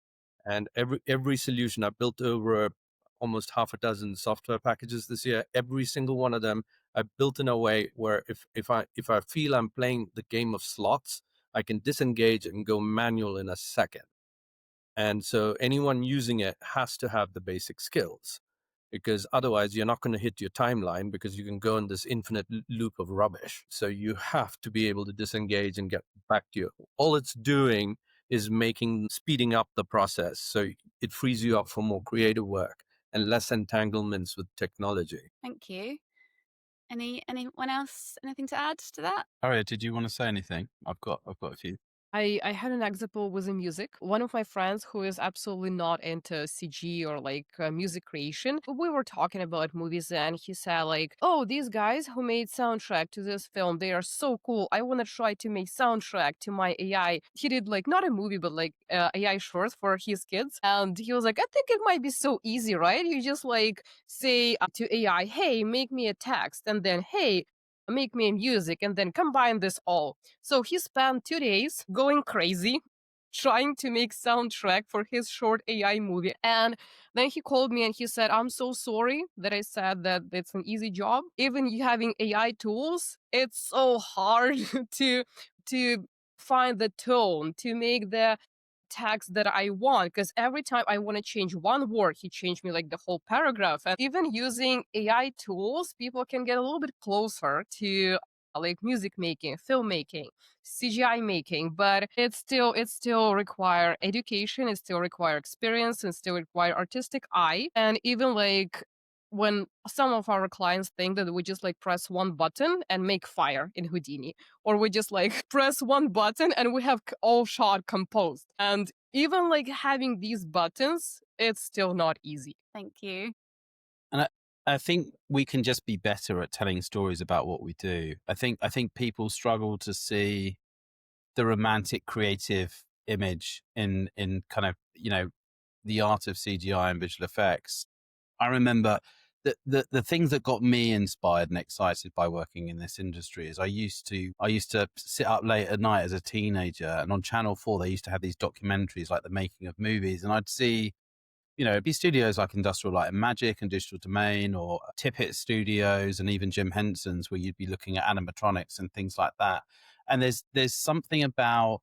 And every solution I built over almost half a dozen software packages this year, every single one of them I built in a way where if I feel I'm playing the game of slots, I can disengage and go manual in a second. And so anyone using it has to have the basic skills, because otherwise you're not going to hit your timeline because you can go in this infinite loop of rubbish. So you have to be able to disengage and get back to you. All it's doing is speeding up the process. So it frees you up for more creative work and less entanglements with technology. Thank you. Anyone else, anything to add to that? Aria, did you want to say anything? I've got a few. I had an example with the music. One of my friends who is absolutely not into CG or music creation, we were talking about movies and he said oh, these guys who made soundtrack to this film, they are so cool. I want to try to make soundtrack to my AI. He did not a movie, but AI shorts for his kids. And he was like, I think it might be so easy, right? You just say to AI, hey, make me a text. And then, hey, make me music, and then combine this all. So he spent 2 days going crazy trying to make soundtrack for his short AI movie. And then he called me and he said, I'm so sorry that I said that it's an easy job. Even you having AI tools, it's so hard to find the tone, to make the text that I want, because every time I want to change one word, he changed me the whole paragraph. And even using AI tools, people can get a little bit closer to music making, filmmaking, CGI making, but it still require education, it still require experience, and still require artistic eye. And even when some of our clients think that we just press one button and make fire in Houdini, or we just press one button and we have all shot composed. And even having these buttons, it's still not easy. Thank you. And I think we can just be better at telling stories about what we do. I think people struggle to see the romantic creative image in kind of, the art of CGI and visual effects. I remember the things that got me inspired and excited by working in this industry is I used to sit up late at night as a teenager, and on Channel 4 they used to have these documentaries like the making of movies, and I'd see it'd be studios like Industrial Light and Magic and Digital Domain, or Tippett Studios, and even Jim Henson's, where you'd be looking at animatronics and things like that. And there's something about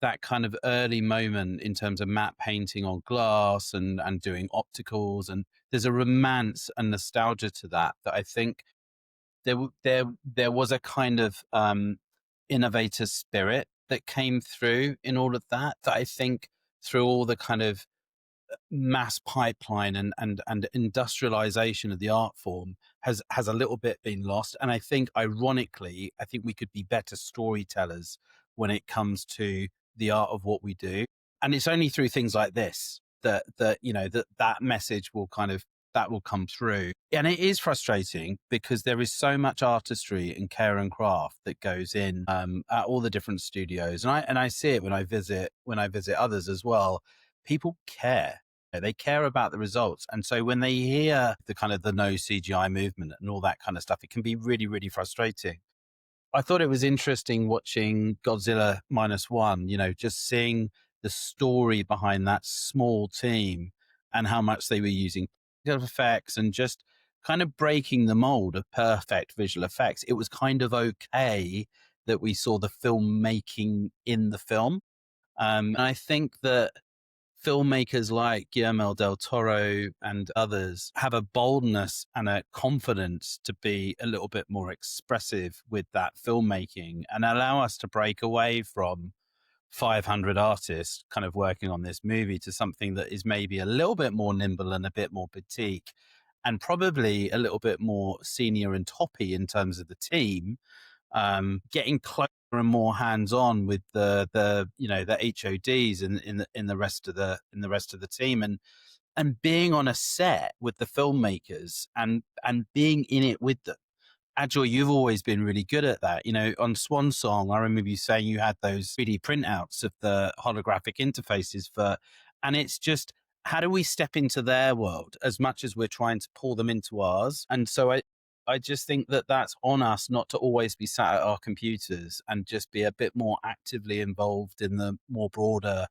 that kind of early moment in terms of matte painting on glass and doing opticals, and there's a romance and nostalgia to that I think there was a kind of innovator spirit that came through in all of that I think through all the kind of mass pipeline and industrialization of the art form has a little bit been lost. And I think, ironically, I think we could be better storytellers when it comes to the art of what we do. And it's only through things like this that that message will that will come through. And it is frustrating because there is so much artistry and care and craft that goes in at all the different studios. And I see it when I visit others as well. People care. They care about the results. And so when they hear the kind of the no CGI movement and all that kind of stuff, it can be really, really frustrating. I thought it was interesting watching Godzilla -1, just seeing the story behind that small team and how much they were using visual effects and just kind of breaking the mold of perfect visual effects. It was kind of okay that we saw the filmmaking in the film. And I think that filmmakers like Guillermo del Toro and others have a boldness and a confidence to be a little bit more expressive with that filmmaking and allow us to break away from 500 artists kind of working on this movie to something that is maybe a little bit more nimble and a bit more boutique and probably a little bit more senior and toppy in terms of the team, getting closer and more hands-on with the HODs in the rest of the team and being on a set with the filmmakers and being in it with them. Ajoy, you've always been really good at that. On Swan Song, I remember you saying you had those 3D printouts of the holographic interfaces and it's just, how do we step into their world as much as we're trying to pull them into ours? And so I just think that that's on us not to always be sat at our computers and just be a bit more actively involved in the more broader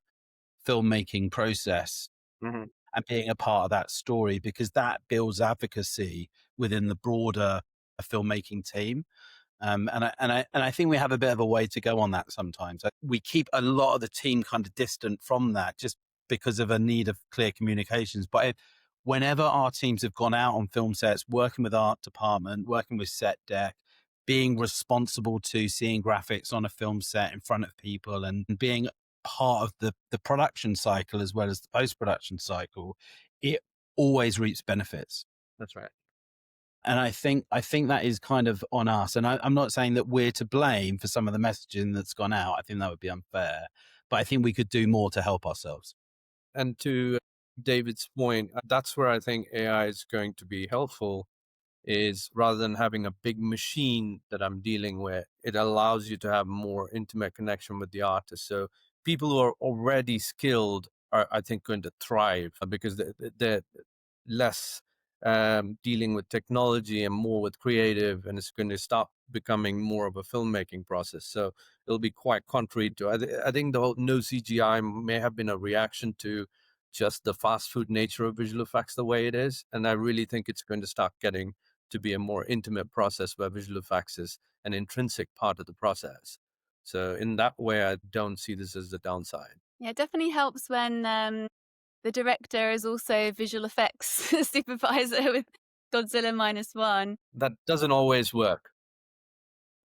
filmmaking process and being a part of that story, because that builds advocacy within the broader filmmaking team. And I think we have a bit of a way to go on that sometimes. We keep a lot of the team kind of distant from that just because of a need of clear communications. But whenever our teams have gone out on film sets, working with art department, working with set deck, being responsible to seeing graphics on a film set in front of people and being part of the production cycle as well as the post-production cycle, it always reaps benefits. That's right. And I think that is kind of on us. And I'm not saying that we're to blame for some of the messaging that's gone out. I think that would be unfair. But I think we could do more to help ourselves. And to David's point, that's where I think AI is going to be helpful, is rather than having a big machine that I'm dealing with, it allows you to have more intimate connection with the artist. So people who are already skilled are, I think, going to thrive because they're less dealing with technology and more with creative, and it's going to stop becoming more of a filmmaking process. So it'll be quite contrary to, I think the whole no CGI may have been a reaction to just the fast food nature of visual effects the way it is. And I really think it's going to start getting to be a more intimate process where visual effects is an intrinsic part of the process. So in that way, I don't see this as the downside. Yeah, it definitely helps when the director is also visual effects supervisor with Godzilla -1. That doesn't always work.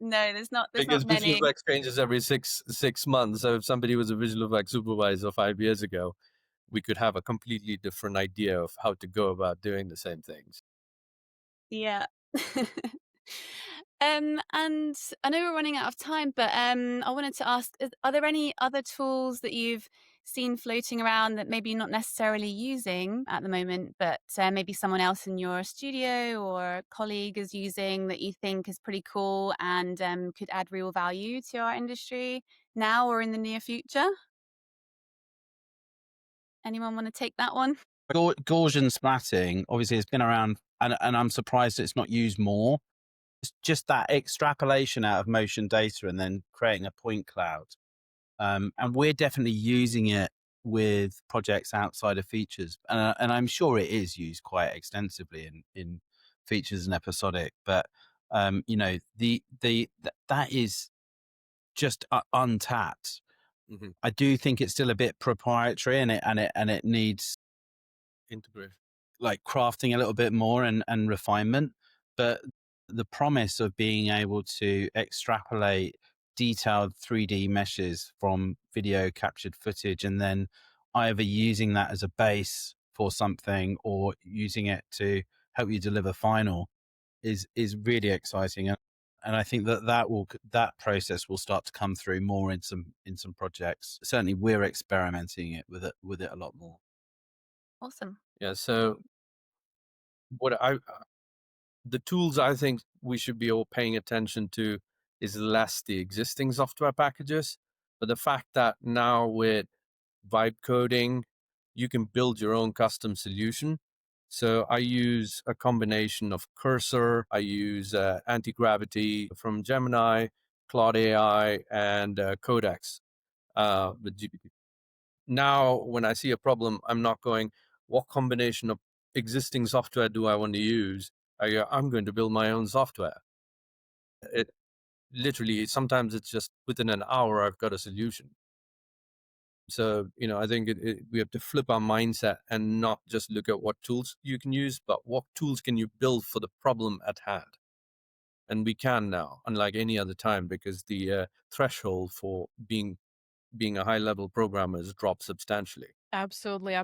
No, there's not Because many. visual effects changes every six months. So if somebody was a visual effects supervisor 5 years ago, we could have a completely different idea of how to go about doing the same things. Yeah. And I know we're running out of time, but I wanted to ask, are there any other tools that you've seen floating around that maybe you're not necessarily using at the moment, but maybe someone else in your studio or colleague is using that you think is pretty cool and could add real value to our industry now or in the near future? Anyone want to take that one? Gaussian splatting, obviously, it's been around, and I'm surprised it's not used more. It's just that extrapolation out of motion data and then creating a point cloud. And we're definitely using it with projects outside of features. And I'm sure it is used quite extensively in features and episodic. But, that is just untapped. I do think it's still a bit proprietary, and it needs Integrate. like crafting a little bit more and refinement. But the promise of being able to extrapolate detailed 3D meshes from video captured footage and then either using that as a base for something or using it to help you deliver final is really exciting. And I think that process will start to come through more in some projects. Certainly we're experimenting with it a lot more. Awesome. Yeah. So the tools I think we should be all paying attention to is less the existing software packages, but the fact that now with vibe coding, you can build your own custom solution. So I use a combination of Cursor, I use anti-gravity from Gemini, Claude AI, and Codex with GPT. Now, when I see a problem, I'm not going, what combination of existing software do I want to use? I'm going to build my own software. It literally, sometimes it's just within an hour, I've got a solution. So, I think we have to flip our mindset and not just look at what tools you can use, but what tools can you build for the problem at hand? And we can now, unlike any other time, because the threshold for being a high-level programmer has dropped substantially. Absolutely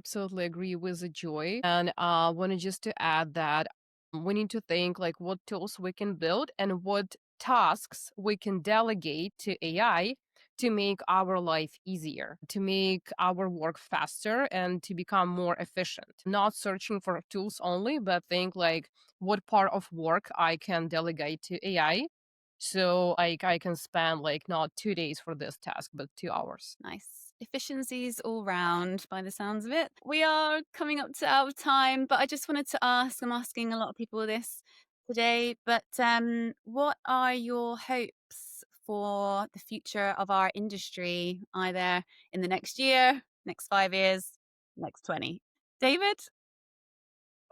agree with Joy. And I wanted just to add that we need to think like what tools we can build and what tasks we can delegate to AI to make our life easier, to make our work faster and to become more efficient. Not searching for tools only, but think like what part of work I can delegate to AI. So I can spend like not 2 days for this task, but 2 hours. Nice. Efficiencies all round by the sounds of it. We are coming up to out of time, but I just wanted to ask, I'm asking a lot of people this today, but what are your hopes for the future of our industry, either in the next year, next 5 years, next 20? David?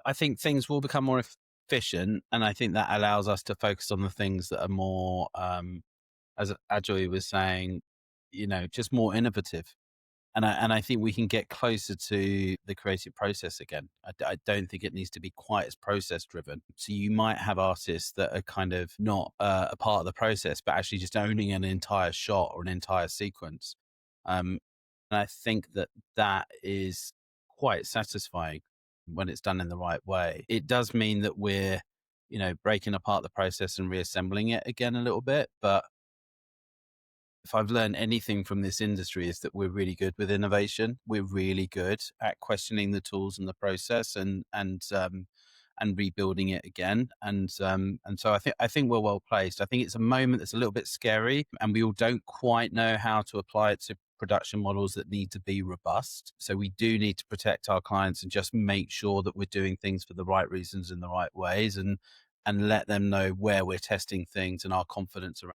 I think things will become more efficient, and I think that allows us to focus on the things that are more, as Ajoy was saying, just more innovative. And I think we can get closer to the creative process again. I don't think it needs to be quite as process driven. So you might have artists that are kind of not a part of the process, but actually just owning an entire shot or an entire sequence. And I think that is quite satisfying when it's done in the right way. It does mean that we're, breaking apart the process and reassembling it again a little bit, but if I've learned anything from this industry is that we're really good with innovation. We're really good at questioning the tools and the process and rebuilding it again. And so I think we're well placed. I think it's a moment that's a little bit scary, and we all don't quite know how to apply it to production models that need to be robust. So we do need to protect our clients and just make sure that we're doing things for the right reasons in the right ways, and let them know where we're testing things and our confidence around.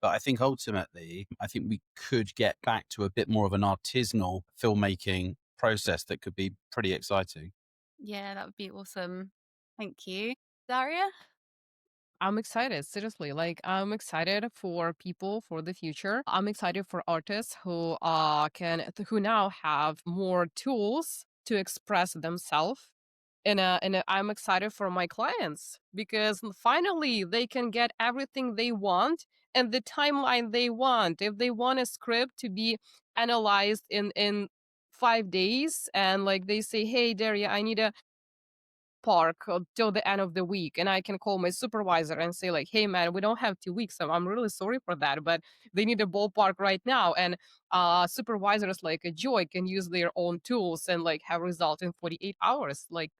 But I think ultimately, we could get back to a bit more of an artisanal filmmaking process that could be pretty exciting. Yeah, that would be awesome. Thank you. Daria? I'm excited, seriously. Like I'm excited for people for the future. I'm excited for artists who who now have more tools to express themselves. And I'm excited for my clients because finally they can get everything they want and the timeline they want. If they want a script to be analyzed in 5 days, and like they say, hey Daria, I need a park till the end of the week, and I can call my supervisor and say like, hey man, we don't have 2 weeks, so I'm really sorry for that, but they need a ballpark right now. And supervisors like a Joy can use their own tools and like have result in 48 hours. Like,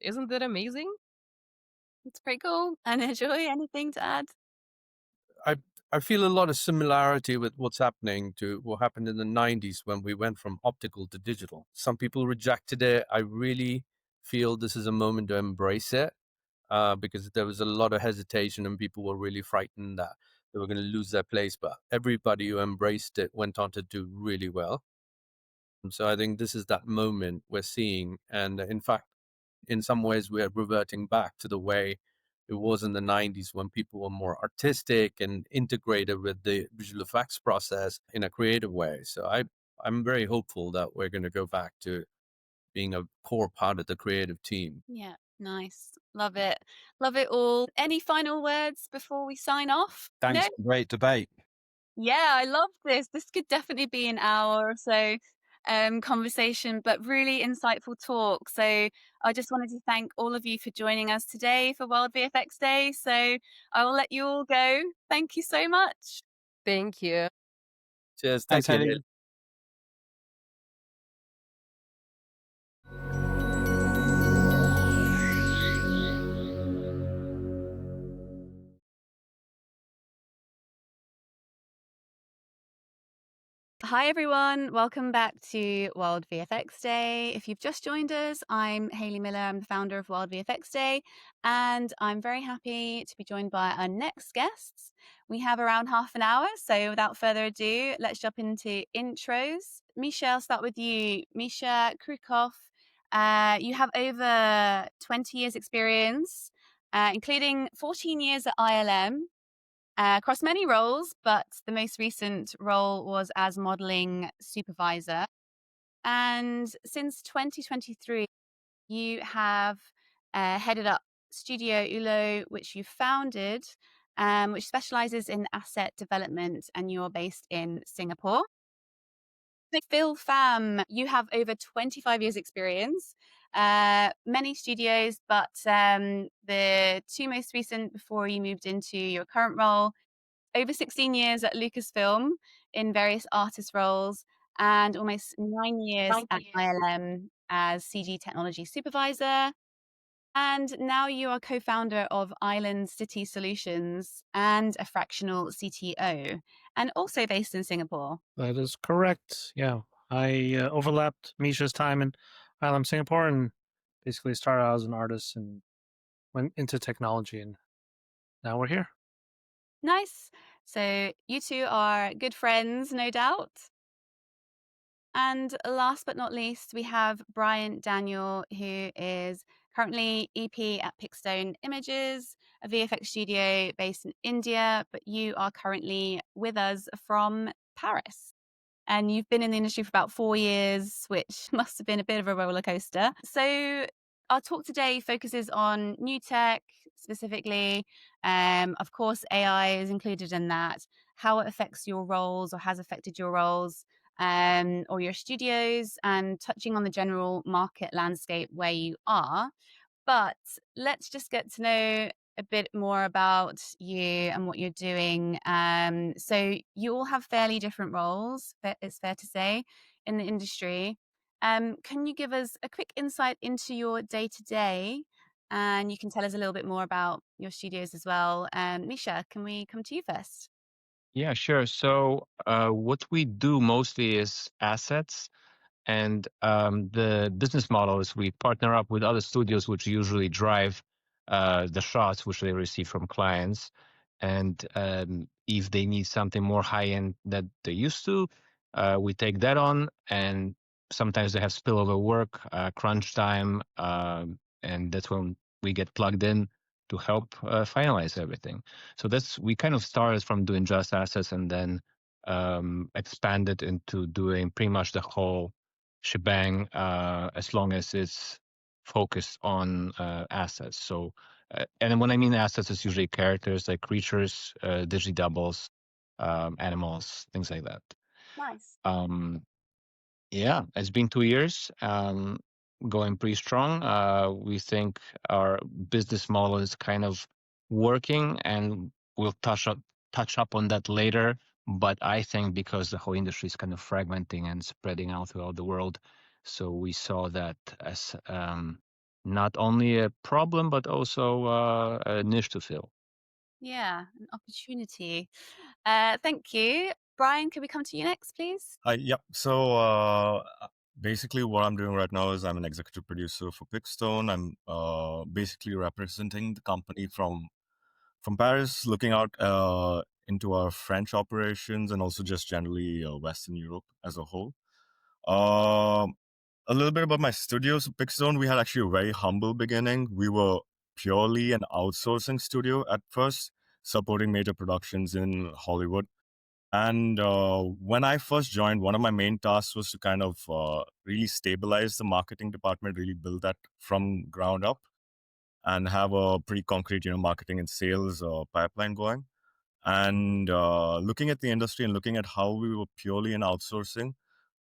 isn't that amazing? It's pretty cool. And Joy, anything to add? I feel a lot of similarity with what's happening to what happened in the 90s when we went from optical to digital. Some people rejected it. I really feel this is a moment to embrace it because there was a lot of hesitation and people were really frightened that they were going to lose their place. But everybody who embraced it went on to do really well. And so I think this is that moment we're seeing. And in fact, in some ways, we're reverting back to the way it was in the 90s when people were more artistic and integrated with the visual effects process in a creative way. So I'm very hopeful that we're going to go back to being a core part of the creative team. Yeah, nice. Love it. Love it all. Any final words before we sign off? Thanks. No? Great debate. Yeah, I love this. This could definitely be an hour or so conversation, but really insightful talk. So I just wanted to thank all of you for joining us today for World VFX Day. So I will let you all go. Thank you so much. Thank you. Cheers. Thanks, Thank you. Haley. Hi, everyone. Welcome back to World VFX Day. If you've just joined us, I'm Hayley Miller. I'm the founder of World VFX Day, and I'm very happy to be joined by our next guests. We have around half an hour, so without further ado, let's jump into intros. Misha, I'll start with you. Misha Krukov, you have over 20 years experience, including 14 years at ILM. Across many roles, but the most recent role was as modeling supervisor. And since 2023, you have headed up Studio Ulo, which you founded, which specializes in asset development, and you're based in Singapore. Phil Pham, you have over 25 years experience, many studios, but the two most recent before you moved into your current role, over 16 years at Lucasfilm in various artist roles, and almost 9 years at ILM as CG technology supervisor. And now you are co-founder of Island City Solutions and a fractional CTO, and also based in Singapore. That is correct. Yeah, I overlapped Misha's time in ILM Singapore and basically started out as an artist and went into technology, and now we're here. Nice. So you two are good friends, no doubt. And last but not least, we have Brian Daniel, who is currently EP at Pickstone Images, a VFX studio based in India, but you are currently with us from Paris. And you've been in the industry for about 4 years, which must have been a bit of a roller coaster. So our talk today focuses on new tech specifically. Of course, AI is included in that, how it affects your roles or has affected your roles, or your studios, and touching on the general market landscape where you are. But let's just get to know a bit more about you and what you're doing. So you all have fairly different roles, it's fair to say, in the industry. Can you give us a quick insight into your day-to-day? And you can tell us a little bit more about your studios as well. Misha, can we come to you first? Yeah, sure. So what we do mostly is assets. And the business model is we partner up with other studios, which usually drive the shots which they receive from clients. And if they need something more high-end than they used to, we take that on. And sometimes they have spillover work, crunch time, and that's when we get plugged in to help finalize everything. So we kind of started from doing just assets and then expanded into doing pretty much the whole shebang, as long as it's focused on assets. So, and when I mean assets, it's usually characters like creatures, digidoubles, animals, things like that. Nice. Yeah, it's been 2 years, going pretty strong. We think our business model is kind of working, and we'll touch up on that later. But I think because the whole industry is kind of fragmenting and spreading out throughout the world, so we saw that as not only a problem but also a niche to fill. Yeah, an opportunity. Thank you. Brian, can we come to you next, please? Yep. So basically, what I'm doing right now is I'm an executive producer for Pickstone. I'm basically representing the company from Paris, looking out into our French operations and also just generally Western Europe as a whole. A little bit about my studio. So Pickstone, we had actually a very humble beginning. We were purely an outsourcing studio at first, supporting major productions in Hollywood. And when I first joined, one of my main tasks was to kind of really stabilize the marketing department, really build that from ground up, and have a pretty concrete, marketing and sales pipeline going. And looking at the industry and looking at how we were purely in outsourcing,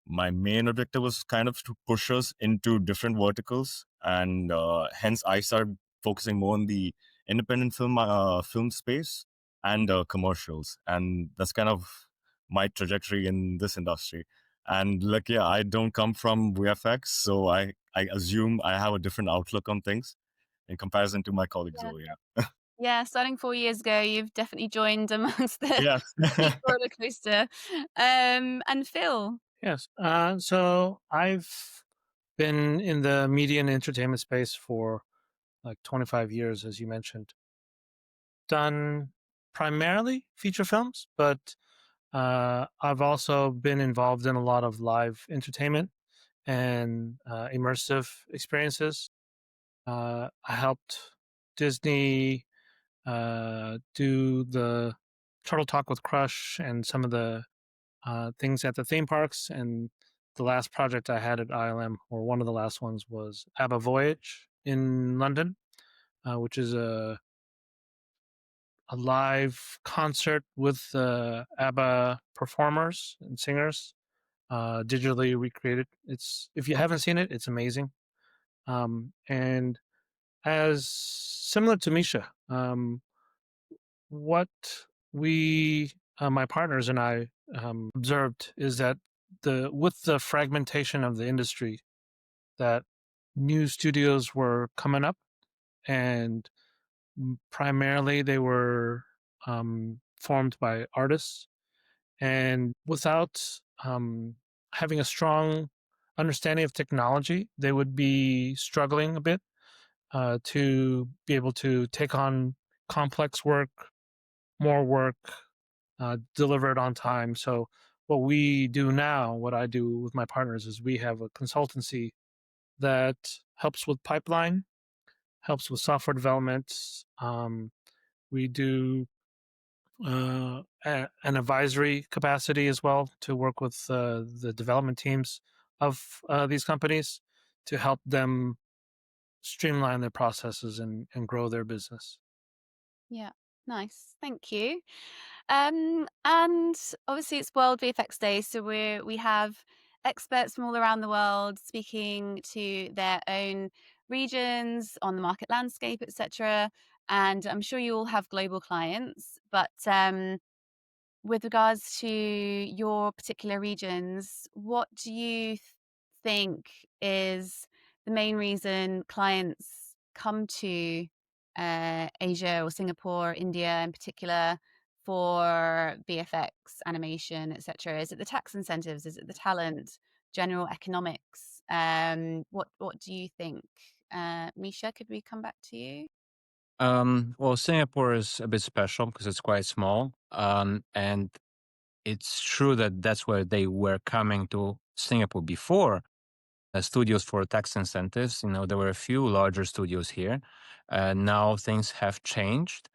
my main objective was kind of to push us into different verticals. And hence I started focusing more on the independent film space and commercials. And that's kind of my trajectory in this industry. And I don't come from VFX, so I assume I have a different outlook on things in comparison to my colleagues Yeah. over here. Yeah, starting 4 years ago, you've definitely joined amongst the Yes. peak roller coaster. And Phil. Yes. So I've been in the media and entertainment space for like 25 years, as you mentioned. Done primarily feature films, but I've also been involved in a lot of live entertainment and immersive experiences. I helped Disney do the Turtle Talk with Crush and some of the things at the theme parks. And the last project I had at ILM, or one of the last ones, was ABBA Voyage in London, which is a live concert with ABBA performers and singers, digitally recreated. It's, if you haven't seen it, it's amazing. And as similar to Misha, what we, my partners and I, observed is that with the fragmentation of the industry, that new studios were coming up, and primarily they were formed by artists, and without having a strong understanding of technology, they would be struggling a bit to be able to take on complex work, more work, deliver it on time. So what we do now, what I do with my partners, is we have a consultancy that helps with pipeline, helps with software development. We do an advisory capacity as well to work with the development teams of these companies to help them streamline their processes and grow their business. Yeah, nice. Thank you. And obviously it's World VFX Day, so we have experts from all around the world speaking to their own regions on the market landscape, etc. And I'm sure you all have global clients, but with regards to your particular regions, what do you think is the main reason clients come to Asia or Singapore, India in particular, for VFX, animation, etc.? Is it the tax incentives? Is it the talent? General economics? What do you think? Misha, could we come back to you? Well, Singapore is a bit special because it's quite small. And it's true that that's where they were coming to Singapore before. Studios for tax incentives. There were a few larger studios here. Now things have changed.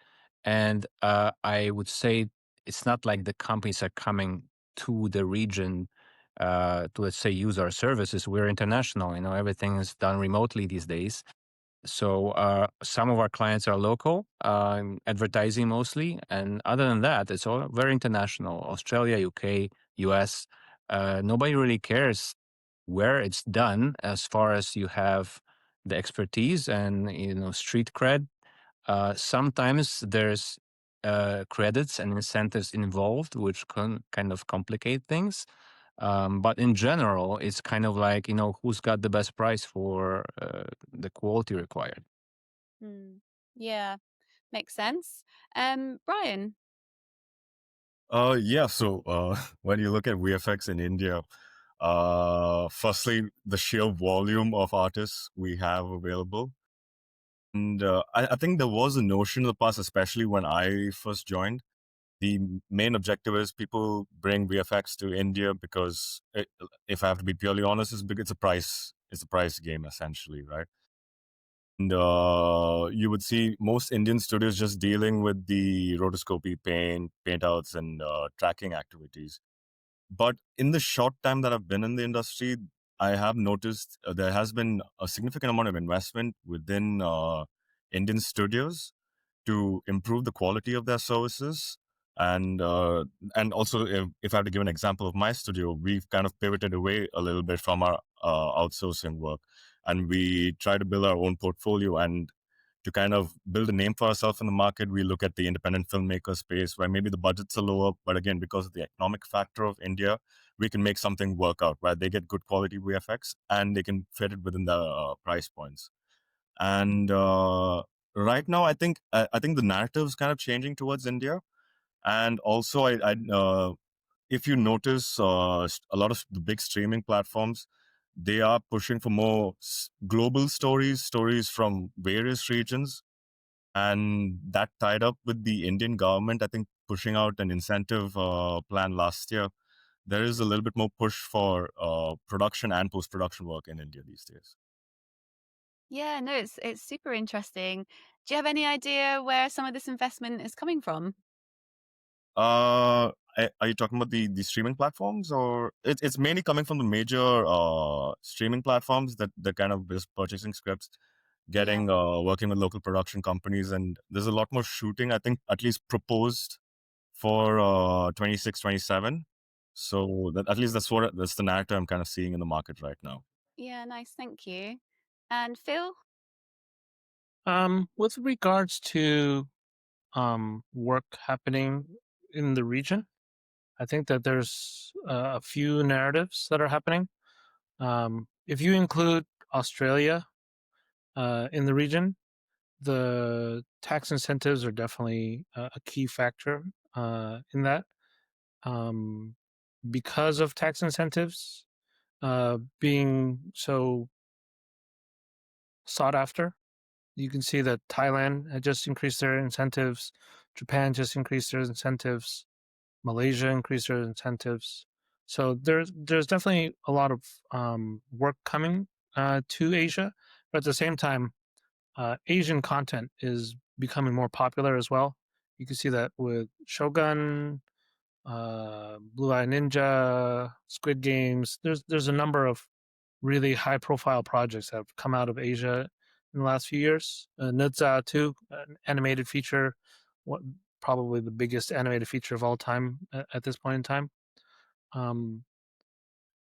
And I would say it's not like the companies are coming to the region to, let's say, use our services. We're international. Everything is done remotely these days. So some of our clients are local, advertising mostly. And other than that, it's all very international. Australia, UK, US. Nobody really cares where it's done as far as you have the expertise and street cred. Sometimes there's credits and incentives involved, which can kind of complicate things. But in general, it's kind of like, who's got the best price for the quality required. Yeah, makes sense. Brian. Yeah. So when you look at VFX in India, firstly, the sheer volume of artists we have available. And I think there was a notion in the past, especially when I first joined, the main objective is people bring VFX to India because, if I have to be purely honest, it's a price game essentially, right? And you would see most Indian studios just dealing with the rotoscopy, paint outs, and tracking activities. But in the short time that I've been in the industry, I have noticed there has been a significant amount of investment within Indian studios to improve the quality of their services. And also, if I have to give an example of my studio, we've kind of pivoted away a little bit from our outsourcing work, and we try to build our own portfolio. And to kind of build a name for ourselves in the market, we look at the independent filmmaker space where maybe the budgets are lower, but again, because of the economic factor of India, we can make something work out, where they get good quality VFX and they can fit it within the price points. And right now, I think the narrative's kind of changing towards India. And also, if you notice, a lot of the big streaming platforms, they are pushing for more global stories from various regions, and that tied up with the Indian government, I think, pushing out an incentive plan last year. There is a little bit more push for production and post-production work in India these days. Yeah, no, it's super interesting. Do you have any idea where some of this investment is coming from? Are you talking about the streaming platforms, or it's mainly coming from the major streaming platforms that kind of is purchasing scripts, getting working with local production companies, and there's a lot more shooting, I think, at least proposed for 26, 27. So that at least that's the narrative I'm kind of seeing in the market right now. Yeah, nice, thank you. And Phil? With regards to work happening in the region, I think that there's a few narratives that are happening. If you include Australia in the region, the tax incentives are definitely a key factor in that. Because of tax incentives being so sought after, you can see that Thailand had just increased their incentives, Japan just increased their incentives, Malaysia increased their incentives. So there's definitely a lot of work coming to Asia, but at the same time, Asian content is becoming more popular as well. You can see that with Shogun, Blue Eye Ninja, Squid Games. There's a number of really high profile projects that have come out of Asia in the last few years. Nudza too, an animated feature, probably the biggest animated feature of all time at this point in time.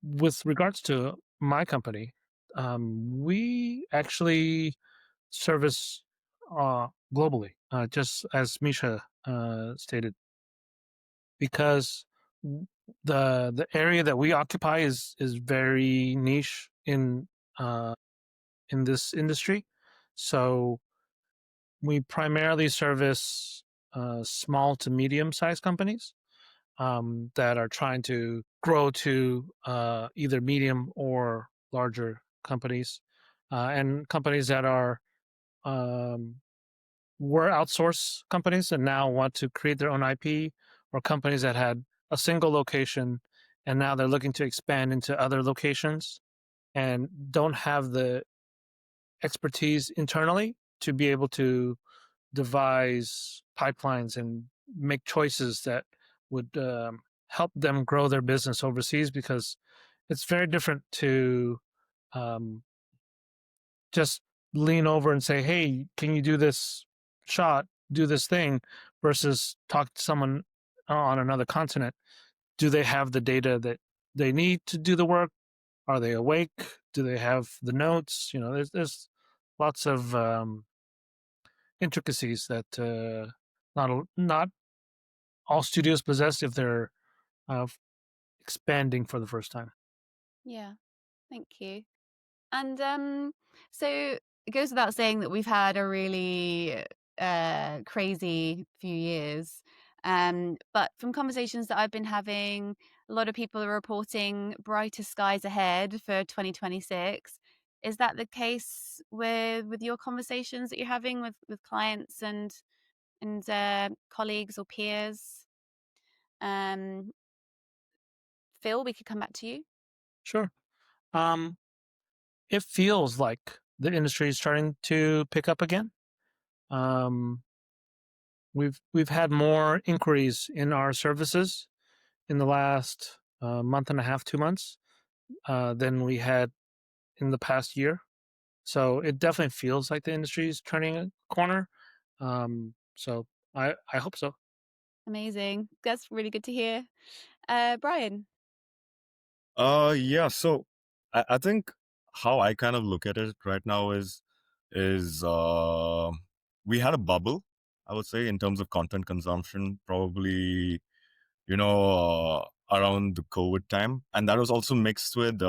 With regards to my company, we actually service globally, just as Misha stated, because the area that we occupy is very niche in this industry. So we primarily service small to medium-sized companies that are trying to grow to either medium or larger companies, and companies that are were outsource companies and now want to create their own IP, or companies that had a single location and now they're looking to expand into other locations and don't have the expertise internally to be able to devise pipelines and make choices that would help them grow their business overseas, because it's very different to just lean over and say, hey, can you do this shot, do this thing, versus talk to someone on another continent. Do they have the data that they need to do the work? Are they awake? Do they have the notes? You know, there's lots of intricacies that not all studios possess if they're expanding for the first time. Yeah, thank you. And so it goes without saying that we've had a really crazy few years. But from conversations that I've been having, a lot of people are reporting brighter skies ahead for 2026. Is that the case with your conversations that you're having with clients and colleagues or peers? Phil, we could come back to you. Sure. It feels like the industry is starting to pick up again. We've had more inquiries in our services in the last month and a half, 2 months, than we had in the past year. So it definitely feels like the industry is turning a corner. So I hope so. Amazing. That's really good to hear. Brian. Yeah. So I think how I kind of look at it right now is we had a bubble, I would say, in terms of content consumption, probably, around the COVID time, and that was also mixed with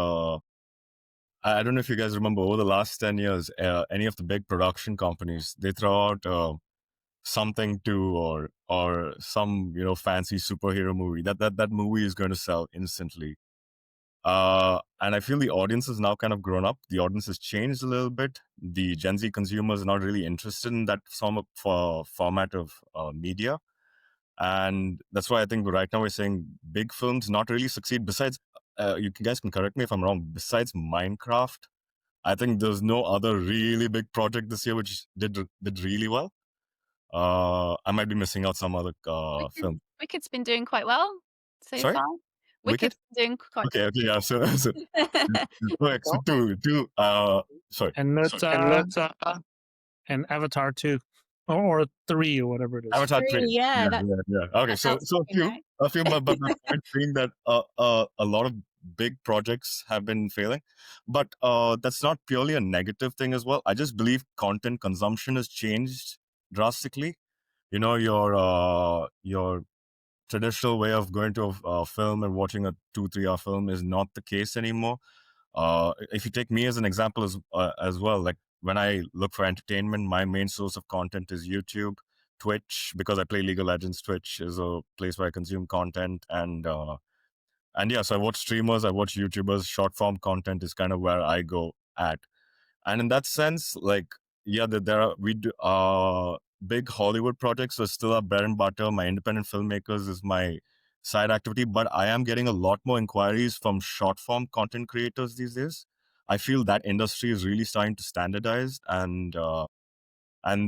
I don't know if you guys remember over the last 10 years, any of the big production companies, they throw out something to or some fancy superhero movie that movie is going to sell instantly. And I feel the audience has now kind of grown up. The audience has changed a little bit. The Gen Z consumers are not really interested in that format of media. And that's why I think right now we're saying big films not really succeed. Besides, you guys can correct me if I'm wrong, besides Minecraft, I think there's no other really big project this year which did really well. I might be missing out some other film. Wicked's been doing quite well so Sorry? far. Wicked? Wicked's been doing quite Okay, yeah. So two. Sorry. And Avatar 2 or 3 or whatever it is. Avatar 3. Yeah, Okay, so a few, but my point being that a lot of big projects have been failing, but that's not purely a negative thing as well. I just believe content consumption has changed drastically. Your traditional way of going to a film and watching a 2-3 hour film is not the case anymore. If you take me as an example as well, like when I look for entertainment, my main source of content is YouTube, Twitch, because I play League of Legends. Twitch is a place where I consume content, and yeah, so I watch streamers, I watch YouTubers. Short form content is kind of where I go at, and in that sense, like, yeah, there are big Hollywood projects are still our bread and butter. My independent filmmakers is my side activity, but I am getting a lot more inquiries from short form content creators these days. I feel that industry is really starting to standardize, and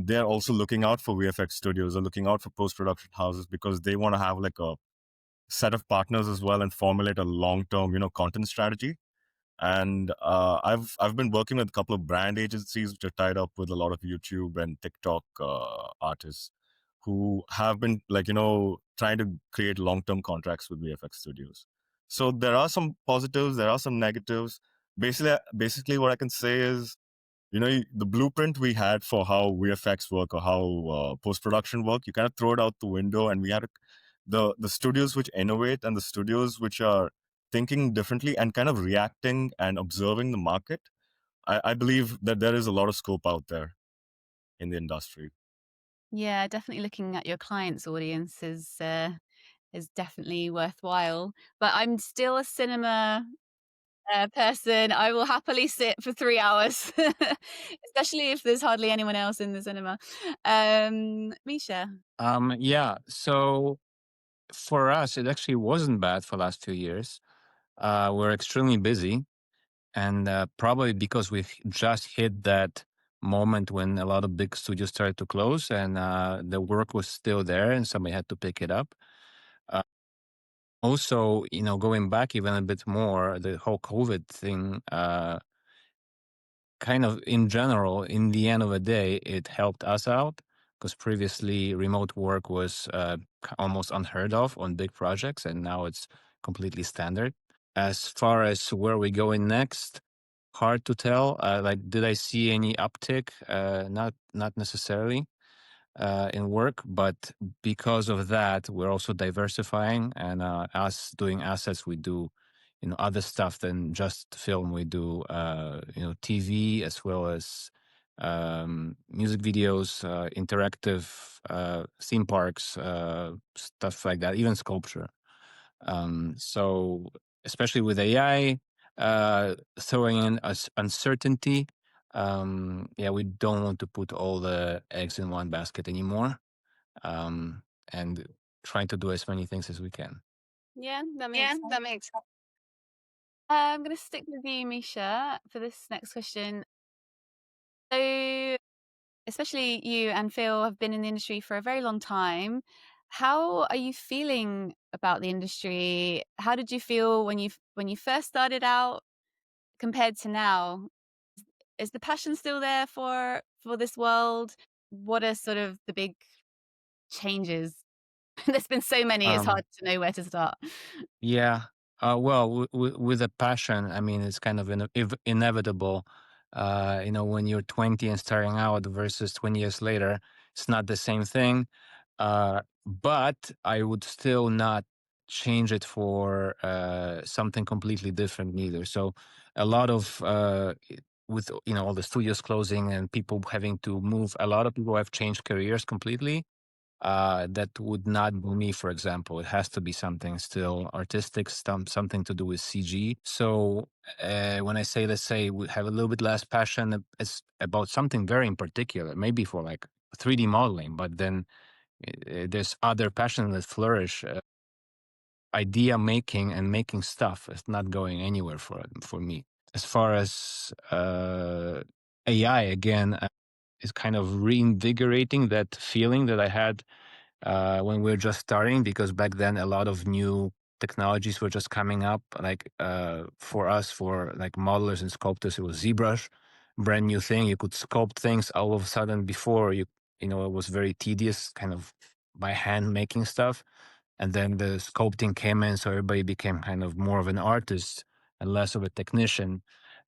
they're also looking out for VFX studios, they're looking out for post production houses, because they want to have like a set of partners as well and formulate a long term content strategy. And I've been working with a couple of brand agencies which are tied up with a lot of YouTube and TikTok artists who have been trying to create long-term contracts with VFX studios. So there are some positives, there are some negatives. Basically what I can say is, the blueprint we had for how VFX work or how post-production work, you kind of throw it out the window, and we had the studios which innovate and the studios which are thinking differently and kind of reacting and observing the market. I believe that there is a lot of scope out there in the industry. Yeah, definitely looking at your client's audience is definitely worthwhile. But I'm still a cinema person. I will happily sit for 3 hours, especially if there's hardly anyone else in the cinema. Misha. Yeah. So for us, it actually wasn't bad for the last 2 years. We're extremely busy, and probably because we just hit that moment when a lot of big studios started to close, and the work was still there, and somebody had to pick it up. Also, going back even a bit more, the whole COVID thing, kind of in general, in the end of the day, it helped us out, because previously remote work was almost unheard of on big projects, and now it's completely standard. As far as where we're going next, hard to tell. Did I see any uptick? Not necessarily in work, but because of that, we're also diversifying, and us doing assets, we do other stuff than just film. We do TV, as well as music videos, interactive theme parks, stuff like that, even sculpture. So especially with AI throwing in uncertainty, we don't want to put all the eggs in one basket anymore, and trying to do as many things as we can. Yeah, that makes sense. I'm going to stick with you, Misha, for this next question. So, especially you and Phil have been in the industry for a very long time. How are you feeling about the industry? How did you feel when you first started out compared to now? Is the passion still there for this world? What are sort of the big changes? There's been so many, it's hard to know where to start. Yeah. Well, with a passion, I mean, it's kind of inevitable. When you're 20 and starting out versus 20 years later, it's not the same thing. But I would still not change it for something completely different neither. So a lot of with all the studios closing and people having to move, a lot of people have changed careers completely. That would not be me, for example. It has to be something still artistic, something to do with CG. So when I say, let's say, we have a little bit less passion, it's about something very in particular, maybe for like 3D modeling, but then there's other passions that flourish. Idea making and making stuff is not going anywhere for me. As far as AI, again, is kind of reinvigorating that feeling that I had when we were just starting, because back then a lot of new technologies were just coming up. Like for us, for like modelers and sculptors, it was ZBrush, brand new thing. You could sculpt things all of a sudden. Before it was very tedious, kind of by hand making stuff. And then the sculpting came in, so everybody became kind of more of an artist and less of a technician.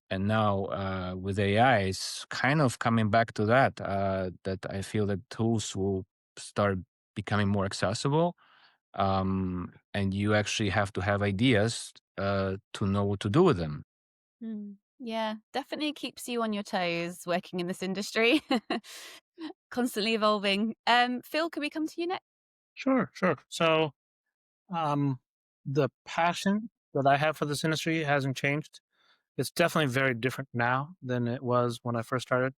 And now with AI, it's kind of coming back to that, that I feel that tools will start becoming more accessible. And you actually have to have ideas to know what to do with them. Yeah, definitely keeps you on your toes working in this industry. Constantly evolving. Phil, can we come to you next? Sure. So, the passion that I have for this industry hasn't changed. It's definitely very different now than it was when I first started.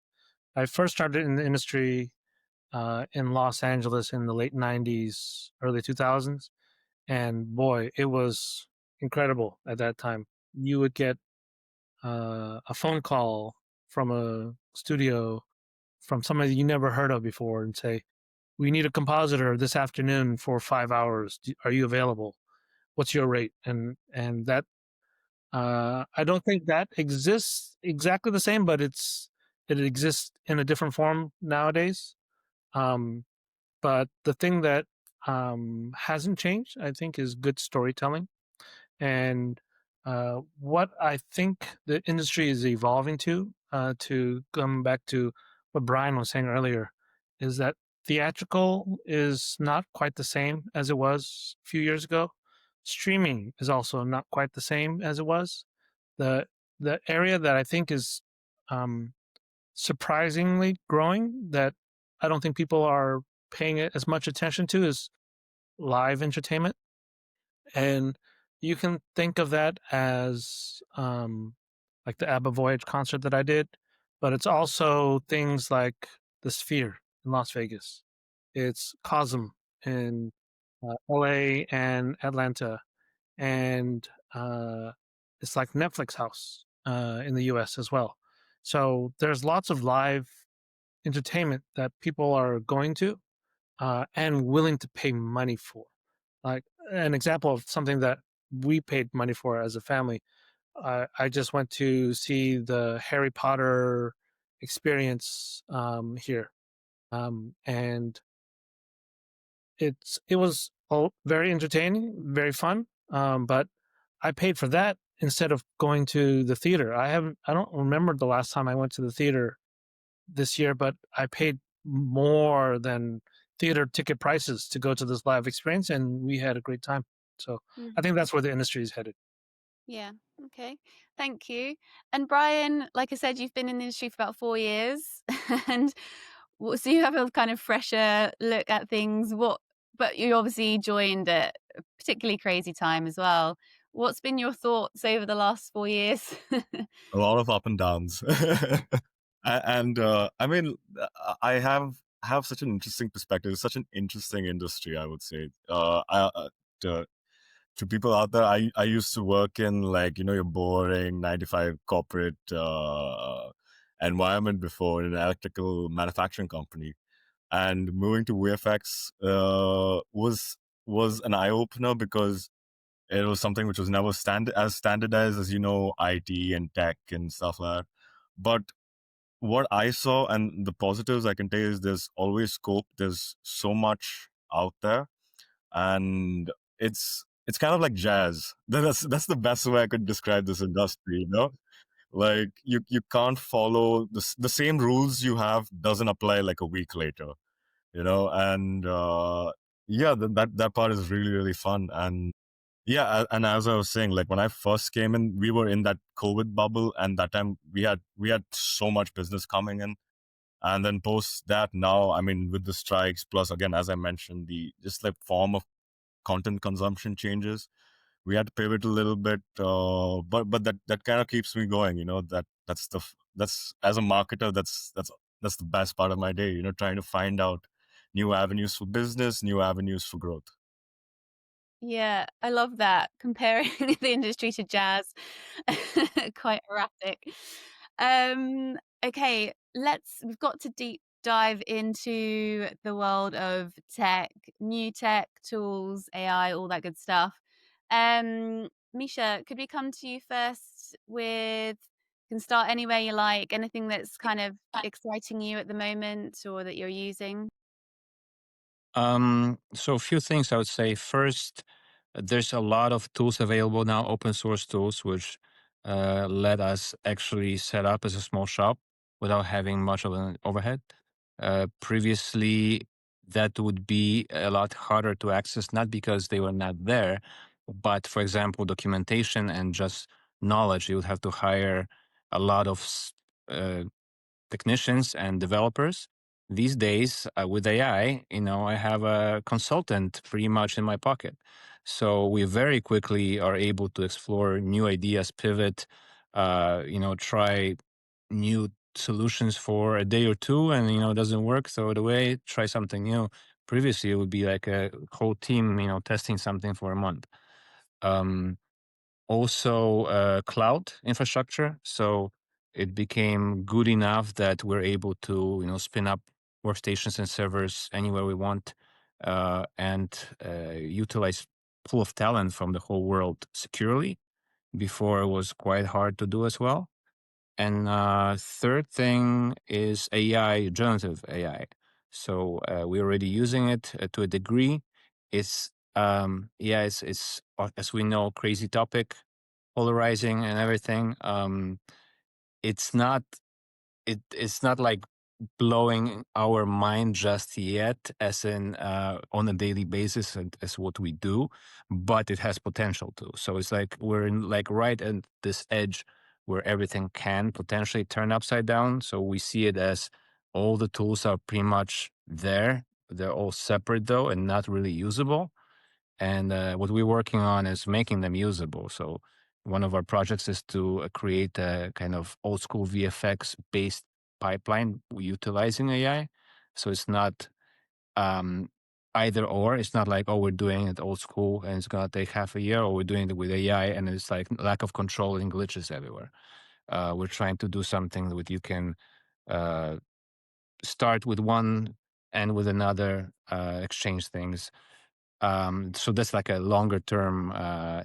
I first started in the industry in Los Angeles in the late 90s, early 2000s. And boy, it was incredible at that time. You would get a phone call from a studio from somebody you never heard of before and say, "We need a compositor this afternoon for 5 hours. Are you available? What's your rate?" And that I don't think that exists exactly the same, but it exists in a different form nowadays. But the thing that hasn't changed, I think, is good storytelling. And what I think the industry is evolving to come back to what Brian was saying earlier, is that theatrical is not quite the same as it was a few years ago. Streaming is also not quite the same as it was. The area that I think is surprisingly growing, that I don't think people are paying as much attention to, is live entertainment. And you can think of that as like the ABBA Voyage concert that I did, but it's also things like the Sphere in Las Vegas. It's Cosm in LA and Atlanta, and it's like Netflix House in the US as well. So there's lots of live entertainment that people are going to and willing to pay money for. Like an example of something that we paid money for as a family, I just went to see the Harry Potter experience here, and it was very entertaining, very fun. But I paid for that instead of going to the theater. I don't remember the last time I went to the theater this year, but I paid more than theater ticket prices to go to this live experience, and we had a great time. So I think that's where the industry is headed. Yeah. Okay. Thank you. And Brian, like I said, you've been in the industry for about 4 years, and so you have a kind of fresher look at things. But you obviously joined at a particularly crazy time as well. What's been your thoughts over the last 4 years? A lot of up and downs. And I mean, I have such an interesting perspective. It's such an interesting industry, I would say. To people out there, I used to work in, like, your boring 9 to 5 corporate environment before in an electrical manufacturing company, and moving to VFX was an eye opener because it was something which was never standardized as IT and tech and stuff like that. But what I saw and the positives I can tell you is there's always scope. There's so much out there, and it's kind of like jazz. That's the best way I could describe this industry. Like you can't follow the same rules you have doesn't apply like a week later. And yeah, that part is really really fun. And yeah, and as I was saying, like when I first came in, we were in that COVID bubble, and that time we had so much business coming in. And then post that, now, I mean, with the strikes, plus again, as I mentioned, the just like form of content consumption changes, we had to pivot a little bit. But that kind of keeps me going. That's as a marketer, that's the best part of my day. Trying to find out new avenues for business, new avenues for growth. Yeah, I love that. Comparing the industry to jazz. Quite erratic. Okay, we've got to deep dive into the world of tech, new tech, tools, AI, all that good stuff. Misha, could we come to you first with, can start anywhere you like, anything that's kind of exciting you at the moment or that you're using? So a few things I would say. First, there's a lot of tools available now, open source tools, which let us actually set up as a small shop without having much of an overhead. Previously, that would be a lot harder to access, not because they were not there, but for example, documentation and just knowledge. You would have to hire a lot of technicians and developers. These days, with AI, I have a consultant pretty much in my pocket. So we very quickly are able to explore new ideas, pivot, try new solutions for a day or two, and it doesn't work, throw it away, try something new. Previously, it would be like a whole team, testing something for a month. Also, cloud infrastructure. So it became good enough that we're able to, spin up workstations and servers anywhere we want, and utilize pool of talent from the whole world securely. Before, it was quite hard to do as well. And third thing is AI, generative AI. So we're already using it to a degree. It's it's as we know, crazy topic, polarizing and everything. It's not it's not like blowing our mind just yet, as in on a daily basis and as what we do, but it has potential to. So it's like we're in like right at this edge where everything can potentially turn upside down. So we see it as all the tools are pretty much there. They're all separate though and not really usable. And what we're working on is making them usable. So one of our projects is to create a kind of old school VFX based pipeline utilizing AI. So it's not either or. It's not like, oh, we're doing it old school and it's going to take half a year, or we're doing it with AI and it's like lack of control and glitches everywhere. We're trying to do something that you can start with one and with another, exchange things. So that's like a longer term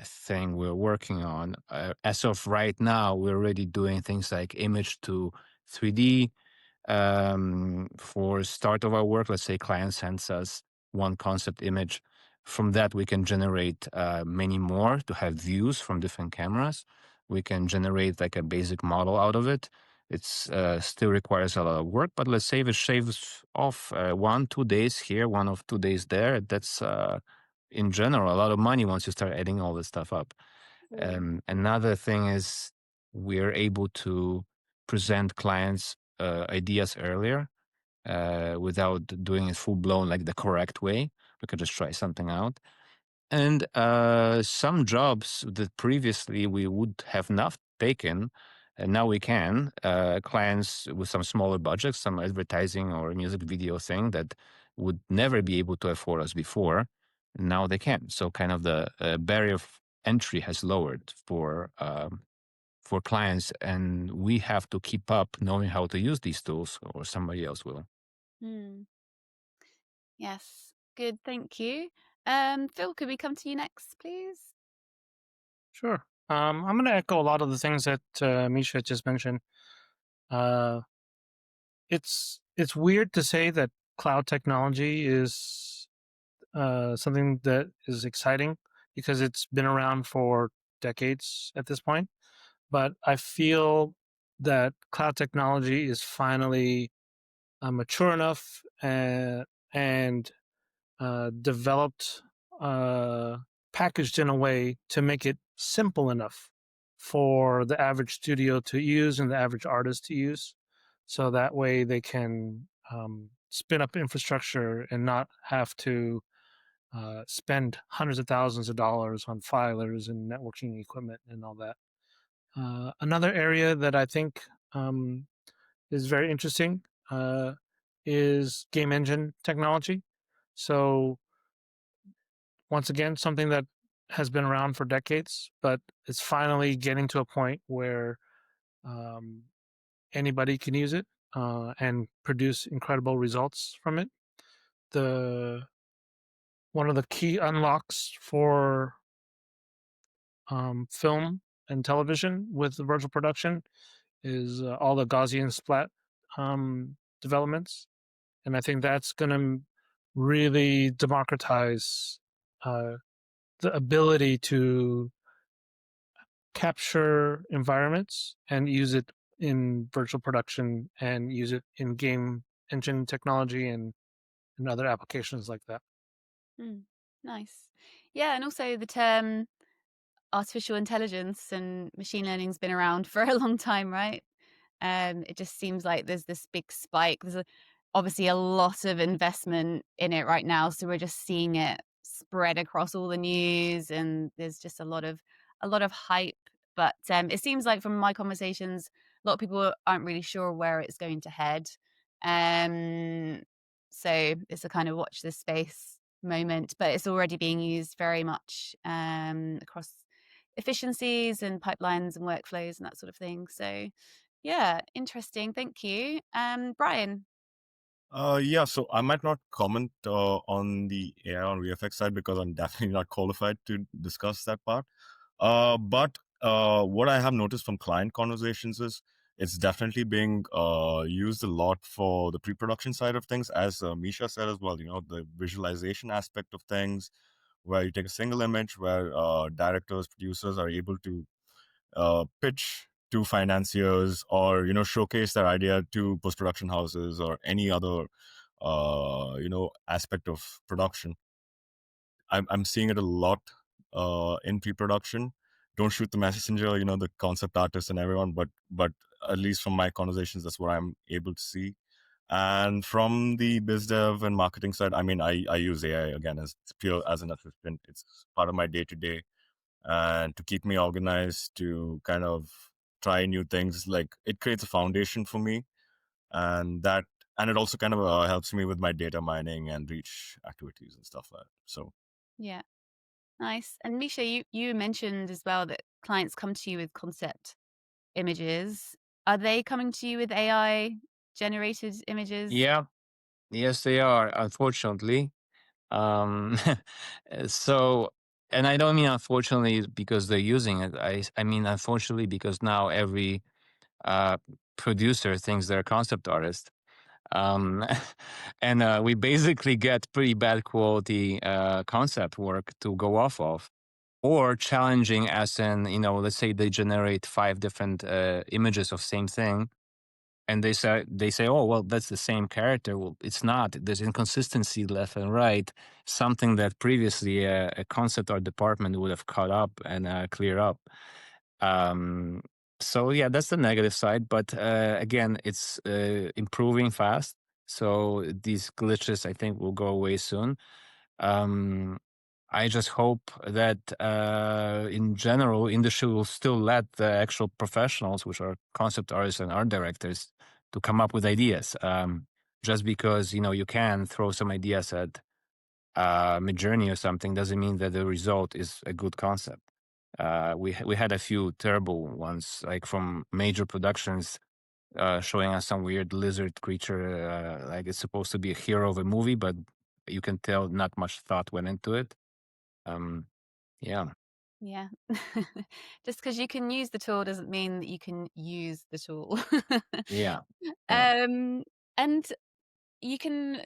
thing we're working on. As of right now, we're already doing things like image to 3D. For start of our work, let's say client sends us one concept image. From that, we can generate many more to have views from different cameras. We can generate like a basic model out of it. It's still requires a lot of work, but let's say if it shaves off 1-2 days here, 1 or 2 days there, that's in general a lot of money once you start adding all this stuff up. Another thing is we're able to present clients ideas earlier without doing it full blown like the correct way. We could just try something out. And some jobs that previously we would have not taken, and now we can. Clients with some smaller budgets, some advertising or music video thing that would never be able to afford us before, now they can. So kind of the barrier of entry has lowered for for clients, and we have to keep up knowing how to use these tools, or somebody else will. Yes, good, thank you. Phil, could we come to you next, please? Sure. I'm going to echo a lot of the things that Misha just mentioned. It's weird to say that cloud technology is something that is exciting because it's been around for decades at this point. But I feel that cloud technology is finally mature enough and developed, packaged in a way to make it simple enough for the average studio to use and the average artist to use. So that way they can spin up infrastructure and not have to spend hundreds of thousands of dollars on filers and networking equipment and all that. Another area that I think is very interesting is game engine technology. So once again, something that has been around for decades, but it's finally getting to a point where anybody can use it and produce incredible results from it. One of the key unlocks for film and television with the virtual production is all the Gaussian splat developments, and I think that's going to really democratize the ability to capture environments and use it in virtual production and use it in game engine technology and other applications like that. Nice. Yeah, and also the term artificial intelligence and machine learning's been around for a long time, right? It just seems like there's this big spike. There's obviously a lot of investment in it right now, so we're just seeing it spread across all the news, and there's just a lot of hype. But it seems like from my conversations, a lot of people aren't really sure where it's going to head. So it's a kind of watch this space moment, but it's already being used very much across efficiencies and pipelines and workflows and that sort of thing. So yeah, interesting. Thank you. Brian. Yeah, so I might not comment on the AI on VFX side because I'm definitely not qualified to discuss that part. But what I have noticed from client conversations is it's definitely being used a lot for the pre-production side of things, as Misha said as well. The visualization aspect of things, where you take a single image, where directors, producers are able to pitch to financiers, or showcase their idea to post-production houses or any other aspect of production. I'm seeing it a lot in pre-production. Don't shoot the messenger, the concept artists and everyone, but at least from my conversations, that's what I'm able to see. And from the biz dev and marketing side, I mean, I use AI again as pure as an assistant. It's part of my day to day, and to keep me organized, to kind of try new things. Like, it creates a foundation for me, and it also kind of helps me with my data mining and reach activities and stuff like that. So Yeah, nice. And Misha, you mentioned as well that clients come to you with concept images. Are they coming to you with AI generated images? Yeah, yes, they are, unfortunately. So, and I don't mean unfortunately because they're using it. I mean unfortunately because now every producer thinks they're a concept artist. And we basically get pretty bad quality concept work to go off of, or challenging, as in, let's say they generate 5 different images of same thing, and they say, oh, well, that's the same character. Well, it's not. There's inconsistency left and right, something that previously a concept art department would have cut up and clear up. So yeah, that's the negative side. But again, it's improving fast. So these glitches, I think, will go away soon. I just hope that in general, industry will still let the actual professionals, which are concept artists and art directors, to come up with ideas. Just because you can throw some ideas at Midjourney or something doesn't mean that the result is a good concept. We had a few terrible ones, like from major productions, showing us some weird lizard creature, like it's supposed to be a hero of a movie, but you can tell not much thought went into it. Yeah. Yeah. Just because you can use the tool doesn't mean that you can use the tool. Yeah. And you can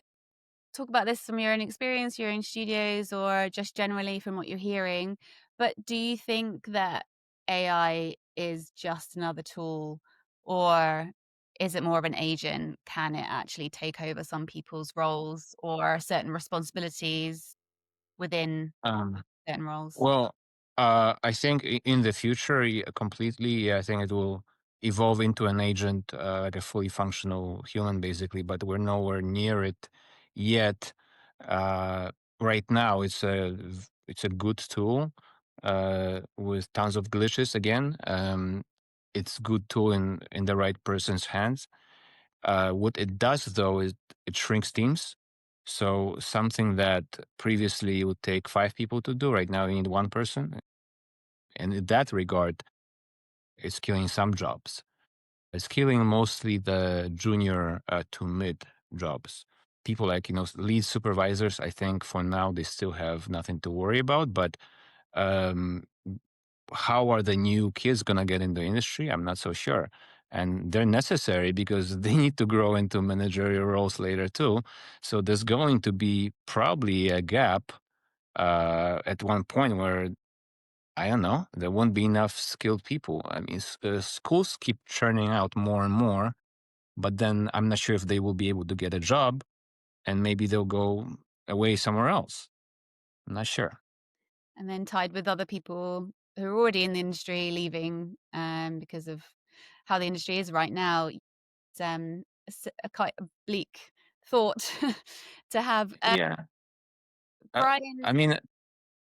talk about this from your own experience, your own studios, or just generally from what you're hearing. But do you think that AI is just another tool, or is it more of an agent? Can it actually take over some people's roles or certain responsibilities within Um, certain roles? Well, I think in the future, completely, I think it will evolve into an agent, like a fully functional human, basically. But we're nowhere near it yet. Uh, right now, it's a good tool with tons of glitches. Again, it's good tool in the right person's hands. What it does, though, is it shrinks teams. So something that previously would take 5 people to do, right now you need 1 person. And in that regard, it's killing some jobs. It's killing mostly the junior to mid jobs. People like, lead supervisors, I think for now they still have nothing to worry about. But um, how are the new kids going to get in the industry? I'm not so sure. And they're necessary because they need to grow into managerial roles later too. So there's going to be probably a gap at one point where, I don't know, there won't be enough skilled people. I mean, schools keep churning out more and more, but then I'm not sure if they will be able to get a job, and maybe they'll go away somewhere else. I'm not sure. And then tied with other people who are already in the industry leaving because of how the industry is right now. It's a quite a bleak thought to have. Yeah. Brian, I mean,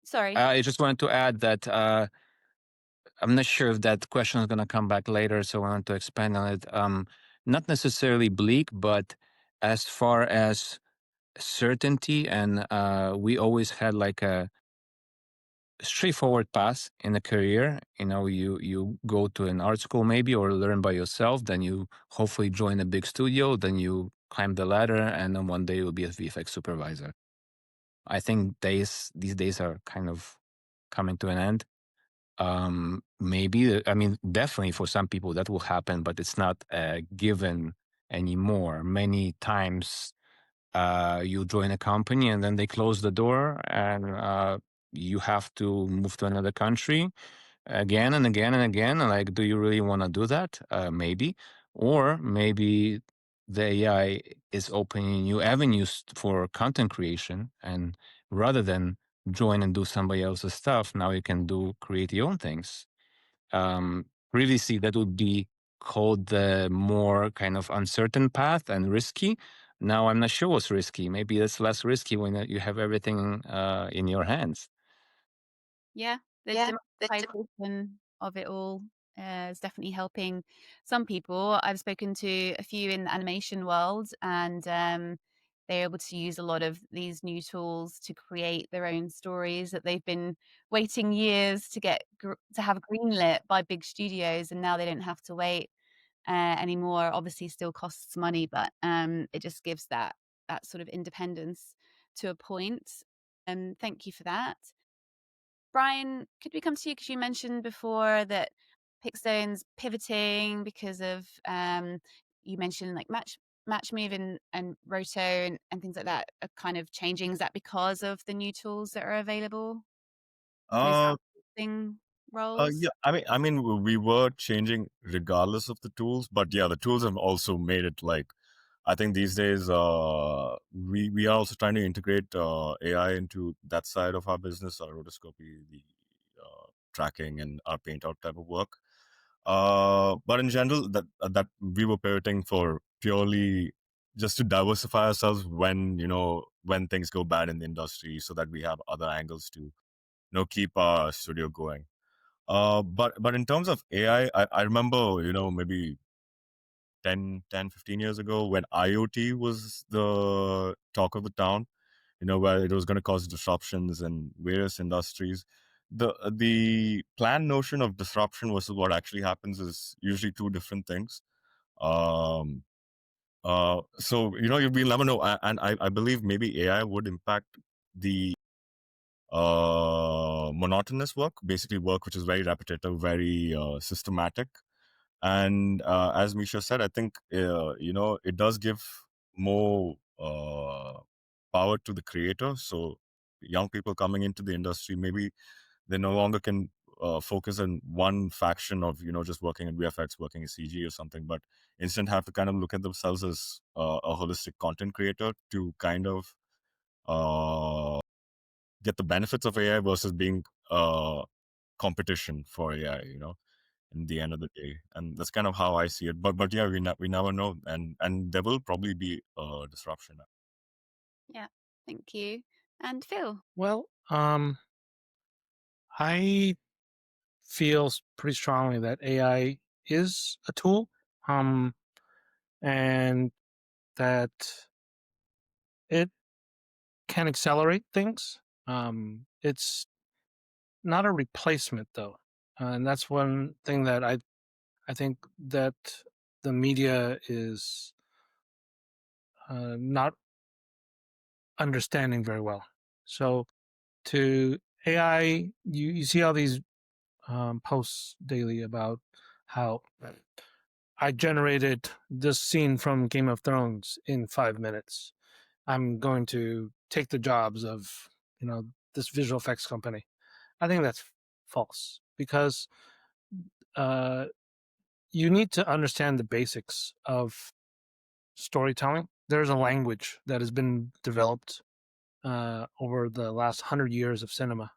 sorry. I just wanted to add that I'm not sure if that question is going to come back later, so I want to expand on it. Not necessarily bleak, but as far as certainty, and we always had like a straightforward path in a career. You go to an art school maybe, or learn by yourself, then you hopefully join a big studio, then you climb the ladder, and then one day you'll be a VFX supervisor. I think these days are kind of coming to an end. Maybe, I mean, definitely for some people that will happen, but it's not a given anymore. Many times you join a company and then they close the door, and you have to move to another country again and again and again. Like, do you really want to do that? Maybe. Or maybe the AI is opening new avenues for content creation, and rather than join and do somebody else's stuff, now you can create your own things. Previously, that would be called the more kind of uncertain path and risky. Now, I'm not sure what's risky. Maybe it's less risky when you have everything in your hands. Yeah, the democratization of it all is definitely helping some people. I've spoken to a few in the animation world, and they're able to use a lot of these new tools to create their own stories that they've been waiting years to get to have greenlit by big studios, and now they don't have to wait anymore. Obviously, still costs money, but it just gives that sort of independence to a point. Thank you for that. Brian, could we come to you because you mentioned before that Pickstone's pivoting because of you mentioned like Matchmove and Roto and things like that are kind of changing. Is that because of the new tools that are available? Those outsourcing roles? Yeah, I mean, we were changing regardless of the tools, but yeah, the tools have also made it like, I think these days, we are also trying to integrate AI into that side of our business, our rotoscopy, the tracking, and our paint out type of work. But in general, that we were pivoting for purely just to diversify ourselves when things go bad in the industry, so that we have other angles to keep our studio going. But in terms of AI, I remember, maybe 15 years ago when IoT was the talk of the town, where it was going to cause disruptions in various industries. the planned notion of disruption versus what actually happens is usually two different things. So we'll never know, and I believe maybe AI would impact the monotonous work, basically work which is very repetitive, very systematic. And as Misha said, I think it does give more power to the creator. So young people coming into the industry, maybe they no longer can focus on one faction of just working in VFX, working in CG or something, but instead have to kind of look at themselves as a holistic content creator to kind of get the benefits of AI versus being competition for AI, in the end of the day. And that's kind of how I see it. But yeah, we never know, and there will probably be a disruption. Yeah, thank you. And Phil? Well, I feel pretty strongly that AI is a tool, and that it can accelerate things. It's not a replacement, though, and that's one thing that I think that the media is not understanding very well. So, to AI, you see all these posts daily about how I generated this scene from Game of Thrones in 5 minutes. I'm going to take the jobs of this visual effects company. I think that's false, because you need to understand the basics of storytelling. There's a language that has been developed over the last 100 years of cinema.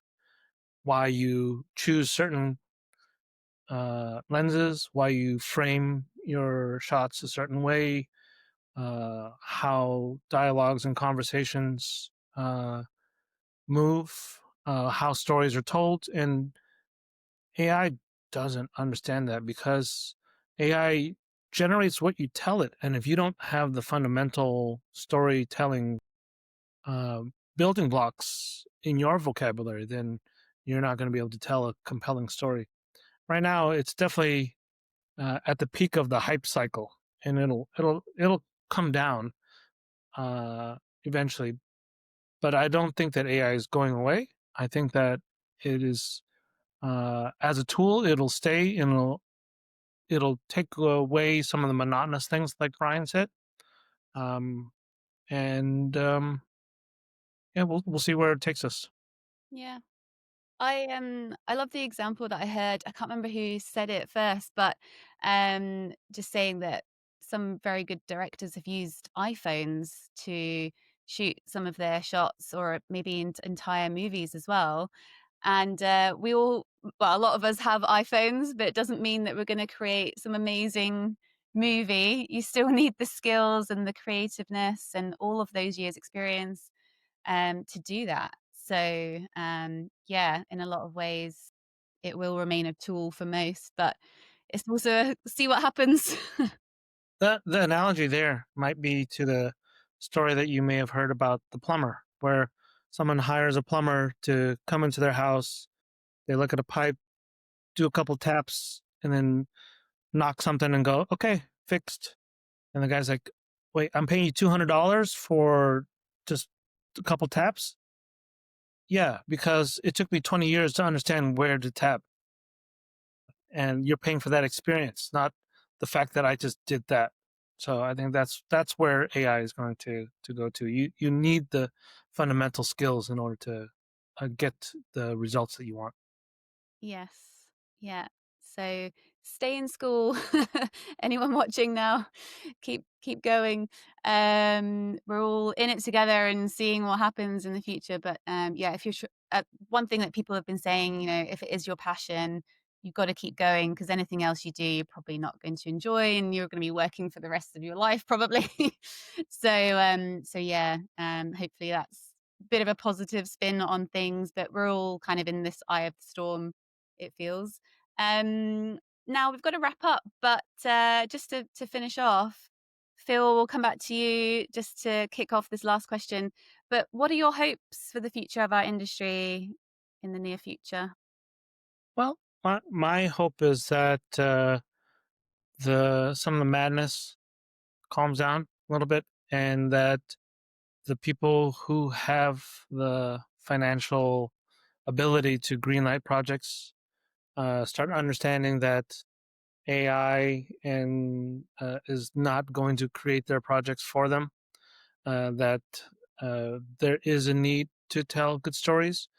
Why you choose certain lenses, why you frame your shots a certain way, how dialogues and conversations move, how stories are told. And AI doesn't understand that, because AI generates what you tell it. And if you don't have the fundamental storytelling building blocks in your vocabulary, then you're not going to be able to tell a compelling story. Right now, it's definitely at the peak of the hype cycle, and it'll come down eventually. But I don't think that AI is going away. I think that it is, as a tool, it'll stay, and it'll take away some of the monotonous things, like Brian said. Yeah, we'll see where it takes us. Yeah. I love the example that I heard. I can't remember who said it first, but just saying that some very good directors have used iPhones to shoot some of their shots, or maybe entire movies as well. And a lot of us have iPhones, but it doesn't mean that we're going to create some amazing movie. You still need the skills and the creativeness and all of those years' experience to do that. So yeah, in a lot of ways, it will remain a tool for most, but it's also see what happens. The analogy there might be to the story that you may have heard about the plumber, where someone hires a plumber to come into their house. They look at a pipe, do a couple taps, and then knock something and go, "Okay, fixed." And the guy's like, "Wait, I'm paying you $200 for just a couple taps?" Yeah, because it took me 20 years to understand where to tap. And you're paying for that experience, not the fact that I just did that. So I think that's where AI is going to go to. You need the fundamental skills in order to get the results that you want. Yes. Yeah. So stay in school. Anyone watching now, keep going. We're all in it together and seeing what happens in the future. But yeah, if you're one thing that people have been saying, if it is your passion, you've got to keep going, because anything else you do, you're probably not going to enjoy, and you're going to be working for the rest of your life probably. So yeah, hopefully that's a bit of a positive spin on things. But we're all kind of in this eye of the storm, it feels. Now we've got to wrap up, but just to finish off, Phil, we'll come back to you just to kick off this last question. But what are your hopes for the future of our industry? in the near future? Well, my hope is that some of the madness calms down a little bit, and that the people who have the financial ability to greenlight projects start understanding that AI is not going to create their projects for them. That there is a need to tell good stories.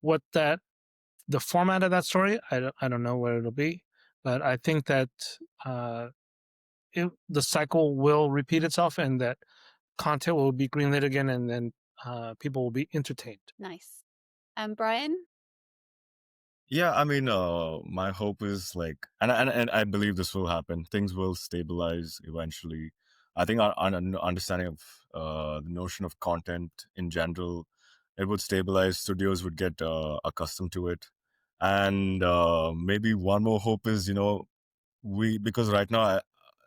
What the format of that story, I don't know what it'll be, but I think that the cycle will repeat itself, and that content will be greenlit again, and then people will be entertained. Nice. Brian? Yeah, I mean, my hope is like, and I believe this will happen. Things will stabilize eventually. I think our understanding of the notion of content in general, it would stabilize. Studios would get accustomed to it, and maybe one more hope is, because right now,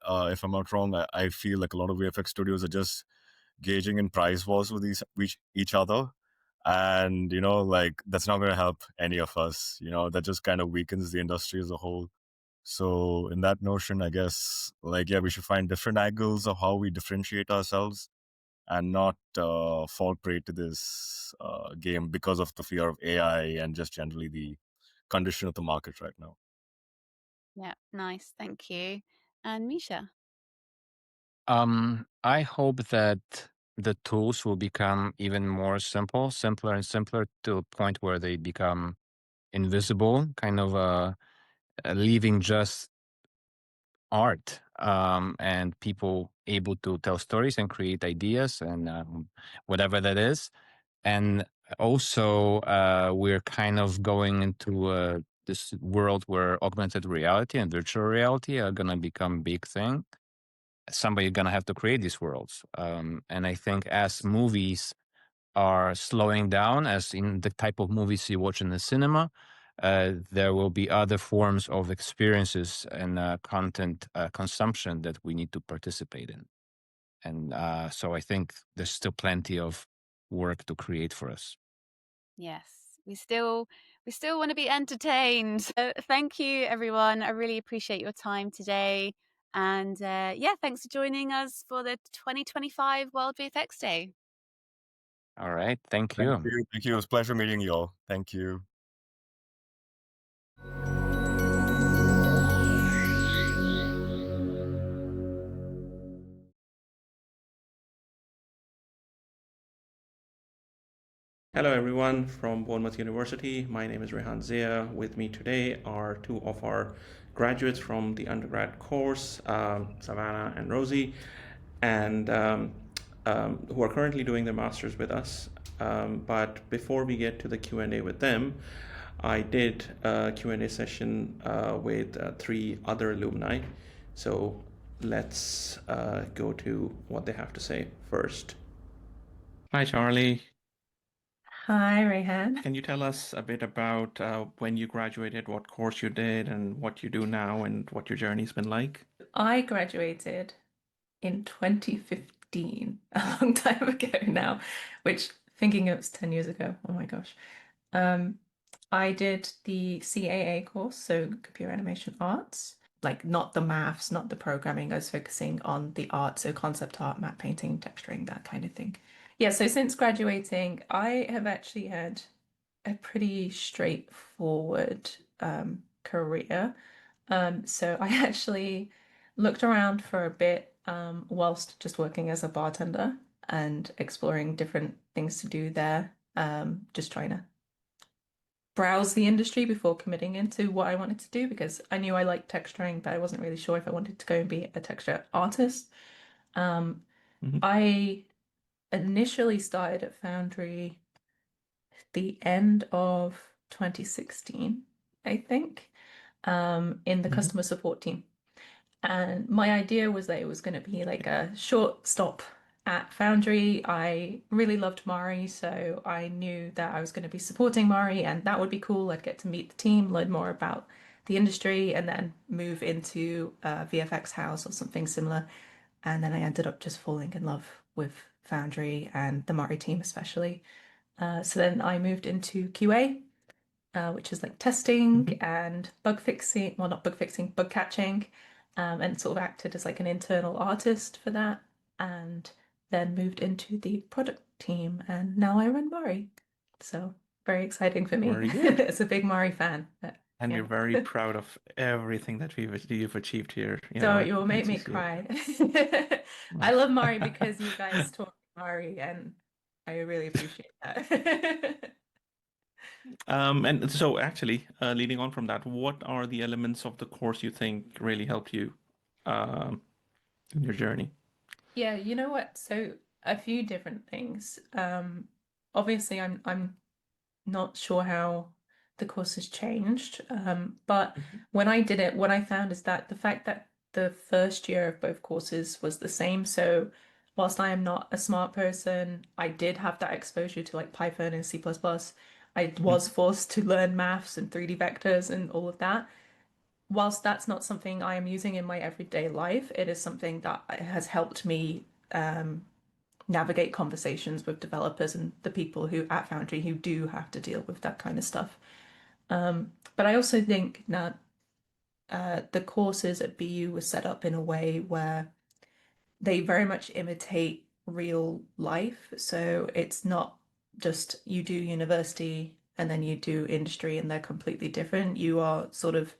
if I'm not wrong, I feel like a lot of VFX studios are just gauging in price wars with each other, and like that's not going to help any of us. That just kind of weakens the industry as a whole. So in that notion, I guess, like, yeah, we should find different angles of how we differentiate ourselves and not fall prey to this game because of the fear of AI and just generally the condition of the market right now. Yeah, nice. Thank you. And Misha? I hope that the tools will become even more simpler and simpler, to a point where they become invisible, kind of leaving just art, and people able to tell stories and create ideas and whatever that is. And also, we're kind of going into this world where augmented reality and virtual reality are going to become a big thing. Somebody's going to have to create these worlds. And I think as movies are slowing down, as in the type of movies you watch in the cinema, there will be other forms of experiences and content consumption that we need to participate in. And so I think there's still plenty of work to create for us. Yes, we still want to be entertained. So thank you, everyone. I really appreciate your time today. And yeah, thanks for joining us for the 2025 World VFX Day. All right. Thank you. Thank you. It was a pleasure meeting you all. Thank you. Hello everyone from Bournemouth University. My name is Rehan Zia. With me today are two of our graduates from the undergrad course, Savannah and Rosie, and who are currently doing their masters with us. But before we get to the Q&A with them, I did a Q&A session with three other alumni. So let's go to what they have to say first. Hi, Charlie. Hi, Rehan. Can you tell us a bit about when you graduated, what course you did, and what you do now, and what your journey's been like? I graduated in 2015, a long time ago now, which, thinking it was 10 years ago, oh my gosh. I did the CAA course, so Computer Animation Arts, like not the maths, not the programming. I was focusing on the art, so concept art, matte painting, texturing, that kind of thing. Yeah, so since graduating, I have actually had a pretty straightforward career. So I actually looked around for a bit whilst just working as a bartender and exploring different things to do there, just trying to browse the industry before committing into what I wanted to do, because I knew I liked texturing, but I wasn't really sure if I wanted to go and be a texture artist. I initially started at Foundry the end of 2016, I think, in the customer support team. And my idea was that it was going to be like a short stop at Foundry. I really loved Mari, so I knew that I was going to be supporting Mari, and that would be cool. I'd get to meet the team, learn more about the industry, and then move into VFX House or something similar. And then I ended up just falling in love with Foundry and the Mari team especially. So then I moved into QA which is like testing and bug fixing. Well, not bug fixing, bug catching, and sort of acted as like an internal artist for that. And then moved into the product team, and now I run Mari. So very exciting for me. Very good. As a big Mari fan. And yeah. we're very proud of everything that you've achieved here. Don't you'll make me cry. I love Mari because you guys taught me Mari, and I really appreciate that. And so actually, leading on from that, what are the elements of the course you think really helped you in your journey? Yeah, you know what? So a few different things. Obviously, I'm not sure how the course has changed, but when I did it, what I found is that the fact that the first year of both courses was the same. So whilst I am not a smart person, I did have that exposure to like Python and C++. I was forced to learn maths and 3D vectors and all of that. Whilst that's not something I am using in my everyday life, it is something that has helped me navigate conversations with developers and the people who at Foundry who do have to deal with that kind of stuff. But I also think that the courses at BU were set up in a way where they very much imitate real life. So it's not just you do university and then you do industry and they're completely different. You are sort of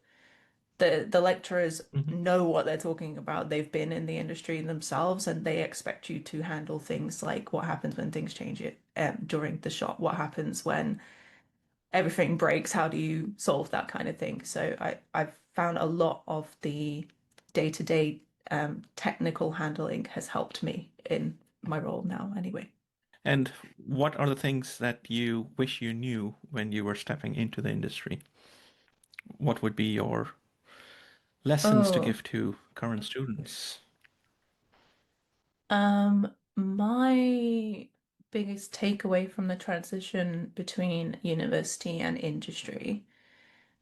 the lecturers know what they're talking about. They've been in the industry themselves, and they expect you to handle things like what happens when things change during the shop, what happens when everything breaks, how do you solve that kind of thing. So I've found a lot of the day-to-day technical handling has helped me in my role now anyway. And what are the things that you wish you knew when you were stepping into the industry? What would be your lessons to give to current students? My biggest takeaway from the transition between university and industry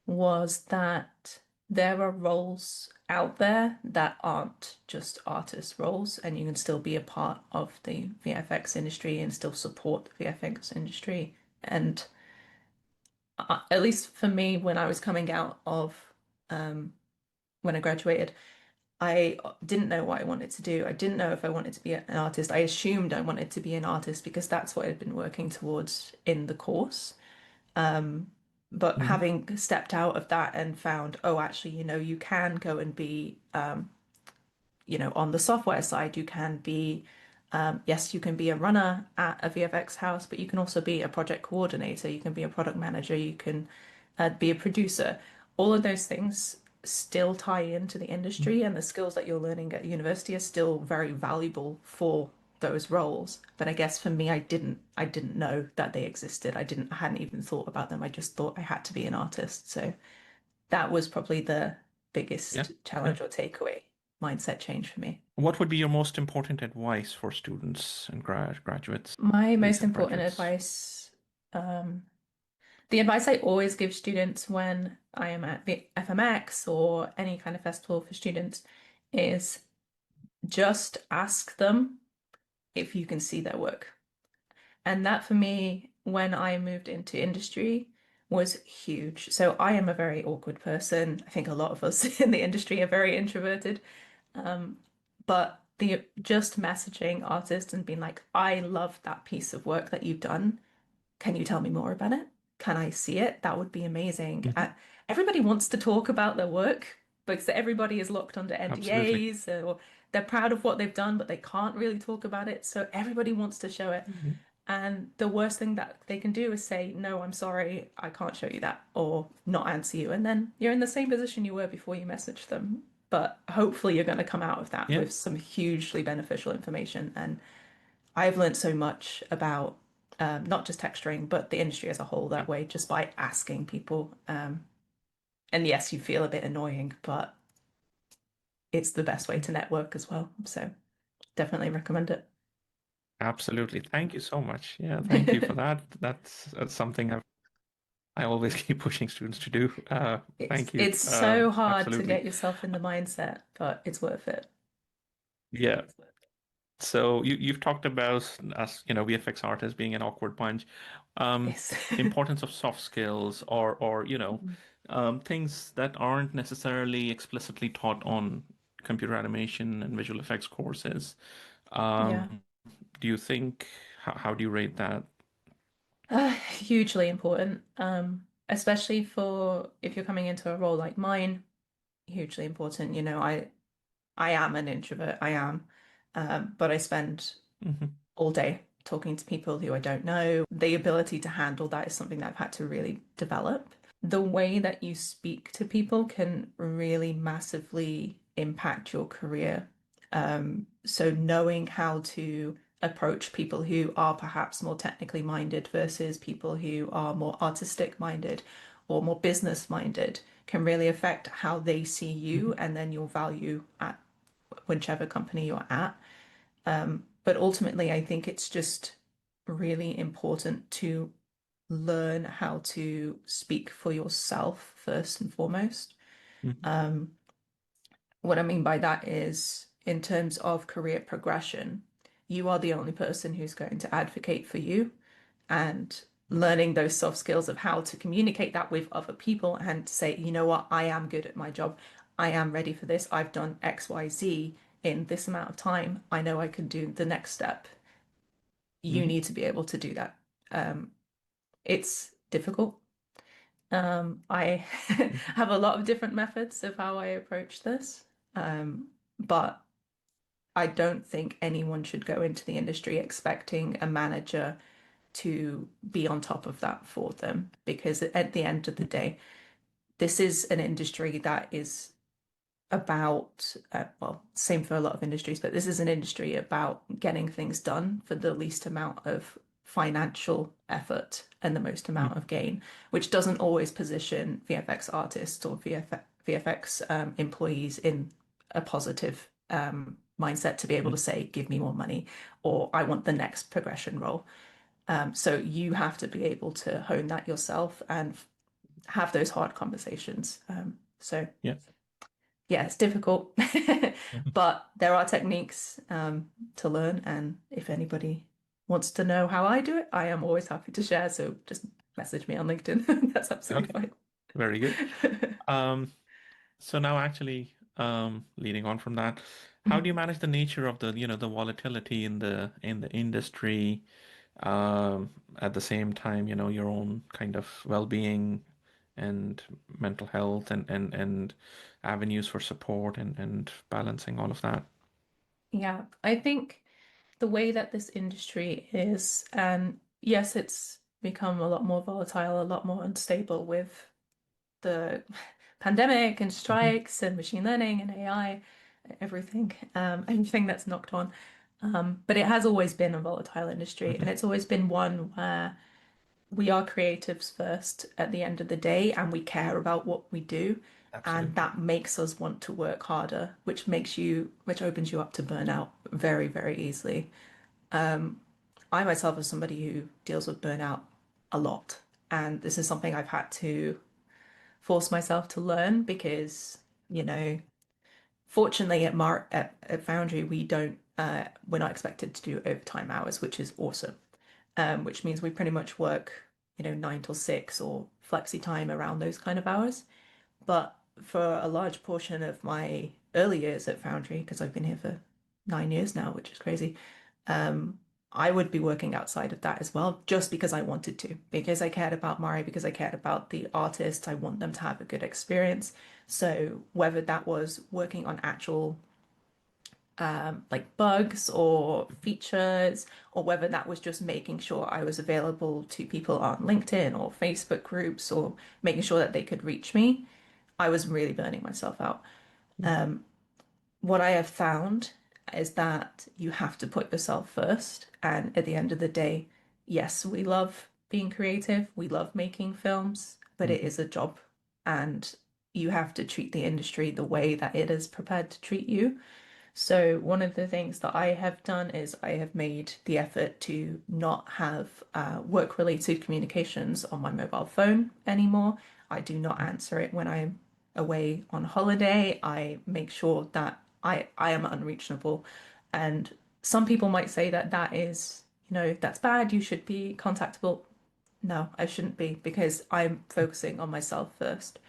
was that there are roles out there that aren't just artist roles, and you can still be a part of the VFX industry and still support the VFX industry. And at least for me, when I was coming out of when I graduated, I didn't know what I wanted to do. I didn't know if I wanted to be an artist. I assumed I wanted to be an artist because that's what I'd been working towards in the course. But having stepped out of that and found, oh, actually, you can go and be, on the software side, you can be, yes, you can be a runner at a VFX house, but you can also be a project coordinator. You can be a product manager. You can be a producer. All of those things still tie into the industry, and the skills that you're learning at university are still very valuable for those roles. But I guess for me, I didn't know that they existed. I hadn't even thought about them. I just thought I had to be an artist. So that was probably the biggest challenge or takeaway, mindset change for me. What would be your most important advice for students and graduates? My most important advice, the advice I always give students when I am at the FMX or any kind of festival for students is just ask them if you can see their work. And that for me, when I moved into industry, was huge. So I am a very awkward person. I think a lot of us in the industry are very introverted. But just messaging artists and being like, I love that piece of work that you've done. Can you tell me more about it? Can I see it? That would be amazing. Everybody wants to talk about their work because everybody is locked under NDAs or they're proud of what they've done, but they can't really talk about it. So everybody wants to show it. And the worst thing that they can do is say, no, I'm sorry, I can't show you that, or not answer you. And then you're in the same position you were before you messaged them. But hopefully you're going to come out of that with some hugely beneficial information. And I've learned so much about not just texturing, but the industry as a whole that way, just by asking people. And yes, you feel a bit annoying, but it's the best way to network as well. So definitely recommend it. Absolutely. Thank you so much. Yeah, thank you for that. That's something I always keep pushing students to do. Thank you. It's so hard absolutely. to get yourself in the mindset, but it's worth it. Yeah. So you've talked about us, VFX artists being an awkward bunch. Yes. Importance of soft skills or things that aren't necessarily explicitly taught on computer animation and visual effects courses. Yeah. Do you think, how do you rate that? Hugely important, especially for if you're coming into a role like mine, hugely important. I am an introvert, I am, but I spend all day talking to people who I don't know. The ability to handle that is something that I've had to really develop. The way that you speak to people can really massively impact your career. So knowing how to approach people who are perhaps more technically minded versus people who are more artistic minded or more business minded can really affect how they see you and then your value at whichever company you're at. But ultimately, I think it's just really important to learn how to speak for yourself first and foremost. What I mean by that is, in terms of career progression, you are the only person who's going to advocate for you, and learning those soft skills of how to communicate that with other people and to say, you know what, I am good at my job. I am ready for this. I've done XYZ in this amount of time. I know I can do the next step. You need to be able to do that. It's difficult. I have a lot of different methods of how I approach this, but I don't think anyone should go into the industry expecting a manager to be on top of that for them, because at the end of the day, this is an industry that is about, well, same for a lot of industries, but this is an industry about getting things done for the least amount of financial effort and the most amount of gain, which doesn't always position VFX artists or VFX employees in a positive mindset to be able to say, give me more money, or I want the next progression role. So you have to be able to hone that yourself and have those hard conversations. So yeah, it's difficult, but there are techniques to learn. And if anybody wants to know how I do it, I am always happy to share. So just message me on LinkedIn. That's absolutely fine. Very good. So now actually, leading on from that, how do you manage the nature of the volatility in the industry, at the same time, your own kind of well-being and mental health and avenues for support and balancing all of that? Yeah, I think the way that this industry is, and yes, it's become a lot more volatile, a lot more unstable with the pandemic and strikes and machine learning and AI, everything that's knocked on. But it has always been a volatile industry, and it's always been one where we are creatives first at the end of the day, and we care about what we do. Absolutely. And that makes us want to work harder, which opens you up to burnout very, very easily. I myself am somebody who deals with burnout a lot, and this is something I've had to force myself to learn because, fortunately at Foundry we're not expected to do overtime hours, which is awesome. Which means we pretty much work, 9 till 6 or flexi time around those kind of hours. But for a large portion of my early years at Foundry, because I've been here for 9 years now, which is crazy, I would be working outside of that as well, just because I wanted to, because I cared about Mari, because I cared about the artists. I want them to have a good experience. So whether that was working on actual like bugs or features, or whether that was just making sure I was available to people on LinkedIn or Facebook groups, or making sure that they could reach me, I was really burning myself out. What I have found is that you have to put yourself first. And at the end of the day, yes, we love being creative, we love making films, but it is a job, and you have to treat the industry the way that it is prepared to treat you. So one of the things that I have done is I have made the effort to not have work-related communications on my mobile phone anymore. I do not answer it when I'm away on holiday. I make sure that I am unreachable. And some people might say that that is, that's bad, you should be contactable. No, I shouldn't be, because I'm focusing on myself first.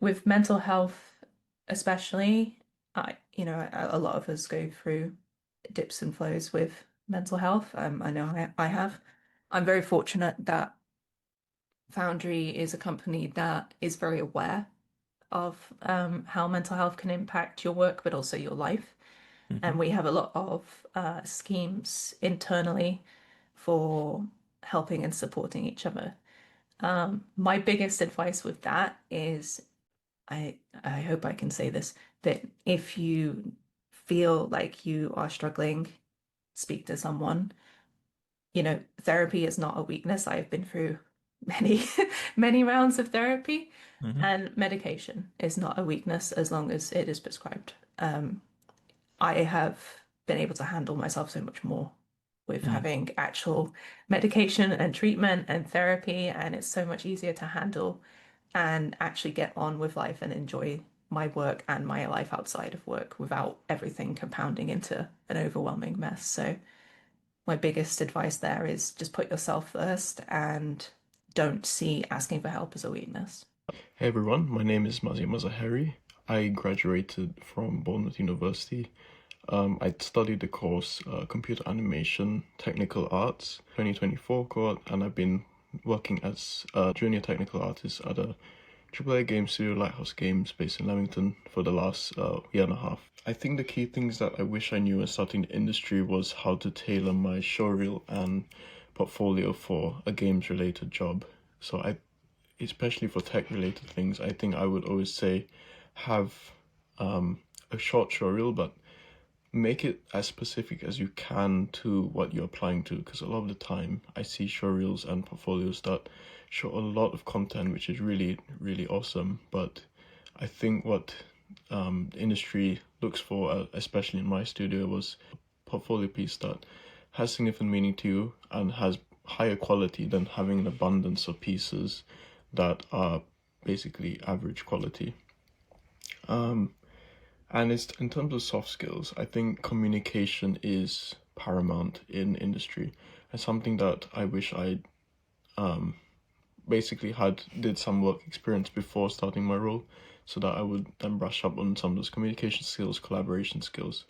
With mental health, especially, a lot of us go through dips and flows with mental health. I know I have. I'm very fortunate that Foundry is a company that is very aware of how mental health can impact your work, but also your life. And we have a lot of schemes internally for helping and supporting each other. My biggest advice with that is, I hope I can say this, that if you feel like you are struggling, speak to someone. Therapy is not a weakness. I have been through many, many rounds of therapy, and medication is not a weakness as long as it is prescribed. I have been able to handle myself so much more with having actual medication and treatment and therapy, and it's so much easier to handle and actually get on with life and enjoy my work and my life outside of work without everything compounding into an overwhelming mess. So my biggest advice there is just put yourself first and don't see asking for help as a weakness. Hey everyone, my name is Mazia Mazaheri. I graduated from Bournemouth University. I studied the course Computer Animation Technical Arts 2024 cohort, and I've been working as a junior technical artist at a AAA game studio, Lighthouse Games, based in Leamington, for the last year and a half. I think the key things that I wish I knew when starting the industry was how to tailor my showreel and portfolio for a games-related job. So especially for tech-related things, I think I would always say have a short showreel, but make it as specific as you can to what you're applying to, because a lot of the time I see showreels and portfolios that show a lot of content, which is really, really awesome. But I think what the industry looks for, especially in my studio, was a portfolio piece that has significant meaning to you and has higher quality than having an abundance of pieces that are basically average quality. And it's in terms of soft skills, I think communication is paramount in industry, and something that I wish I basically did some work experience before starting my role, so that I would then brush up on some of those communication skills, collaboration skills.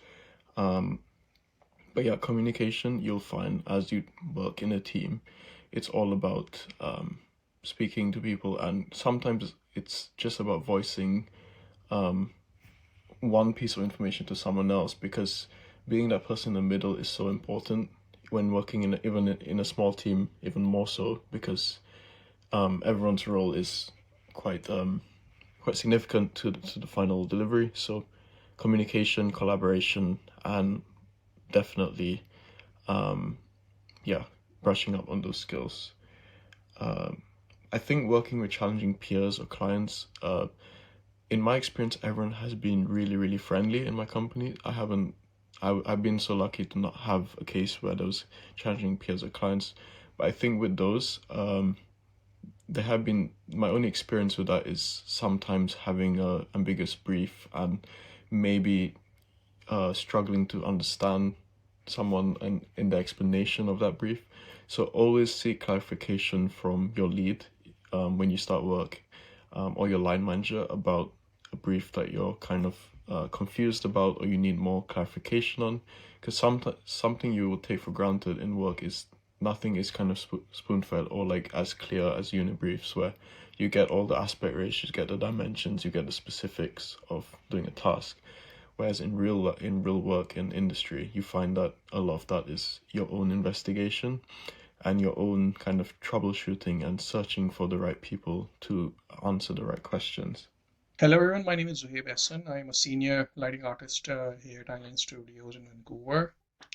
But yeah, communication, you'll find as you work in a team, it's all about speaking to people, and sometimes it's just about voicing one piece of information to someone else, because being that person in the middle is so important when working even in a small team, even more so, because everyone's role is quite significant to the final delivery. So communication, collaboration, and definitely brushing up on those skills. I think working with challenging peers or clients, in my experience, everyone has been really, really friendly in my company. I've been so lucky to not have a case where there was challenging peers or clients. But I think with those, there have been, my only experience with that is sometimes having a ambiguous brief and maybe struggling to understand someone in the explanation of that brief. So always seek clarification from your lead when you start work, or your line manager about a brief that you're kind of confused about or you need more clarification on. Because something you will take for granted in work is nothing is kind of spoon-fed or like as clear as unit briefs, where you get all the aspect ratios, you get the dimensions, you get the specifics of doing a task. Whereas in real work in industry, you find that a lot of that is your own investigation and your own kind of troubleshooting and searching for the right people to answer the right questions. Hello everyone, my name is Zuhaib Hassan. I'm a senior lighting artist here at Island Studios in Vancouver.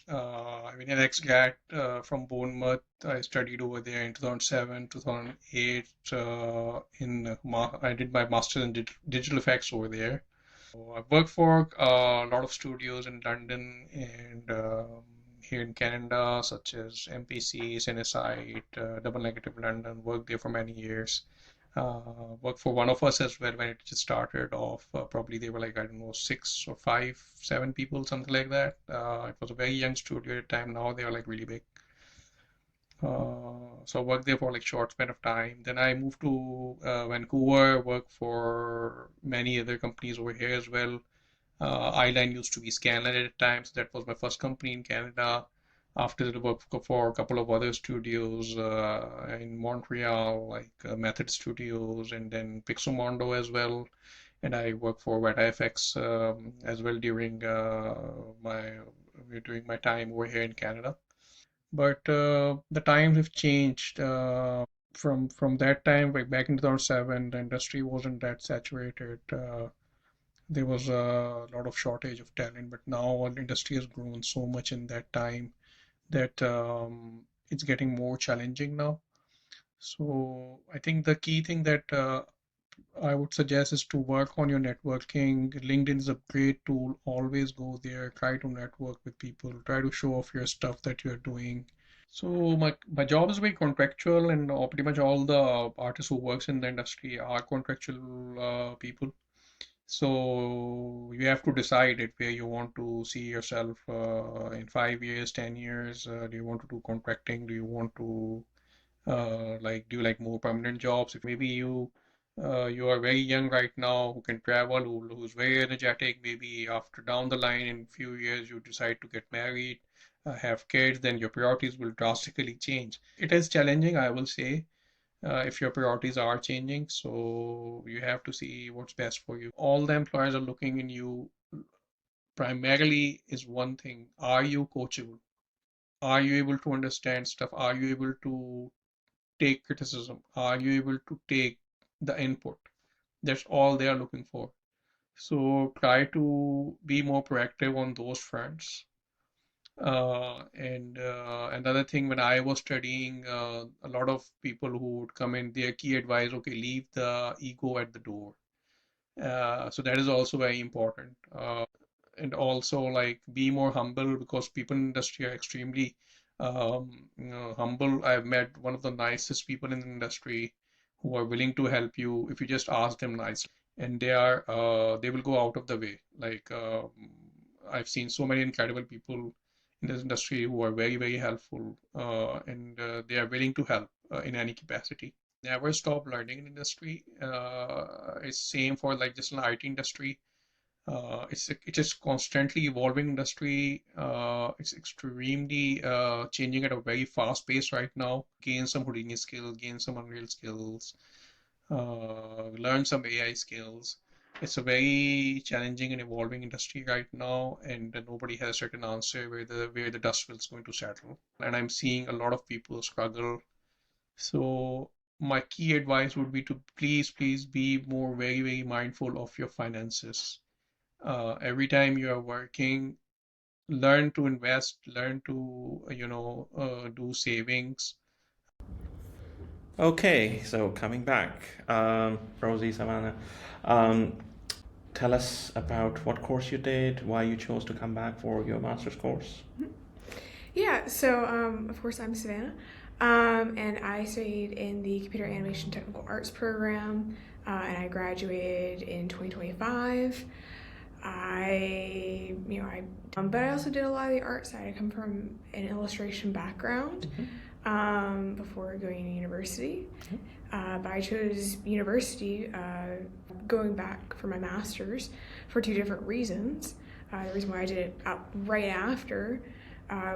I'm an ex-grad from Bournemouth. I studied over there in 2007, 2008. I did my master's in digital effects over there. I've worked for a lot of studios in London and here in Canada, such as MPC, Cinesite, Double Negative London. Worked there for many years. Worked for one of us as well when it just started off. Probably they were like, I don't know, 6 or 5, 7 people, something like that. It was a very young studio at the time. Now they are like really big. So I worked there for like short span of time. Then I moved to Vancouver, worked for many other companies over here as well. Eyeline used to be Scanline at the time, so that was my first company in Canada. After that, I worked for a couple of other studios in Montreal, like Method Studios, and then Pixomondo as well. And I worked for VFX as well during my time over here in Canada. But the times have changed. From that time, like back in 2007, the industry wasn't that saturated. There was a lot of shortage of talent, but now the industry has grown so much in that time that it's getting more challenging now. So I think the key thing that I would suggest is to work on your networking. LinkedIn is a great tool. Always go there, try to network with people, try to show off your stuff that you're doing. So my job is very contractual, and pretty much all the artists who works in the industry are contractual people. So you have to decide it where you want to see yourself in 5 years, 10 years. Do you want to do contracting? Do you want to do you like more permanent jobs? If maybe you are very young right now who can travel, who's very energetic, maybe after down the line in a few years you decide to get married, have kids, then your priorities will drastically change. It is challenging, I will say, if your priorities are changing. So you have to see what's best for you. All the employers are looking in you primarily is one thing. Are you coachable? Are you able to understand stuff? Are you able to take criticism? Are you able to take the input? That's all they are looking for. So try to be more proactive on those fronts. And another thing, when I was studying, a lot of people who would come in, their key advice, okay, leave the ego at the door. So that is also very important. And also like be more humble, because people in the industry are extremely humble. I've met one of the nicest people in the industry who are willing to help you if you just ask them nicely, and they will go out of the way. Like I've seen so many incredible people in this industry who are very, very helpful, and they are willing to help in any capacity. Never stop learning in industry. It's same for like just an IT industry. It is constantly evolving industry. It's extremely changing at a very fast pace right now. Gain some Houdini skills, gain some Unreal skills, learn some AI skills. It's a very challenging and evolving industry right now, and nobody has a certain answer where the dust is going to settle. And I'm seeing a lot of people struggle. So my key advice would be to please be more very, very mindful of your finances. Every time you are working, learn to invest, learn to do savings. Okay, so coming back, Rosie, Savannah, tell us about what course you did, why you chose to come back for your master's course. Yeah, so of course I'm Savannah, and I studied in the Computer Animation Technical Arts program, and I graduated in 2025. But I also did a lot of the art side. I come from an illustration background before going to university. But I chose university going back for my master's for 2 different reasons. The reason why I did it right after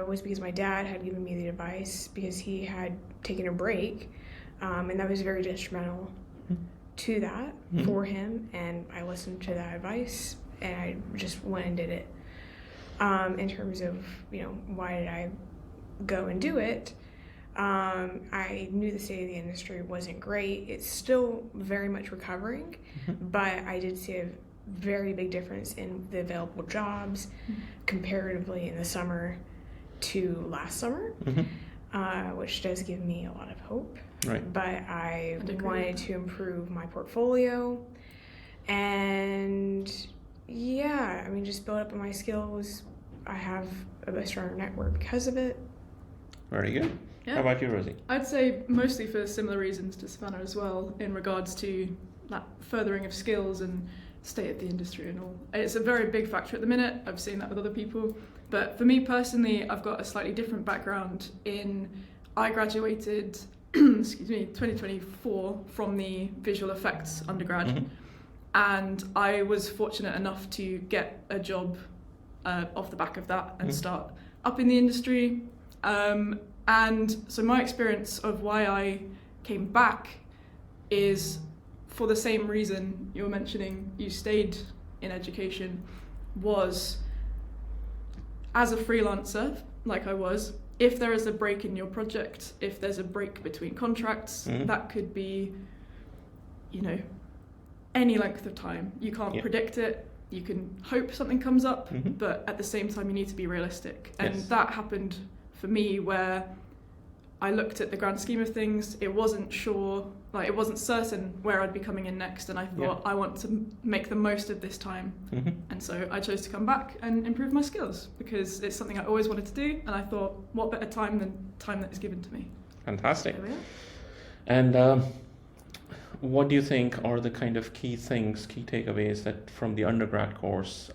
was because my dad had given me the advice because he had taken a break, and that was very detrimental to that for him, and I listened to that advice and I just went and did it. In terms of, why did I go and do it? I knew the state of the industry wasn't great. It's still very much recovering, but I did see a very big difference in the available jobs comparatively in the summer to last summer, which does give me a lot of hope. Right. But I wanted to improve my portfolio and just build up my skills. I have a stronger network because of it. Very good. How about you, Rosie? I'd say mostly for similar reasons to Savannah as well, in regards to that furthering of skills and state of the industry and all. It's a very big factor at the minute. I've seen that with other people. But for me personally, I've got a slightly different background in I graduated 2024 from the visual effects undergrad. And I was fortunate enough to get a job off the back of that and start up in the industry. And so my experience of why I came back is for the same reason you were mentioning you stayed in education, was as a freelancer, like I was, if there is a break in your project, if there's a break between contracts, that could be, you know, any length of time. You can't predict it. You can hope something comes up, but at the same time you need to be realistic. And that happened for me where I looked at the grand scheme of things. It wasn't sure, like it wasn't certain where I'd be coming in next, and I thought I want to make the most of this time. And so I chose to come back and improve my skills because it's something I always wanted to do, and I thought, what better time than time that is given to me. Fantastic. And what do you think are the kind of key things, key takeaways that from the undergrad course,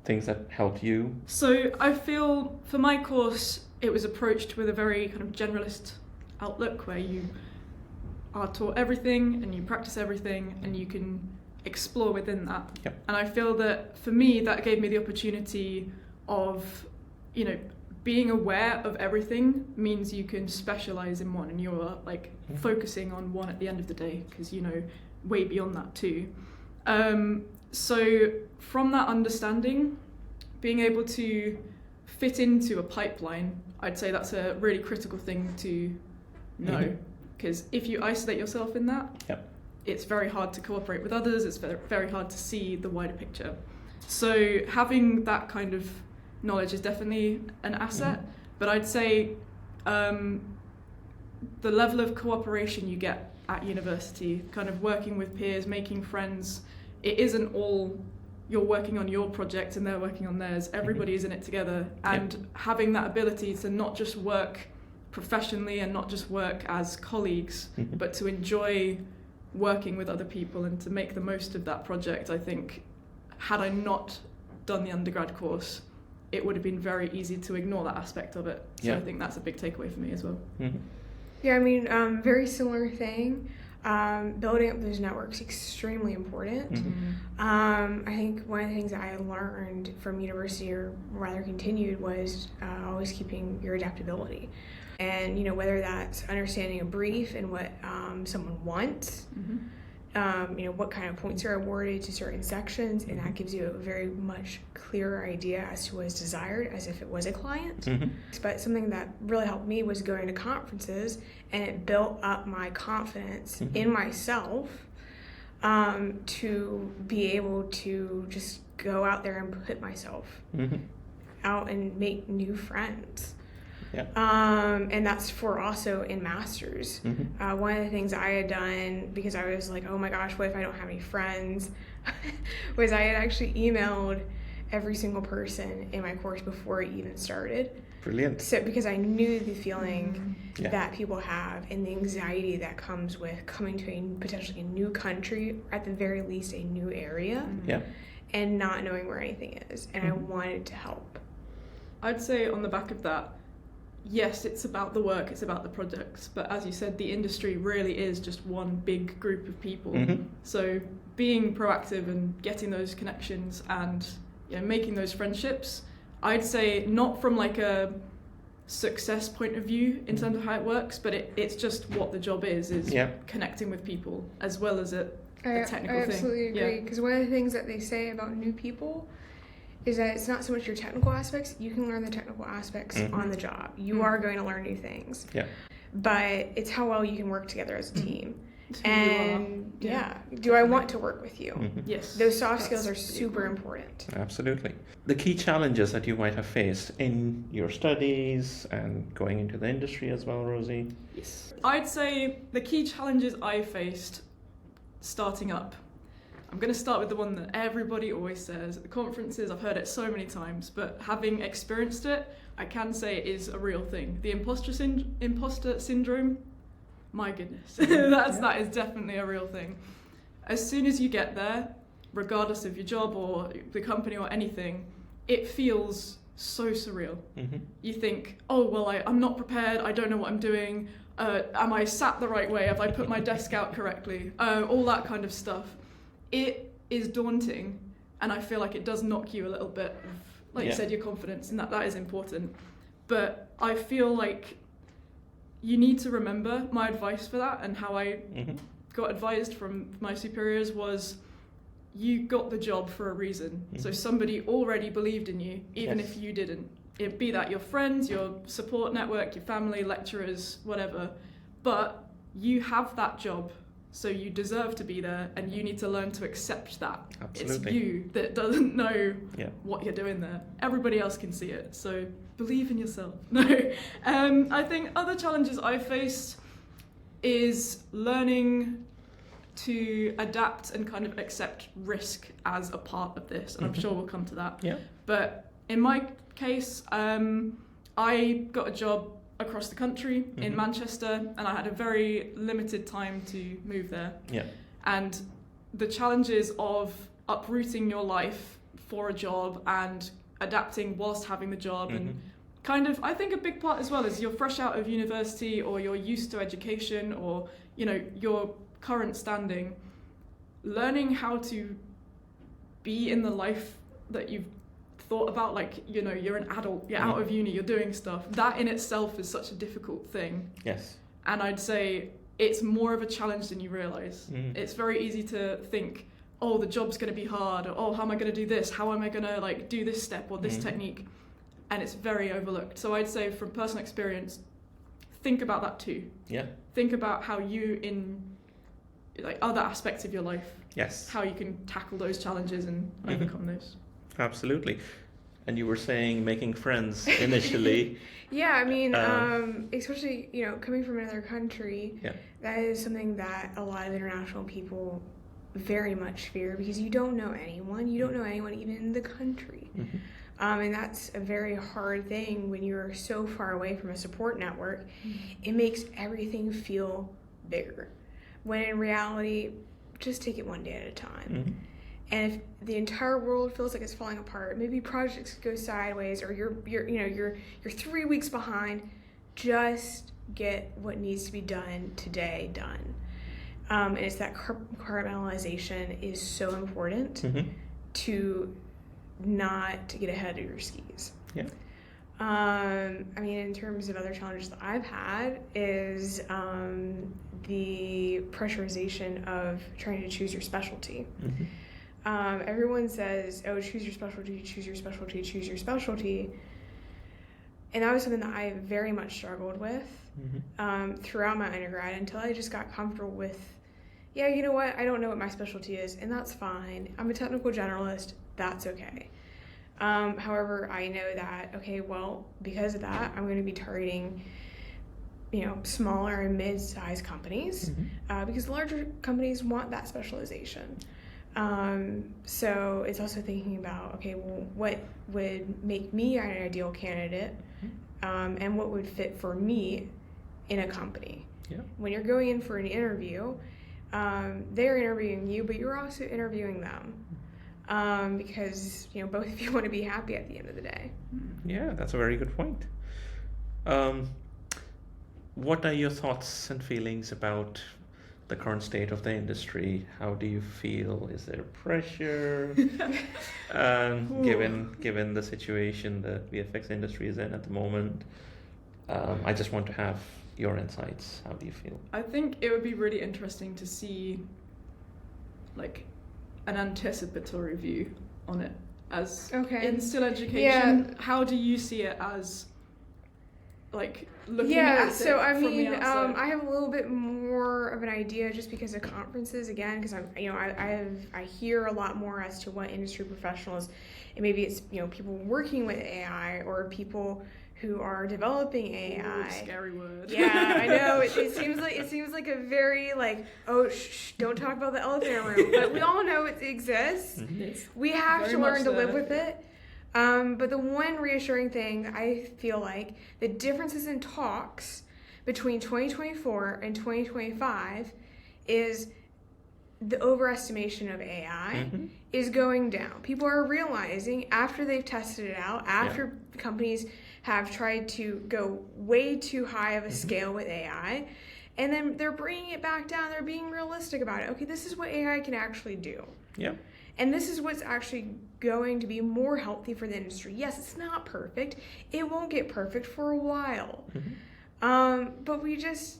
things that help you? So I feel for my course, it was approached with a very kind of generalist outlook where you are taught everything and you practice everything and you can explore within that. And I feel that for me, that gave me the opportunity of, you know, being aware of everything means you can specialize in one and you're like focusing on one at the end of the day because you know way beyond that too. So from that understanding, being able to fit into a pipeline, I'd say that's a really critical thing to know because if you isolate yourself in that, it's very hard to cooperate with others, it's very hard to see the wider picture. So having that kind of knowledge is definitely an asset, but I'd say the level of cooperation you get at university, kind of working with peers, making friends, it isn't all you're working on your project and they're working on theirs. Everybody's in it together, and having that ability to not just work professionally and not just work as colleagues, but to enjoy working with other people and to make the most of that project. I think had I not done the undergrad course, it would have been very easy to ignore that aspect of it. So I think that's a big takeaway for me as well. Yeah, I mean, very similar thing. Building up those networks extremely important. I think one of the things that I learned from university, or rather continued, was always keeping your adaptability. And, you know, whether that's understanding a brief and what someone wants, you know, what kind of points are awarded to certain sections, and that gives you a very much clearer idea as to what is desired as if it was a client. But something that really helped me was going to conferences, and it built up my confidence in myself to be able to just go out there and put myself out and make new friends. And that's for also in masters. One of the things I had done, because I was like, oh my gosh, what if I don't have any friends, was I had actually emailed every single person in my course before it even started. Brilliant. So because I knew the feeling that people have and the anxiety that comes with coming to a potentially a new country, or at the very least a new area, and not knowing where anything is. And I wanted to help. I'd say on the back of that, yes, it's about the work, it's about the projects, but as you said, the industry really is just one big group of people. So being proactive and getting those connections and, you know, making those friendships, I'd say not from like a success point of view in terms of how it works, but it's just what the job is connecting with people as well as a technical thing. I absolutely agree, because one of the things that they say about new people is that it's not so much your technical aspects. You can learn the technical aspects on the job. You are going to learn new things. But it's how well you can work together as a team. And do I want to work with you? Yes. Those soft skills are super important. Absolutely. The key challenges that you might have faced in your studies and going into the industry as well, Rosie? Yes. I'd say the key challenges I faced starting up, I'm going to start with the one that everybody always says at the conferences. I've heard it so many times, but having experienced it, I can say it is a real thing. The imposter syndrome, my goodness, that is definitely a real thing. As soon as you get there, regardless of your job or the company or anything, it feels so surreal. You think, oh, well, I'm not prepared, I don't know what I'm doing, am I sat the right way, have I put my desk out correctly, all that kind of stuff. It is daunting, and I feel like it does knock you a little bit of, like you said, your confidence, and that is important. But I feel like you need to remember my advice for that, and how I got advised from my superiors was, you got the job for a reason. So somebody already believed in you, even if you didn't. It be that your friends, your support network, your family, lecturers, whatever. But you have that job, so you deserve to be there, and you need to learn to accept that. Absolutely. It's you that doesn't know what you're doing there. Everybody else can see it, so believe in yourself. No, I think other challenges I faced is learning to adapt and kind of accept risk as a part of this, and I'm sure we'll come to that. But in my case, I got a job across the country in Manchester, and I had a very limited time to move there. And the challenges of uprooting your life for a job and adapting whilst having the job, and kind of, I think a big part as well is you're fresh out of university, or you're used to education, or your current standing, learning how to be in the life that you've thought about, like, you're an adult, you're out of uni, you're doing stuff. That in itself is such a difficult thing. And I'd say it's more of a challenge than you realize. It's very easy to think, oh, the job's going to be hard, or oh, how am I going to do this? How am I going to like do this step or this technique? And it's very overlooked. So I'd say from personal experience, think about that too. Think about how you, in like other aspects of your life, how you can tackle those challenges and overcome those. Absolutely. And you were saying making friends initially. I mean, especially, coming from another country, that is something that a lot of international people very much fear, because you don't know anyone. You don't know anyone even in the country. And that's a very hard thing when you're so far away from a support network. It makes everything feel bigger, when in reality, just take it one day at a time. And if the entire world feels like it's falling apart, maybe projects go sideways, or you're 3 weeks behind, just get what needs to be done today done. And it's that compartmentalization is so important to not get ahead of your skis. I mean, in terms of other challenges that I've had is the pressurization of trying to choose your specialty. Everyone says, oh, choose your specialty, choose your specialty, choose your specialty. And that was something that I very much struggled with throughout my undergrad, until I just got comfortable with, you know what, I don't know what my specialty is, and that's fine. I'm a technical generalist, that's okay. However, I know that, okay, well, because of that, I'm going to be targeting, smaller and mid-sized companies, because larger companies want that specialization. So it's also thinking about, okay, well, what would make me an ideal candidate, and what would fit for me in a company. When you're going in for an interview, they're interviewing you, but you're also interviewing them. Because both of you want to be happy at the end of the day. That's a very good point. What are your thoughts and feelings about the current state of the industry? How do you feel? Is there pressure given the situation the VFX industry is in at the moment? I just want to have your insights. How do you feel? I think it would be really interesting to see like an anticipatory view on it as in still education. How do you see it as like looking at it so I from mean, the outside? I have a little bit more of an idea just because of conferences, again, because I hear a lot more as to what industry professionals, and maybe it's people working with AI or people who are developing AI. Scary word. Yeah, I know. It seems like a very like, oh, don't talk about the elephant in the room. But we all know it exists. We have to learn to live with it. But the one reassuring thing I feel like the differences in talks between 2024 and 2025 is the overestimation of AI is going down. People are realizing after they've tested it out, after companies have tried to go way too high of a scale with AI, and then they're bringing it back down. They're being realistic about it. Okay, this is what AI can actually do. Yeah. And this is what's actually going to be more healthy for the industry. Yes, it's not perfect. It won't get perfect for a while. But we just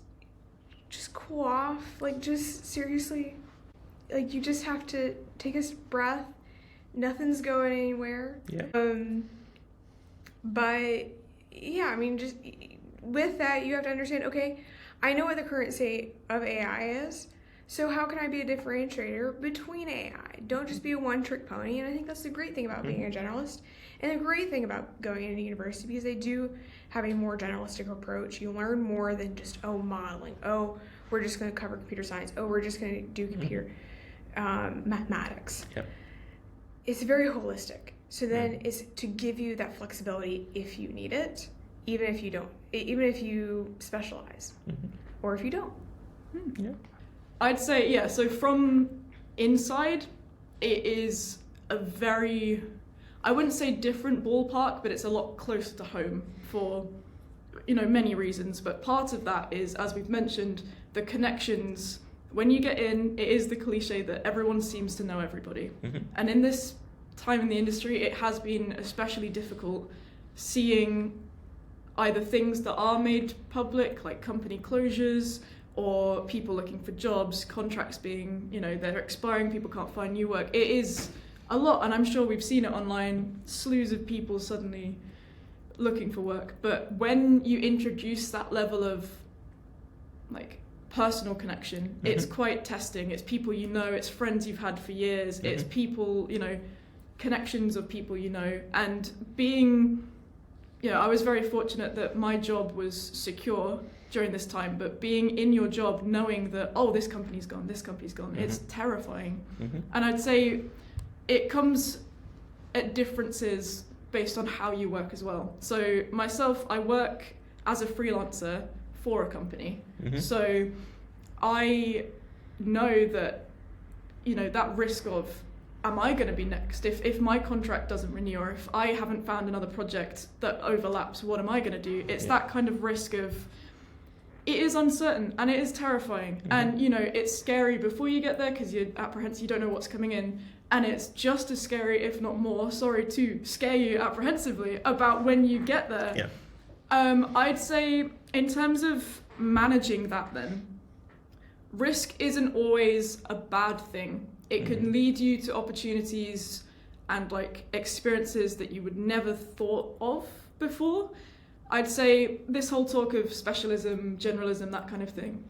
cool off. Like, just seriously, like, you just have to take a breath. Nothing's going anywhere. Yeah. But yeah, I mean, just with that, you have to understand, okay, I know what the current state of AI is, so how can I be a differentiator between AI? Don't just be a one-trick pony. And I think that's the great thing about being a generalist, and the great thing about going into university, because they do have a more generalistic approach. You learn more than just, modeling. We're just going to cover computer science. We're just going to do computer mathematics. Yep. It's very holistic. So then it's to give you that flexibility if you need it, even if you don't, even if you specialize, or if you don't. Yeah. I'd say, yeah, so from inside, it is a very, I wouldn't say different ballpark, but it's a lot closer to home for, many reasons. But part of that is, as we've mentioned, the connections. When you get in, it is the cliche that everyone seems to know everybody. And in this time in the industry, it has been especially difficult seeing either things that are made public, like company closures, or people looking for jobs, contracts being, they're expiring, people can't find new work. It is a lot, and I'm sure we've seen it online, slews of people suddenly looking for work. But when you introduce that level of, like, personal connection, it's quite testing. It's people you know, it's friends you've had for years, it's people, connections of people you know, and being, I was very fortunate that my job was secure during this time, but being in your job knowing that, this company's gone, it's terrifying. And I'd say it comes at differences based on how you work as well. So myself, I work as a freelancer for a company. So I know that, that risk of, am I going to be next? If my contract doesn't renew, or if I haven't found another project that overlaps, what am I going to do? It's that kind of risk of, it is uncertain and it is terrifying. And, it's scary before you get there because you're apprehensive, you don't know what's coming in. And it's just as scary, if not more, to scare you apprehensively about when you get there. Yeah. I'd say in terms of managing that then, risk isn't always a bad thing. It could lead you to opportunities and like experiences that you would never thought of before. I'd say this whole talk of specialism, generalism, that kind of thing.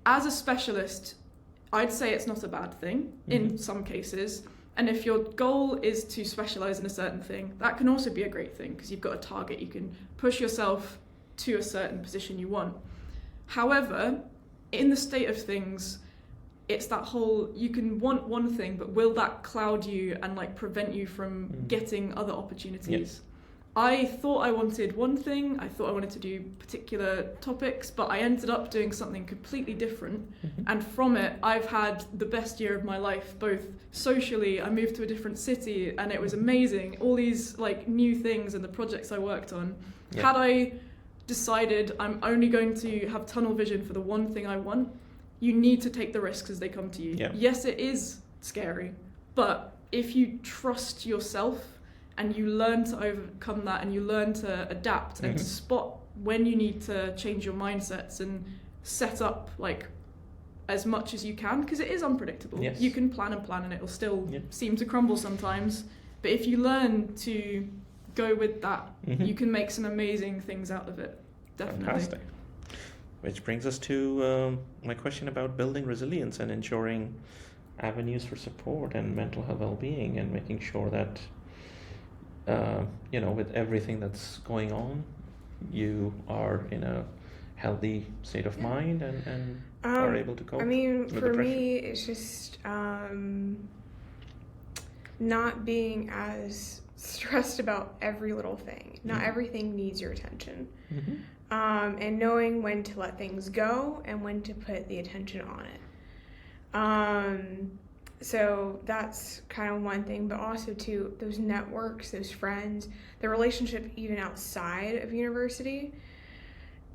As a specialist, I'd say it's not a bad thing in some cases. And if your goal is to specialize in a certain thing, that can also be a great thing because you've got a target. You can push yourself to a certain position you want. However, in the state of things, it's that whole, you can want one thing, but will that cloud you and like prevent you from getting other opportunities? I thought I wanted one thing, I thought I wanted to do particular topics, but I ended up doing something completely different. And from it, I've had the best year of my life, both socially, I moved to a different city and it was amazing. All these like new things and the projects I worked on. Had I decided I'm only going to have tunnel vision for the one thing I want, you need to take the risks as they come to you. Yes, it is scary, but if you trust yourself and you learn to overcome that and you learn to adapt and to spot when you need to change your mindsets and set up like as much as you can, because it is unpredictable. You can plan and it'll still seem to crumble sometimes, but if you learn to go with that, you can make some amazing things out of it. Definitely. Fantastic. Which brings us to my question about building resilience and ensuring avenues for support and mental health well-being, and making sure that, with everything that's going on, you are in a healthy state of mind and are able to cope? I mean, with the for pressure? me, it's just not being as stressed about every little thing. Not everything needs your attention. And knowing when to let things go and when to put the attention on it. So that's kind of one thing, but also too, those networks, those friends, the relationship even outside of university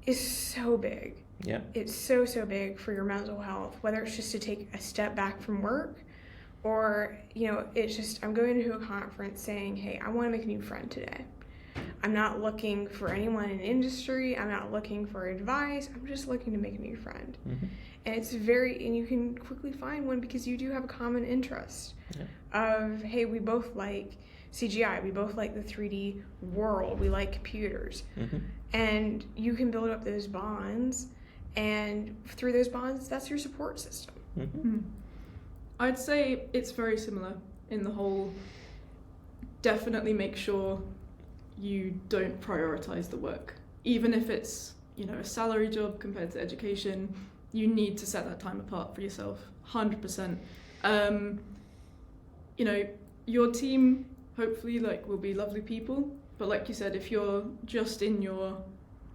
is so big. Yeah. It's so big for your mental health, whether it's just to take a step back from work or, it's just, I'm going to a conference saying, hey, I want to make a new friend today. I'm not looking for anyone in industry. I'm not looking for advice. I'm just looking to make a new friend. And and you can quickly find one because you do have a common interest of, hey, we both like CGI. We both like the 3D world. We like computers. And you can build up those bonds. And through those bonds, that's your support system. I'd say it's very similar in the whole, definitely make sure you don't prioritize the work. Even if it's, a salary job compared to education, you need to set that time apart for yourself, 100%. Your team hopefully will be lovely people, but like you said, if you're just in your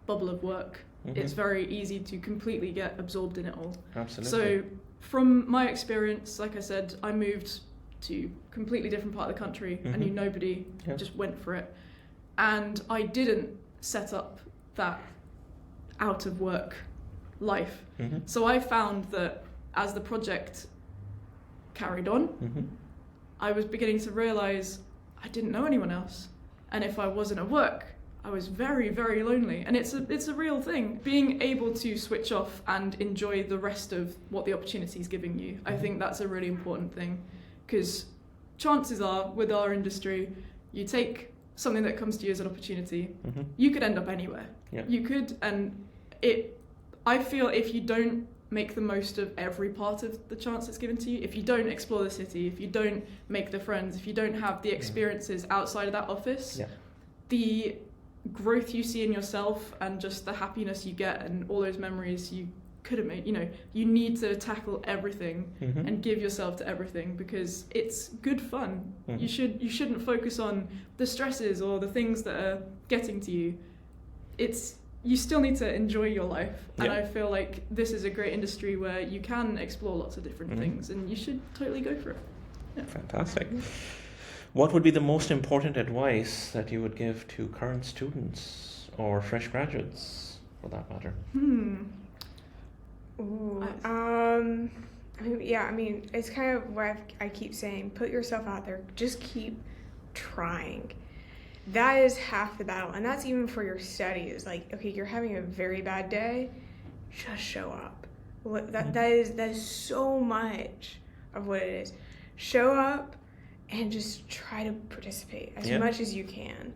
bubble of work, it's very easy to completely get absorbed in it all. Absolutely. So from my experience, like I said, I moved to a completely different part of the country. I knew nobody, just went for it. And I didn't set up that out of work life. So I found that as the project carried on, I was beginning to realize I didn't know anyone else. And if I wasn't at work, I was very, very lonely. And it's a real thing. Being able to switch off and enjoy the rest of what the opportunity is giving you, I think that's a really important thing. Because chances are, with our industry, you take something that comes to you as an opportunity, you could end up anywhere. You could, and I feel if you don't make the most of every part of the chance that's given to you, if you don't explore the city, if you don't make the friends, if you don't have the experiences outside of that office, the growth you see in yourself and just the happiness you get and all those memories you could have made, you need to tackle everything and give yourself to everything because it's good fun. You shouldn't focus on the stresses or the things that are getting to you. You still need to enjoy your life, and I feel like this is a great industry where you can explore lots of different things, and you should totally go for it. Fantastic. What would be the most important advice that you would give to current students or fresh graduates, for that matter? It's kind of what I keep saying. Put yourself out there. Just keep trying. That is half the battle, and that's even for your studies. Okay, you're having a very bad day, just show up. That is so much of what it is. Show up and just try to participate as much as you can,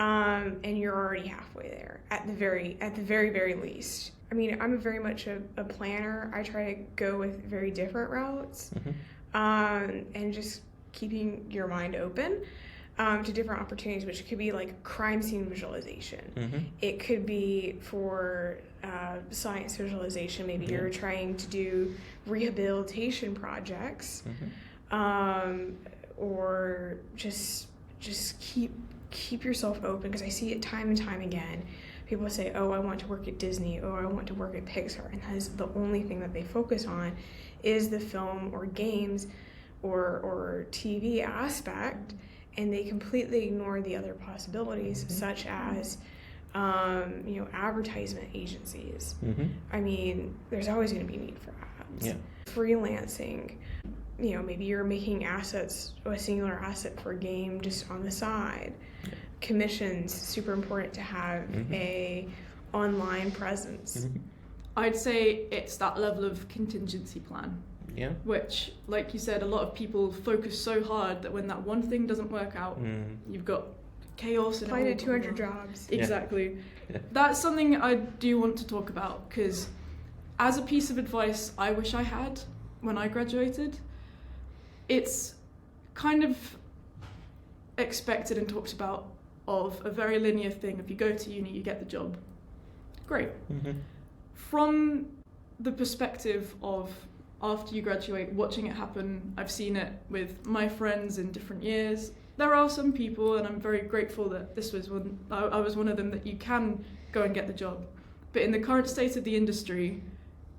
and you're already halfway there at the very very least. I'm very much a planner. I try to go with very different routes, and just keeping your mind open. To different opportunities, which could be like crime scene visualization. It could be for science visualization. Maybe you're trying to do rehabilitation projects, or just keep yourself open, because I see it time and time again. People say, oh, I want to work at Disney, oh, I want to work at Pixar, and that is the only thing that they focus on is the film or games or TV aspect. And they completely ignore the other possibilities, such as, advertisement agencies. There's always going to be need for ads. Freelancing, maybe you're making assets, a singular asset for a game just on the side. Commissions, super important to have a online presence. I'd say it's that level of contingency plan. Which, like you said, a lot of people focus so hard that when that one thing doesn't work out, you've got chaos and apply to 200 jobs. Exactly. That's something I do want to talk about, because as a piece of advice I wish I had when I graduated, it's kind of expected and talked about of a very linear thing. If you go to uni, you get the job. Great. From the perspective of after you graduate, watching it happen, I've seen it with my friends in different years. There are some people, and I'm very grateful that this was I was one of them, that you can go and get the job. But in the current state of the industry,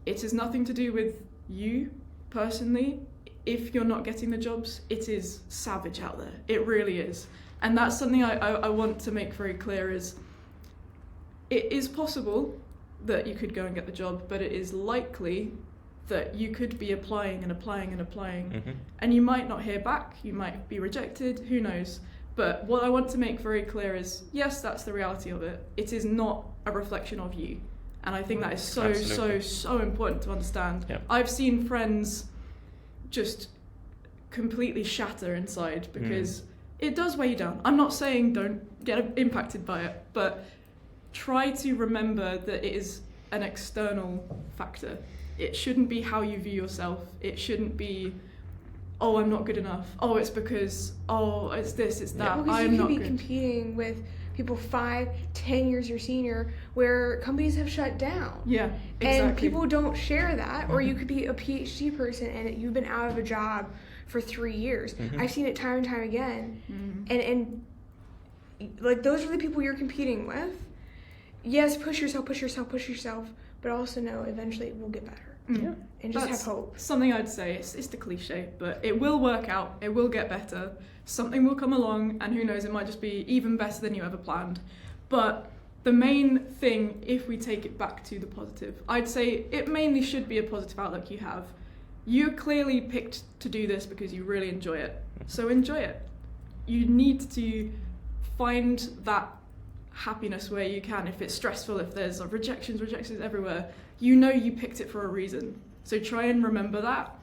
it has nothing to do with you personally. If you're not getting the jobs, it is savage out there. It really is. And that's something I want to make very clear is, it is possible that you could go and get the job, but it is likely that you could be applying and applying and applying, and you might not hear back, you might be rejected, who knows. But what I want to make very clear is, yes, that's the reality of it. It is not a reflection of you. And I think that is so important to understand. Yep. I've seen friends just completely shatter inside because it does weigh you down. I'm not saying don't get impacted by it, but try to remember that it is an external factor. It shouldn't be how you view yourself. It shouldn't be, oh, I'm not good enough. Oh, it's because, oh, it's this, it's that. Yeah, because I'm you not could be good. competing with people 5-10 years your senior, where companies have shut down. Yeah, exactly. And people don't share that. Or you could be a PhD person and you've been out of a job for 3 years. I've seen it time and time again. And like, those are the people you're competing with. Yes, push yourself, but also know eventually it will get better. And just have hope. Something I'd say, it's the cliche, but it will work out, it will get better. Something will come along, and who knows, it might just be even better than you ever planned. But the main thing, if we take it back to the positive, I'd say it mainly should be a positive outlook you have. You clearly picked to do this because you really enjoy it, so enjoy it. You need to find that happiness where you can. If it's stressful, if there's rejections everywhere, you know you picked it for a reason. So try and remember that.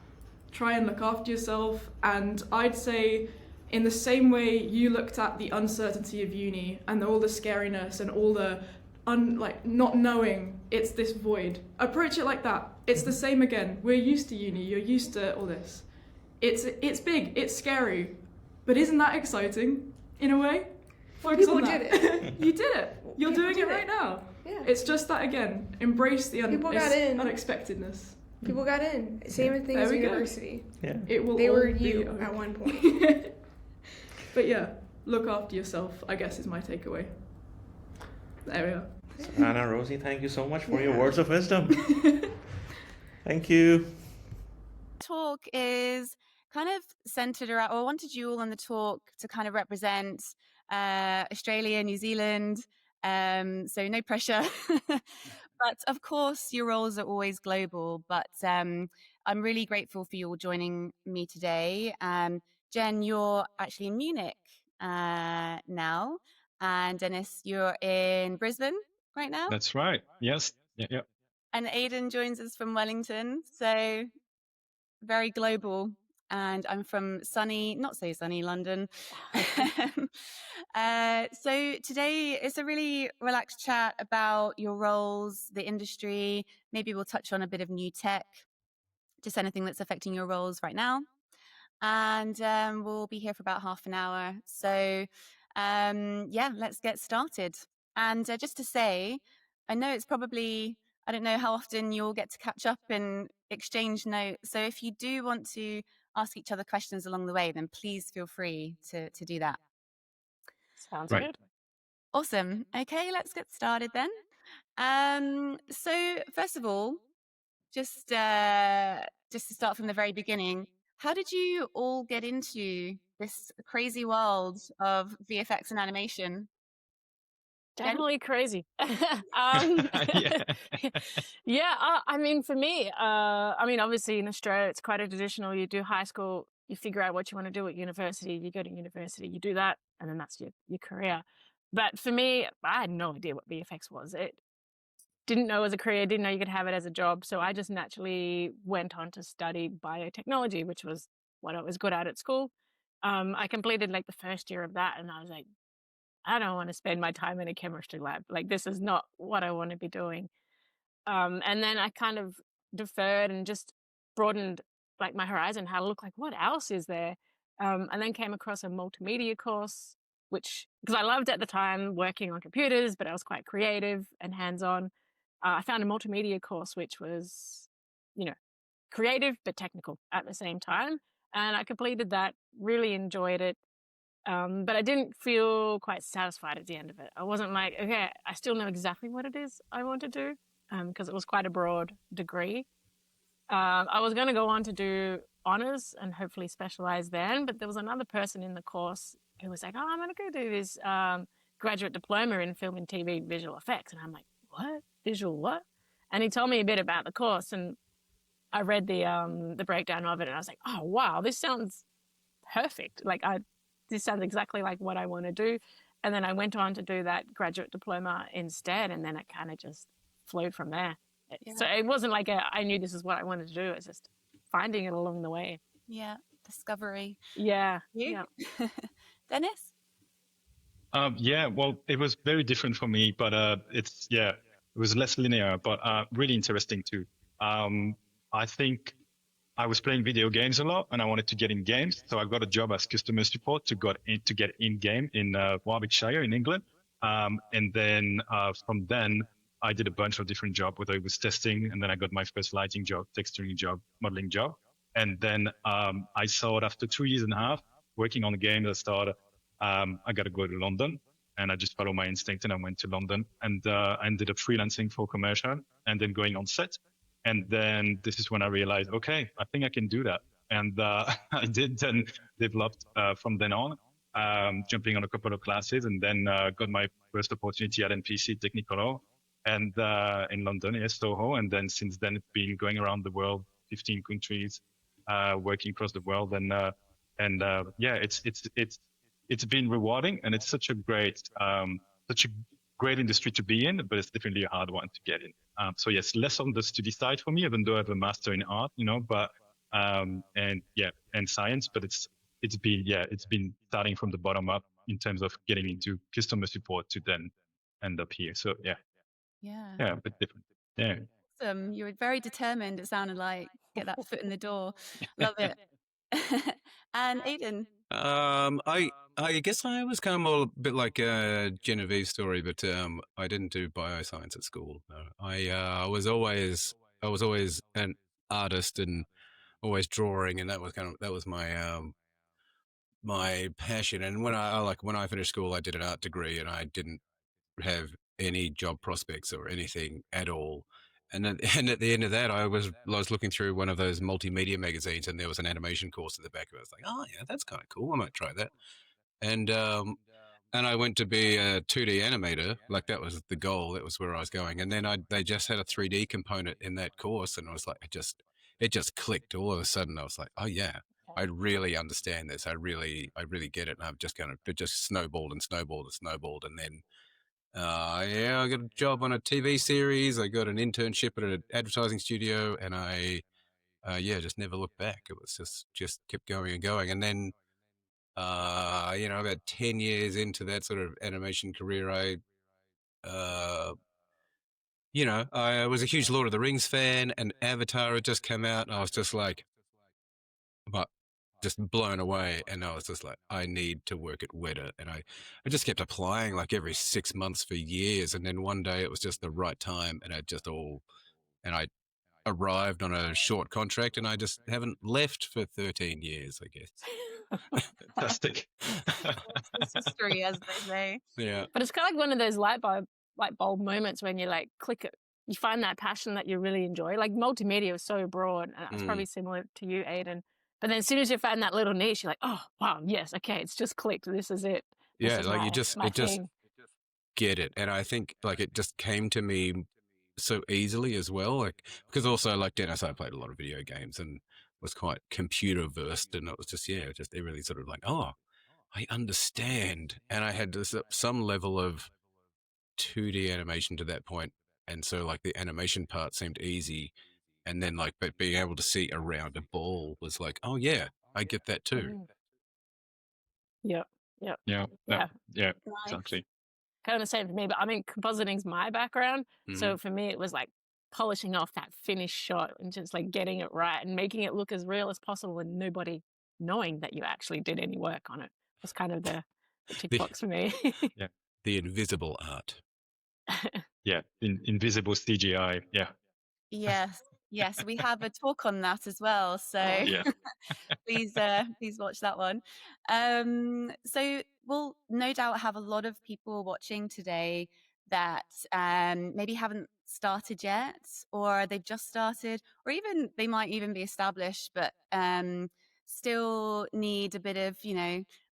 Try and look after yourself. And I'd say, in the same way you looked at the uncertainty of uni and all the scariness and all the not knowing, it's this void, approach it like that. It's the same again. We're used to uni, you're used to all this. It's big, it's scary, but isn't that exciting in a way? Focus on that. Did it. You did it. You're People doing it did right it. now. Yeah. It's just that again. Embrace the unexpectedness. People got in. Same thing as university. Yeah. It will. They all were be you okay. at one point. But yeah, look after yourself, I guess, is my takeaway. There we are. Savannah, Rosie, thank you so much for your words of wisdom. Thank you. Talk is kind of centered around, or I wanted you all on the talk to kind of represent Australia, New Zealand, so no pressure. But of course, your roles are always global. But I'm really grateful for you all joining me today. Jen, you're actually in Munich now, and Dennis, you're in Brisbane right now. That's right. Yes. Yeah. And Aidan joins us from Wellington, so very global. And I'm from sunny, not so sunny London. So today it's a really relaxed chat about your roles, the industry. Maybe we'll touch on a bit of new tech, just anything that's affecting your roles right now. And we'll be here for about half an hour. So yeah, let's get started. And just to say, I know it's probably, I don't know how often you'll get to catch up and exchange notes. So if you do want to ask each other questions along the way, then please feel free to do that. Sounds good. Awesome. Okay, let's get started then. So first of all, just to start from the very beginning, how did you all get into this crazy world of VFX and animation? Definitely crazy. Yeah, I mean, for me, I mean, obviously in Australia, it's quite a traditional. You do high school, you figure out what you want to do at university, you go to university, you do that, and then that's your career. But for me, I had no idea what VFX was. It didn't know as a career, didn't know you could have it as a job. So I just naturally went on to study biotechnology, which was what I was good at school. I completed like the first year of that, and I was like, I don't want to spend my time in a chemistry lab. Like, this is not what I want to be doing. And then I kind of deferred and just broadened like my horizon, had a look like, what else is there? And then came across a multimedia course which, because I loved at the time working on computers, but I was quite creative and hands-on. I found a multimedia course, which was, creative but technical at the same time. And I completed that, really enjoyed it. But I didn't feel quite satisfied at the end of it. I wasn't like, okay, I still know exactly what it is I want to do, because it was quite a broad degree. I was going to go on to do honors and hopefully specialize then, but there was another person in the course who was like, oh, I'm going to go do this graduate diploma in film and TV visual effects. And I'm like, what? Visual what? And he told me a bit about the course, and I read the breakdown of it, and I was like, oh, wow, this sounds perfect. This sounds exactly like what I want to do. And then I went on to do that graduate diploma instead, and then it kind of just flowed from there. Yeah. So it wasn't like I knew this is what I wanted to do. It's just finding it along the way. Yeah, discovery. Yeah. You? Yeah. Dennis? Yeah, well, it was very different for me, but it was less linear, but really interesting too. I think I was playing video games a lot, and I wanted to get in games, so I got a job as customer support to get in game in Warwickshire in England, and then from then I did a bunch of different jobs, whether it was testing, and then I got my first lighting job, texturing job, modeling job, and then I saw it after 2 years and a half working on the game. I started, I got to go to London, and I just followed my instinct, and I went to London, and I ended up freelancing for commercial, and then going on set. And then this is when I realized, okay, I think I can do that. And I did then developed from then on, jumping on a couple of classes, and then got my first opportunity at NPC Technicolor and in London, yes, Soho. And then since then, it's been going around the world, 15 countries, working across the world. And it's been rewarding, and it's such a great industry to be in, but it's definitely a hard one to get in. So yes, less on the study side for me, even though I have a master in art, but and science, but it's been starting from the bottom up in terms of getting into customer support to then end up here. So yeah, a bit different. Yeah. Awesome. You were very determined. It sounded like get that foot in the door. Love it. And Aidan. I guess I was kind of more a bit like Genevieve's story, but I didn't do bioscience at school. No. I was always an artist and always drawing, and that was my my passion. And when I finished school, I did an art degree, and I didn't have any job prospects or anything at all. And at the end of that, I was looking through one of those multimedia magazines, and there was an animation course at the back of it. I was like, oh yeah, that's kind of cool. I might try that. And I went to be a 2D animator. Like that was the goal. That was where I was going. And then they just had a 3D component in that course, and I was like, it just clicked. All of a sudden, I was like, oh yeah, I really understand this. I really get it. And it just snowballed and snowballed and snowballed, and then. I got a job on a TV series. I got an internship at an advertising studio, and I just never looked back. It was just kept going and going. And then, about 10 years into that sort of animation career, I was a huge Lord of the Rings fan, and Avatar had just come out, and I was just like, just blown away, and I was just like, I need to work at Weta, and I just kept applying like every 6 months for years, and then one day it was just the right time, and I arrived on a short contract, and I just haven't left for 13 years, I guess. Fantastic. It's history, as they say. Yeah. But it's kind of like one of those light bulb moments when you like click it. You find that passion that you really enjoy. Like multimedia is so broad, and that's probably similar to you, Aidan. But then as soon as you find that little niche, you're like, oh, wow, yes, okay, it's just clicked. This is it. This is like you just get it. And I think like it just came to me so easily as well. Like, because also like Dennis, I played a lot of video games and was quite computer versed. And it was just really sort of like, oh, I understand. And I had some level of 2D animation to that point. And so like the animation part seemed easy. And then but being able to see around a ball was like, oh yeah, I get that too. Yeah. Exactly. Kind of the same for me, but I mean, compositing's my background. So for me, it was like polishing off that finished shot and just like getting it right and making it look as real as possible and nobody knowing that you actually did any work on it. Was kind of tick box for me. Yeah. The invisible art. Yeah. Invisible CGI. Yeah. Yes, yes, we have a talk on that as well. So Yeah. please watch that one. So we'll no doubt have a lot of people watching today that maybe haven't started yet, or they've just started, or even they might even be established, but still need a bit of,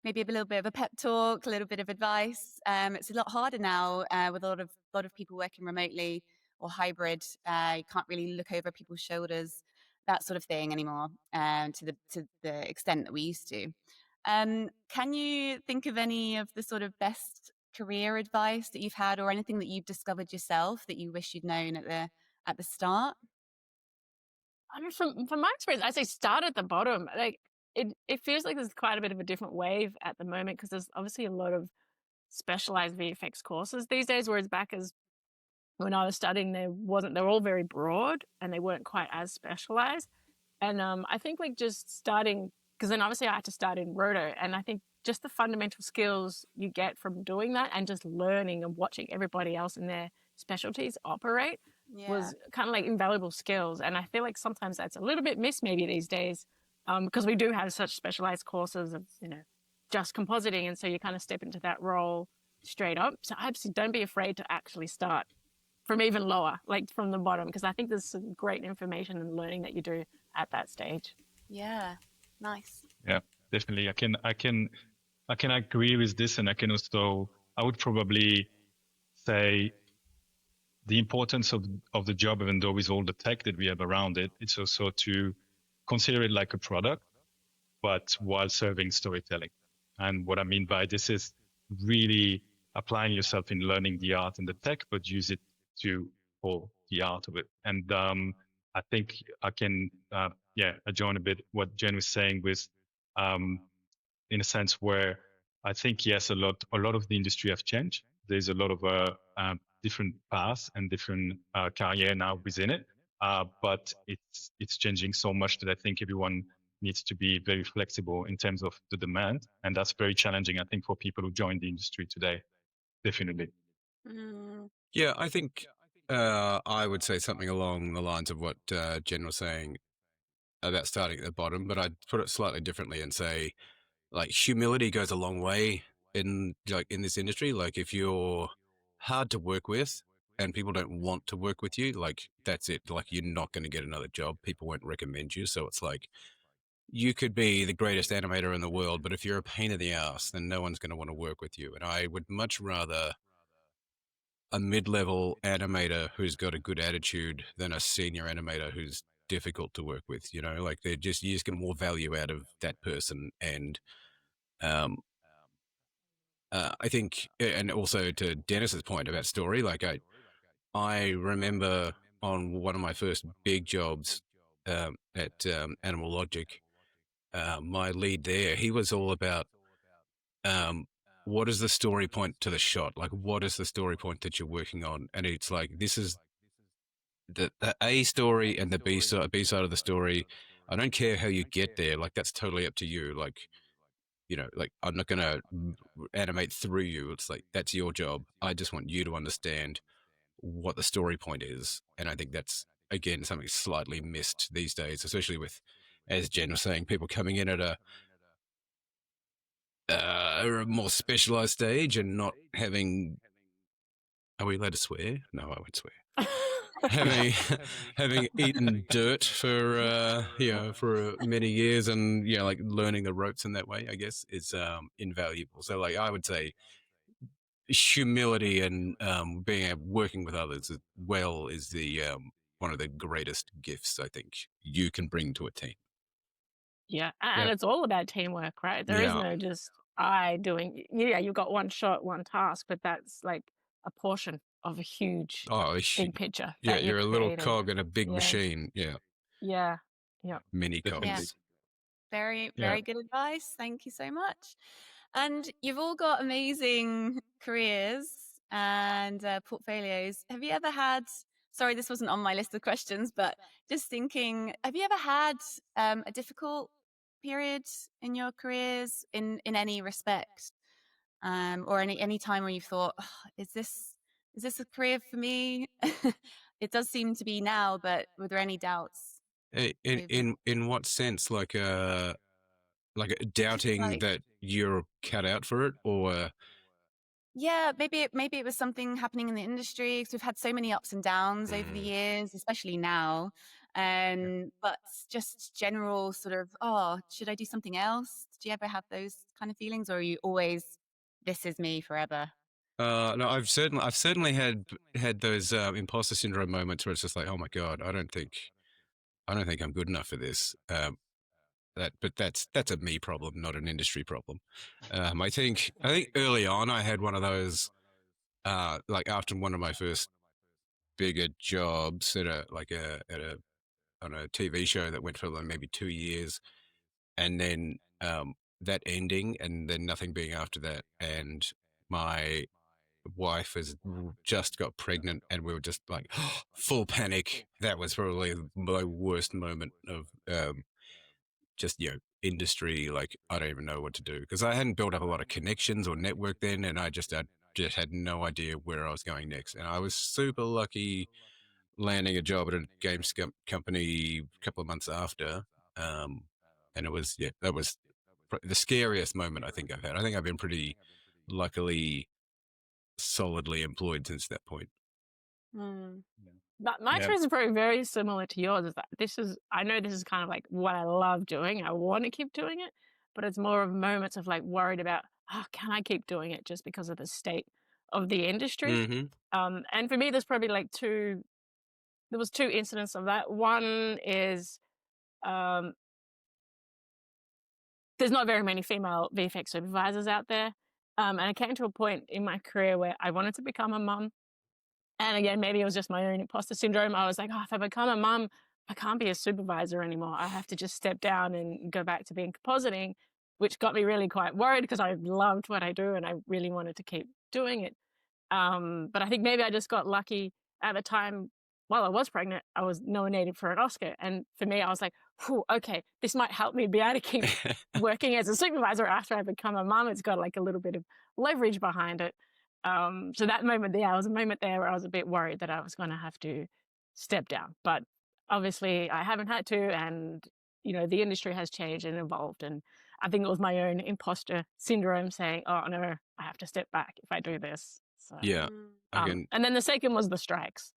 maybe a little bit of a pep talk, a little bit of advice. It's a lot harder now with a lot of people working remotely or hybrid. You can't really look over people's shoulders, that sort of thing anymore, to the extent that we used to. Can you think of any of the sort of best career advice that you've had, or anything that you've discovered yourself that you wish you'd known at the start? I mean, from my experience, I say start at the bottom. Like it feels like there's quite a bit of a different wave at the moment, because there's obviously a lot of specialized VFX courses these days, whereas back as when I was studying, they were all very broad and they weren't quite as specialized. And I think like just starting, because then obviously I had to start in roto, and I think just the fundamental skills you get from doing that and just learning and watching everybody else in their specialties operate was kind of like invaluable skills. And I feel like sometimes that's a little bit missed maybe these days, because we do have such specialized courses of, just compositing. And so you kind of step into that role straight up. So absolutely don't be afraid to actually start from even lower, like from the bottom, because I think there's some great information and learning that you do at that stage. Yeah, nice. Yeah, definitely. I can agree with this, and I would probably say the importance of the job, even though with all the tech that we have around it, it's also to consider it like a product, but while serving storytelling. And what I mean by this is really applying yourself in learning the art and the tech, but use it for the art of it. And I think I can adjoin a bit what Jen was saying with, in a sense where I think, yes, a lot of the industry have changed. There's a lot of different paths and different career now within it, but it's changing so much that I think everyone needs to be very flexible in terms of the demand, and that's very challenging, I think, for people who join the industry today. Definitely. Yeah, I think I would say something along the lines of what Jen was saying about starting at the bottom, but I'd put it slightly differently and say, like, humility goes a long way in this industry. Like, if you're hard to work with and people don't want to work with you, like, that's it. Like, you're not going to get another job. People won't recommend you. So it's like, you could be the greatest animator in the world, but if you're a pain in the ass, then no one's going to want to work with you. And I would much rather a mid-level animator who's got a good attitude than a senior animator who's difficult to work with. Like, you just get more value out of that person. And I think, and also to Dennis's point about story, like I remember on one of my first big jobs at Animal Logic, my lead there, he was all about what is the story point to the shot? Like, what is the story point that you're working on? And it's like, this is the A story and the B side of the story. I don't care how you get there. Like, that's totally up to you. Like, like, I'm not going to animate through you. It's like, that's your job. I just want you to understand what the story point is. And I think that's, again, something slightly missed these days, especially with, as Jen was saying, people coming in at a more specialized stage and not having. Are we allowed to swear? No, I won't swear. having eaten dirt for for many years, and like learning the ropes in that way, I guess, is invaluable. So, like, I would say humility and working with others as well is the one of the greatest gifts I think you can bring to a team. Yeah, and it's all about teamwork, right? There is no just you've got one shot, one task, but that's like a portion of a huge big picture. Yeah, you're a little cog in a big machine. Yeah. Many cogs. Yeah. Very, very good advice. Thank you so much. And you've all got amazing careers and portfolios. Have you ever had, sorry, this wasn't on my list of questions, but just thinking, have you ever had a difficult period in your careers in any respect? or any time where you've thought, oh, is this a career for me? It does seem to be now, but were there any doubts? In what sense? Like doubting like- that you're cut out for it, or Yeah, maybe it was something happening in the industry, because we've had so many ups and downs over the years, especially now. But just general sort of, oh, should I do something else? Do you ever have those kind of feelings, or are you always, this is me forever? no, I've certainly had those imposter syndrome moments where it's just like, oh my god, I don't think I'm good enough for this. But that's a me problem, not an industry problem. I think early on I had one of those, like after one of my first bigger jobs on a TV show that went for like maybe 2 years, and then that ending, and then nothing being after that, and my wife has just got pregnant, and we were just like full panic. That was probably my worst moment of just industry. Like, I don't even know what to do, because I hadn't built up a lot of connections or network then, and I just had no idea where I was going next. And I was super lucky landing a job at a games company a couple of months after, and it was that was the scariest moment I think I've had. I think I've been pretty luckily solidly employed since that point. But my experience is probably very similar to yours. Is that I know this is kind of like what I love doing. I want to keep doing it, but it's more of moments of like worried about, oh, can I keep doing it just because of the state of the industry? And for me, there's probably like there was two incidents of that. One is there's not very many female VFX supervisors out there. And I came to a point in my career where I wanted to become a mum. And again, maybe it was just my own imposter syndrome. I was like, oh, if I become a mum, I can't be a supervisor anymore. I have to just step down and go back to being compositing, which got me really quite worried, because I loved what I do and I really wanted to keep doing it. But I think maybe I just got lucky at the time. While I was pregnant, I was nominated for an Oscar. And for me, I was like, okay, this might help me be able to keep working as a supervisor after I become a mum. It's got like a little bit of leverage behind it. So that moment there, was a moment there where I was a bit worried that I was going to have to step down. But obviously I haven't had to, and the industry has changed and evolved. And I think it was my own imposter syndrome saying, oh no, I have to step back if I do this. So, and then the second was the strikes.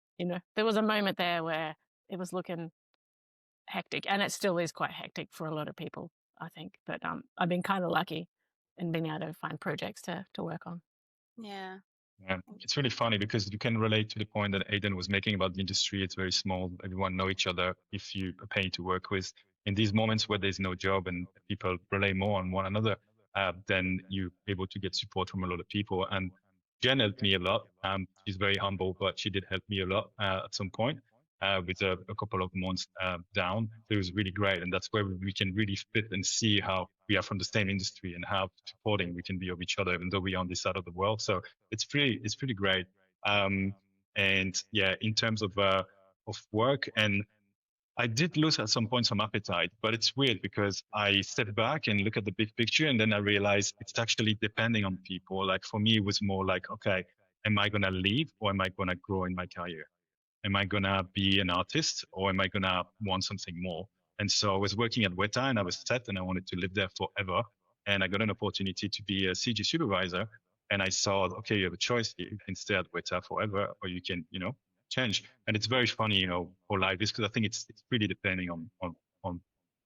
There was a moment there where it was looking hectic, and it still is quite hectic for a lot of people, I think. But I've been kind of lucky in being able to find projects to work on. Yeah. It's really funny because you can relate to the point that Aidan was making about the industry. It's very small. Everyone know each other. If you are paid to work with, in these moments where there's no job and people rely more on one another, then you're able to get support from a lot of people. And Jen helped me a lot. She's very humble, but she did help me a lot at some point with a couple of months down. It was really great. And that's where we can really fit and see how we are from the same industry and how supporting we can be of each other, even though we are on this side of the world. So it's pretty great. And yeah, in terms of work, and I did lose at some point some appetite, but it's weird because I stepped back and look at the big picture, and then I realized it's actually depending on people. Like for me, it was more like, okay, am I going to leave or am I going to grow in my career? Am I going to be an artist or am I going to want something more? And so I was working at Weta and I was set and I wanted to live there forever. And I got an opportunity to be a CG supervisor. And I saw, okay, you have a choice. You can stay at Weta forever, or you can, change. And it's very funny, for life, because I think it's really depending on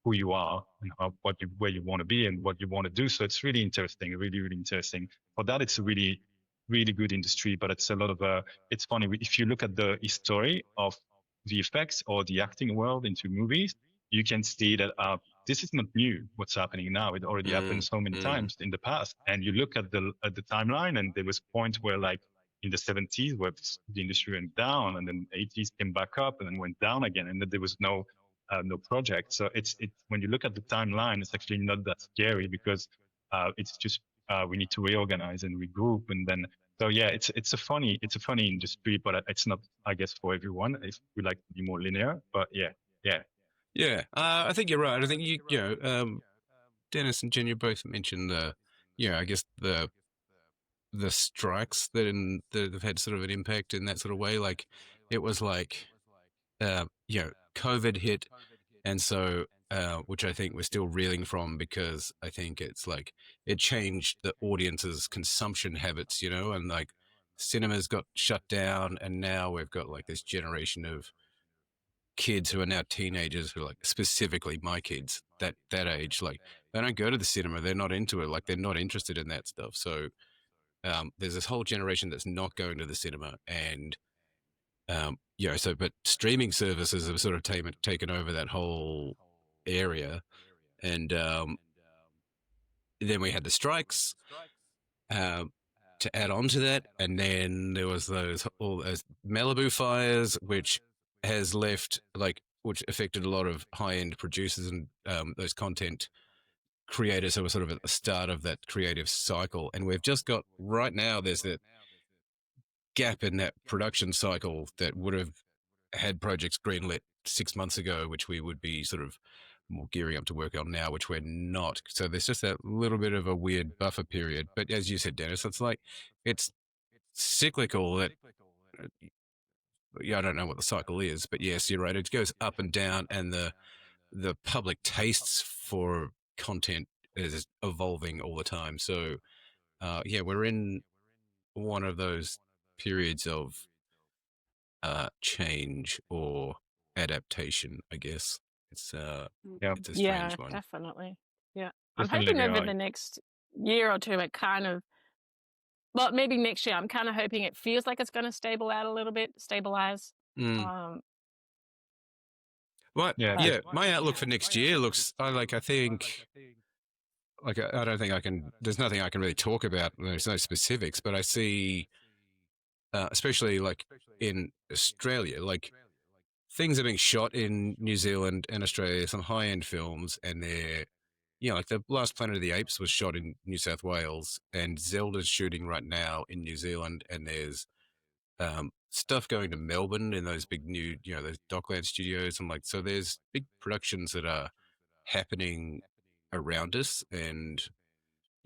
who you are and where you want to be and what you want to do. So it's really interesting, really, really interesting. For that, it's a really, really good industry, but it's a lot of, it's funny. If you look at the history of VFX or the acting world into movies, you can see that this is not new, what's happening now. It already happened so many times in the past. And you look at the timeline, and there was a point where, like, in the 70s, where the industry went down, and then 80s came back up and then went down again, and then there was no project. So it's when you look at the timeline, it's actually not that scary, because it's just we need to reorganize and regroup, and then so yeah, it's a funny industry, but it's not, I guess, for everyone. If we like to be more linear, but yeah. I think you're right. I think you Dennis and Jen, you both mentioned I guess the the strikes that have had sort of an impact in that sort of way. Like it was like, COVID hit, and so which I think we're still reeling from, because I think it's like it changed the audience's consumption habits, and like cinemas got shut down, and now we've got like this generation of kids who are now teenagers, who are like specifically my kids that age, like they don't go to the cinema, they're not into it, like they're not interested in that stuff. So there's this whole generation that's not going to the cinema, and but streaming services have sort of taken over that whole area, and then we had the strikes to add on to that, and then there was all those Malibu fires, which has left which affected a lot of high-end producers and those content creators who were sort of at the start of that creative cycle. And we've just got right now, there's that gap in that production cycle that would have had projects greenlit 6 months ago, which we would be sort of more gearing up to work on now, which we're not. So there's just that little bit of a weird buffer period. But as you said, Dennis, it's cyclical. That I don't know what the cycle is, but yes, you're right. It goes up and down, and the public tastes for content is evolving all the time. So we're in one of those periods of change or adaptation, I guess. It's it's a strange one. Definitely. Yeah. I'm Definitely hoping we over are. the next year or two, it kind of, well, maybe next year, I'm kind of hoping it feels like it's going to stabilize. Well, Yeah, my outlook for next year looks, I think, like, I don't think I can, there's nothing I can really talk about. There's no specifics, but I see, especially like in Australia, like things are being shot in New Zealand and Australia, some high-end films, and they're, like the last Planet of the Apes was shot in New South Wales, and Zelda's shooting right now in New Zealand, and there's stuff going to Melbourne in those big new, those Dockland studios, and like, so there's big productions that are happening around us, and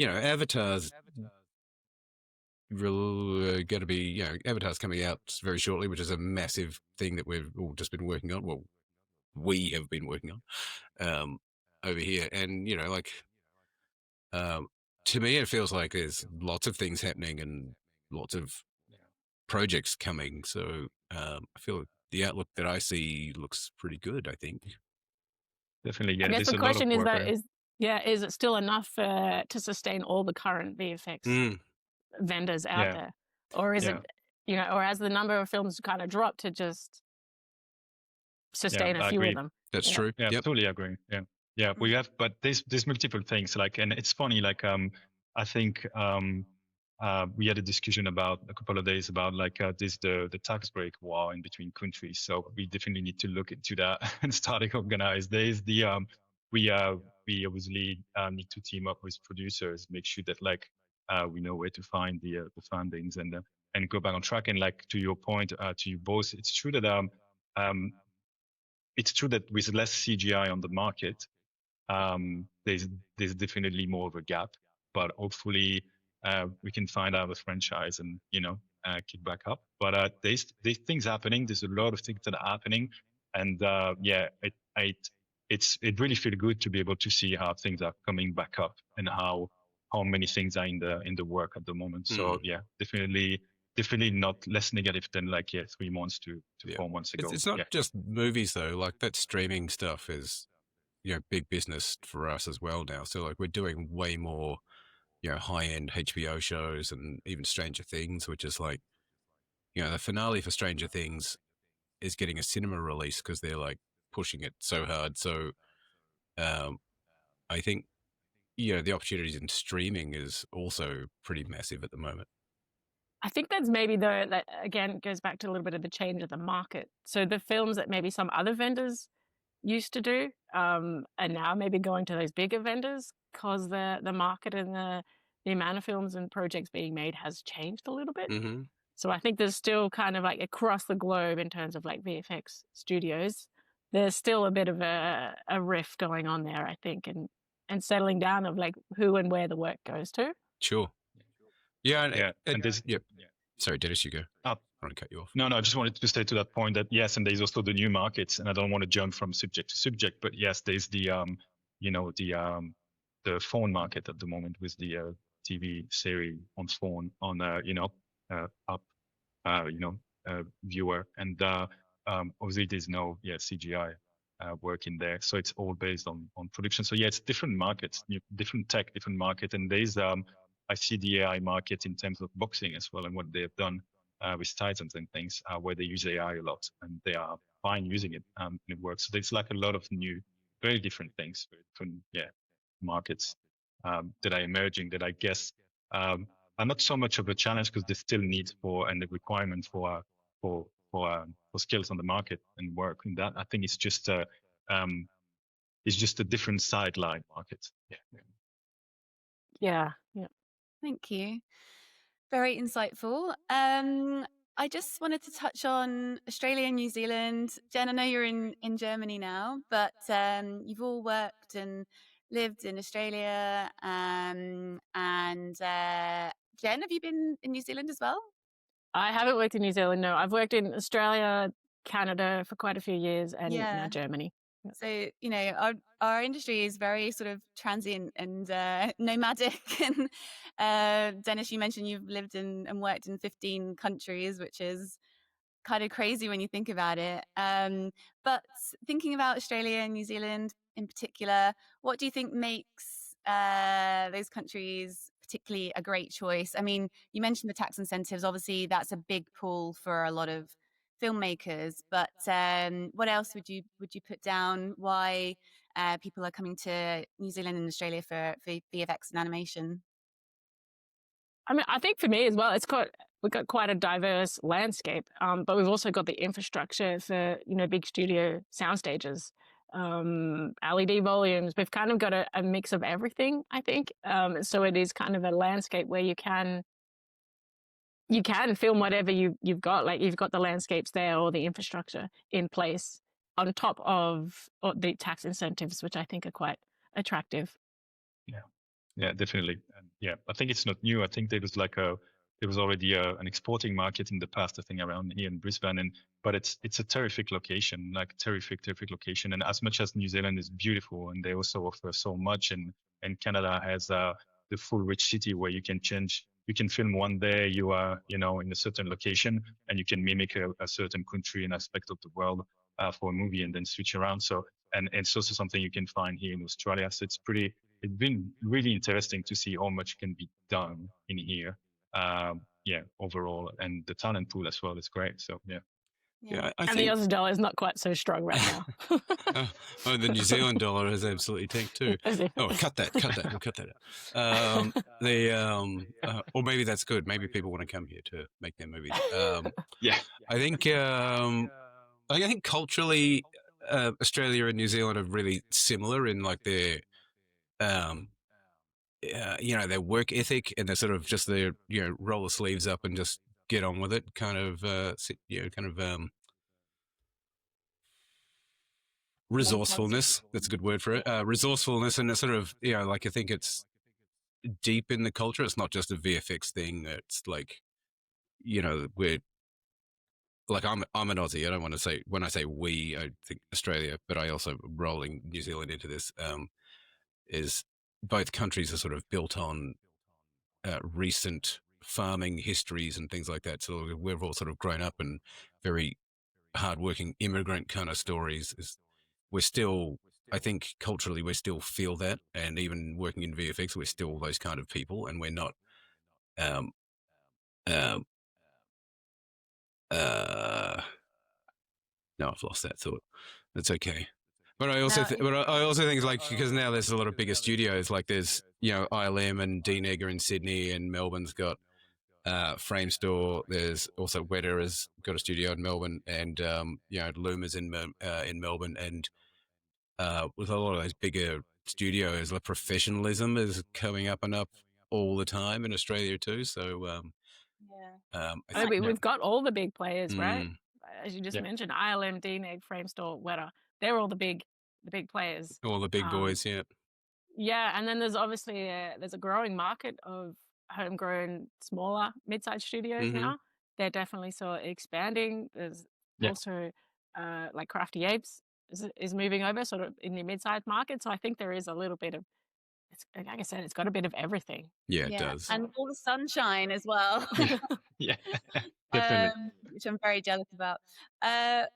Avatar's going to be, Avatar's coming out very shortly, which is a massive thing that we've all just been working on. Well, we have been working on over here, and to me, it feels like there's lots of things happening and lots of projects coming. So I feel the outlook that I see looks pretty good, I think. definitely. I Yeah, guess there's the a lot of question is work that there. is it still enough to sustain all the current VFX vendors out Yeah, there? Or is yeah, it, or has the number of films kind of dropped to just sustain a I few of agree. them? That's Yeah. true. Yeah, Yep. totally agree. Yeah, we have, but there's multiple things, like, and it's funny, like, I think we had a discussion about a couple of days about like this the tax break war in between countries. So we definitely need to look into that and starting organize. There's the we obviously need to team up with producers, make sure that like we know where to find the fundings and go back on track. And like to your point, to you both, it's true that it's true that with less CGI on the market, there's definitely more of a gap. But hopefully, we can find out a franchise and kick back up. But there's things happening. There's a lot of things that are happening, and it really feels good to be able to see how things are coming back up and how many things are in the work at the moment. So yeah, definitely not less negative than like 3 months to 4 months ago. It's not just movies though. Like that streaming stuff is, big business for us as well now. So like we're doing way more, high-end HBO shows and even Stranger Things, which is like, the finale for Stranger Things is getting a cinema release because they're like pushing it so hard. So I think, the opportunities in streaming is also pretty massive at the moment. I think that's maybe that again goes back to a little bit of the change of the market. So the films that maybe some other vendors used to do are now maybe going to those bigger vendors because the market and the amount of films and projects being made has changed a little bit. Mm-hmm. So I think there's still kind of like across the globe in terms of like VFX studios, there's still a bit of a rift going on there, I think, and settling down of like who and where the work goes to. Sure. Yeah, and this. Yep. Sorry, Dennis, you go. I want to cut you off. No, I just wanted to say to that point that yes, and there's also the new markets, and I don't want to jump from subject to subject, but yes, there's the the phone market at the moment with the TV series on phone on app viewer, and obviously there's no CGI work in there, so it's all based on production. So yeah, it's different markets, different tech, different market, and there's I see the AI market in terms of boxing as well, and what they've done with Titans and things, where they use AI a lot, and they are fine using it, and it works. So there's like a lot of new, very different things, very different markets that are emerging that I guess are not so much of a challenge because there's still need for and the requirement for skills on the market and work. And that I think it's just a different sideline market. Yeah. Thank you. Very insightful. I just wanted to touch on Australia and New Zealand. Jen, I know you're in Germany now, but you've all worked and lived in Australia. And Jen, have you been in New Zealand as well? I haven't worked in New Zealand, no. I've worked in Australia, Canada for quite a few years, and now Germany. So, our industry is very sort of transient and nomadic. And Dennis, you mentioned you've lived in and worked in 15 countries, which is kind of crazy when you think about it. But thinking about Australia and New Zealand in particular, what do you think makes those countries particularly a great choice? I mean, you mentioned the tax incentives. Obviously, that's a big pull for a lot of filmmakers, but what else would you put down why people are coming to New Zealand and Australia for VFX and animation? I mean, I think for me as well, we've got quite a diverse landscape, but we've also got the infrastructure for big studio sound stages, LED volumes. We've kind of got a mix of everything, I think. So it is kind of a landscape where you can film whatever you've got. Like you've got the landscapes there or the infrastructure in place on top of the tax incentives, which I think are quite attractive. Yeah, definitely. And I think it's not new. I think there was already an exporting market in the past, I think around here in Brisbane, but it's a terrific location, like terrific location. And as much as New Zealand is beautiful and they also offer so much, and Canada has the full rich city where you can film one day, you are, in a certain location and you can mimic a certain country and aspect of the world for a movie and then switch around. So, and it's also something you can find here in Australia. So it's been really interesting to see how much can be done in here. Overall, and the talent pool as well is great. So I think the Aussie dollar is not quite so strong right now. The New Zealand dollar has absolutely tanked too. Oh, cut that out. Or maybe that's good. Maybe people want to come here to make their movies. I think culturally, Australia and New Zealand are really similar in like their their work ethic and their sort of just their roll the sleeves up and just get on with it kind of resourcefulness. That's a good word for it. Resourcefulness, and a sort of like I think it's deep in the culture. It's not just a VFX thing. It's like we're like I'm an Aussie. I don't want to say, when I say we, I think Australia, but I also rolling New Zealand into this. Is both countries are sort of built on recent farming histories and things like that. So we've all sort of grown up in very hardworking immigrant kind of stories. We're still, I think culturally, we still feel that. And even working in VFX, we're still those kind of people, and we're not, no, I've lost that thought. That's okay. But I also, think it's like, because now there's a lot of bigger studios. Like there's, ILM and DNEG in Sydney, and Melbourne's got Frame Store. There's also Weta has got a studio in Melbourne, and Luma's in Melbourne, and with a lot of those bigger studios, the professionalism is coming up and up all the time in Australia too. So we've got all the big players, right? As you just mentioned, ILM, DNEG, Frame Store, Weta. They're all the big players. All the big boys, yeah. Yeah, and then there's obviously there's a growing market of homegrown, smaller, mid-sized studios Mm-hmm. now. They're definitely sort of expanding. There's Yeah. also like Crafty Apes is moving over sort of in the mid-sized market. So I think there is a little bit of, like I said, it's got a bit of everything. Yeah, it does. And all the sunshine as well. Yeah, definitely. Which I'm very jealous about.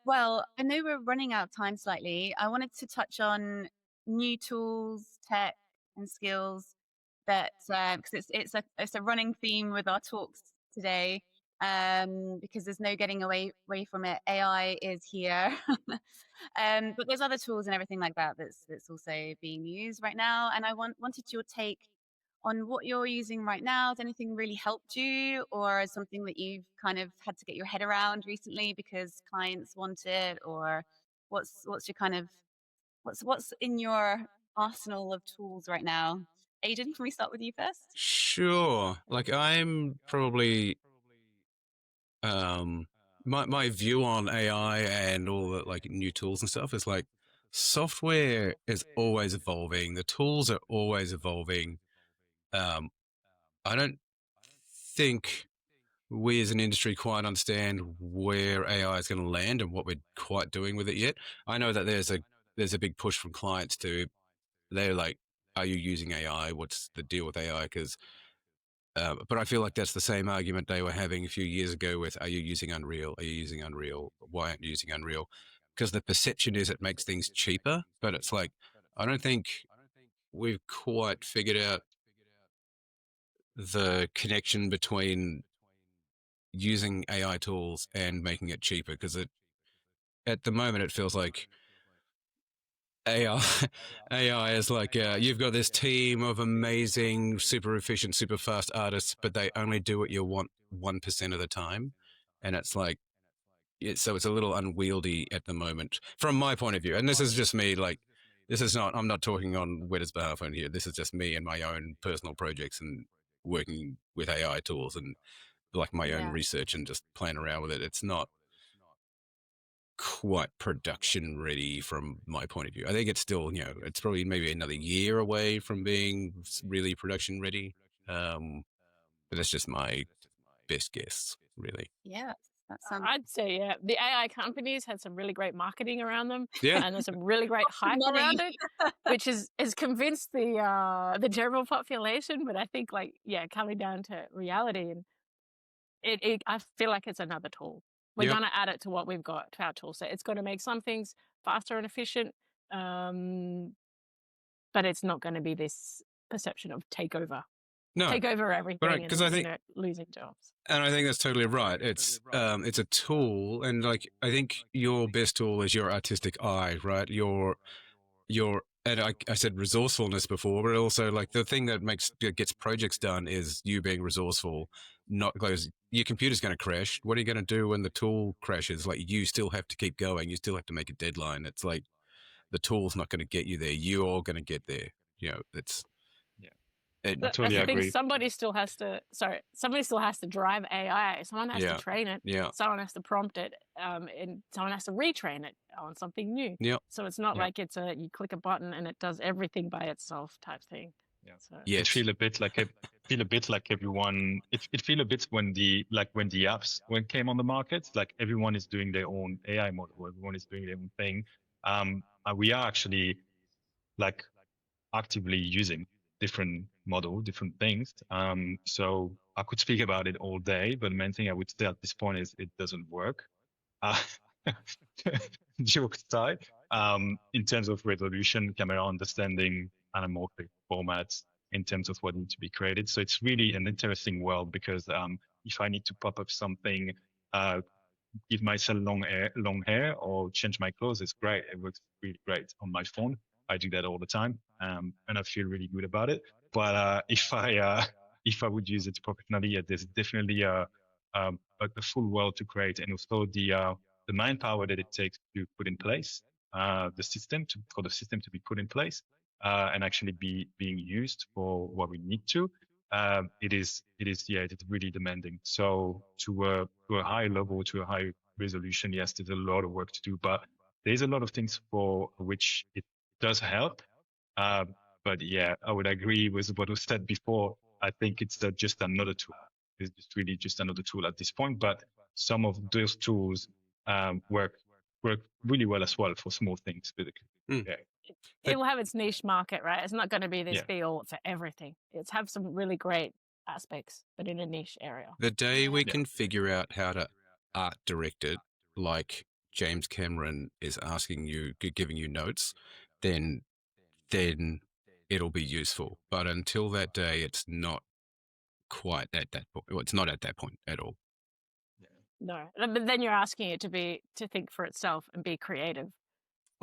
Well, I know we're running out of time slightly. I wanted to touch on new tools, tech, and skills that because it's a running theme with our talks today. Because there's no getting away from it. AI is here, but there's other tools and everything like that that's also being used right now. And I wanted your take on what you're using right now. Has anything really helped you, or something that you've kind of had to get your head around recently because clients want it, or what's your kind of what's in your arsenal of tools right now? Aidan, can we start with you first? Sure. Like I'm probably my view on AI and all the like new tools and stuff is like software is always evolving. The tools are always evolving. I don't think we as an industry quite understand where AI is going to land and what we're quite doing with it yet. I know that there's a big push from clients they're like, are you using AI? What's the deal with AI? Because but I feel like that's the same argument they were having a few years ago with, are you using Unreal? Are you using Unreal? Why aren't you using Unreal? Because the perception is it makes things cheaper, but it's like, I don't think we've quite figured out the connection between using AI tools and making it cheaper. Because at the moment, it feels like AI is like, you've got this team of amazing, super efficient, super fast artists, but they only do what you want 1% of the time. And it's like, so it's a little unwieldy at the moment from my point of view. And this is just me, like, I'm not talking on Weta's behalf on here. This is just me and my own personal projects and working with AI tools and like my own research and just playing around with it. It's not quite production ready from my point of view. I think it's still, it's probably maybe another year away from being really production ready. But that's just my best guess, really. Yeah, that sounds. I'd say, yeah, the AI companies had some really great marketing around them. Yeah. And there's some really great hype around it, which has convinced the general population. But I think, like, yeah, coming down to reality, and I feel like it's another tool. We're Yep. going to add it to what we've got, to our tool set. It's going to make some things faster and efficient, but it's not going to be this perception of take over everything, right, 'cause I think- losing jobs. And I think that's totally right. It's a tool, and like I think your best tool is your artistic eye, right? Your and I said resourcefulness before, but also like the thing that gets projects done is you being resourceful. Not because your computer's going to crash. What are you going to do when the tool crashes? Like you still have to keep going. You still have to make a deadline. It's like the tool's not going to get you there. You're going to get there. It's. I That's totally the thing. agree. Somebody still has to drive AI. Someone has to train it. Yeah. Someone has to prompt it. And someone has to retrain it on something new. Yeah. So it's not like it's you click a button and it does everything by itself type thing. Yeah. So. It feel a bit like everyone. It feel a bit when the apps came on the market, like everyone is doing their own AI model. Everyone is doing their own thing. We are actually like actively using different model, different things. So I could speak about it all day, but the main thing I would say at this point is it doesn't work. Joke aside, in terms of resolution, camera understanding, anamorphic formats, in terms of what needs to be created. So it's really an interesting world because if I need to pop up something, give myself long hair or change my clothes, it's great. It works really great on my phone. I do that all the time, and I feel really good about it. But if I would use it professionally, there's definitely a full world to create, and also the manpower that it takes to put in place for the system to be put in place and actually being used for what we need to. It is really demanding. So to a high level, to a high resolution, yes, there's a lot of work to do, but there's a lot of things for which it does help. But yeah, I would agree with what was said before. I think it's just another tool. It's just really just another tool at this point. But some of those tools work really well as well for small things, basically. Yeah. It will have its niche market, right? It's not going to be this Yeah. be all for everything. It's have some really great aspects, but in a niche area. The day we can figure out how to art direct it, like James Cameron is asking you, giving you notes, then it'll be useful. But until that day, it's not quite at that point. Well, it's not at that point at all. No, but then you're asking it to think for itself and be creative.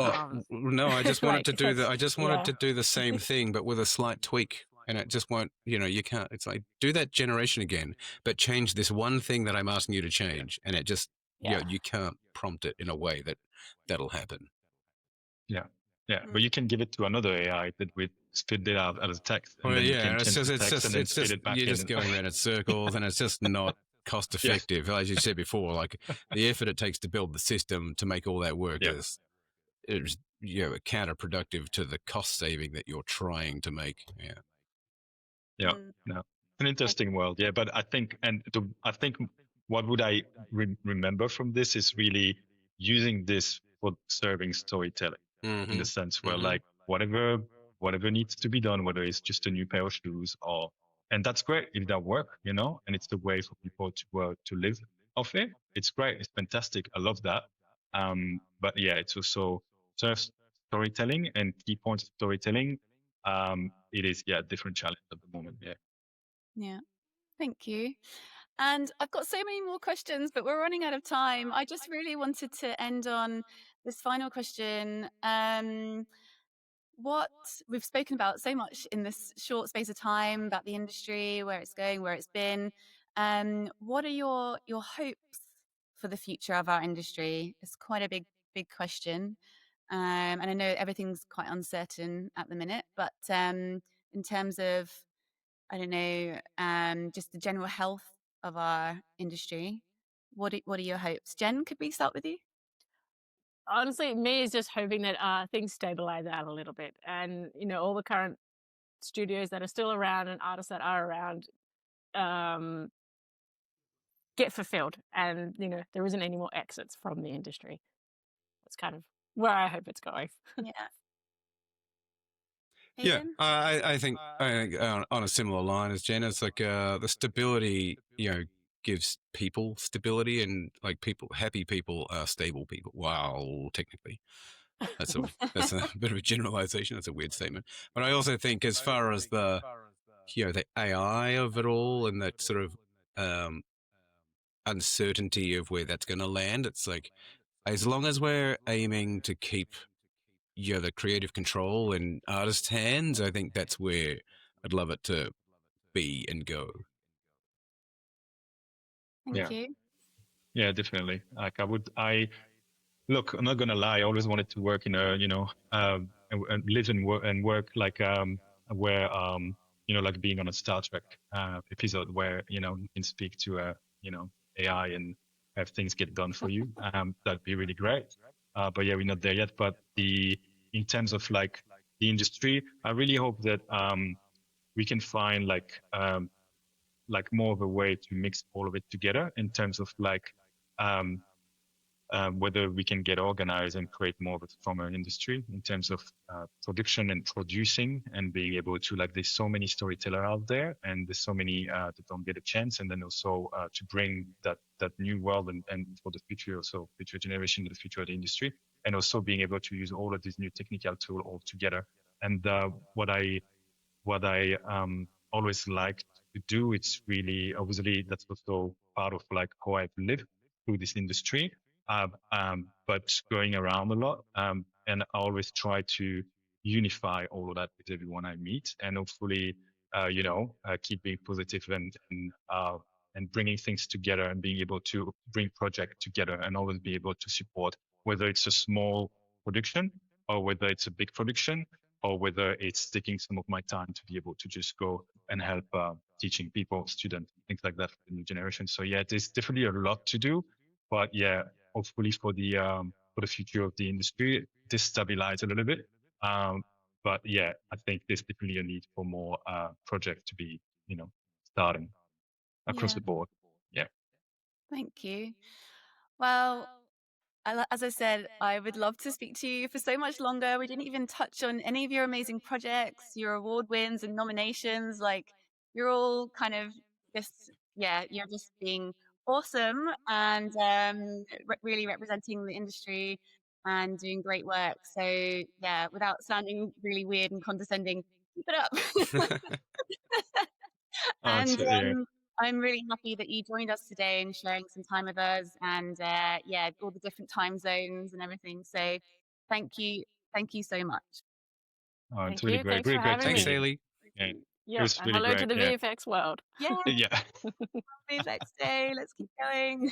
Oh no! I just wanted to do that's- I just wanted to do the same thing, but with a slight tweak, and it just won't. You can't. It's like do that generation again, but change this one thing that I'm asking you to change, and it just you can't prompt it in a way that'll happen. Yeah, but you can give it to another AI that would spit it out as a text. And Well, then you yeah, can it's change just the it's text just and then it's spit just it back you're in. just going around in circles, and it's just not cost effective. As you said before, like the effort it takes to build the system to make all that work is counterproductive to the cost saving that you're trying to make. Yeah, no, an interesting world. Yeah, but I think, I think what would I remember from this is really using this for serving storytelling in the sense where like whatever needs to be done, whether it's just a new pair of shoes and that's great if that work, and it's the way for people to live off it. It's great. It's fantastic. I love that. But yeah, it's also serves storytelling and key points of storytelling. It is a different challenge at the moment. Yeah, thank you. And I've got so many more questions, but we're running out of time. I just really wanted to end on this final question. What we've spoken about so much in this short space of time about the industry, where it's going, where it's been. What are your hopes for the future of our industry? It's quite a big question. And I know everything's quite uncertain at the minute, but in terms of, I don't know, just the general health of our industry, what are your hopes? Jen, could we start with you? Honestly, me is just hoping that things stabilize out a little bit, and all the current studios that are still around and artists that are around get fulfilled, and there isn't any more exits from the industry. That's kind of where I hope it's going. Yeah. Yeah, I think on a similar line as Jen, it's like the stability, gives people stability, and like happy people are stable people. Wow, technically, that's a bit of a generalization. That's a weird statement, but I also think as far as the the AI of it all and that sort of uncertainty of where that's going to land, it's like as long as we're aiming to keep the creative control in artists' hands, I think that's where I'd love it to be and go. Thank you. Yeah, definitely. Like look, I'm not gonna lie. I always wanted to work in a, and live and work like where like being on a Star Trek episode where you can speak to AI and have things get done for you. That'd be really great. But yeah, we're not there yet. But in terms of like the industry, I really hope that we can find like more of a way to mix all of it together in terms of like whether we can get organized and create more of a stronger industry in terms of production and producing and being able to like there's so many storytellers out there and there's so many that don't get a chance, and then also to bring that new world and for the future, also future generation, the future of the industry, and also being able to use all of these new technical tools all together. And what I always like to do, it's really obviously that's also part of like how I've lived through this industry. But going around a lot, and I always try to unify all of that with everyone I meet, and hopefully, keep being positive and bringing things together and being able to bring projects together and always be able to support, whether it's a small production or whether it's a big production or whether it's taking some of my time to be able to just go and help teaching people, students, things like that for the new generation. So yeah, there's definitely a lot to do, but yeah, hopefully for the future of the industry, destabilize a little bit. But yeah, I think there's definitely a need for more projects to be starting across Yeah. the board. Yeah. Thank you. Well, as I said, I would love to speak to you for so much longer. We didn't even touch on any of your amazing projects, your award wins and nominations. Like, you're all kind of just, you're just being awesome and really representing the industry and doing great work. So, yeah, without sounding really weird and condescending, keep it up. And Yeah. I'm really happy that you joined us today and sharing some time with us and all the different time zones and everything. So thank you so much. Oh, it's Thank really you. great. Thanks Really for great to having meet me. you. Ailey. Yeah. It Yep. was And really hello great. to the Yeah. VFX world. Yeah. Yeah. VFX Day. Let's keep going.